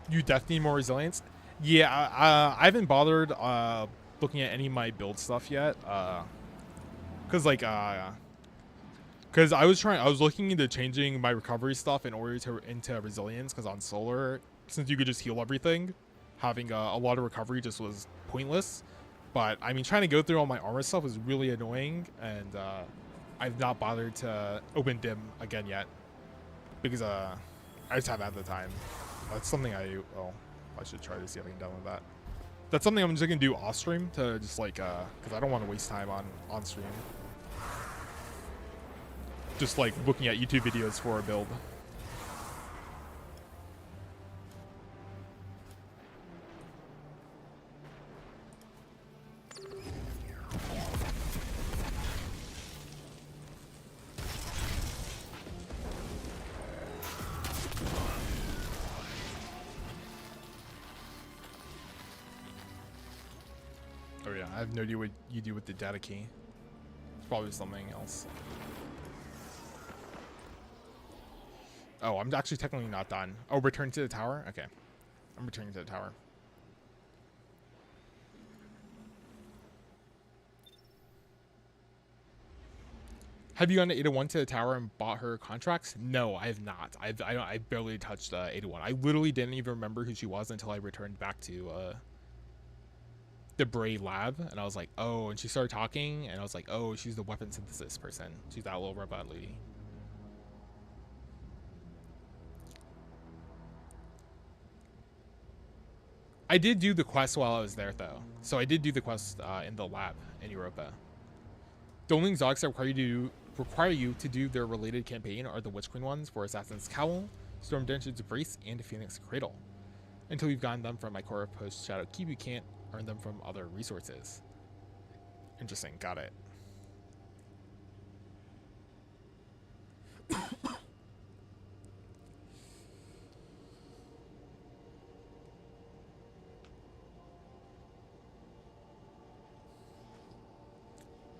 You definitely need more resilience. Yeah, I haven't bothered looking at any of my build stuff yet. Cause like because I was looking into changing my recovery stuff in order to into resilience. Cause on solar, since you could just heal everything, having a lot of recovery just was pointless. But I mean, trying to go through all my armor stuff was really annoying, and I've not bothered to open dim again yet because I just haven't had the time. That's something I should try to see if I can download that. That's something I'm just gonna do off stream to just like because I don't want to waste time on stream. Just like looking at YouTube videos for a build. Oh yeah, I have no idea what you do with the data key. It's probably something else. Oh, I'm actually technically not done. Oh, return to the tower? Okay. I'm returning to the tower. Have you gone to 801 to the tower and bought her contracts? No, I have not. I barely touched 801. I literally didn't even remember who she was until I returned back to the Bray lab, and I was like, oh, and she started talking, and I was like, oh, she's the weapon synthesis person. She's that little robot lady. I did do the quest while I was there, though. So I did do the quest in the lab in Europa. The only exotics that require you to do their related campaign are the Witch Queen ones for Assassin's Cowl, Storm Dungeon's Brace, and Phoenix Cradle. Until you've gotten them from my core post Shadow Keep, you can't earn them from other resources. Interesting, got it.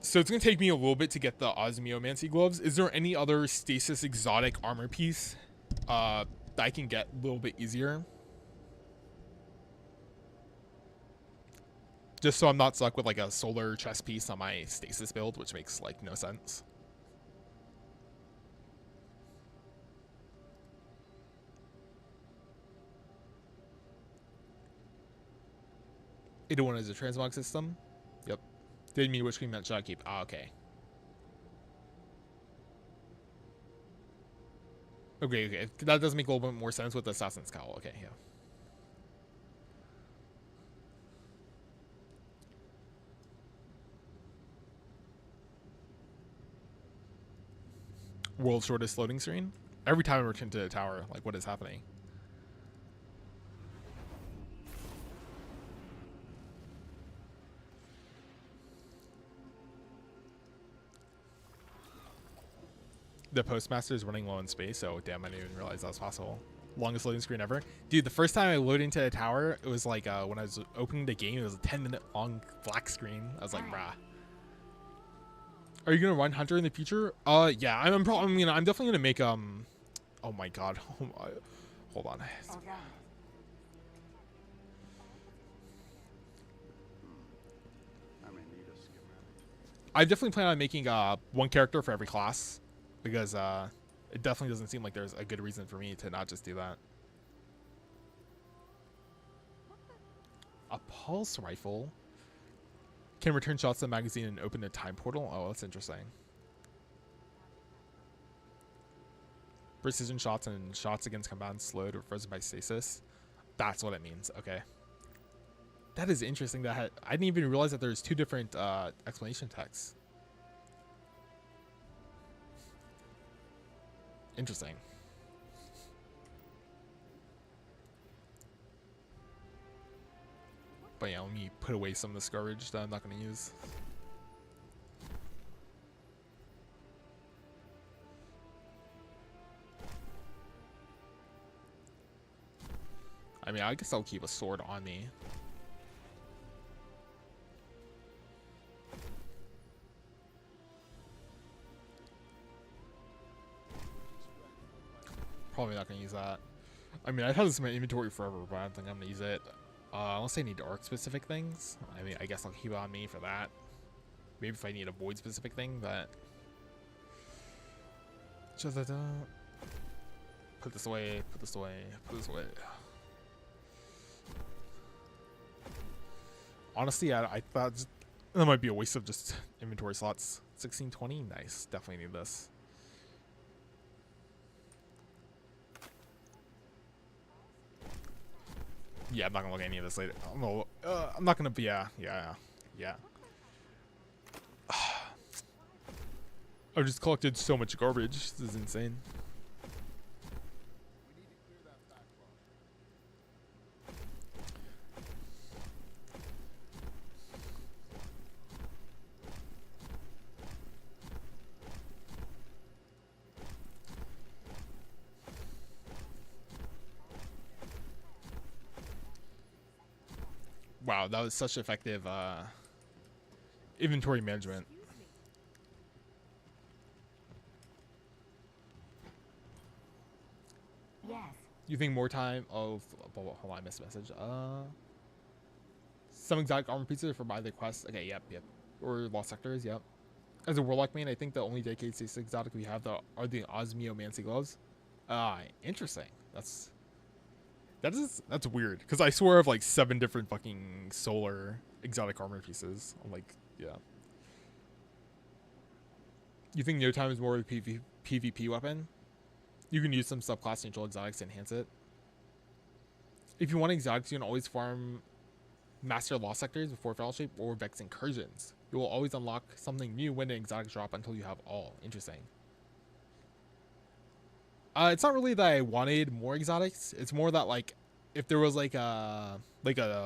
So it's going to take me a little bit to get the Osmiomancy gloves. Is there any other stasis exotic armor piece that I can get a little bit easier? Just so I'm not stuck with like a solar chest piece on my stasis build, which makes like no sense. One is a transmog system. Yep. Didn't mean Witch Queen meant Shadow Keep. Ah, okay. Okay. That does make a little bit more sense with the Assassin's Cowl. Okay, yeah. World's shortest loading screen. Every time I return to the tower, like, what is happening? The postmaster is running low on space, so damn, I didn't even realize that was possible. Longest loading screen ever. Dude, the first time I loaded into the tower, it was like when I was opening the game, it was a 10-minute long black screen. I was like, brah. Are you gonna run Hunter in the future? Yeah, I'm definitely gonna make oh my god. Hold on. I definitely plan on making one character for every class, because it definitely doesn't seem like there's a good reason for me to not just do that. A pulse rifle can return shots to the magazine and open a time portal. Oh, that's interesting. Precision shots and shots against combatants slowed or frozen by stasis. That's what it means. Okay. That is interesting. I didn't even realize that there's two different explanation texts. Interesting. But yeah, let me put away some of the Scourge that I'm not going to use. I mean, I guess I'll keep a sword on me. Probably not gonna use that. I mean, I've had this in my inventory forever, but I don't think I'm gonna use it. Unless I need arc specific things. I mean, I guess I'll keep it on me for that. Maybe if I need a void specific thing, but just put this away, put this away, put this away. Honestly, I thought that might be a waste of just inventory slots. 1620, nice. Definitely need this. Yeah, I'm not gonna look at any of this later. I'm not gonna be. Yeah. I've just collected so much garbage. This is insane. Wow, that was such effective inventory management. Yes. You think more time of hold on, I missed a message. Some exotic armor pieces for buy the quest. Okay, yep. Or lost sectors, yep. As a warlock main, I think the only dedicated 6 exotic we have are the osmiomancy gloves. Interesting. That's weird, because I swear I have like 7 different fucking solar exotic armor pieces. I'm like, yeah. You think no time is more of a PvP weapon? You can use some subclass neutral exotics to enhance it. If you want exotics, you can always farm Master Lost Sectors before Fellowship or Vex Incursions. You will always unlock something new when the exotics drop until you have all. Interesting. It's not really that I wanted more exotics. It's more that like, if there was like a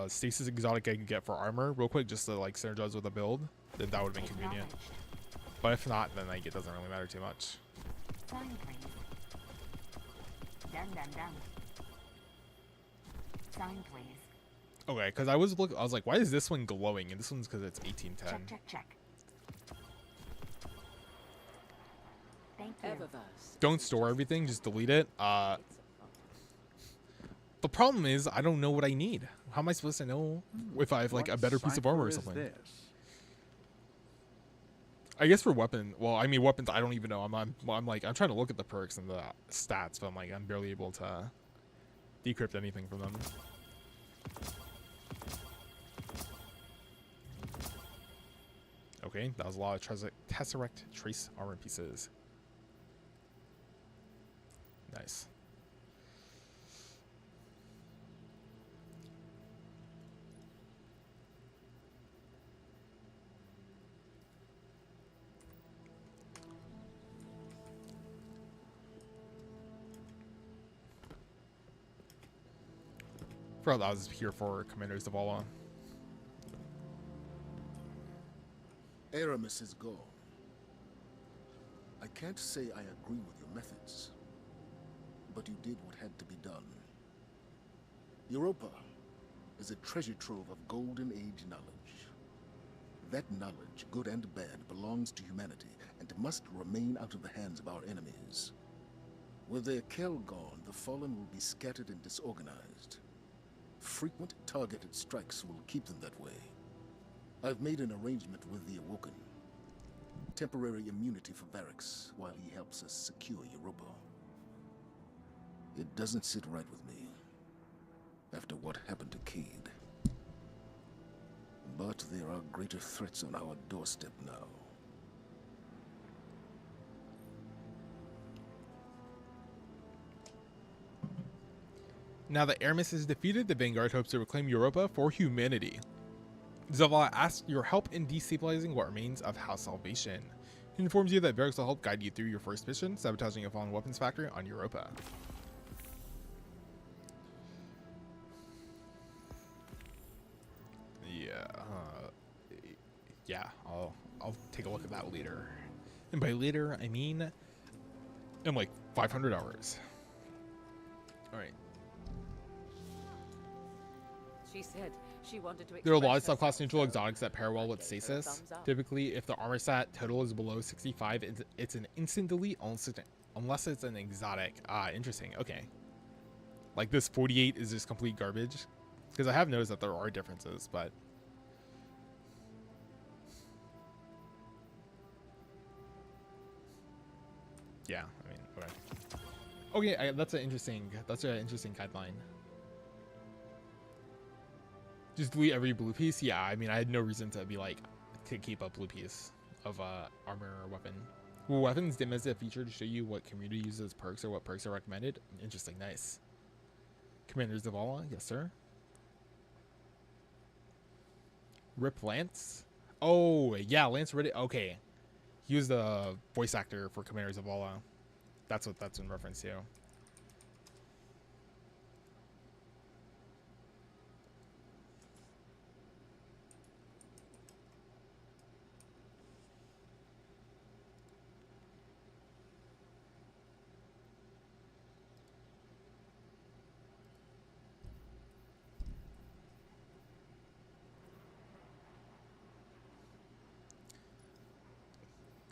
stasis exotic I can get for armor real quick just to like synergize with a build, then that would have been convenient. But if not, then like it doesn't really matter too much. Sign, please. Done. Sign, please. Okay, because I was like, why is this one glowing? And this one's because it's 1810. Check. Thank you. Don't store everything, just delete it. The problem is I don't know what I need. How am I supposed to know if I have like a better piece of armor or something? I guess for weapons, I don't even know. I'm trying to look at the perks and the stats, but I'm barely able to decrypt anything from them. Okay, that was a lot of Tesseract Trace armor pieces. Nice. Forgot that I was here for Commander Zavala. Aramis is gone. I can't say I agree with your methods, but you did what had to be done. Europa is a treasure trove of Golden Age knowledge. That knowledge, good and bad, belongs to humanity and must remain out of the hands of our enemies. With their Kell gone, the Fallen will be scattered and disorganized. Frequent targeted strikes will keep them that way. I've made an arrangement with the Awoken. Temporary immunity for Varix while he helps us secure Europa. It doesn't sit right with me after what happened to Cade. But there are greater threats on our doorstep now. Now that Aramis is defeated, the Vanguard hopes to reclaim Europa for humanity. Zavala asks your help in destabilizing what remains of House Salvation. He informs you that Varix will help guide you through your first mission, sabotaging a fallen weapons factory on Europa. Yeah, I'll take a look at that later. And by later, I mean in like 500 hours. All right. She said she wanted to. There are a lot of express subclass herself, neutral so exotics that pair well with I gave her a stasis. thumbs up. Typically, if the armor stat total is below 65, it's an instant delete unless it's an exotic. Ah, interesting. Okay. Like this 48 is just complete garbage. Because I have noticed that there are differences, but... yeah, I mean, whatever. Okay, that's an interesting guideline. Just delete every blue piece? Yeah, I mean, I had no reason to be like, to keep a blue piece of armor or weapon. Will weapons dim as a feature to show you what community uses perks or what perks are recommended? Interesting, nice. Commander Zavala, yes sir. Rip Lance? Oh, yeah, Lance Riddick. Okay. He was the voice actor for Commander Zavala. That's what that's in reference to.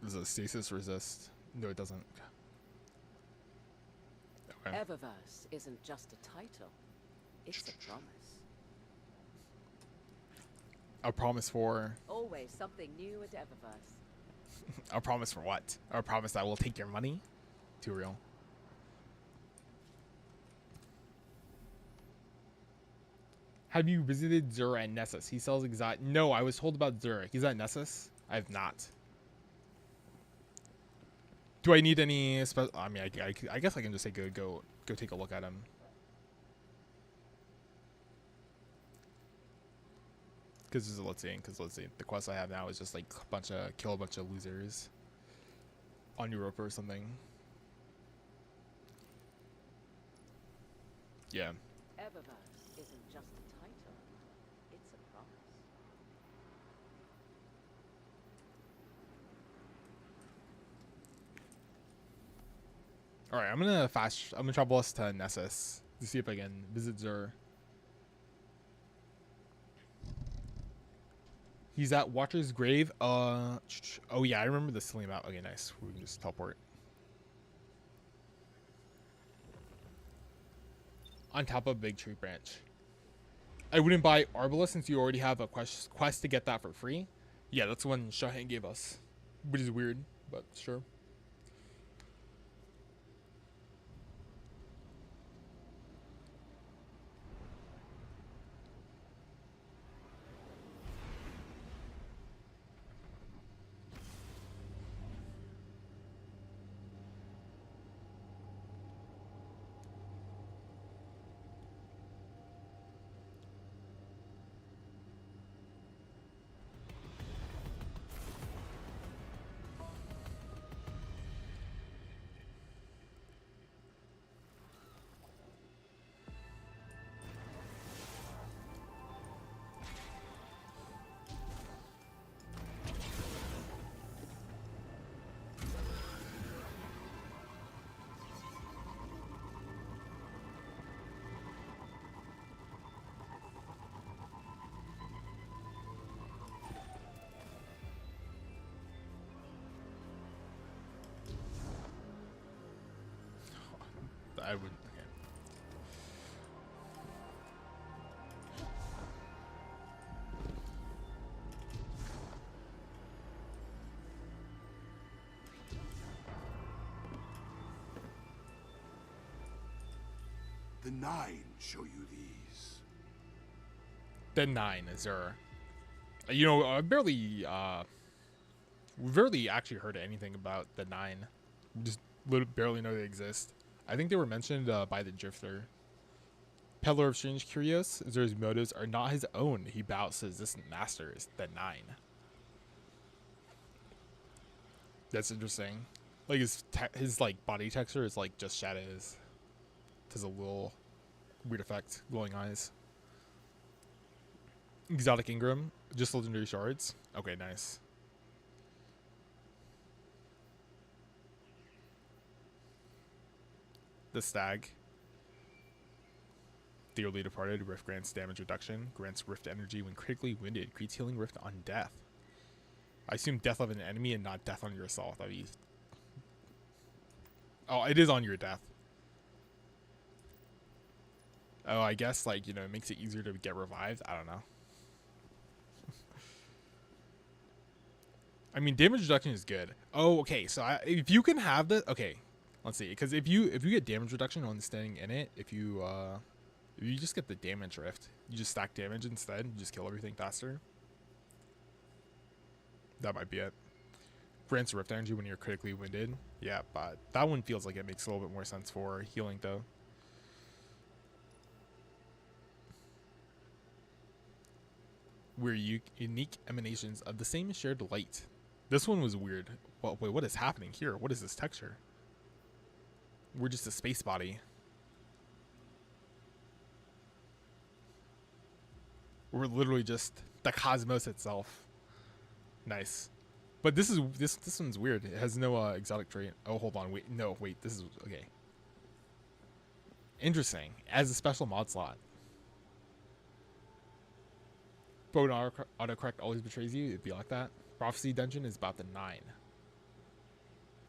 Does a stasis resist? No, it doesn't. Okay. Eververse isn't just a title. It's a promise. A promise for... Always something new at Eververse. A promise for what? A promise that will take your money? Too real. Have you visited Zur at Nessus? He sells exotic... No, I was told about Zur. He's at Nessus? I have not. Do I need any... I mean, I guess I can just say go take a look at him. Because let's see. The quest I have now is just like kill a bunch of losers on Europa or something. Yeah. Eververse isn't just a title. It's a promise. All right, I'm gonna travel us to Nessus to see if I can visit Zur. He's at Watcher's Grave. Oh yeah, I remember the silly map. Okay, nice. We can just teleport. On top of Big Tree Branch. I wouldn't buy Arbala since you already have a quest to get that for free. Yeah, that's one Shahan gave us, which is weird, but sure. I would. Okay. The Nine show you these. The Nine is there. You know, I barely actually heard anything about the Nine. Just barely know they exist. I think they were mentioned by the Drifter. Peddler of Strange Curios, Zur's motives are not his own. He bows to his distant masters, the Nine. That's interesting. Like his like body texture is like just shadows. Has a little weird effect, glowing eyes. Exotic Ingram, just legendary shards. Okay, nice. The Stag. Dearly Departed. Rift grants damage reduction. Grants Rift energy when critically wounded. Creates healing Rift on death. I assume death of an enemy and not death on yourself. That'd be... Oh, it is on your death. Oh, I guess, like, you know, it makes it easier to get revived. I don't know. I mean, damage reduction is good. Oh, okay. So if you can have the... Okay. Let's see. Because if you get damage reduction on staying in it, if you just get the damage rift, you just stack damage instead. You just kill everything faster. That might be it. Grants rift energy when you're critically wounded. Yeah, but that one feels like it makes a little bit more sense for healing, though. We're unique emanations of the same shared light. This one was weird. Well, wait, what is happening here? What is this texture? We're just a space body. We're literally just the cosmos itself. Nice. But this one's weird. It has no exotic trait. Oh, hold on. Wait. No, wait. This is... Okay. Interesting. As a special mod slot. But when autocorrect always betrays you, it'd be like that. Prophecy Dungeon is about the 9.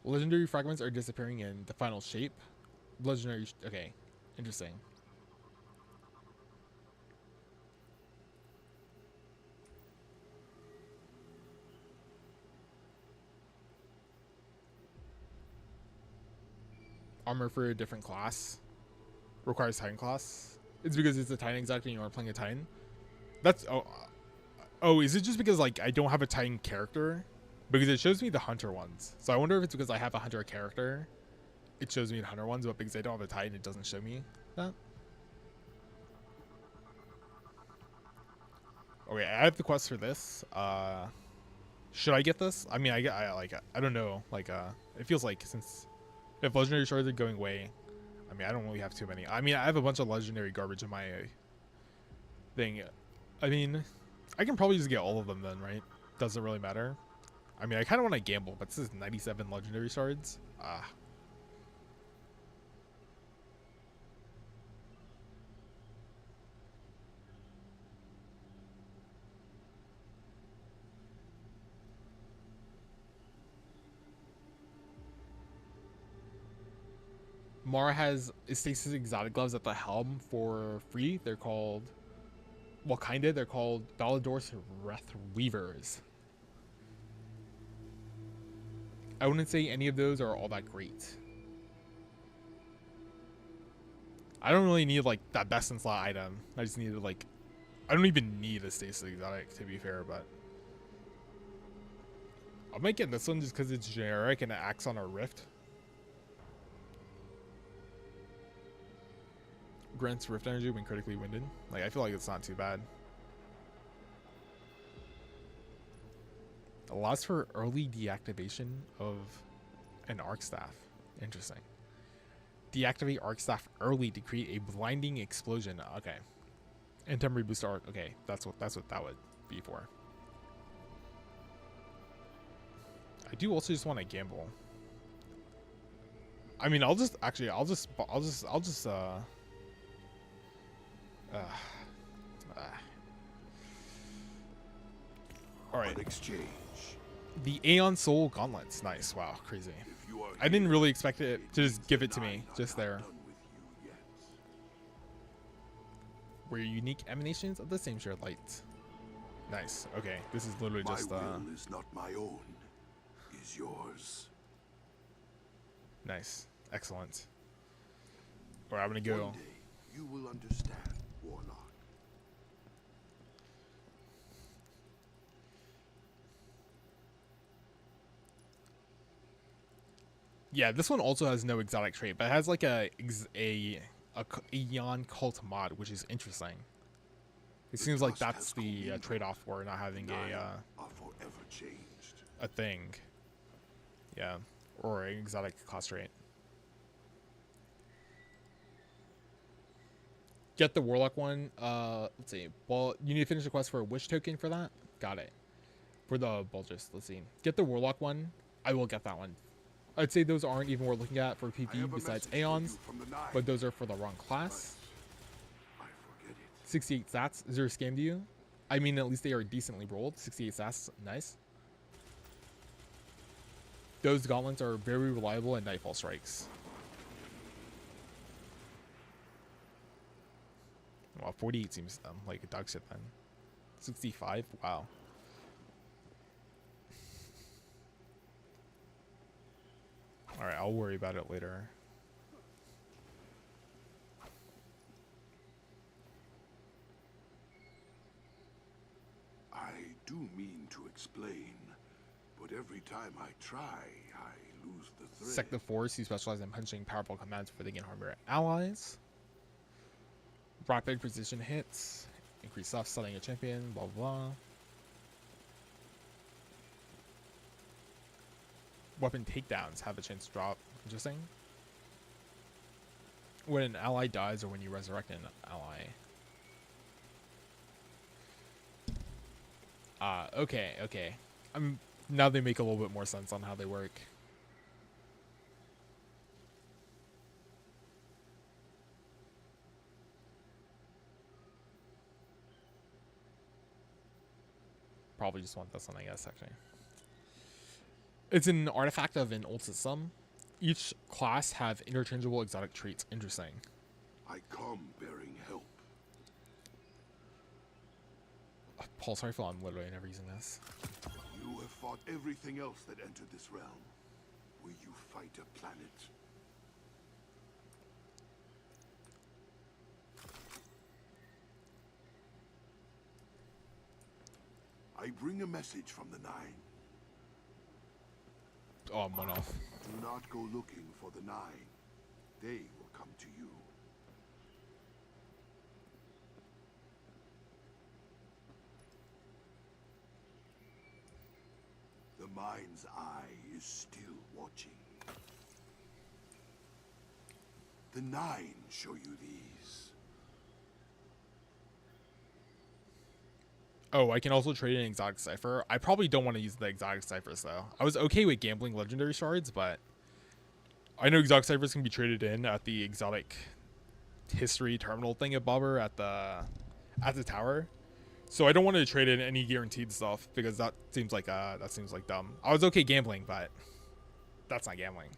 Legendary fragments are disappearing in the final shape. Legendary... Okay. Interesting. Armor for a different class. Requires Titan class. It's because it's a Titan exactly and you are playing a Titan. That's... Oh, is it just because, like, I don't have a Titan character? Because it shows me the Hunter ones. So I wonder if it's because I have a Hunter character. It shows me the Hunter ones, but because I don't have a Titan, it doesn't show me that. Okay, I have the quest for this. Should I get this? I mean, I don't know. Like, it feels like since... If legendary shards are going away, I mean, I don't really have too many. I mean, I have a bunch of legendary garbage in my thing. I mean, I can probably just get all of them then, right? Doesn't really matter. I mean, I kind of want to gamble, but this is 97 legendary shards. Mara has stasis exotic gloves at the helm for free. They're called... Well, kinda. They're called Balador's Wrath Weavers. I wouldn't say any of those are all that great. I don't really need, like, that best in slot item. I just needed, like... I don't even need a stasis exotic, to be fair, but... I might get this one just because it's generic and it acts on a rift. Grants rift energy when critically winded. Like, I feel like it's not too bad. Allows for early deactivation of an arc staff. Interesting. Deactivate arc staff early to create a blinding explosion. Okay. And temporary boost arc. Okay, that's what that would be for. I do also just want to gamble. I mean, I'll just all right. Exchange. The Aeon Soul Gauntlets. Nice. Wow. Crazy. I didn't really expect it to just give it to me. Just there. We're unique emanations of the same shared light. Nice. Okay. This is literally just My will is not my own. Is yours. Nice. Excellent. All right. I'm gonna go. One day you will understand, Warlock. Yeah, this one also has no exotic trait, but it has like a Aeon cult mod, which is interesting. It seems like that's the trade-off for not having a thing. Yeah, or an exotic cost trait. Get the Warlock one. Let's see. Well, you need to finish the quest for a Wish token for that. Got it. For the Bulgis, let's see. Get the Warlock one. I will get that one. I'd say those aren't even worth looking at for PvP besides Aeons, but those are for the wrong class. 68 stats. Is there a scam to you? I mean, at least they are decently rolled. 68 stats, nice. Those gauntlets are very reliable at nightfall strikes. Well, 48 seems like a dog shit then. 65? Wow. Alright, I'll worry about it later. I do mean to explain, but every time I try, I lose the thread. Sector Force, who specialize in punching powerful commands before they can harm your allies. Rapid precision hits. Increase soft stunning a champion, blah blah. Weapon takedowns have a chance to drop. Interesting. When an ally dies or when you resurrect an ally. Okay. Now they make a little bit more sense on how they work. Probably just want this one, I guess, actually. It's an artifact of an old system. Each class have interchangeable exotic traits. Interesting. I come bearing help. Pulse rifle, I'm literally never using this. You have fought everything else that entered this realm. Will you fight a planet? I bring a message from the Nine. Oh, I'm one off. Do not go looking for the Nine. They will come to you. The mind's eye is still watching. The Nine show you these. Oh, I can also trade an exotic cipher. I probably don't want to use the exotic ciphers though. I was okay with gambling legendary shards, but I know exotic ciphers can be traded in at the exotic history terminal thing at Bobber at the tower. So I don't want to trade in any guaranteed stuff because that seems like dumb. I was okay gambling, but that's not gambling.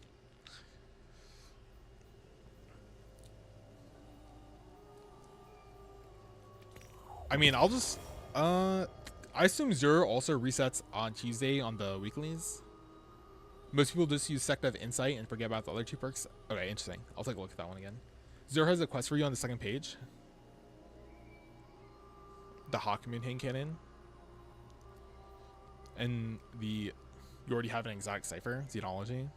I mean, I'll just I assume Zero also resets on Tuesday on the weeklies. Most people just use Sect of Insight and forget about the other two perks. Okay, interesting. I'll take a look at that one again. Zero has a quest for you on the second page. The Hawk Moonhang Cannon. And you already have an exotic cipher, Xenology.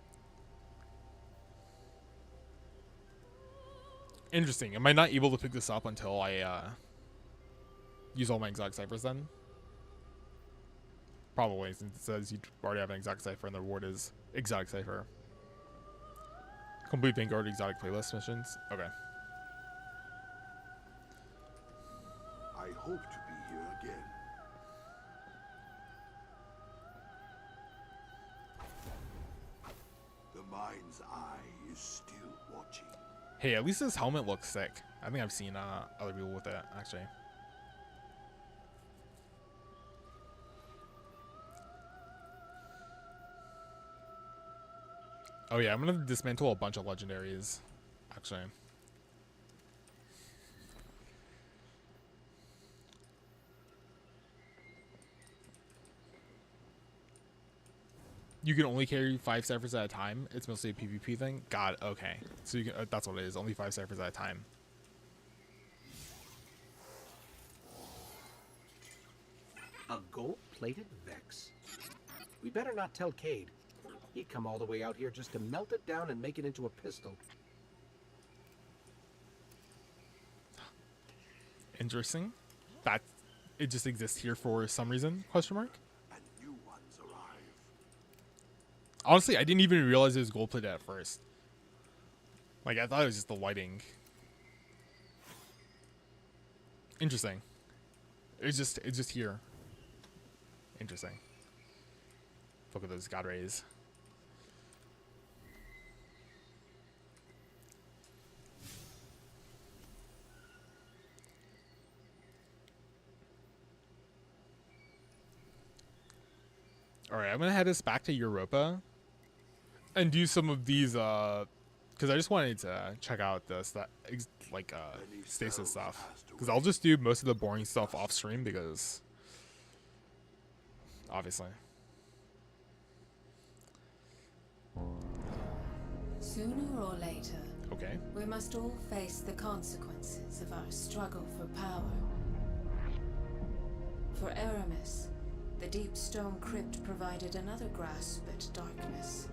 Interesting. Am I not able to pick this up until I use all my exotic ciphers then? Probably, since it says you already have an exotic cipher and the reward is exotic cipher. Complete Vanguard exotic playlist missions. Okay. I hope to be here again. The mind's eye is still watching. Hey, at least this helmet looks sick. I think I've seen other people with it, actually. Oh yeah, I'm gonna dismantle a bunch of legendaries, actually. You can only carry 5 ciphers at a time. It's mostly a PvP thing. God, okay. So you can, that's what it is. Only 5 ciphers at a time. A gold-plated Vex. We better not tell Cade. He'd come all the way out here just to melt it down and make it into a pistol. Interesting. That it just exists here for some reason? Question mark. And new ones arrive. Honestly, I didn't even realize it was gold plated at first. Like I thought it was just the lighting. Interesting. It's just here. Interesting. Look at those god rays. All right, I'm gonna head us back to Europa and do some of these because I just wanted to check out this stasis stuff, because I'll just do most of the boring stuff off stream because obviously. Sooner or later, okay, we must all face the consequences of our struggle for power. For Aramis, the deep stone crypt provided another grasp at darkness.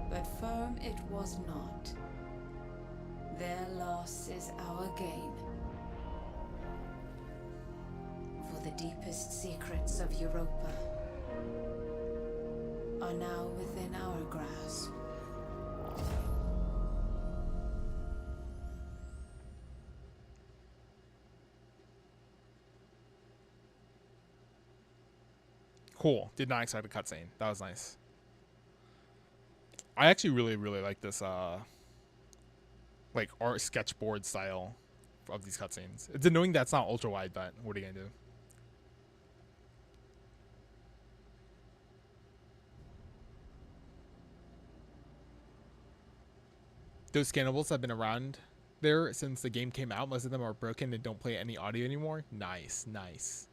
But firm it was not. Their loss is our gain. For the deepest secrets of Europa are now within our grasp. cool. Did not expect a cutscene. That was nice. I actually really like this like art sketchboard style of these cutscenes. It's annoying that's not ultra wide, but what are you gonna do? Those scannables have been around there since the game came out. Most of them are broken and don't play any audio anymore. Nice, nice.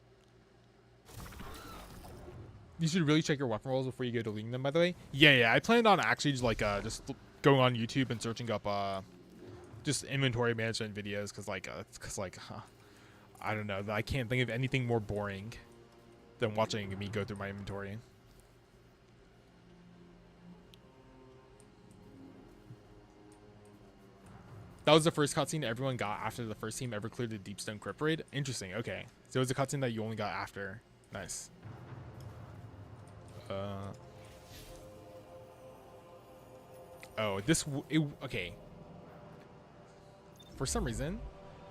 You should really check your weapon rolls before you go deleting them, by the way. Yeah, I planned on actually just going on YouTube and searching up just inventory management videos, because I don't know, I can't think of anything more boring than watching me go through my inventory. That was the first cutscene everyone got after the first team ever cleared the Deepstone Crypt raid. Interesting. Okay, so it was a cutscene that you only got after. Nice. Oh, okay. For some reason,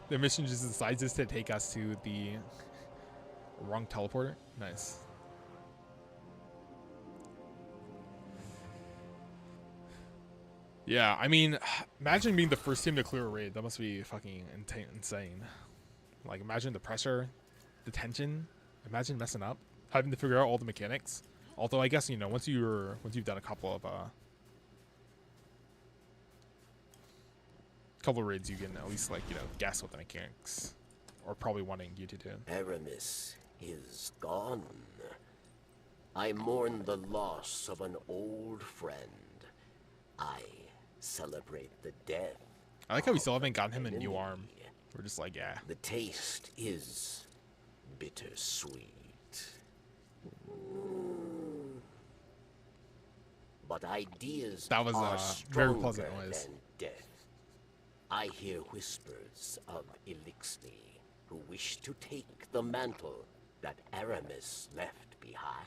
the mission just decides to take us to the wrong teleporter. Nice. Yeah, I mean, imagine being the first team to clear a raid. That must be fucking insane. Like, imagine the pressure, the tension. Imagine messing up, having to figure out all the mechanics. Although I guess, you know, once you've done a couple of raids, you can at least, like, you know, guess what the mechanics are probably wanting you to do. Aramis is gone. I mourn the loss of an old friend. I celebrate the death. I like how we still haven't gotten him a new arm. We're just like, yeah. The taste is bittersweet. But ideas that was are very pleasant stronger noise. than death. I hear whispers of Elixni, who wish to take the mantle that Aramis left behind.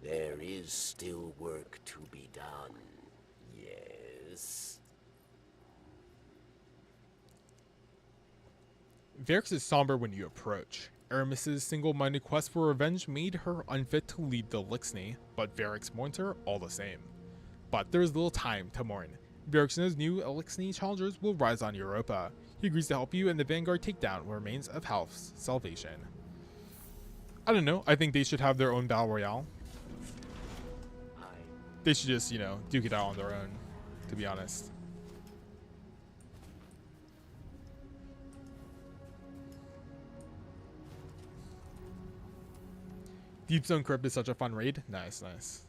There is still work to be done, yes. Varix is somber when you approach. Aramis's single-minded quest for revenge made her unfit to lead the Elixni, but Varix mourns her all the same. But there is little time to mourn. Varix knows new Elixni challengers will rise on Europa. He agrees to help you and the Vanguard take down what remains of Half's salvation. I don't know, I think they should have their own battle royale. They should just, you know, duke it out on their own, to be honest. Deepstone Crypt is such a fun raid. Nice, nice.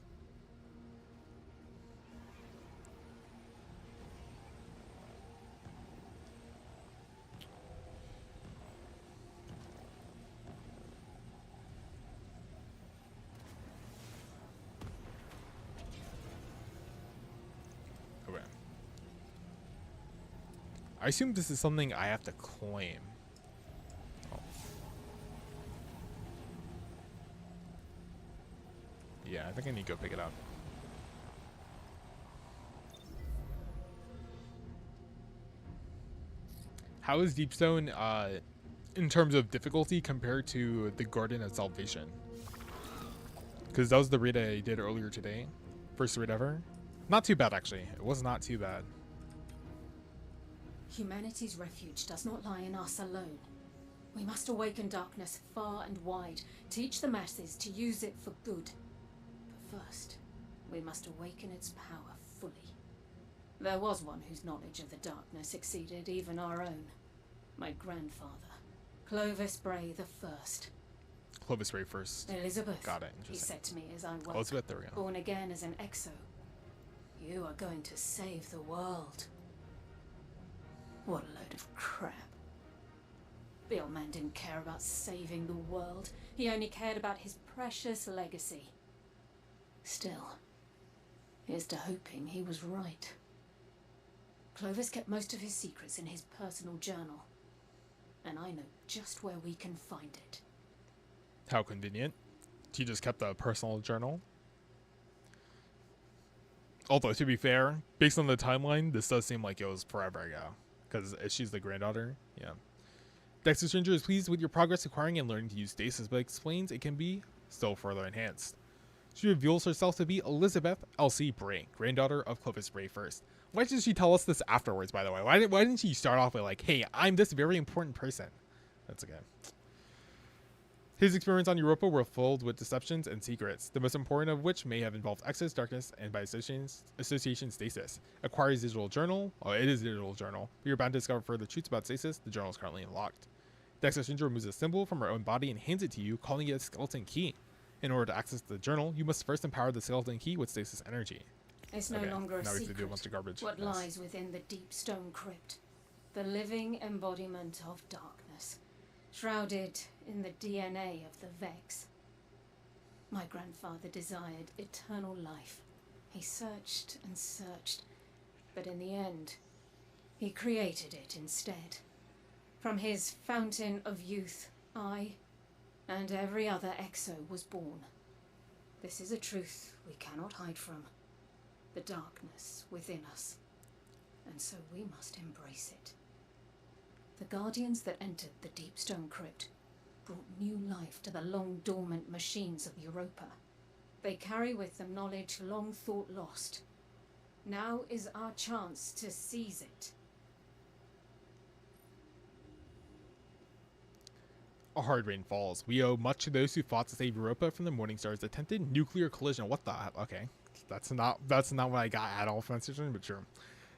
Okay. I assume this is something I have to claim. Yeah, I think I need to go pick it up. How is Deepstone in terms of difficulty compared to the Garden of Salvation? Because that was the raid I did earlier today. First raid ever. Not too bad, actually. It was not too bad. Humanity's refuge does not lie in us alone. We must awaken darkness far and wide, teach the masses to use it for good. But first, we must awaken its power fully. There was one whose knowledge of the darkness exceeded even our own. My grandfather, Clovis Bray the First. Clovis Bray first. Elizabeth, Got it. he Interesting. said to me as I woke, Elizabeth, there we go. born again as an exo. You are going to save the world. What a load of crap. The old man didn't care about saving the world. He only cared about his precious legacy. Still, here's to hoping he was right. Clovis kept most of his secrets in his personal journal, and I know just where we can find it. How convenient. He just kept a personal journal. Although, to be fair, based on the timeline, this does seem like it was forever ago. Because she's the granddaughter. Yeah. Dexter Stranger is pleased with your progress acquiring and learning to use stasis, but explains it can be still further enhanced. She reveals herself to be Elizabeth Elsie Bray, granddaughter of Clovis Bray First. Why did she tell us this afterwards, by the way? Why didn't she start off with like, hey, I'm this very important person? That's okay. His experiments on Europa were filled with deceptions and secrets, the most important of which may have involved excess darkness and by association stasis. Acquires digital journal. Oh, it is a digital journal. We are bound to discover further truths about stasis. The journal is currently unlocked. Dexter Stranger removes a symbol from her own body and hands it to you, calling it a skeleton key. In order to access the journal, you must first empower the skeleton key with stasis energy. It's no longer a now we have to do a secret bunch of garbage. what Yes. lies within the deep stone crypt. The living embodiment of darkness, shrouded in the DNA of the Vex. My grandfather desired eternal life. He searched and searched, but in the end, he created it instead. From his fountain of youth, I and every other exo was born. This is a truth we cannot hide from. The darkness within us. And so we must embrace it. The guardians that entered the deep stone crypt brought new life to the long dormant machines of Europa. They carry with them knowledge long thought lost. Now is our chance to seize it. A hard rain falls. We owe much to those who fought to save Europa from the Morningstar's attempted nuclear collision. What the heck? Okay. That's not what I got at all from that situation, but sure.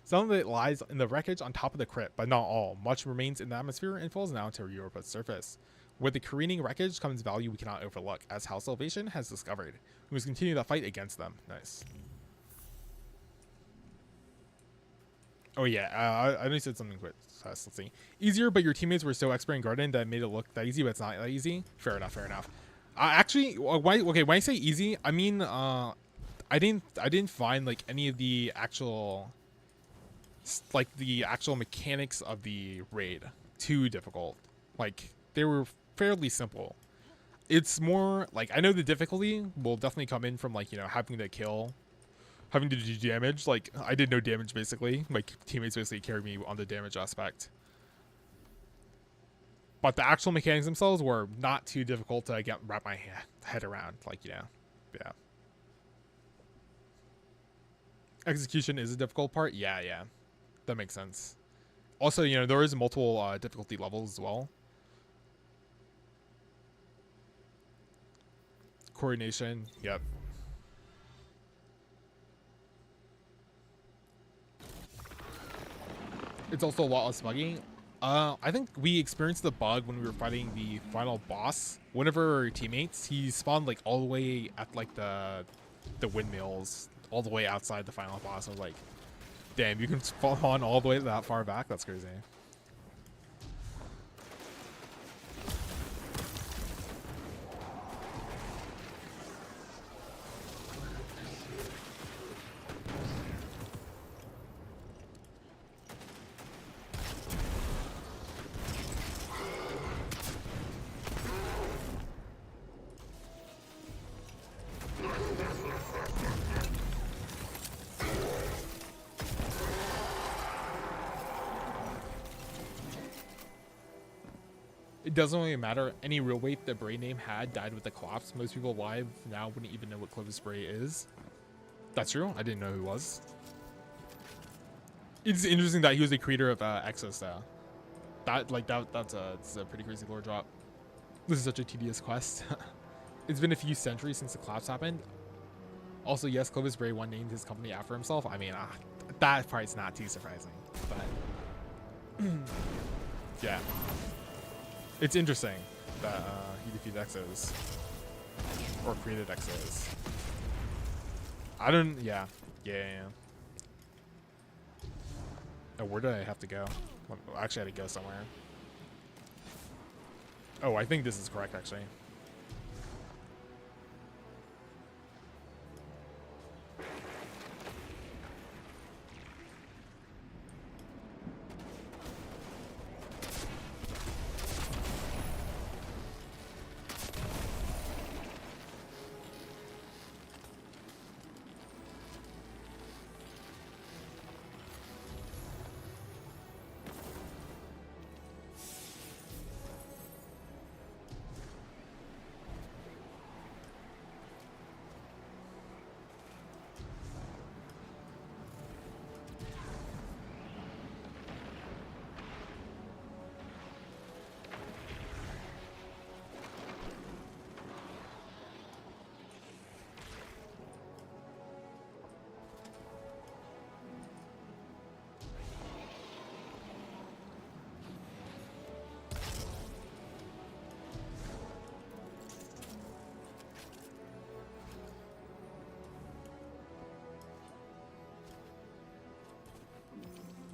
Some of it lies in the wreckage on top of the crypt, but not all. Much remains in the atmosphere and falls now to Europa's surface. With the careening wreckage comes value we cannot overlook, as House Salvation has discovered. We must continue the fight against them. Nice. Oh yeah, I know you said something quick. Let's see. Easier, but your teammates were so expert in Garden that it made it look that easy, but it's not that easy. Fair enough, fair enough. Actually, when I say easy, I mean, I didn't find like any of the actual, like the actual mechanics of the raid too difficult. Like they were fairly simple. It's more like, I know the difficulty will definitely come in from like, you know, having to kill, having to do damage. Like I did no damage basically. My teammates basically carried me on the damage aspect. But the actual mechanics themselves were not too difficult to wrap my head around. Like, you know, yeah. Execution is a difficult part. Yeah, that makes sense. Also, you know, there is multiple difficulty levels as well. Coordination, yep. It's also a lot less buggy. I think we experienced the bug when we were fighting the final boss. One of our teammates, he spawned like all the way at like the windmills, all the way outside the final boss. I was like, damn, you can spawn all the way that far back? That's crazy. It doesn't really matter. Any real weight the Bray name had died with the collapse. Most people alive now wouldn't even know what Clovis Bray is. That's true. I didn't know who he was. It's interesting that he was the creator of Exos, though. That's a pretty crazy lore drop. This is such a tedious quest. It's been a few centuries since the collapse happened. Also, yes, Clovis Bray 1 named his company after himself. I mean, that part's not too surprising, but yeah, it's interesting that he defeated Exos or created Exos. I don't. Yeah. Oh, where do I have to go? Well, actually, I had to go somewhere. Oh, I think this is correct, actually.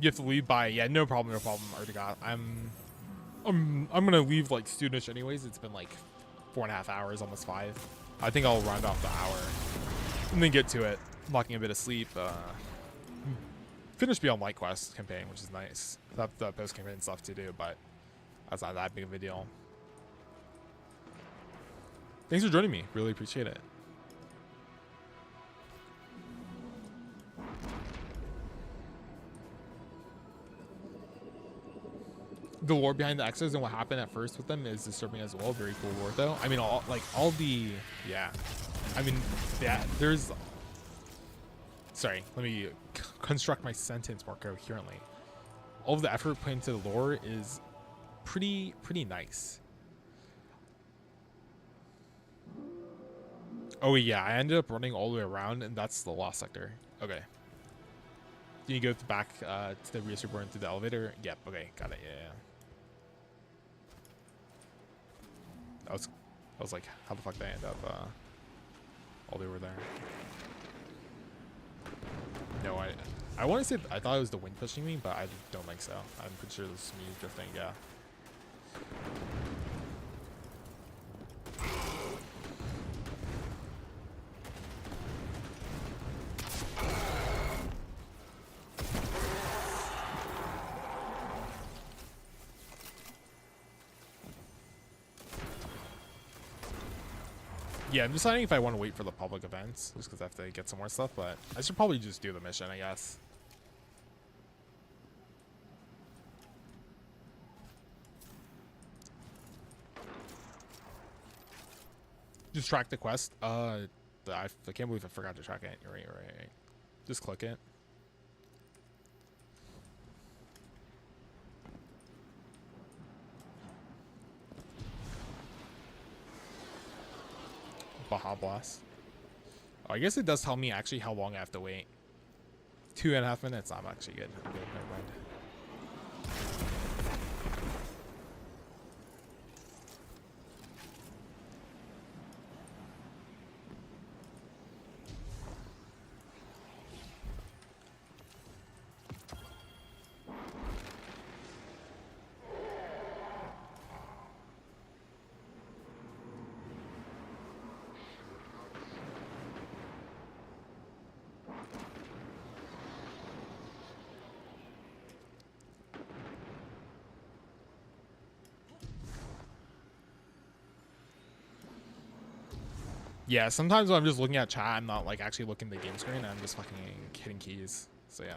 You have to leave by, yeah, no problem, Artigot. I'm gonna leave like soonish anyways. It's been like 4.5 hours, almost 5. I think I'll round off the hour and then get to it, locking a bit of sleep. Finish Beyond Light Quest campaign, which is nice. That the post campaign stuff to do, but that's not that big of a deal. Thanks for joining me. Really appreciate it. The lore behind the Exos and what happened at first with them is disturbing as well. Very cool lore, though. I mean, all the, yeah. I mean, yeah. There's. Sorry, let me construct my sentence more coherently. All of the effort put into the lore is pretty nice. Oh yeah, I ended up running all the way around, and that's the lost sector. Okay. Can you go back to the Rios Reborn through the elevator? Yep. Okay, got it. Yeah. I was like, how the fuck did I end up all the way over there? No, I want to say I thought it was the wind pushing me, but I don't think so. I'm pretty sure this is me drifting. Yeah. Yeah, I'm deciding if I want to wait for the public events, just because I have to get some more stuff, but I should probably just do the mission, I guess. Just track the quest. I can't believe I forgot to track it. You're right. Just click it. Baja Blast. Oh, I guess it does tell me actually how long I have to wait. 2.5 minutes. I'm actually good. I'm good. Never mind. Yeah, sometimes when I'm just looking at chat, I'm not like actually looking at the game screen. I'm just fucking hitting keys. So yeah.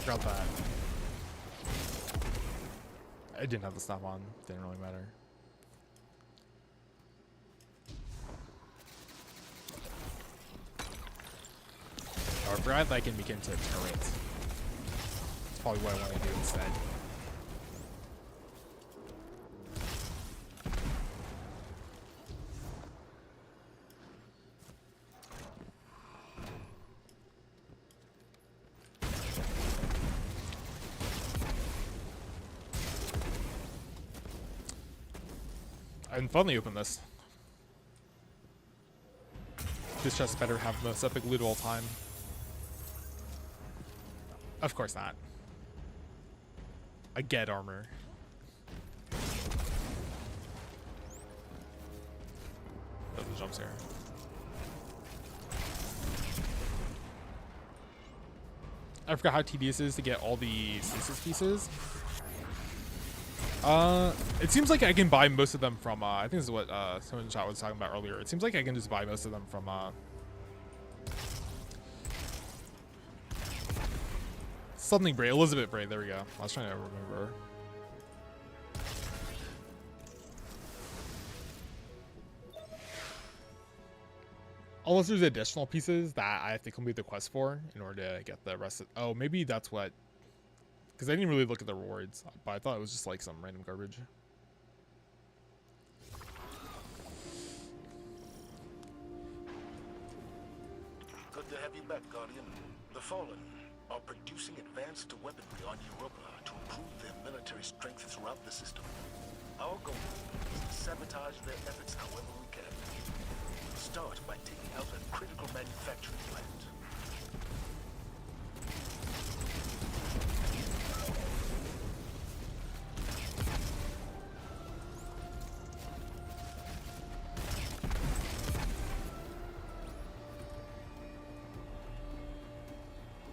Forgot that. I didn't have the stuff on. Didn't really matter. Oh, I forgot that I can make it into a turret. That's probably what I want to do instead. I can finally open this. This chest better have the most epic loot of all time. Of course not. I get armor. Oh, the jumps here. I forgot how tedious it is to get all the stasis pieces. It seems like I can buy most of them from, I think this is what, someone in the chat was talking about earlier. It seems like I can just buy most of them from, something Bray, Elizabeth Bray, there we go. I was trying to remember. Unless there's additional pieces that I have to complete the quest for in order to get the rest of, oh, maybe that's what, because I didn't really look at the rewards, but I thought it was just like some random garbage. Good to have you back, Guardian. The Fallen are producing advanced weaponry on Europa to improve their military strength throughout the system. Our goal is to sabotage their efforts however we can. We'll start by taking out a critical manufacturing plant.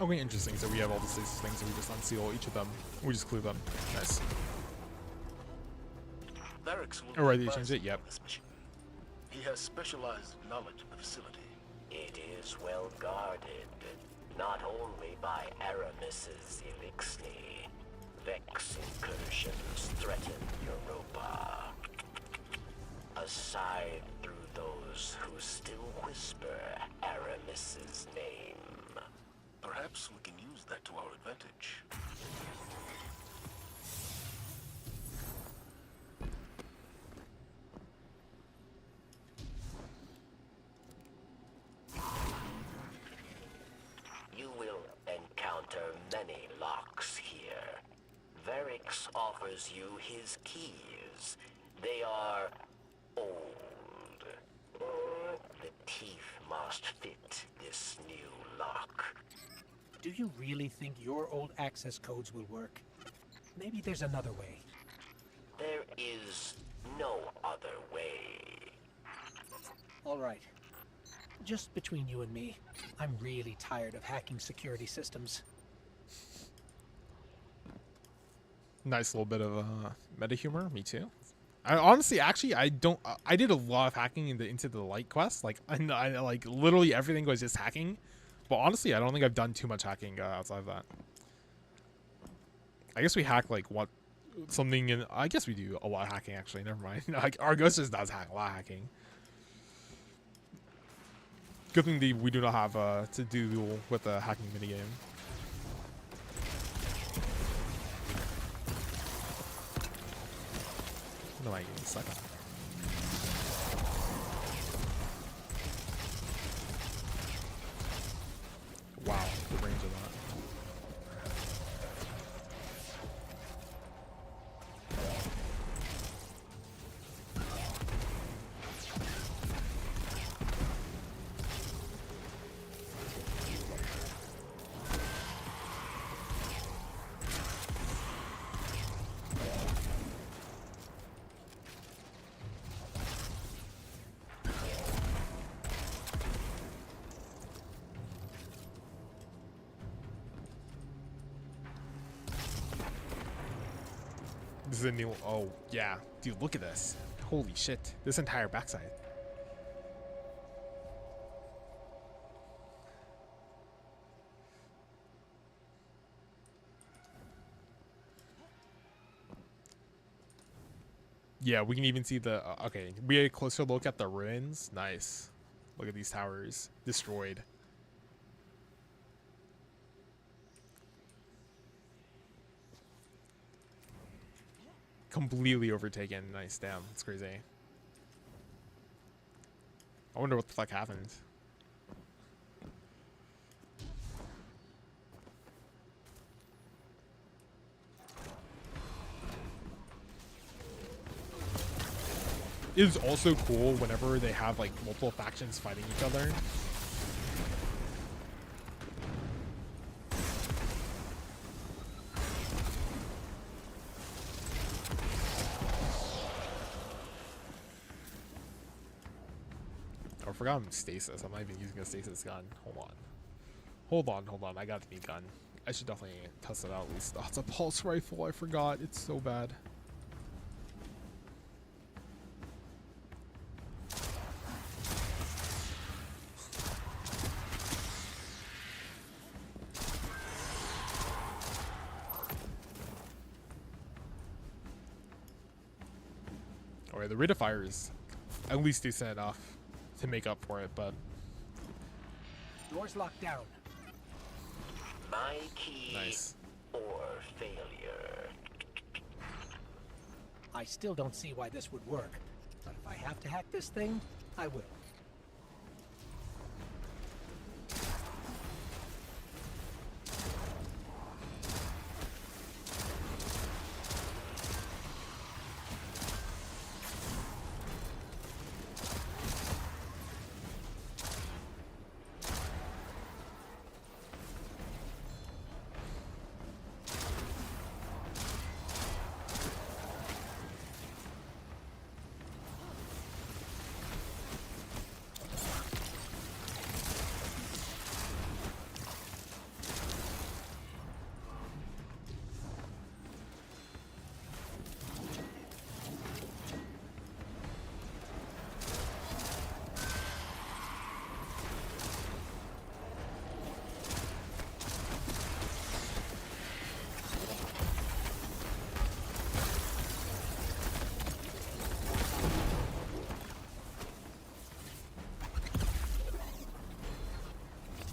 Okay, interesting. So we have all the stasis things, and we just unseal each of them. We just clear them. Nice. Oh, right, they changed it? Yep. He has specialized knowledge of the facility. It is well guarded, not only by Aramis's Elixni. Vex incursions threaten Europa. Aside through those who still whisper Aramis's name. Perhaps we can use that to our advantage. You will encounter many locks here. Verix offers you his keys. They are old. The teeth must fit this new lock. Do you really think your old access codes will work? Maybe there's another way. There is no other way. All right. Just between you and me, I'm really tired of hacking security systems. Nice little bit of meta humor. Me too. I honestly, actually, I don't. I did a lot of hacking in the Into the Light quest. Like, I like literally everything was just hacking. But honestly, I don't think I've done too much hacking outside of that. I guess we hack like what something in. I guess we do a lot of hacking actually. Never mind. Like Argos just does hack a lot of hacking. Good thing that we do not have to do with the hacking minigame. No, I getting stuck on. Wow, the range of that. This is a new. Oh yeah, dude, look at this. Holy shit, this entire backside. Yeah, we can even see the okay, we get a closer look at the ruins. Nice. Look at these towers destroyed. Completely overtaken. Nice. Damn, it's crazy. I wonder what the fuck happened. It is also cool whenever they have like multiple factions fighting each other. Oh, I forgot I'm stasis. I'm not even using a stasis gun. Hold on. I got the new gun. I should definitely test it out at least. Oh, it's a pulse rifle. I forgot. It's so bad. Alright, the rate of fire is at least decent enough to make up for it, but Doors locked down. My key nice. or failure. I still don't see why this would work, but if I have to hack this thing, I will.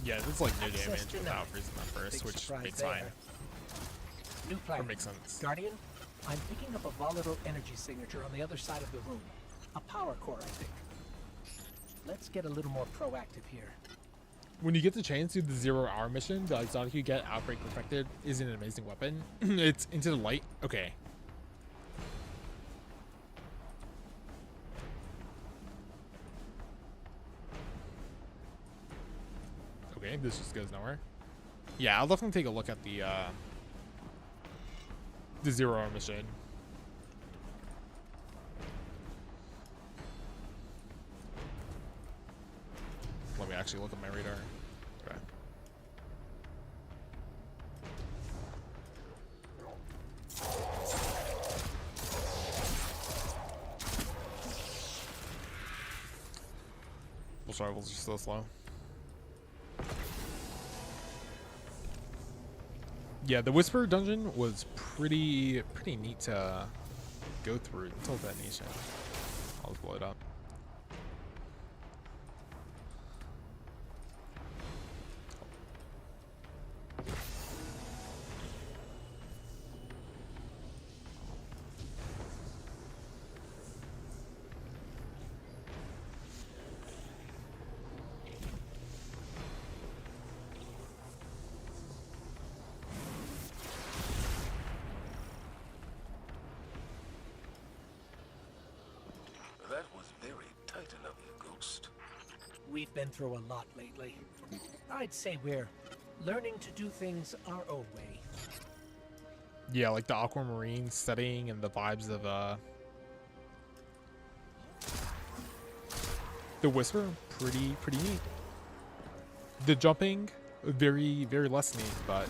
Yeah, it's like no damage without freezing them first, which makes fine. New plan. Or makes sense. Guardian, I'm picking up a volatile energy signature on the other side of the room. A power core, I think. Let's get a little more proactive here. When you get the chance to do the 0 hour mission, the exotic you get, Outbreak Perfected, is an amazing weapon. It's Into the Light. Okay. Okay, this just goes nowhere. Yeah, I'll definitely take a look at the 0 hour mission. Let me actually look at my radar. Okay. Pulse rifles are so slow. Yeah, the Whisper dungeon was pretty neat to go through until detonation. I'll just blow it up. That was very titan of you, Ghost. We've been through a lot lately. I'd say we're learning to do things our own way. Yeah, like the aquamarine setting and the vibes of the Whisper, pretty neat. The jumping, very less neat, but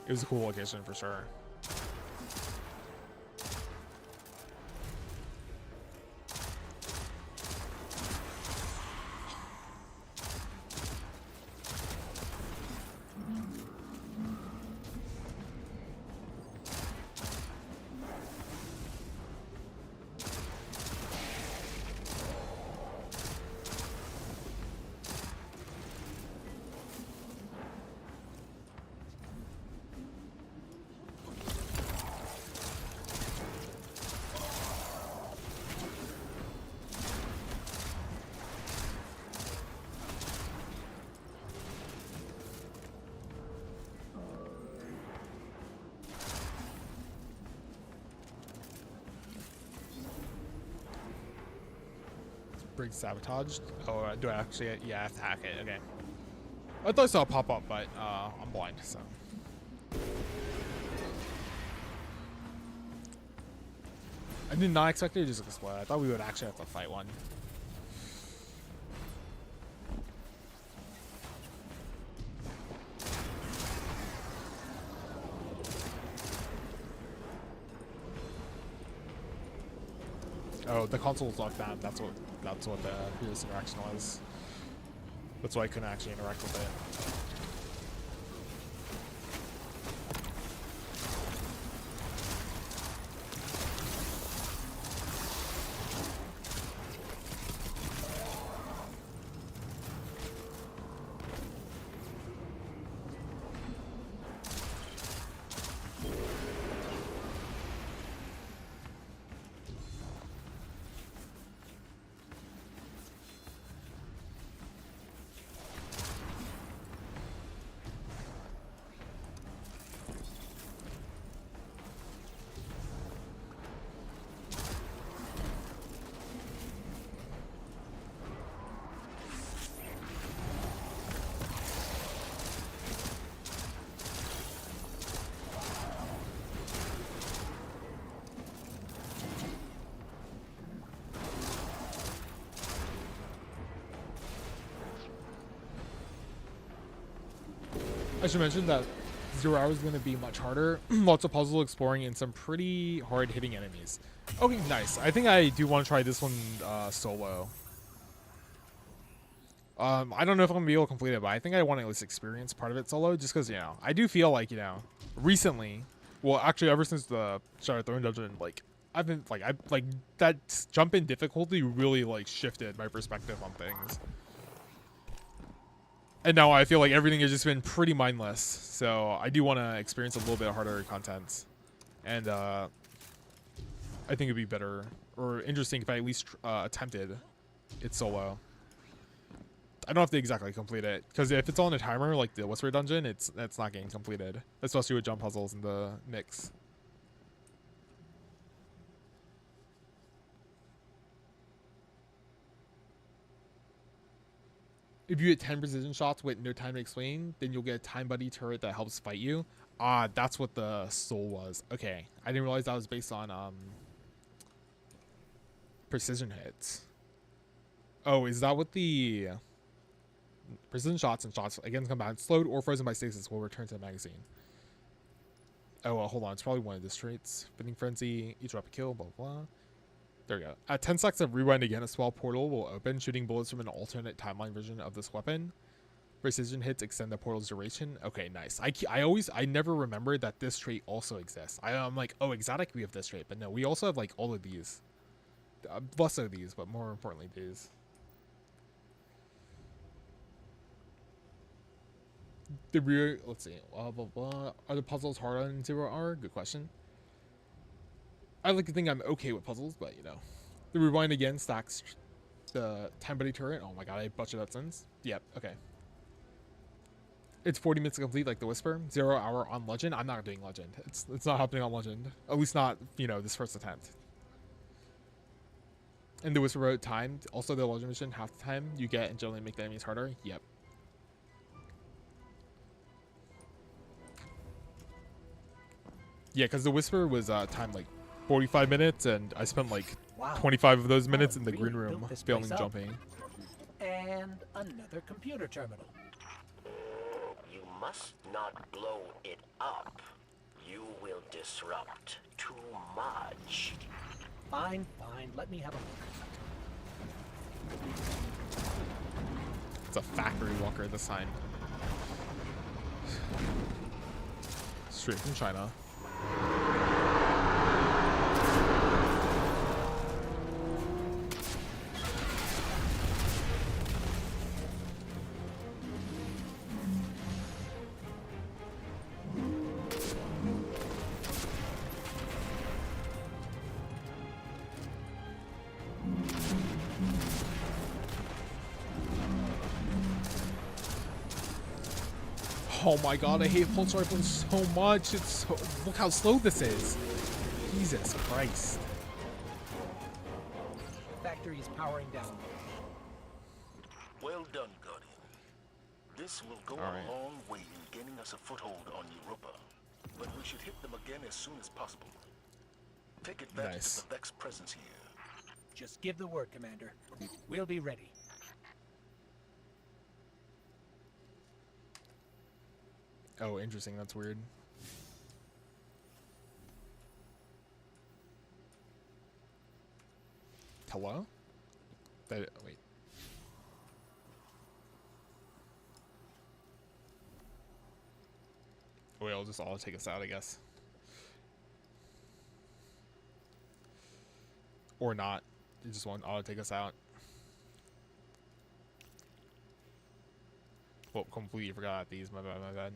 it was a cool location for sure. brig sabotaged. Oh, do I actually? Yeah, I have to hack it. Okay. I thought I saw it pop up, but I'm blind, so. I did not expect it to just explode. I thought we would actually have to fight one. Oh, the console's locked down. That's what the previous interaction was. That's why I couldn't actually interact with it. I should mention that 0 hours is going to be much harder. Lots of puzzle exploring and some pretty hard hitting enemies. Okay, nice. I think I do want to try this one solo. I don't know if I'm going to be able to complete it, but I think I want to at least experience part of it solo, just because, you know, I do feel like, you know, recently, well, actually, ever since the Shattered-throne dungeon, like, I've been, like, that jump in difficulty really, like, shifted my perspective on things. And now I feel like everything has just been pretty mindless, so I do want to experience a little bit harder content. And I think it'd be better, or interesting if I at least attempted it solo. I don't have to exactly complete it, because if it's on a timer, like the Whisper dungeon, it's not getting completed. Especially with jump puzzles in the mix. If you get 10 precision shots with no time to explain, then you'll get a time buddy turret that helps fight you. Ah, that's what the soul was. Okay, I didn't realize that was based on precision hits. Oh, is that what the precision shots and shots against combat slowed or frozen by stasis will return to the magazine? Oh, well, hold on. It's probably one of the traits. Spinning frenzy, each drop a kill, blah blah. There we go. At 10 seconds of rewind again, a small portal will open, shooting bullets from an alternate timeline version of this weapon. Precision hits extend the portal's duration. Okay, nice. I never remembered that this trait also exists. I'm like, oh, exotic, we have this trait, but no, we also have like all of these. Less of these, but more importantly, these. Let's see. Blah, blah, blah. Are the puzzles hard on 0 hour? Good question. I like to think I'm okay with puzzles, but you know. The rewind again stacks the time buddy turret. Oh my god, I butchered that sentence. Yep, okay. It's 40 minutes to complete, like the Whisper. 0 hour on Legend. I'm not doing Legend. It's not happening on Legend. At least not, you know, this first attempt. And the Whisper wrote timed. Also, the Legend mission, half the time you get and generally make the enemies harder. Yep. Yeah, because the Whisper was timed like 45 minutes, and I spent like 25 of those minutes in the green room failing jumping. And another computer terminal. You must not blow it up. You will disrupt too much. Fine, fine. Let me have a look. It's a factory walker this time. Straight from China. Oh my god, I hate pulse rifles so much. It's so, look how slow this is. Jesus Christ. That factory is powering down. Well done, Guardian. This will go All right. a long way in gaining us a foothold on Europa, but we should hit them again as soon as possible. Take advantage Nice. of the Vex presence here. Just give the word, Commander. We'll be ready. Oh, interesting. That's weird. Hello? Wait. Wait, I'll just all take us out, I guess. Or not. You just want auto take us out. Well, completely forgot these. My bad.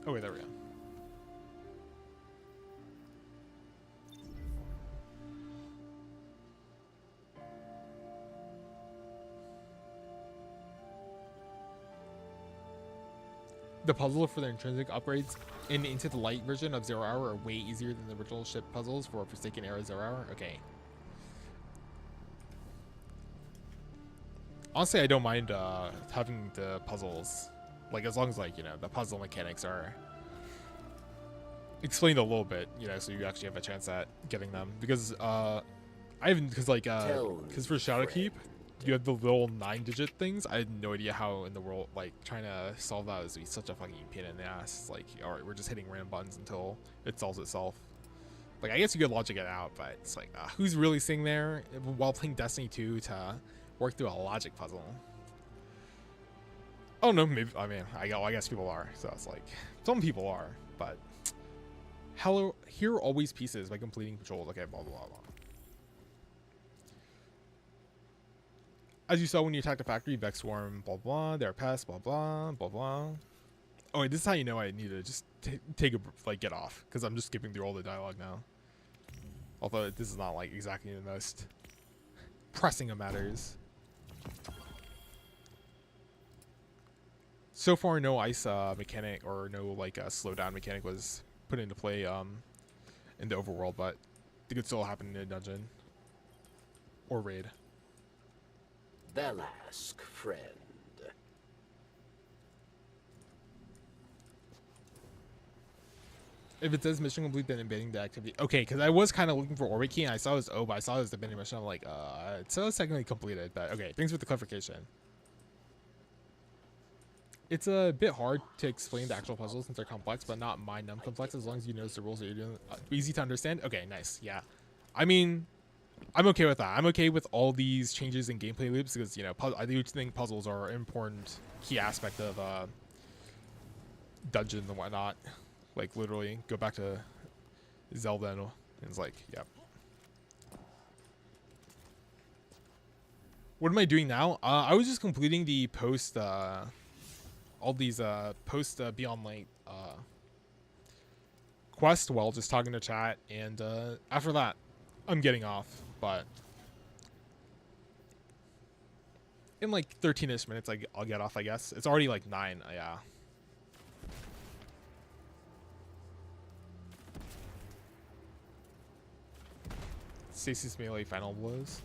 Oh, wait, there we go. The puzzle for the intrinsic upgrades in Into the Light version of Zero Hour are way easier than the original ship puzzles for Forsaken Era Zero Hour. Okay. Honestly, I don't mind having the puzzles, like as long as like, you know, the puzzle mechanics are explained a little bit, you know, so you actually have a chance at getting them. Because I haven't, because like because for Shadowkeep, you have the little 9-digit things. I had no idea how in the world, like, trying to solve that is be such a fucking pain in the ass. It's like, all right, we're just hitting random buttons until it solves itself. Like, I guess you could logic it out, but it's like, who's really sitting there while playing Destiny 2 to work through a logic puzzle? Oh no, maybe, I mean, I guess people are. So it's like, some people are, but hello, here are always pieces by completing patrols. Okay, blah blah blah. As you saw when you attacked the factory, Vex Swarm, blah blah, they're pests, blah blah, blah blah. Oh wait, this is how you know I need to just take a, like, get off, because I'm just skipping through all the dialogue now. Although this is not like exactly the most pressing of matters. So far, no ice mechanic or no like slowdown mechanic was put into play in the overworld, but it could still happen in a dungeon or raid. Velask, friend. If it says mission complete, then invading the activity. Okay, because I was kind of looking for orbit key, and I saw this but I saw this abandoned mission. I'm like, it says technically completed, but okay. Thanks for the clarification. It's a bit hard to explain the actual puzzles since they're complex, but not mind-numb complex. As long as you notice the rules that you're doing, easy to understand. Okay, nice. Yeah, I mean, I'm okay with that. I'm okay with all these changes in gameplay loops because, you know, I do think puzzles are an important key aspect of dungeons and whatnot. Like, literally, go back to Zelda and it's like, yep. What am I doing now? I was just completing the post, all these post Beyond Light quest while just talking to chat, and after that, I'm getting off. But in like 13ish minutes, I'll get off, I guess. It's already like 9, yeah. Stacy's melee final blows.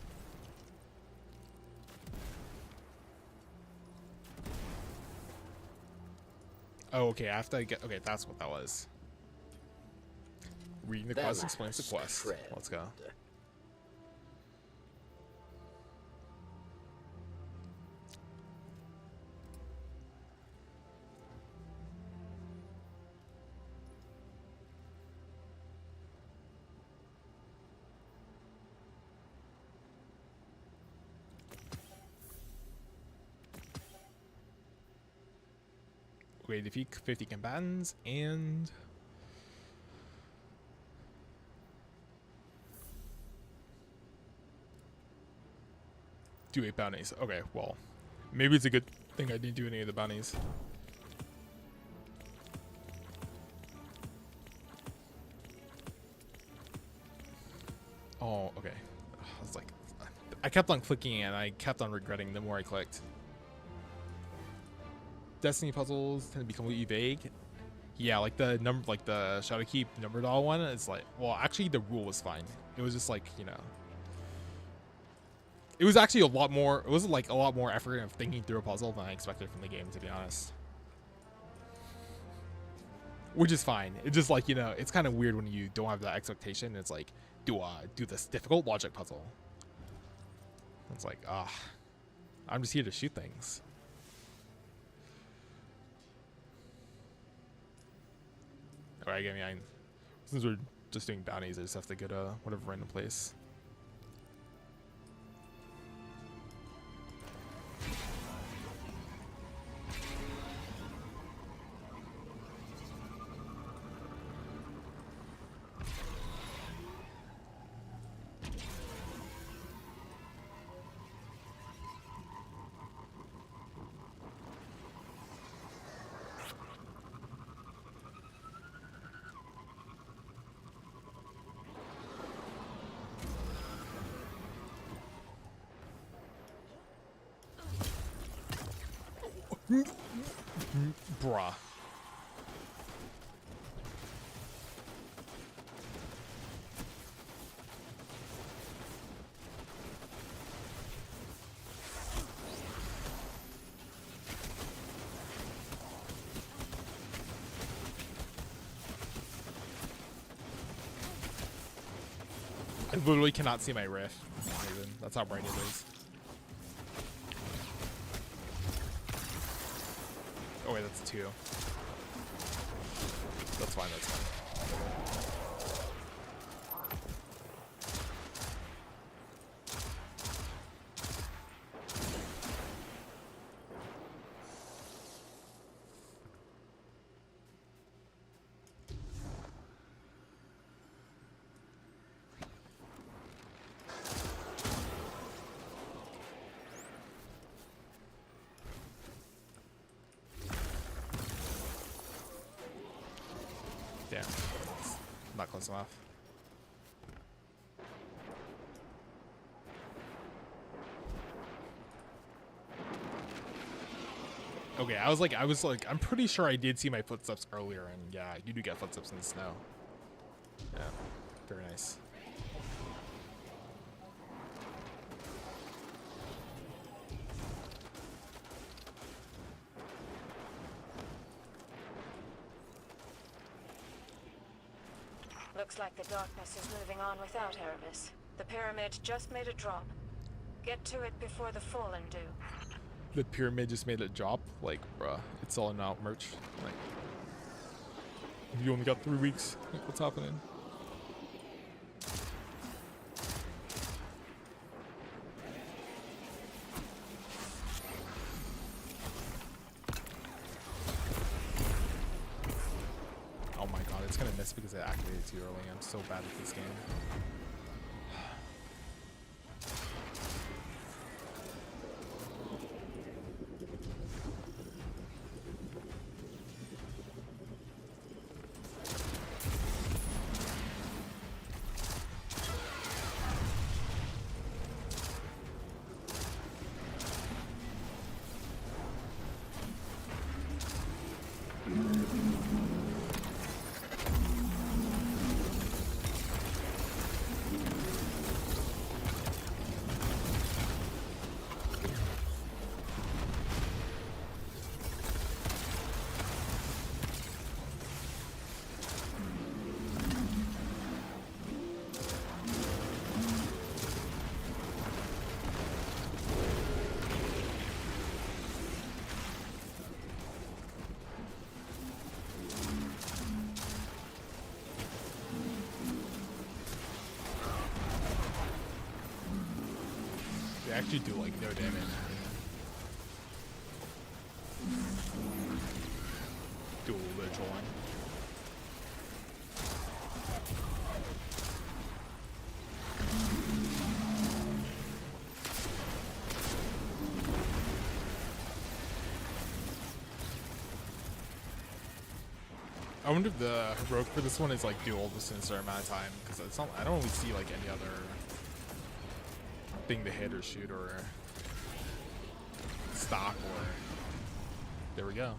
Oh, okay, after I get... Okay, that's what that was. Reading the quest explains the quest. Let's go. Okay, defeat 50 combatants and... do 8 bounties. Okay, well, maybe it's a good thing I didn't do any of the bounties. Oh, okay. I was like, I kept on clicking and I kept on regretting the more I clicked. Destiny puzzles tend to be completely vague. Yeah, like the number, like the Shadowkeep number doll one. It's like, well, actually the rule was fine. It was just like, you know, it was actually a lot more. It was like a lot more effort of thinking through a puzzle than I expected from the game, to be honest. Which is fine. It's just like, you know, it's kind of weird when you don't have that expectation. It's like, do this difficult logic puzzle. It's like, I'm just here to shoot things. Alright, I mean, since we're just doing bounties, I just have to go to whatever random place. Bruh. I literally cannot see my riff. That's how bright it is. Oh wait, that's 2. That's fine, that's fine. Damn, not close enough. Okay, I was like, I'm pretty sure I did see my footsteps earlier, and yeah, you do get footsteps in the snow. Yeah, very nice. Looks like the darkness is moving on without Aramis. The pyramid just made a drop. Get to it before the Fallen do. The pyramid just made a drop? Like, bruh, it's selling out merch. Like, you only got 3 weeks. Like, what's happening? Oh my god, it's gonna miss because I activated too early. I'm so bad at this game. They actually do like no damage. Dual literal one. I wonder if the heroic for this one is like dual just in a certain amount of time, because it's not. I don't really see like any other thing to hit or shoot or stock or. There we go.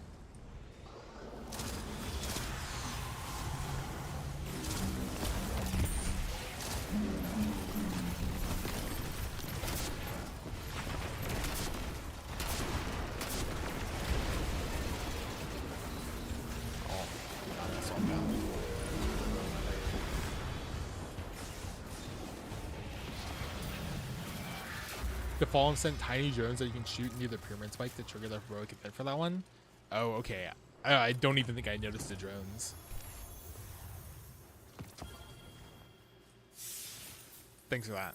The Fallen sent tiny drones that you can shoot near the pyramid spike to trigger the heroic event for that one. Oh, okay. I don't even think I noticed the drones. Thanks for that.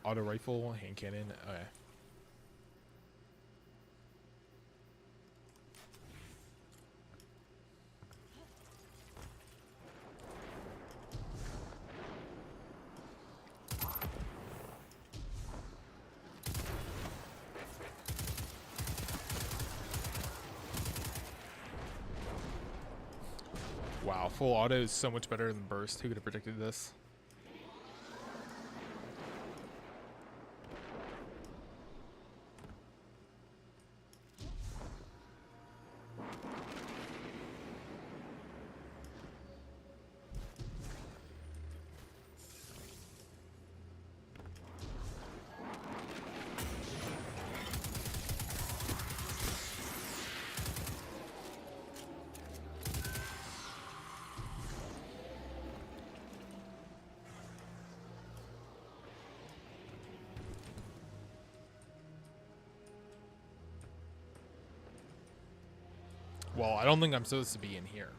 Auto rifle, hand cannon. Okay. Wow, full auto is so much better than burst. Who could have predicted this? Well, I don't think I'm supposed to be in here.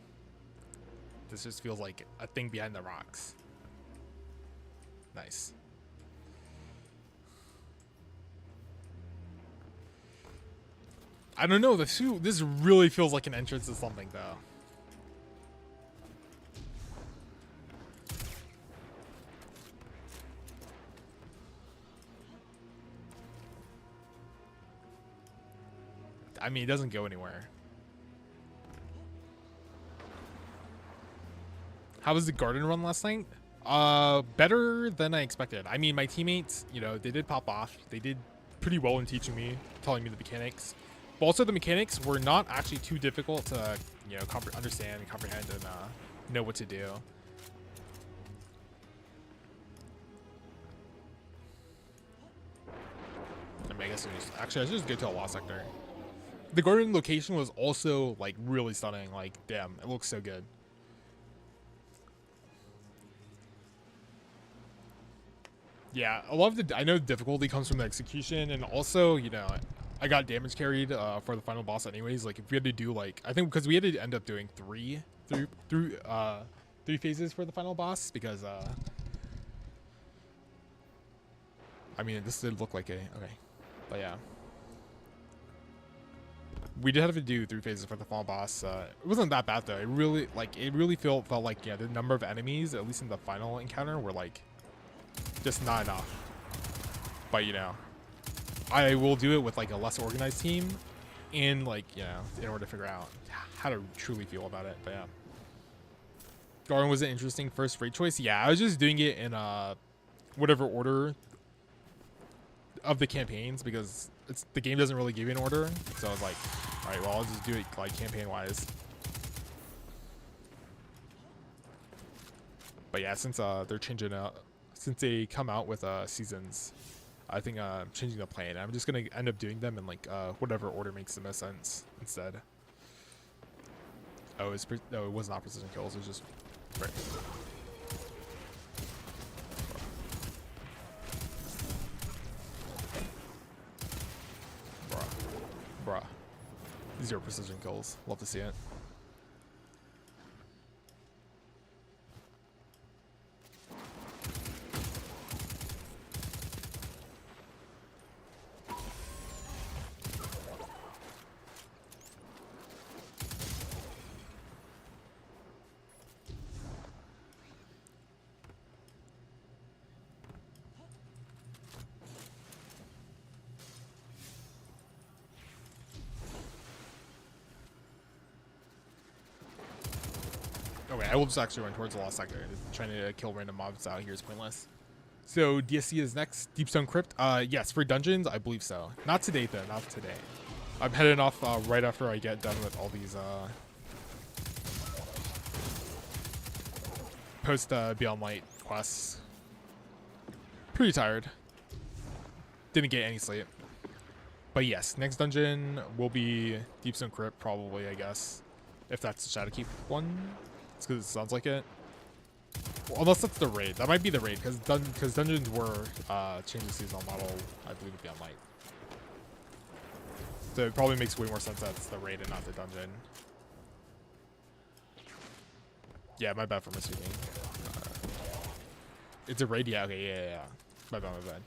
This just feels like a thing behind the rocks. Nice. I don't know, this really feels like an entrance to something though. I mean, it doesn't go anywhere. How was the garden run last night? Better than I expected. I mean, my teammates, you know, they did pop off. They did pretty well in teaching me, telling me the mechanics. But also the mechanics were not actually too difficult to, you know, understand and comprehend and know what to do. I mean, I guess actually I should just go to a lost sector. The garden location was also like really stunning. Like, damn, it looks so good. Yeah, a lot of the, I know the difficulty comes from the execution, and also, you know, I got damage carried for the final boss anyways. Like, if we had to do, like, I think because we had to end up doing three phases for the final boss, because, I mean, this did look like a, okay, but yeah. We did have to do 3 phases for the final boss. It wasn't that bad, though. It really felt like, yeah, the number of enemies, at least in the final encounter, were, like, just not enough. But, you know, I will do it with like a less organized team and like, you know, in order to figure out how to truly feel about it. But yeah, Garden was an interesting first raid choice. Yeah, I was just doing it in whatever order of the campaigns, because the game doesn't really give you an order. So I was like, all right, well, I'll just do it like campaign wise. But yeah, since they're changing up, since they come out with seasons, I think changing the plan. I'm just gonna end up doing them in like whatever order makes the most sense instead. Oh, no, it was not precision kills. It was just right. Bruh. 0 precision kills. Love to see it. Okay, I will just actually run towards the lost sector. Trying to kill random mobs out here is pointless. So DSC is next. Deepstone Crypt. Yes, for dungeons, I believe so. Not today though. Not today. I'm heading off right after I get done with all these post Beyond Light quests. Pretty tired. Didn't get any sleep. But yes, next dungeon will be Deepstone Crypt probably, I guess. If that's the Shadowkeep one. It's because it sounds like it. Well, unless that's the raid. That might be the raid, because dungeons were changed to seasonal model, I believe, would be on light. So it probably makes way more sense that it's the raid and not the dungeon. Yeah, my bad for misspeaking. It's a raid, yeah, okay, yeah. My bad, my bad.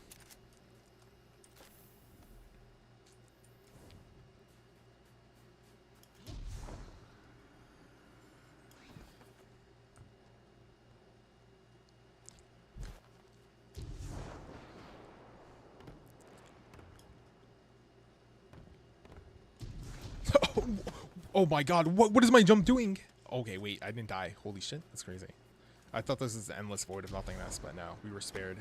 Oh my god, what is my jump doing? Okay, wait, I didn't die. Holy shit, that's crazy. I thought this was the endless void of nothingness, but no, we were spared.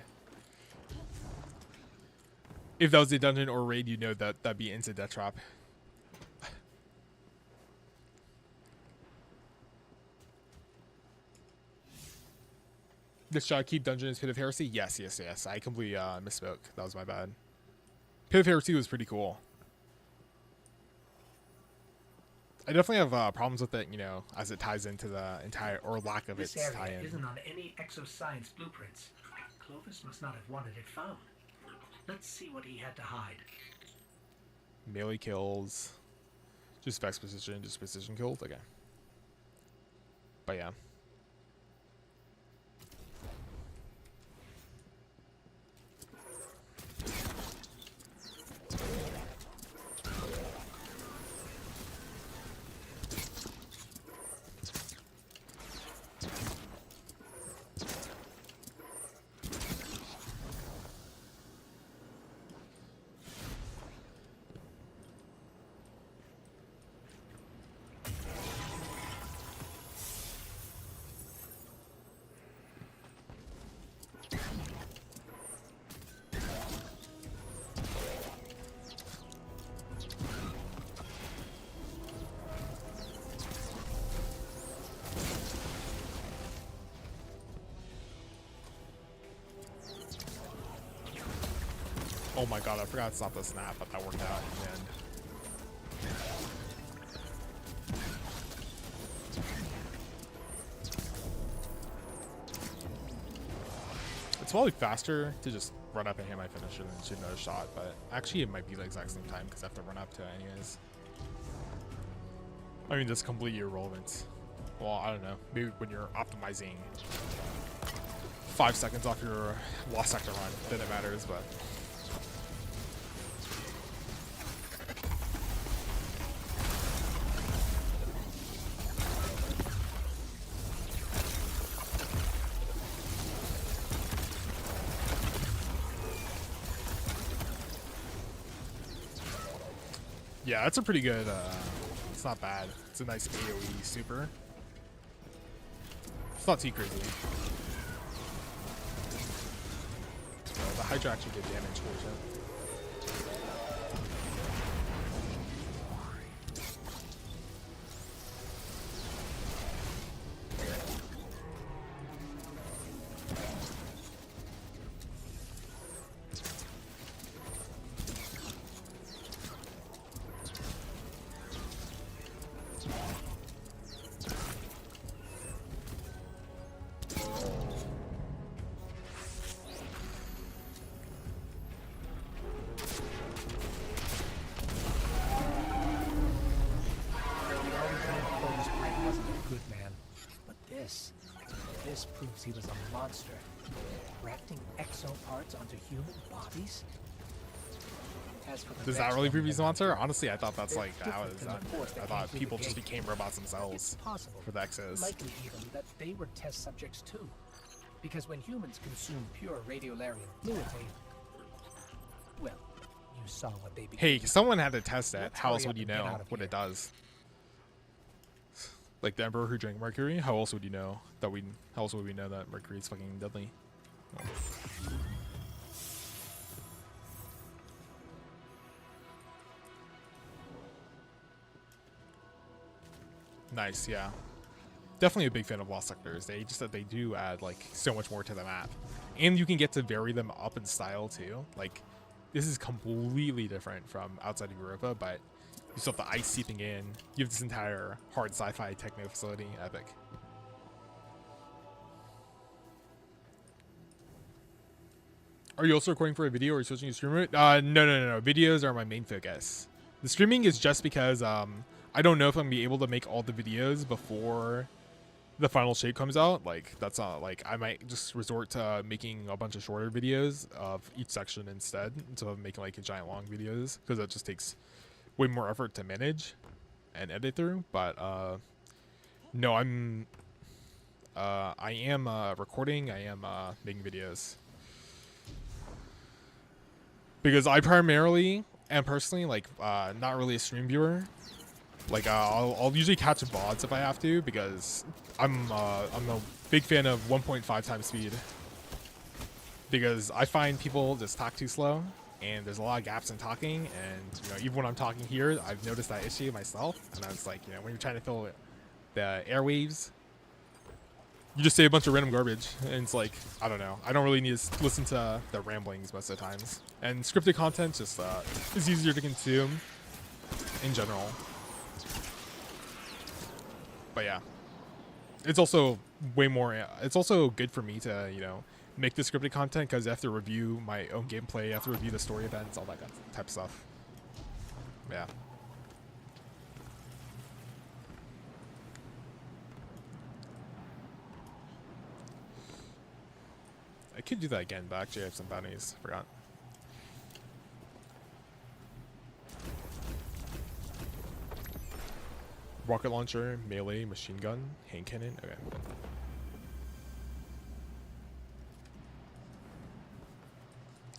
If that was a dungeon or raid, you know that'd be into death trap. The Shadowkeep dungeon is Pit of Heresy? Yes. I completely misspoke. That was my bad. Pit of Heresy was pretty cool. I definitely have problems with it, you know, as it ties into the entire, or lack of its This tie-in. area isn't on any exoscience blueprints. Clovis must not have wanted it found. Let's see what he had to hide. Melee kills. Just vex position, just precision kills? Okay. But yeah. Oh my god, I forgot to stop the snap, but that worked out in the end. It's probably faster to just run up and hit my finisher than shoot another shot, but actually it might be the exact same time because I have to run up to it anyways. I mean, that's completely irrelevant. Well, I don't know. Maybe when you're optimizing 5 seconds off your lost sector run, then it matters, but... Yeah, that's a pretty good, it's not bad. It's a nice AoE super. It's not too crazy. The Hydra actually did damage towards it. This proves he was a monster. Grafting exo parts onto human bodies? Does that really prove he's a monster? Honestly, I thought that's like, that was, I thought people just became robots themselves for the exos. Likely even that they were test subjects too. Because when humans consume pure radiolarian fluid, well, you saw what they became. Hey, someone had to test it. How else would you know what it does? Like the Emperor who drank mercury? How else would you know that how else would we know that mercury is fucking deadly? Oh. Nice, yeah. Definitely a big fan of Lost Sectors. They do add like so much more to the map. And you can get to vary them up in style too. Like this is completely different from outside of Europa, but You still have the ice seeping in. You have this entire hard sci-fi techno facility. Epic. Are you also recording for a video or are you switching to streamer? No. Videos are my main focus. The streaming is just because I don't know if I'm gonna be able to make all the videos before the final shape comes out. Like that's not like I might just resort to making a bunch of shorter videos of each section instead of making like a giant long videos, because that just takes way more effort to manage and edit through. But no, I am recording. I am making videos because I primarily am personally like not really a stream viewer. Like I'll usually catch VODs if I have to, because I'm a big fan of 1.5 times speed, because I find people just talk too slow and there's a lot of gaps in talking, and you know, even when I'm talking here, I've noticed that issue myself. And I was like, you know, when you're trying to fill the airwaves, you just say a bunch of random garbage, and it's like, I don't know, I don't really need to listen to the ramblings most of the times. And scripted content just is easier to consume in general. But yeah, it's also way more, it's also good for me to, you know, make the scripted content, because I have to review my own gameplay, I have to review the story events, all that type of stuff. Yeah. I could do that again, but actually I have some bounties. Forgot. Rocket launcher, melee, machine gun, hand cannon. Okay.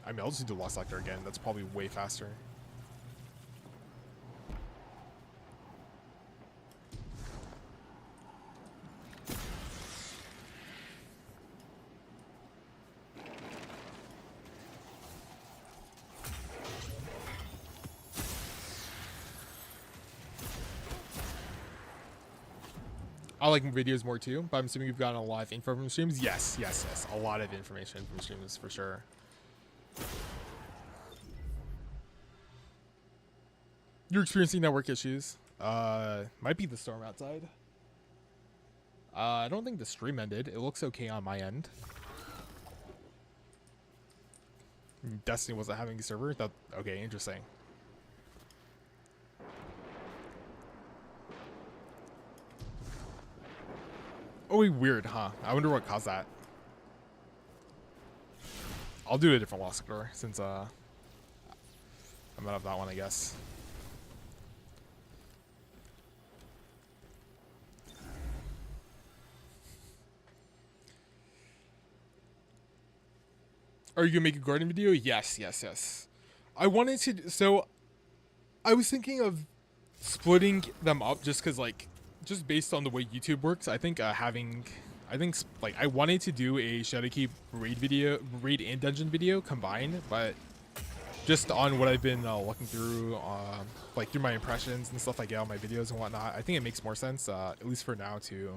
I mean, I'll just do the lost sector again. That's probably way faster. I like videos more too, but I'm assuming you've gotten a lot of info from streams. Yes. A lot of information from streams for sure. You're experiencing network issues. Might be the storm outside. I don't think the stream ended. It looks okay on my end. Destiny wasn't having a server. Okay, interesting. Oh, weird, huh? I wonder what caused that. I'll do a different lost sector since I'm out of that one, I guess. Are you gonna make a garden video? Yes. I wanted to, so I was thinking of splitting them up just because, like, just based on the way YouTube works, I think like I wanted to do a Shadowkeep raid and dungeon video combined, but just on what I've been looking through, like through my impressions and stuff I get on my videos and whatnot, I think it makes more sense, at least for now, to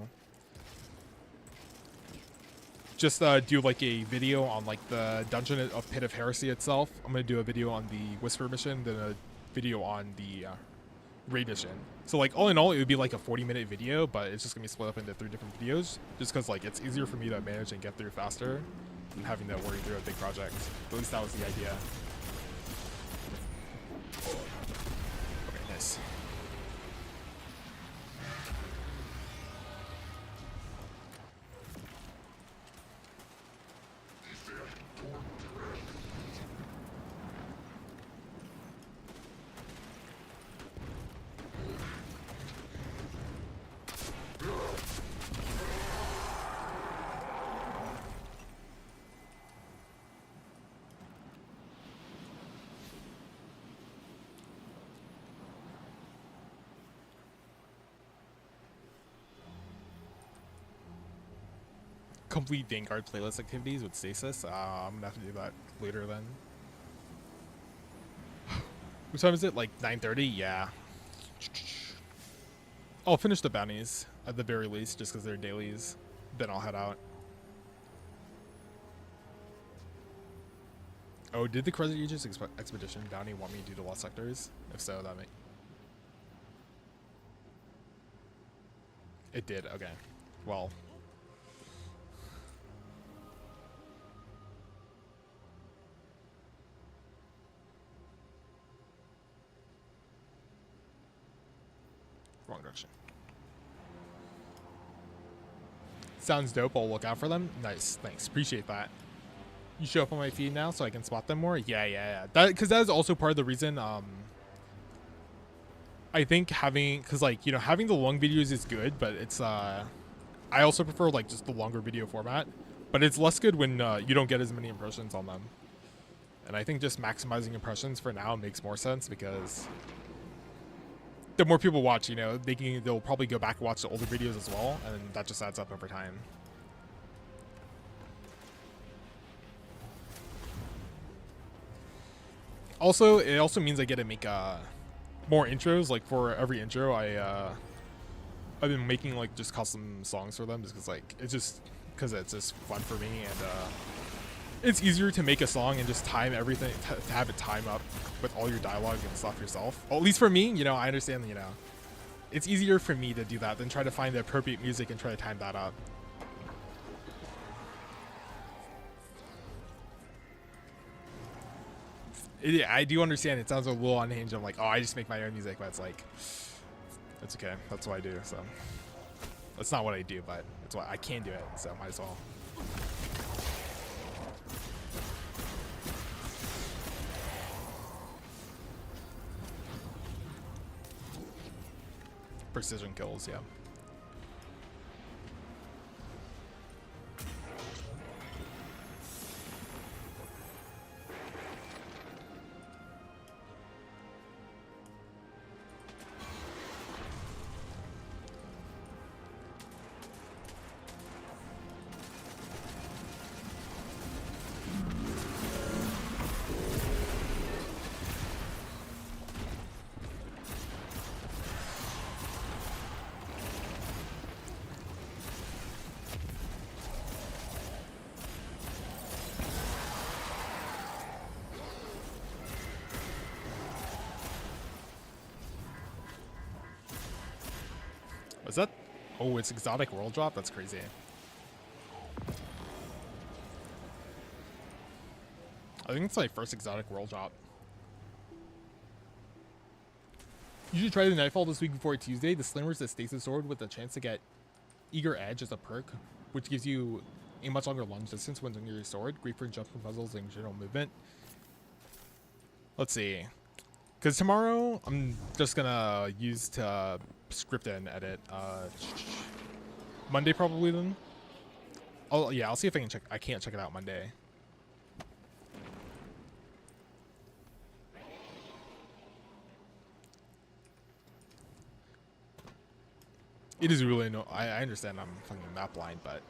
just do like a video on like the dungeon of Pit of Heresy itself. I'm gonna do a video on the Whisper mission, then a video on the raid mission. So like all in all, it would be like a 40-minute video, but it's just gonna be split up into 3 different videos, just because like it's easier for me to manage and get through faster than having to worry through a big project. At least that was the idea. Okay, nice. Complete Vanguard playlist activities with Stasis. I'm gonna have to do that later then. What time is it? Like 9:30? Yeah. I'll finish the bounties at the very least, just because they're dailies. Then I'll head out. Oh, did the Crescent Aegis Expedition bounty want me to do the lost sectors? If so, that may... It did. Okay. Well. Wrong direction. Sounds dope. I'll look out for them. Nice. Thanks. Appreciate that. You show up on my feed now so I can spot them more? Yeah. Because that is also part of the reason, I think because like, you know, having the long videos is good, but it's, I also prefer like just the longer video format, but it's less good when you don't get as many impressions on them. And I think just maximizing impressions for now makes more sense because the more people watch, you know, they'll probably go back and watch the older videos as well, and that just adds up over time. Also, it also means I get to make more intros. Like for every intro, I've been making like just custom songs for them, just because it's just fun for me, and it's easier to make a song and just time everything to have it time up with all your dialogue and stuff yourself. Well, at least for me, you know, I understand, you know, it's easier for me to do that than try to find the appropriate music and try to time that up. I do understand it sounds a little unhinged. I'm like, oh, I just make my own music, but it's like, it's okay. That's what I do. So that's not what I do, but it's what I can do it. So might as well. Precision kills, yeah. Was that? Oh, it's exotic world drop? That's crazy. I think it's my first exotic world drop. You should try the Nightfall this week before Tuesday. The Slimmer is a stasis sword with a chance to get Eager Edge as a perk, which gives you a much longer lunge distance when near your sword. Great for jumping puzzles and general movement. Let's see. Because tomorrow, I'm just gonna use to script and edit. Monday probably then. Oh yeah, I'll see if I can check. I can't check it out Monday. It is really I understand I'm fucking map blind, but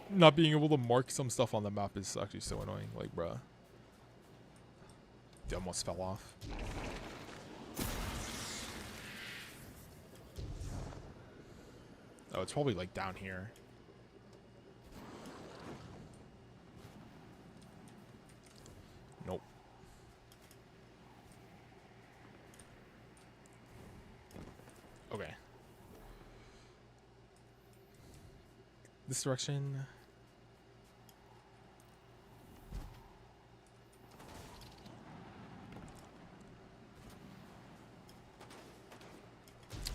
not being able to mark some stuff on the map is actually so annoying. Like, bruh. It almost fell off. Oh, it's probably like down here. Nope. Okay. This direction.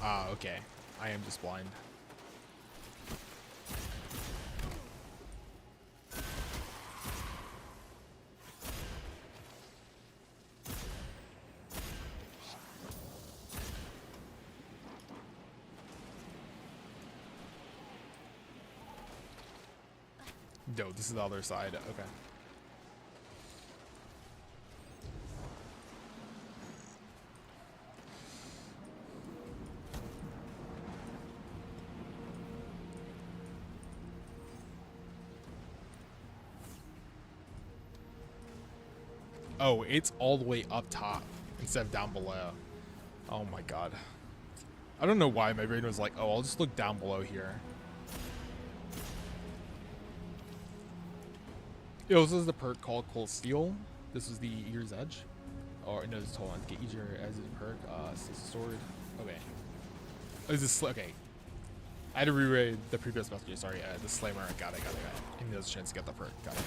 Ah, okay. I am just blind. No, this is the other side. Okay. Oh, it's all the way up top instead of down below. Oh my god. I don't know why my brain was like, oh, I'll just look down below here. Yo, this is the perk called Cold Steel. This is the Eager's Edge. Or no, just hold on. Get Eager as a perk. This is sword. Okay. Oh, is this okay? I had to reread the previous message. Sorry, the Slammer. Got it. Give me those chance to get the perk. Got it.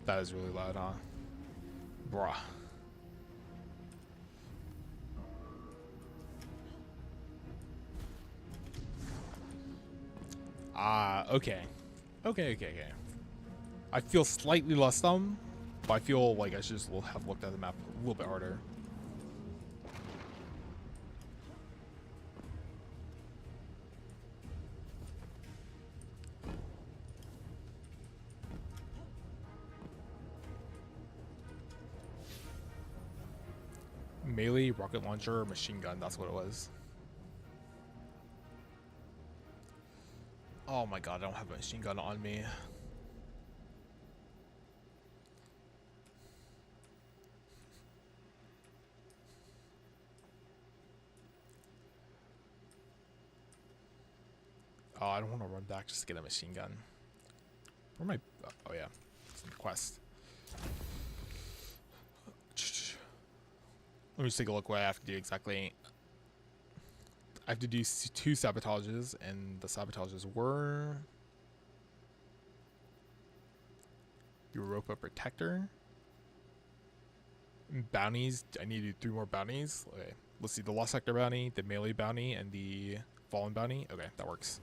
That is really loud, huh? Bruh. Okay. Okay. I feel slightly less dumb, but I feel like I should just have looked at the map a little bit harder. Melee, rocket launcher, machine gun, that's what it was. Oh my god, I don't have a machine gun on me. Oh, I don't want to run back just to get a machine gun. Where am I? Oh yeah, it's in the quest. Let me just take a look what I have to do exactly. I have to do 2 sabotages, and the sabotages were Europa Protector. Bounties, I need to do 3 more bounties. Okay, let's see, the Lost Sector bounty, the Melee bounty, and the Fallen bounty. Okay, that works.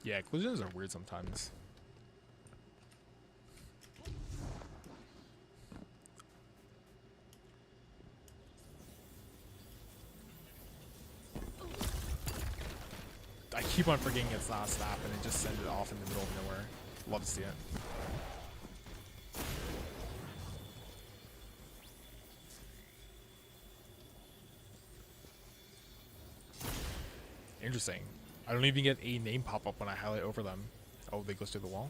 Yeah, collisions are weird sometimes. I keep on forgetting it's not a snap and it just sends it off in the middle of nowhere. Love to see it. Interesting. I don't even get a name pop up when I highlight over them. Oh, they go through the wall.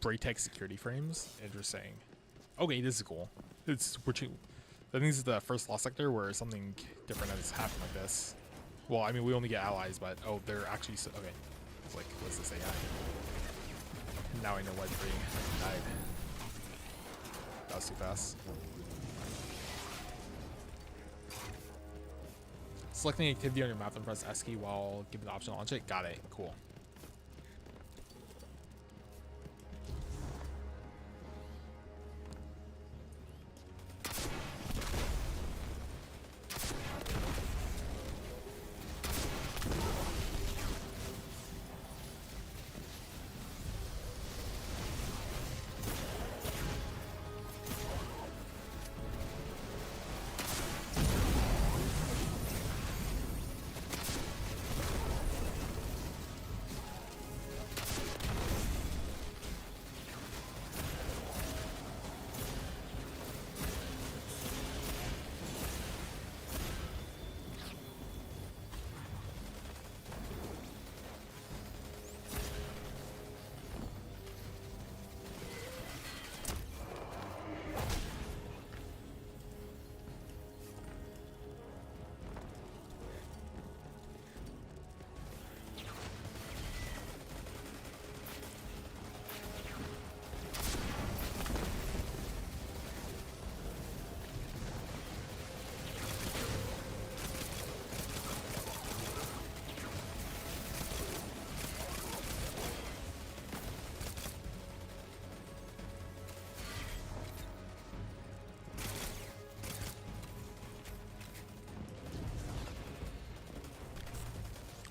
Braytech security frames. Interesting. Okay, this is cool. It's I think this is the first Lost Sector where something different has happened like this. Well, I mean, we only get allies, but oh, they're actually okay. It's like, what's this AI? Now I know why 3 died. That was too fast. Selecting activity on your map and press S key while giving the option to launch it. Got it. Cool.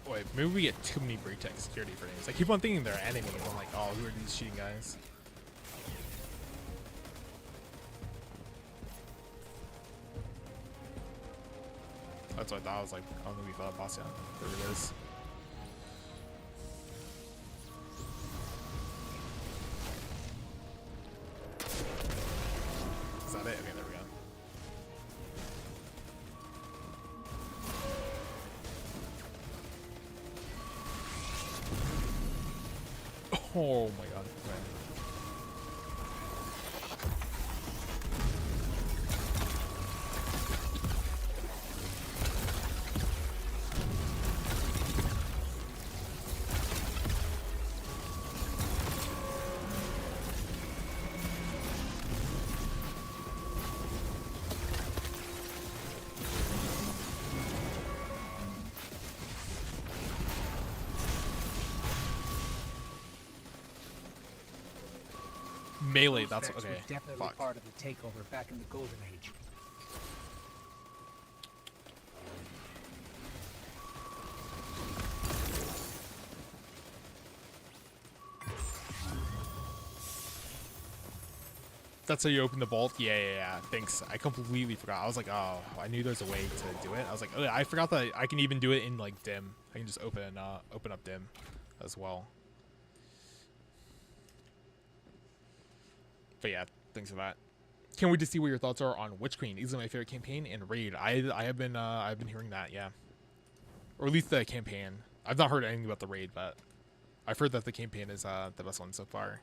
Wait, maybe we get too many break tech security for names. I keep on thinking they're enemies. I'm like, oh, who are these cheating guys? That's what I thought. I was like, oh, maybe we thought boss, yeah. There it is. Is that it? Okay, there we go. Oh my god. Okay. Melee, that's Effects okay. were definitely Fuck. part of the takeover back in the Golden Age. That's how you open the vault? Yeah. Thanks. I completely forgot. I was like, oh, I knew there's a way to do it. I was like, oh, I forgot that I can even do it in like dim. I can just open up dim as well. But yeah, thanks for that. Can't wait to see what your thoughts are on Witch Queen. Easily my favorite campaign and raid. I've been hearing that, yeah. Or at least the campaign. I've not heard anything about the raid, but I've heard that the campaign is the best one so far.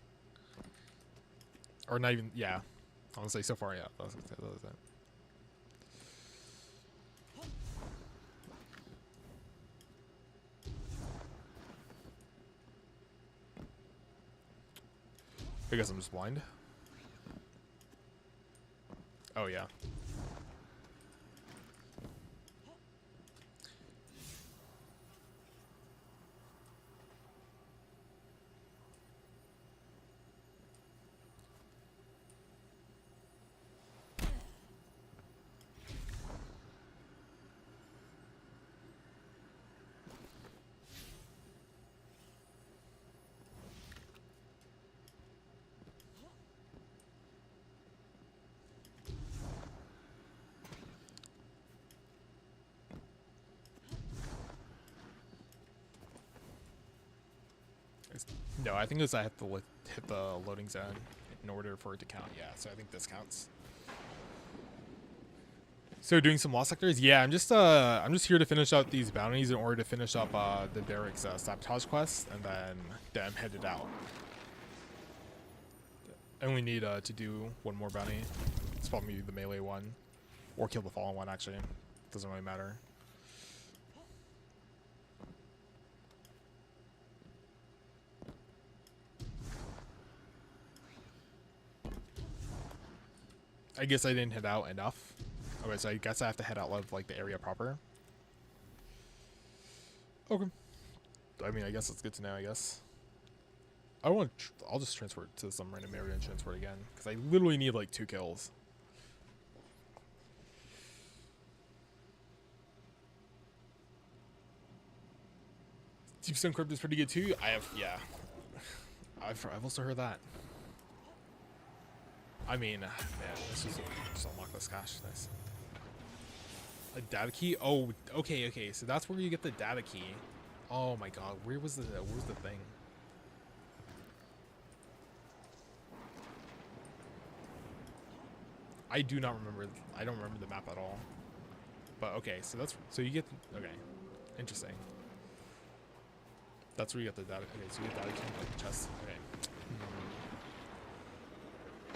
Or not even, yeah. I want to say so far, yeah. That was it. I guess I'm just blind. Oh, yeah. No, I think it's I have to hit the loading zone in order for it to count. Yeah, so I think this counts. So doing some lost sectors. Yeah, I'm just here to finish out these bounties in order to finish up the Derek's sabotage quest, and then I'm headed out. I only need to do one more bounty. It's probably the melee one, or kill the fallen one. Actually, doesn't really matter. I guess I didn't head out enough. Okay, so I guess I have to head out of like the area proper. Okay. I mean, I guess it's good to know. I guess. I'll just transfer it to some random area and transfer it again because I literally need like 2 kills. Deep Stone Crypt is pretty good too. Yeah. I've also heard that. I mean, man, let's just unlock this cache. Nice. A data key? Oh, okay. So that's where you get the data key. Oh my god, where's the thing? I do not remember. I don't remember the map at all. But okay, so you get okay. Interesting. That's where you get the data. Okay, so you get data key like the chest. Okay.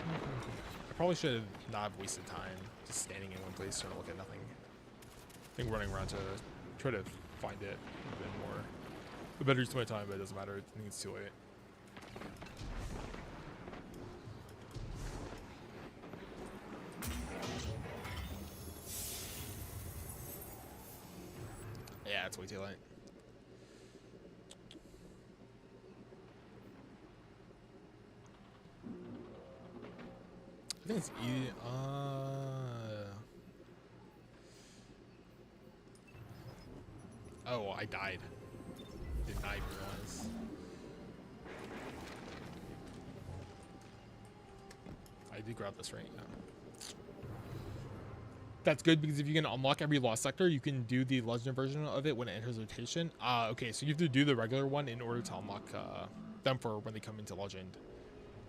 I probably should not have wasted time just standing in one place trying to look at nothing. I think running around to try to find it a bit more. A better use of my time, but it doesn't matter. I think it's too late. Yeah, it's way too late. I think it's easy. Oh, I died. Did not even realize. I did grab this right now. That's good because if you can unlock every lost sector, you can do the legend version of it when it enters rotation. Okay, so you have to do the regular one in order to unlock them for when they come into legend.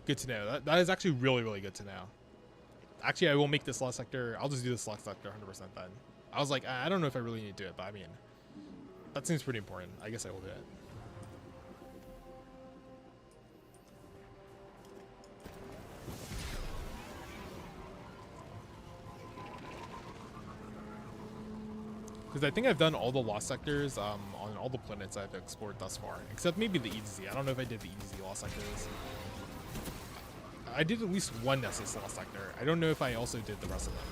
Good to know. That is actually really, really good to know. Actually, I will make this lost sector. I'll just do this lost sector 100% then. I was like, I don't know if I really need to do it, but I mean, that seems pretty important. I guess I will do it. Because I think I've done all the lost sectors on all the planets I've explored thus far, except maybe the EDZ. I don't know if I did the EDZ lost sectors. I did at least one Nessus lost sector. I don't know if I also did the rest of them.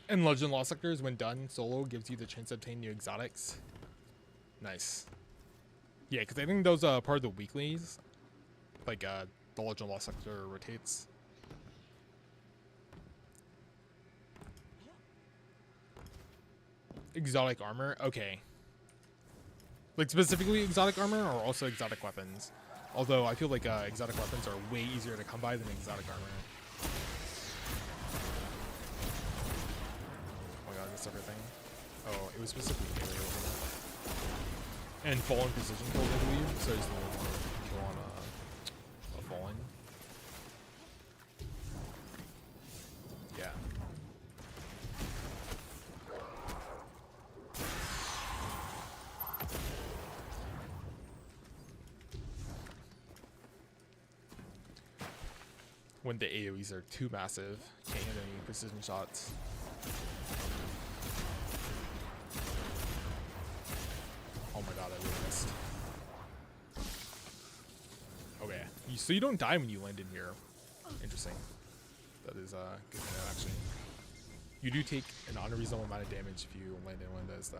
And Legend Lost Sectors, when done solo, gives you the chance to obtain new exotics. Nice. Yeah, because I think those are part of the weeklies. Like, the Legend Lost Sector rotates. Exotic armor? Okay. Like, specifically exotic armor, or also exotic weapons? Although, I feel like exotic weapons are way easier to come by than exotic armor. Everything. Oh, it was specifically melee, wasn't it? And fallen precision kills, I believe. So I just need to kill on a fallen. Yeah. When the AoEs are too massive, can't hit any precision shots. Oh my god, I really missed. Okay, so you don't die when you land in here. Interesting. That is good to know, actually. You do take an unreasonable amount of damage if you land in one of those, though.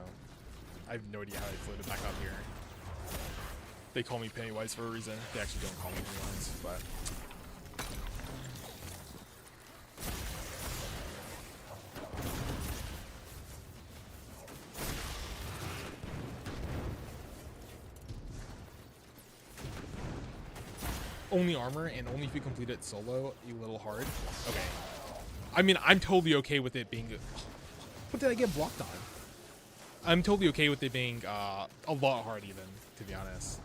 I have no idea how I floated back up here. They call me Pennywise for a reason. They actually don't call me Pennywise, but... Only armor, and only if you complete it solo, a little hard. Okay. I mean, I'm totally okay with it being... What did I get blocked on? I'm totally okay with it being a lot hard even, to be honest.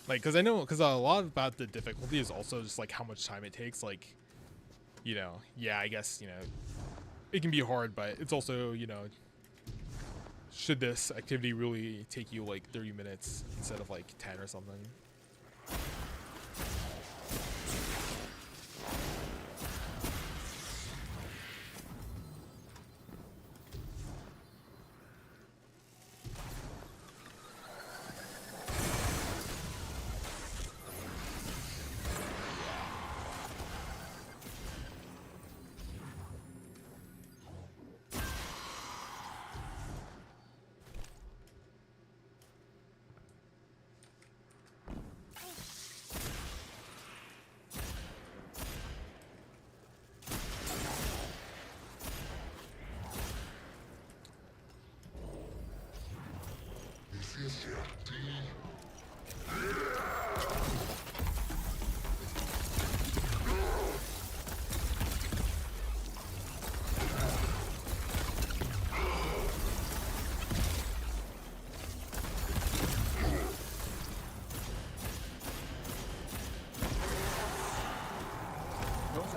Like, because I know, because a lot about the difficulty is also just, like, how much time it takes. Like, you know, yeah, I guess, you know, it can be hard, but it's also, you know, should this activity really take you, like, 30 minutes instead of, like, 10 or something?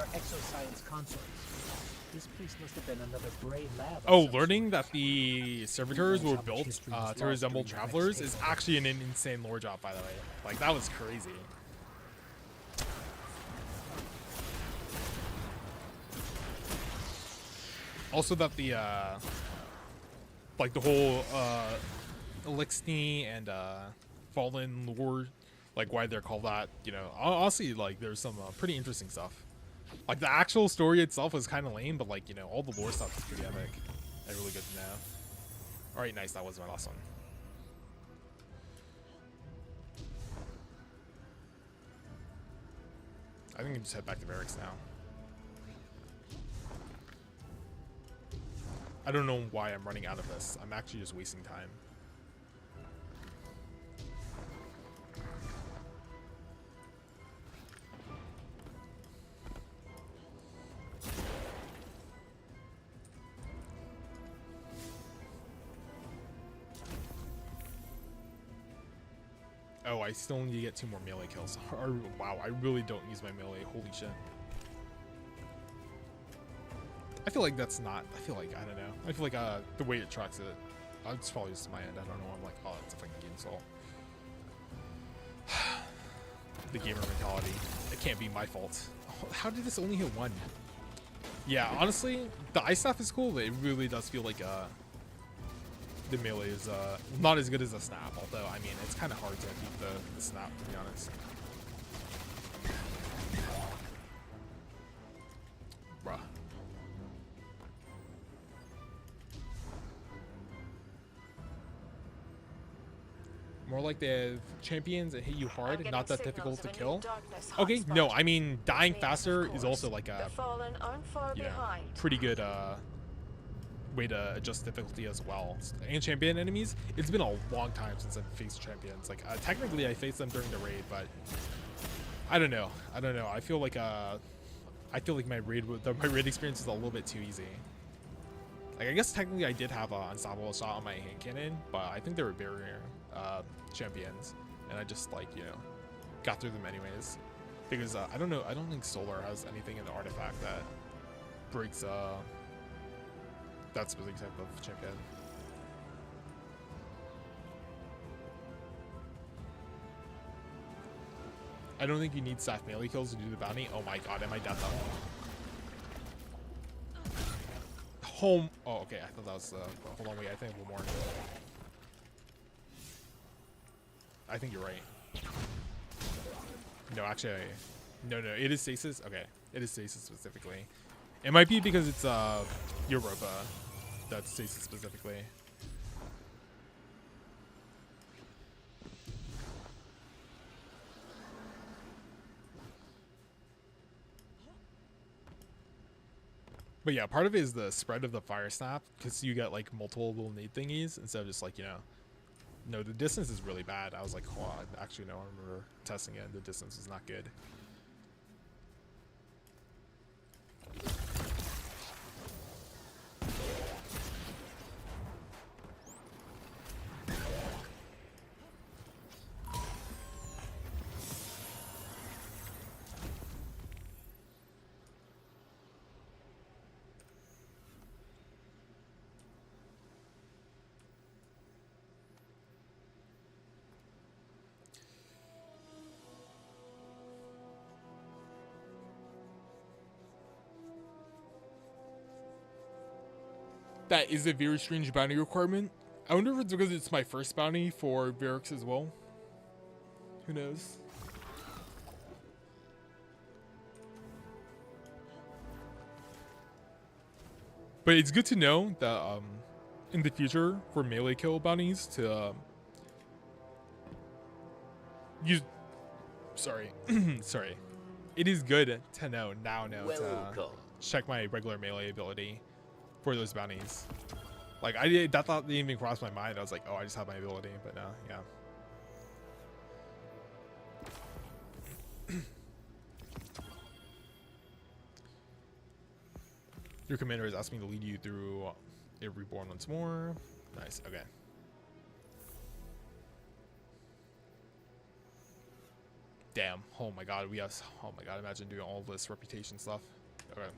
our exoscience consorts. This place must have been another Bray lab. Oh, learning that the servitors were built to resemble travelers is actually an insane lore drop, by the way. Like, that was crazy. Also that the, like, the whole, Elixni and, Fallen lore, like, why they're called that, you know, honestly, like, there's some pretty interesting stuff. Like, the actual story itself was kind of lame, but, like, you know, all the lore stuff is pretty epic and really good to know. Alright, nice, that was my last one. I think I can just head back to barracks now. I don't know why I'm running out of this. I'm actually just wasting time. Oh, I still need to get 2 more melee kills. Wow, I really don't use my melee. Holy shit. I feel like that's not, I feel like, I don't know. I feel like the way it tracks it, it's probably just my end. I don't know. I'm like, oh, it's a fucking game assault. The gamer mentality. It can't be my fault. Oh, how did this only hit 1? Yeah, honestly, the ice staff is cool, but it really does feel like the melee is not as good as the snap. Although, I mean, it's kind of hard to beat the snap, to be honest. Bruh. More like the champions that hit you hard, not that difficult to kill. Okay, no, I mean, dying faster is also like a, you know, pretty good way to adjust difficulty as well. And champion enemies, it's been a long time since I've faced champions. Like, technically I faced them during the raid, but I don't know. I feel like my raid experience is a little bit too easy. Like, I guess technically I did have an unstoppable shot on my hand cannon, but I think they were barrier champions, and I just, like, you know, got through them anyways. Because I don't know, I don't think Solar has anything in the artifact that breaks that specific type of champion. I don't think you need staff melee kills to do the bounty. Oh my god, am I dead though? Home. Oh, okay. I thought that was. Hold on, wait. I think one more. I think you're right. No, actually, no. It is stasis. Okay, it is stasis specifically. It might be because it's Europa that's stasis specifically. But yeah, part of it is the spread of the fire snap, because you get like multiple little nade thingies instead of just like, you know. No, the distance is really bad. I was like, oh, actually no, I remember testing it. The distance is not good. That is a very strange bounty requirement. I wonder if it's because it's my first bounty for barracks as well. Who knows? But it's good to know that in the future for melee kill bounties to use. Sorry, sorry. It is good to know now to check my regular melee ability for those bounties. Like, that thought didn't even cross my mind. I was like, oh, I just have my ability, but no, yeah. Your commander has asked me to lead you through a reborn once more. Nice, okay. Damn, Oh my god, we have. Oh my god, imagine doing all this reputation stuff. Okay.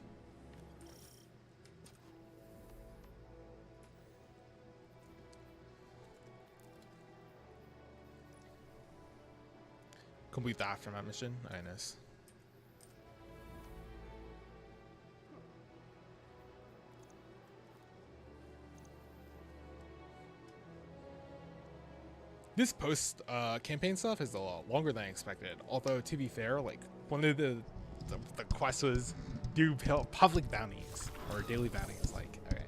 Complete the aftermath mission. Oh, nice. This post campaign stuff is a lot longer than I expected. Although to be fair, like one of the quests was do public bounties or daily bounties. Like, okay.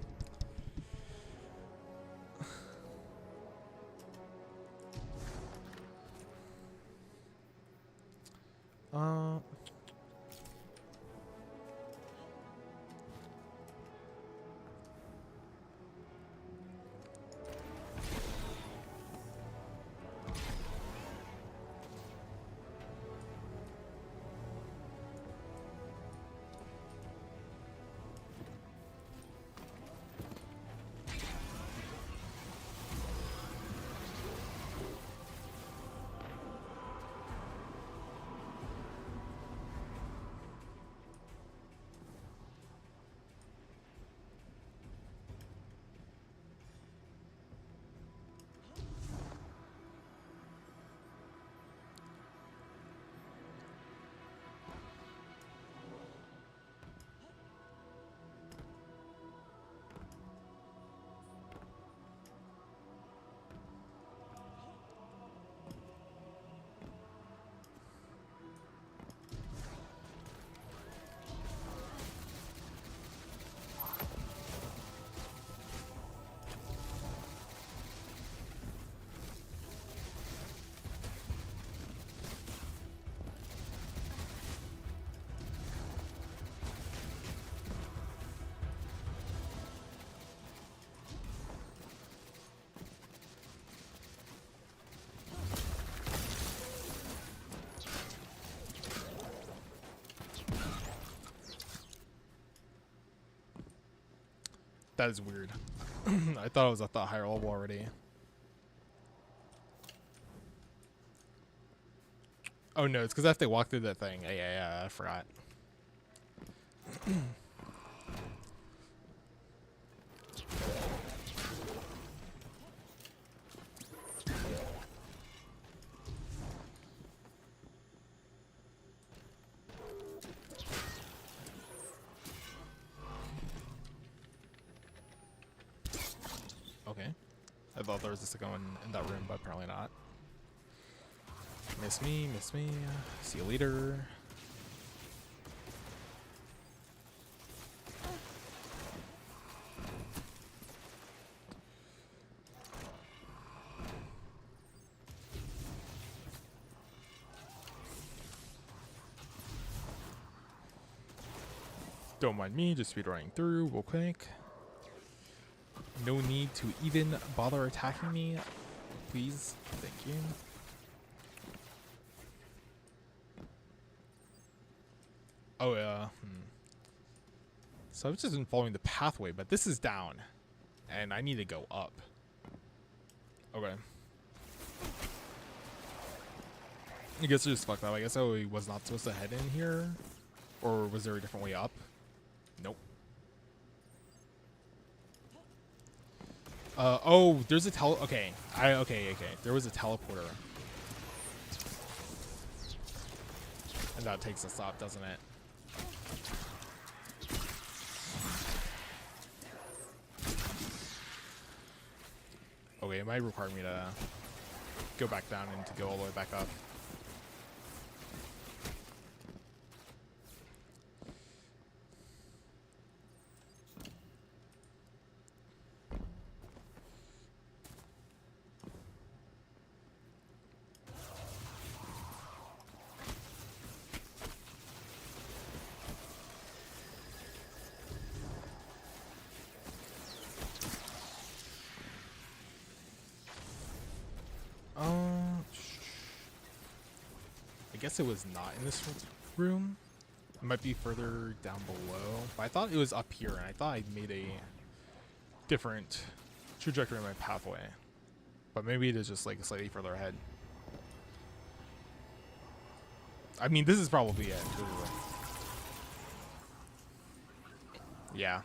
That is weird. I thought I was at the higher level already. Oh no, it's because I have to walk through that thing. Yeah, I forgot. Okay. I thought there was just going in that room, but apparently not. Miss me, miss me. See you later. Don't mind me, just speedrunning through real quick. No need to even bother attacking me, please. Thank you. Oh, yeah. So I've just been following the pathway, but this is down. And I need to go up. Okay. I guess I just fucked up. I guess I was not supposed to head in here. Or was there a different way up? Nope. Oh, there's a okay. Okay. There was a teleporter. And that takes us up, doesn't it? Okay, it might require me to go back down and to go all the way back up. I guess it was not in this room. It might be further down below. But I thought it was up here, and I thought I made a different trajectory in my pathway. But maybe it is just like slightly further ahead. I mean, this is probably it. Yeah.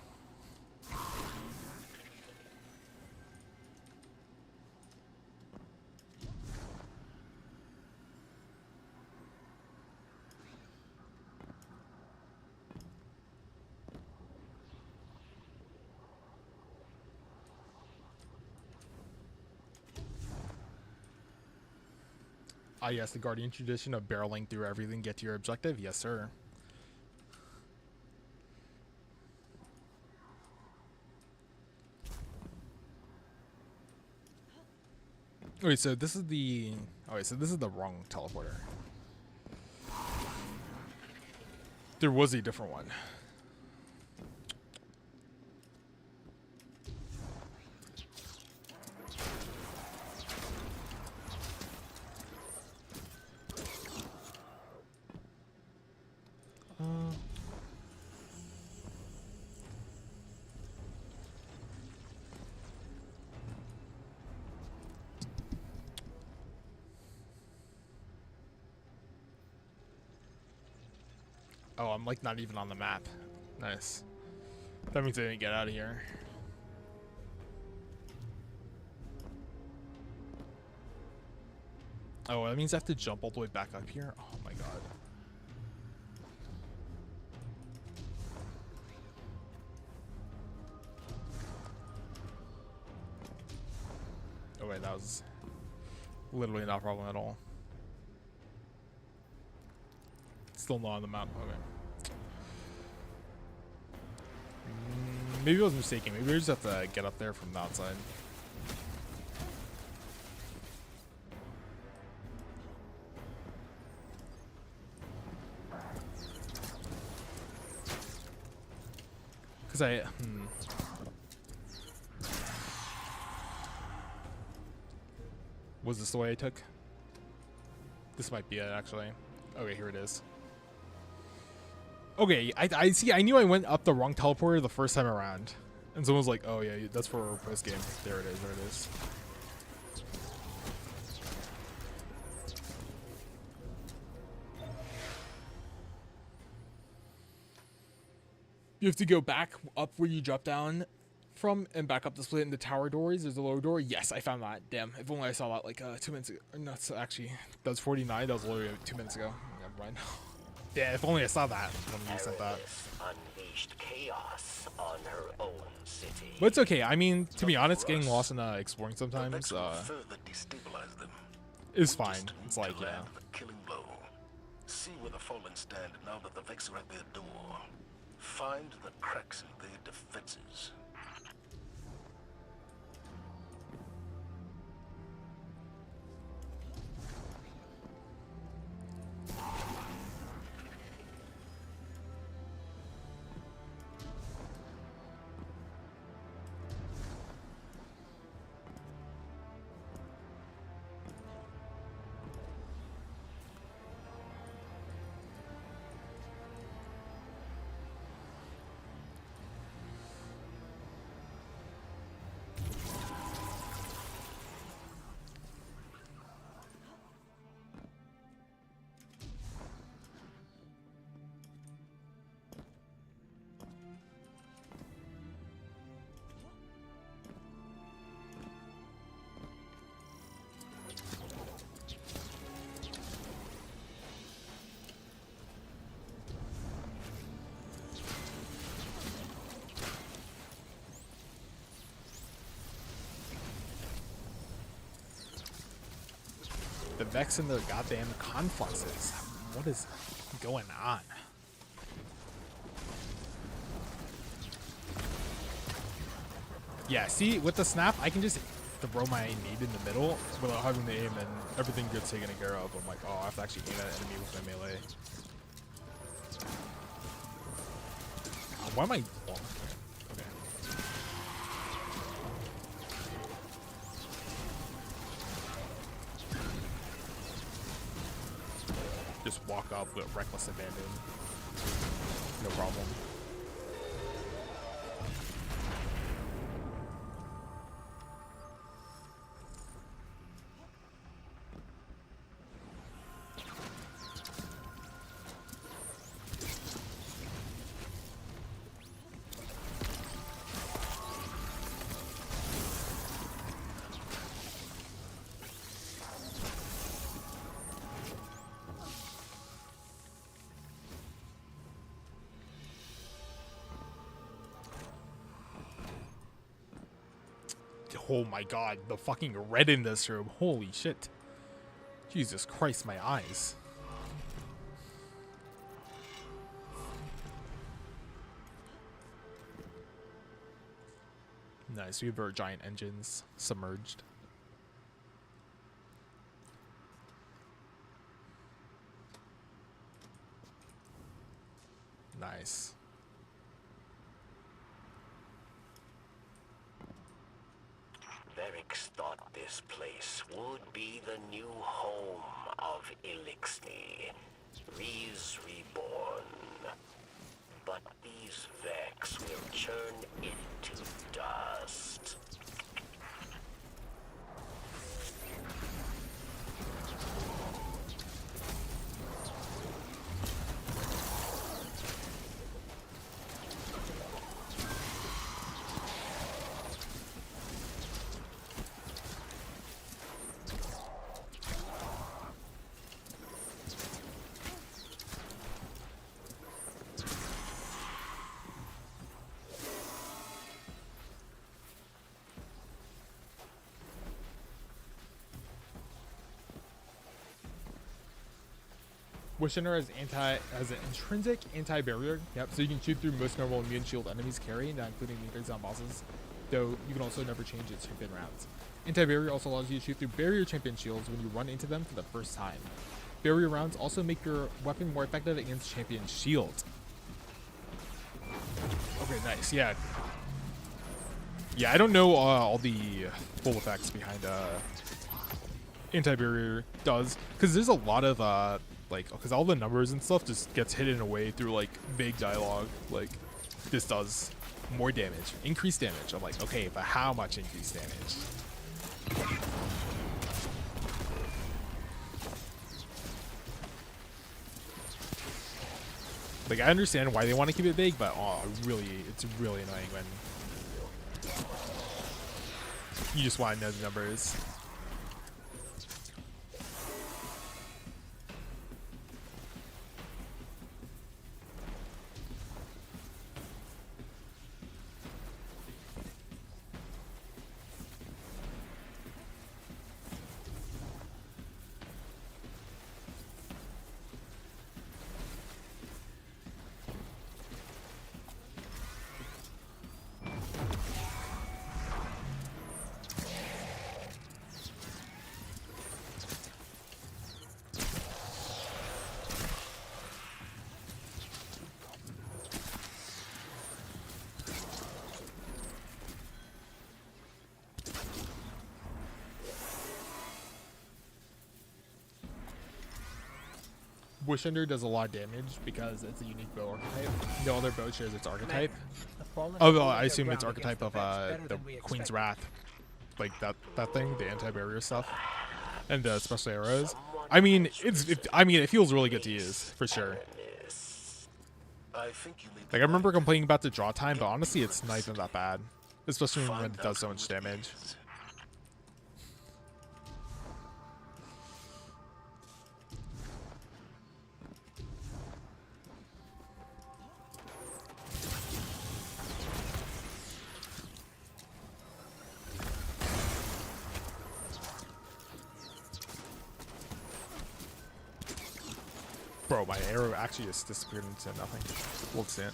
Ah, yes, the Guardian tradition of barreling through everything, get to your objective. Yes, sir. Wait, so this is the... Oh, wait, so this is the wrong teleporter. There was a different one. Oh, I'm like not even on the map. Nice. That means I didn't get out of here. Oh, that means I have to jump all the way back up here? Oh my god. Oh wait, that was literally not a problem at all. Still not on the map. Okay. Maybe I was mistaken. Maybe we just have to get up there from the outside. Because Was this the way I took? This might be it, actually. Okay, here it is. Okay, I see. I knew I went up the wrong teleporter the first time around, and someone was like, "Oh yeah, that's for post game." There it is. There it is. You have to go back up where you dropped down from, and back up the split in the tower doors. There's a lower door. Yes, I found that. Damn, if only I saw that like 2 minutes ago. No, it's actually that was 49. That was literally 2 minutes ago. Never mind. Yeah, if only I saw that when you sent that. Unleashed chaos on her own city. But it's okay. I mean, to be honest, getting lost in exploring sometimes is fine. It's like, yeah. Killing blow. See where the fallen stand now that the Vex are at their door. Find the cracks in their defenses. The Vex and their goddamn confluxes. What is going on? Yeah, see, with the snap, I can just throw my nade in the middle without having to aim, and everything gets taken care of. I'm like, oh, I have to actually aim at an enemy with my melee. Why am I... Oh, okay. Just walk up with reckless abandon. No problem. Oh my god, the fucking red in this room. Holy shit. Jesus Christ, my eyes. Nice, we have our giant engines submerged. Nice. Varix thought this place would be the new home of Elixni, Rees reborn. But these Vex will churn into dust. Wishender has an intrinsic anti-barrier. Yep, so you can shoot through most normal immune shield enemies carry, not including leaders on bosses. Though you can also never change its champion rounds. Anti-barrier also allows you to shoot through barrier champion shields when you run into them for the first time. Barrier rounds also make your weapon more effective against champion shields. Okay, nice. Yeah. Yeah, I don't know all the full effects behind anti-barrier does, because there's a lot of because all the numbers and stuff just gets hidden away through like vague dialogue. Like, this does more damage, increased damage. I'm like, okay, but how much increased damage? Like, I understand why they want to keep it vague, but it's really annoying when you just want to know the numbers. Wishender does a lot of damage because it's a unique bow archetype. No other bow shares its archetype. Oh, well, I assume it's archetype of the Queen's Wrath, like that thing, the anti-barrier stuff, and the special arrows. I mean, it feels really good to use for sure. Like, I remember complaining about the draw time, but honestly, it's not even that bad, especially when it does so much damage. Bro, my arrow actually just disappeared into nothing. We'll see it.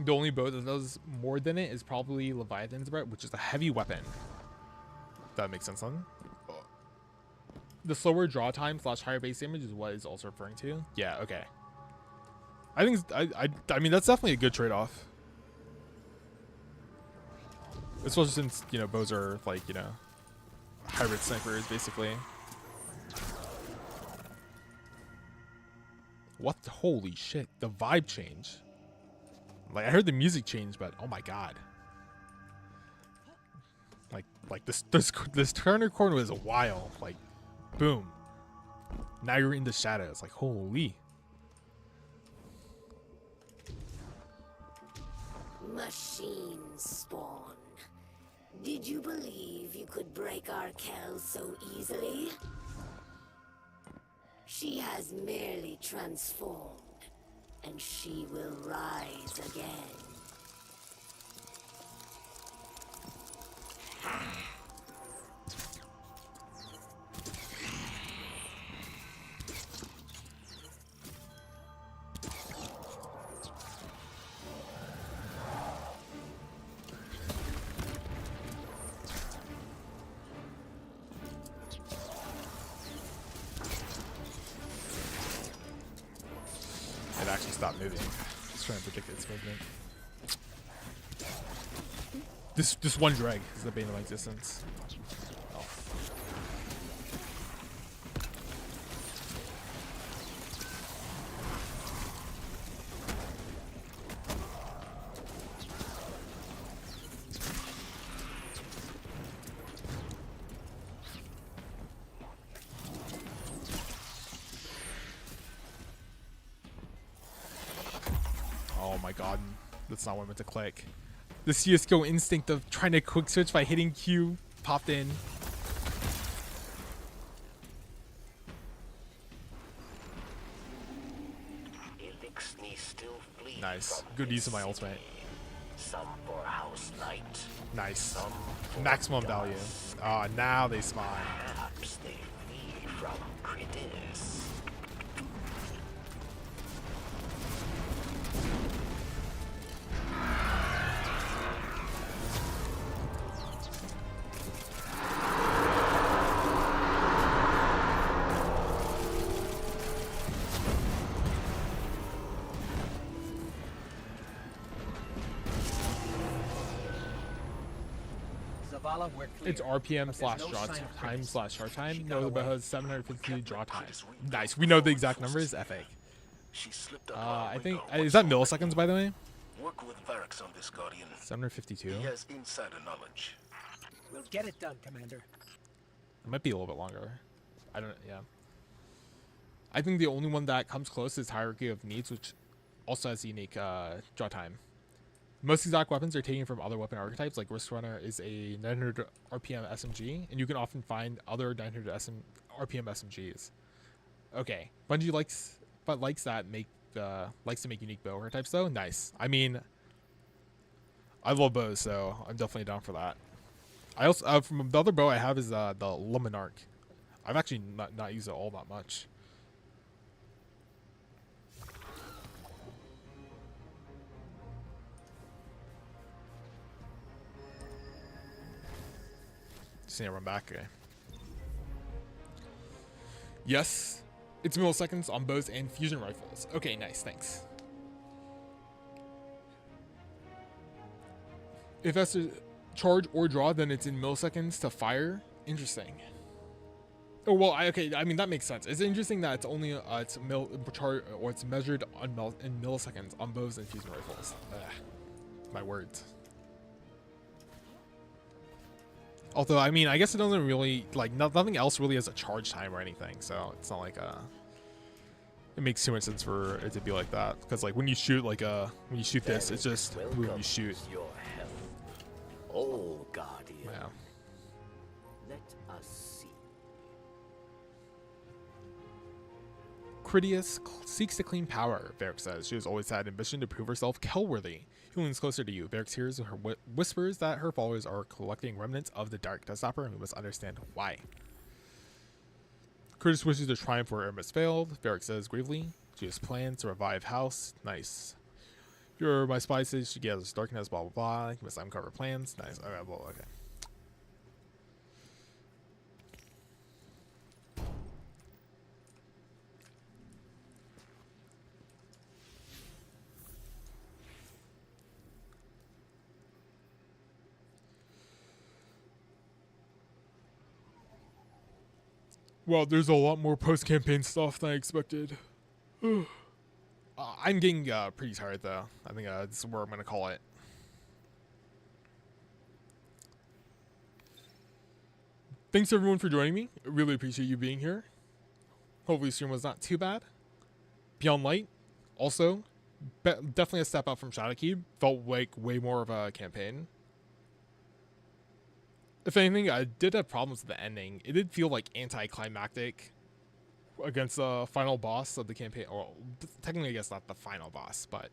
The only bow that does more than it is probably Leviathan's Breath, which is a heavy weapon. That makes sense, then. The slower draw time / higher base damage is what it's also referring to. Yeah, okay. I think I mean, that's definitely a good trade-off. Especially since, you know, bows are like, you know, hybrid snipers basically. What the holy shit? The vibe change. Like, I heard the music change, but oh my god. Like this Turner corner was wild. Like, boom. Now you're in the shadows. Like, holy. Machine spawn. Did you believe you could break our Kel so easily? She has merely transformed, and she will rise again. It actually stopped moving. Just trying to predict its movement. This one drag is the bane of my existence. Oh. Oh my god, that's not what I meant to click. The CSGO instinct of trying to quick switch by hitting Q popped in. Nice. Good use of my ultimate. Some for house light. Nice. Maximum value. Now they spawn. Perhaps they flee from Critis. It's RPM slash draw time slash short time. No, but has 750 draw time. Nice. We know the exact number is epic. I think is that milliseconds, by the way? Work with Varix on this, Guardian. 752. He has insider knowledge. We'll get it done, Commander. It might be a little bit longer. I don't. Yeah. I think the only one that comes close is Hierarchy of Needs, which also has unique draw time. Most exact weapons are taken from other weapon archetypes, like Risk Runner is a 900 RPM SMG, and you can often find other 900 RPM SMGs. Okay, Bungie likes to make unique bow archetypes though. Nice. I mean, I love bows, so I'm definitely down for that. I also from the other bow I have is the Luminarch. I've actually not used it all that much. Just need to run back. Okay. Yes, it's milliseconds on bows and fusion rifles. Okay, nice, thanks. If that's to charge or draw, then it's in milliseconds to fire. Interesting. Oh well, okay. I mean that makes sense. It's interesting that it's only it's measured on in milliseconds on bows and fusion rifles. My words. Although, I mean, I guess it doesn't really, like, nothing else really has a charge time or anything, so it's not like, it makes too much sense for it to be like that, because, like, when you shoot, like, when you shoot this, it's just, boom, you shoot. Your health. Oh, Guardian. Yeah. Let us see. Critias seeks to claim power, Varric says. She has always had ambition to prove herself Kel-worthy. He leans closer to you. Varric hears her whispers that her followers are collecting remnants of the dark to stop her, and we must understand why. Curtis wishes to triumph where Irma's failed. Varric says gravely, she has plans to revive House. Nice. You're my spy, says she gathers darkness, blah blah blah. You must uncover plans. Nice. Okay, well, okay. Well, there's a lot more post-campaign stuff than I expected. I'm getting pretty tired, though. I think this is where I'm going to call it. Thanks, everyone, for joining me. I really appreciate you being here. Hopefully, the stream was not too bad. Beyond Light, also, definitely a step up from Shadowkeep. Felt like way more of a campaign. If anything, I did have problems with the ending. It did feel like anticlimactic against the final boss of the campaign. Well, technically, I guess not the final boss, but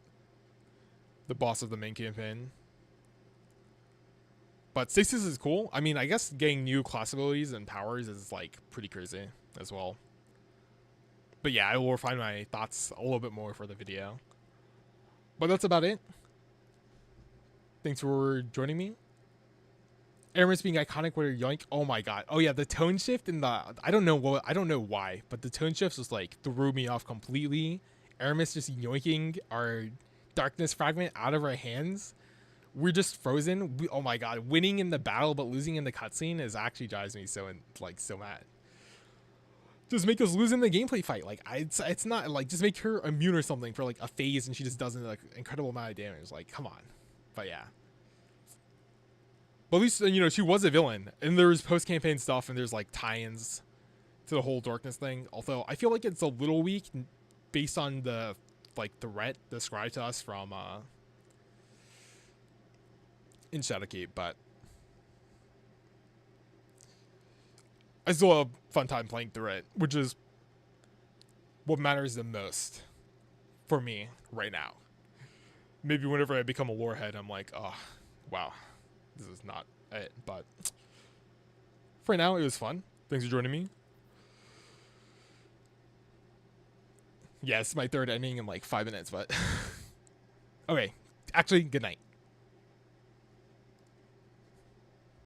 the boss of the main campaign. But Stasis is cool. I mean, I guess getting new class abilities and powers is like pretty crazy as well. But yeah, I will refine my thoughts a little bit more for the video. But that's about it. Thanks for joining me. Aramis being iconic with her yoink. Oh my god. Oh yeah, the tone shift in the I don't know why, but the tone shifts just like threw me off completely. Aramis just yoinking our darkness fragment out of our hands. We're just frozen. Oh my god, winning in the battle but losing in the cutscene is actually drives me so mad. Just make us lose in the gameplay fight. Like it's not like just make her immune or something for like a phase and she just does an like incredible amount of damage. Like come on. But yeah. But at least, you know, she was a villain. And there was post-campaign stuff, and there's, like, tie-ins to the whole darkness thing. Although, I feel like it's a little weak based on the, like, threat described to us from, in Shadowkeep. But I still have a fun time playing through it, which is what matters the most for me right now. Maybe whenever I become a warhead, I'm like, oh, wow. This is not it, but for now, it was fun. Thanks for joining me. Yeah, it's my third ending in like 5 minutes, but okay. Actually, good night.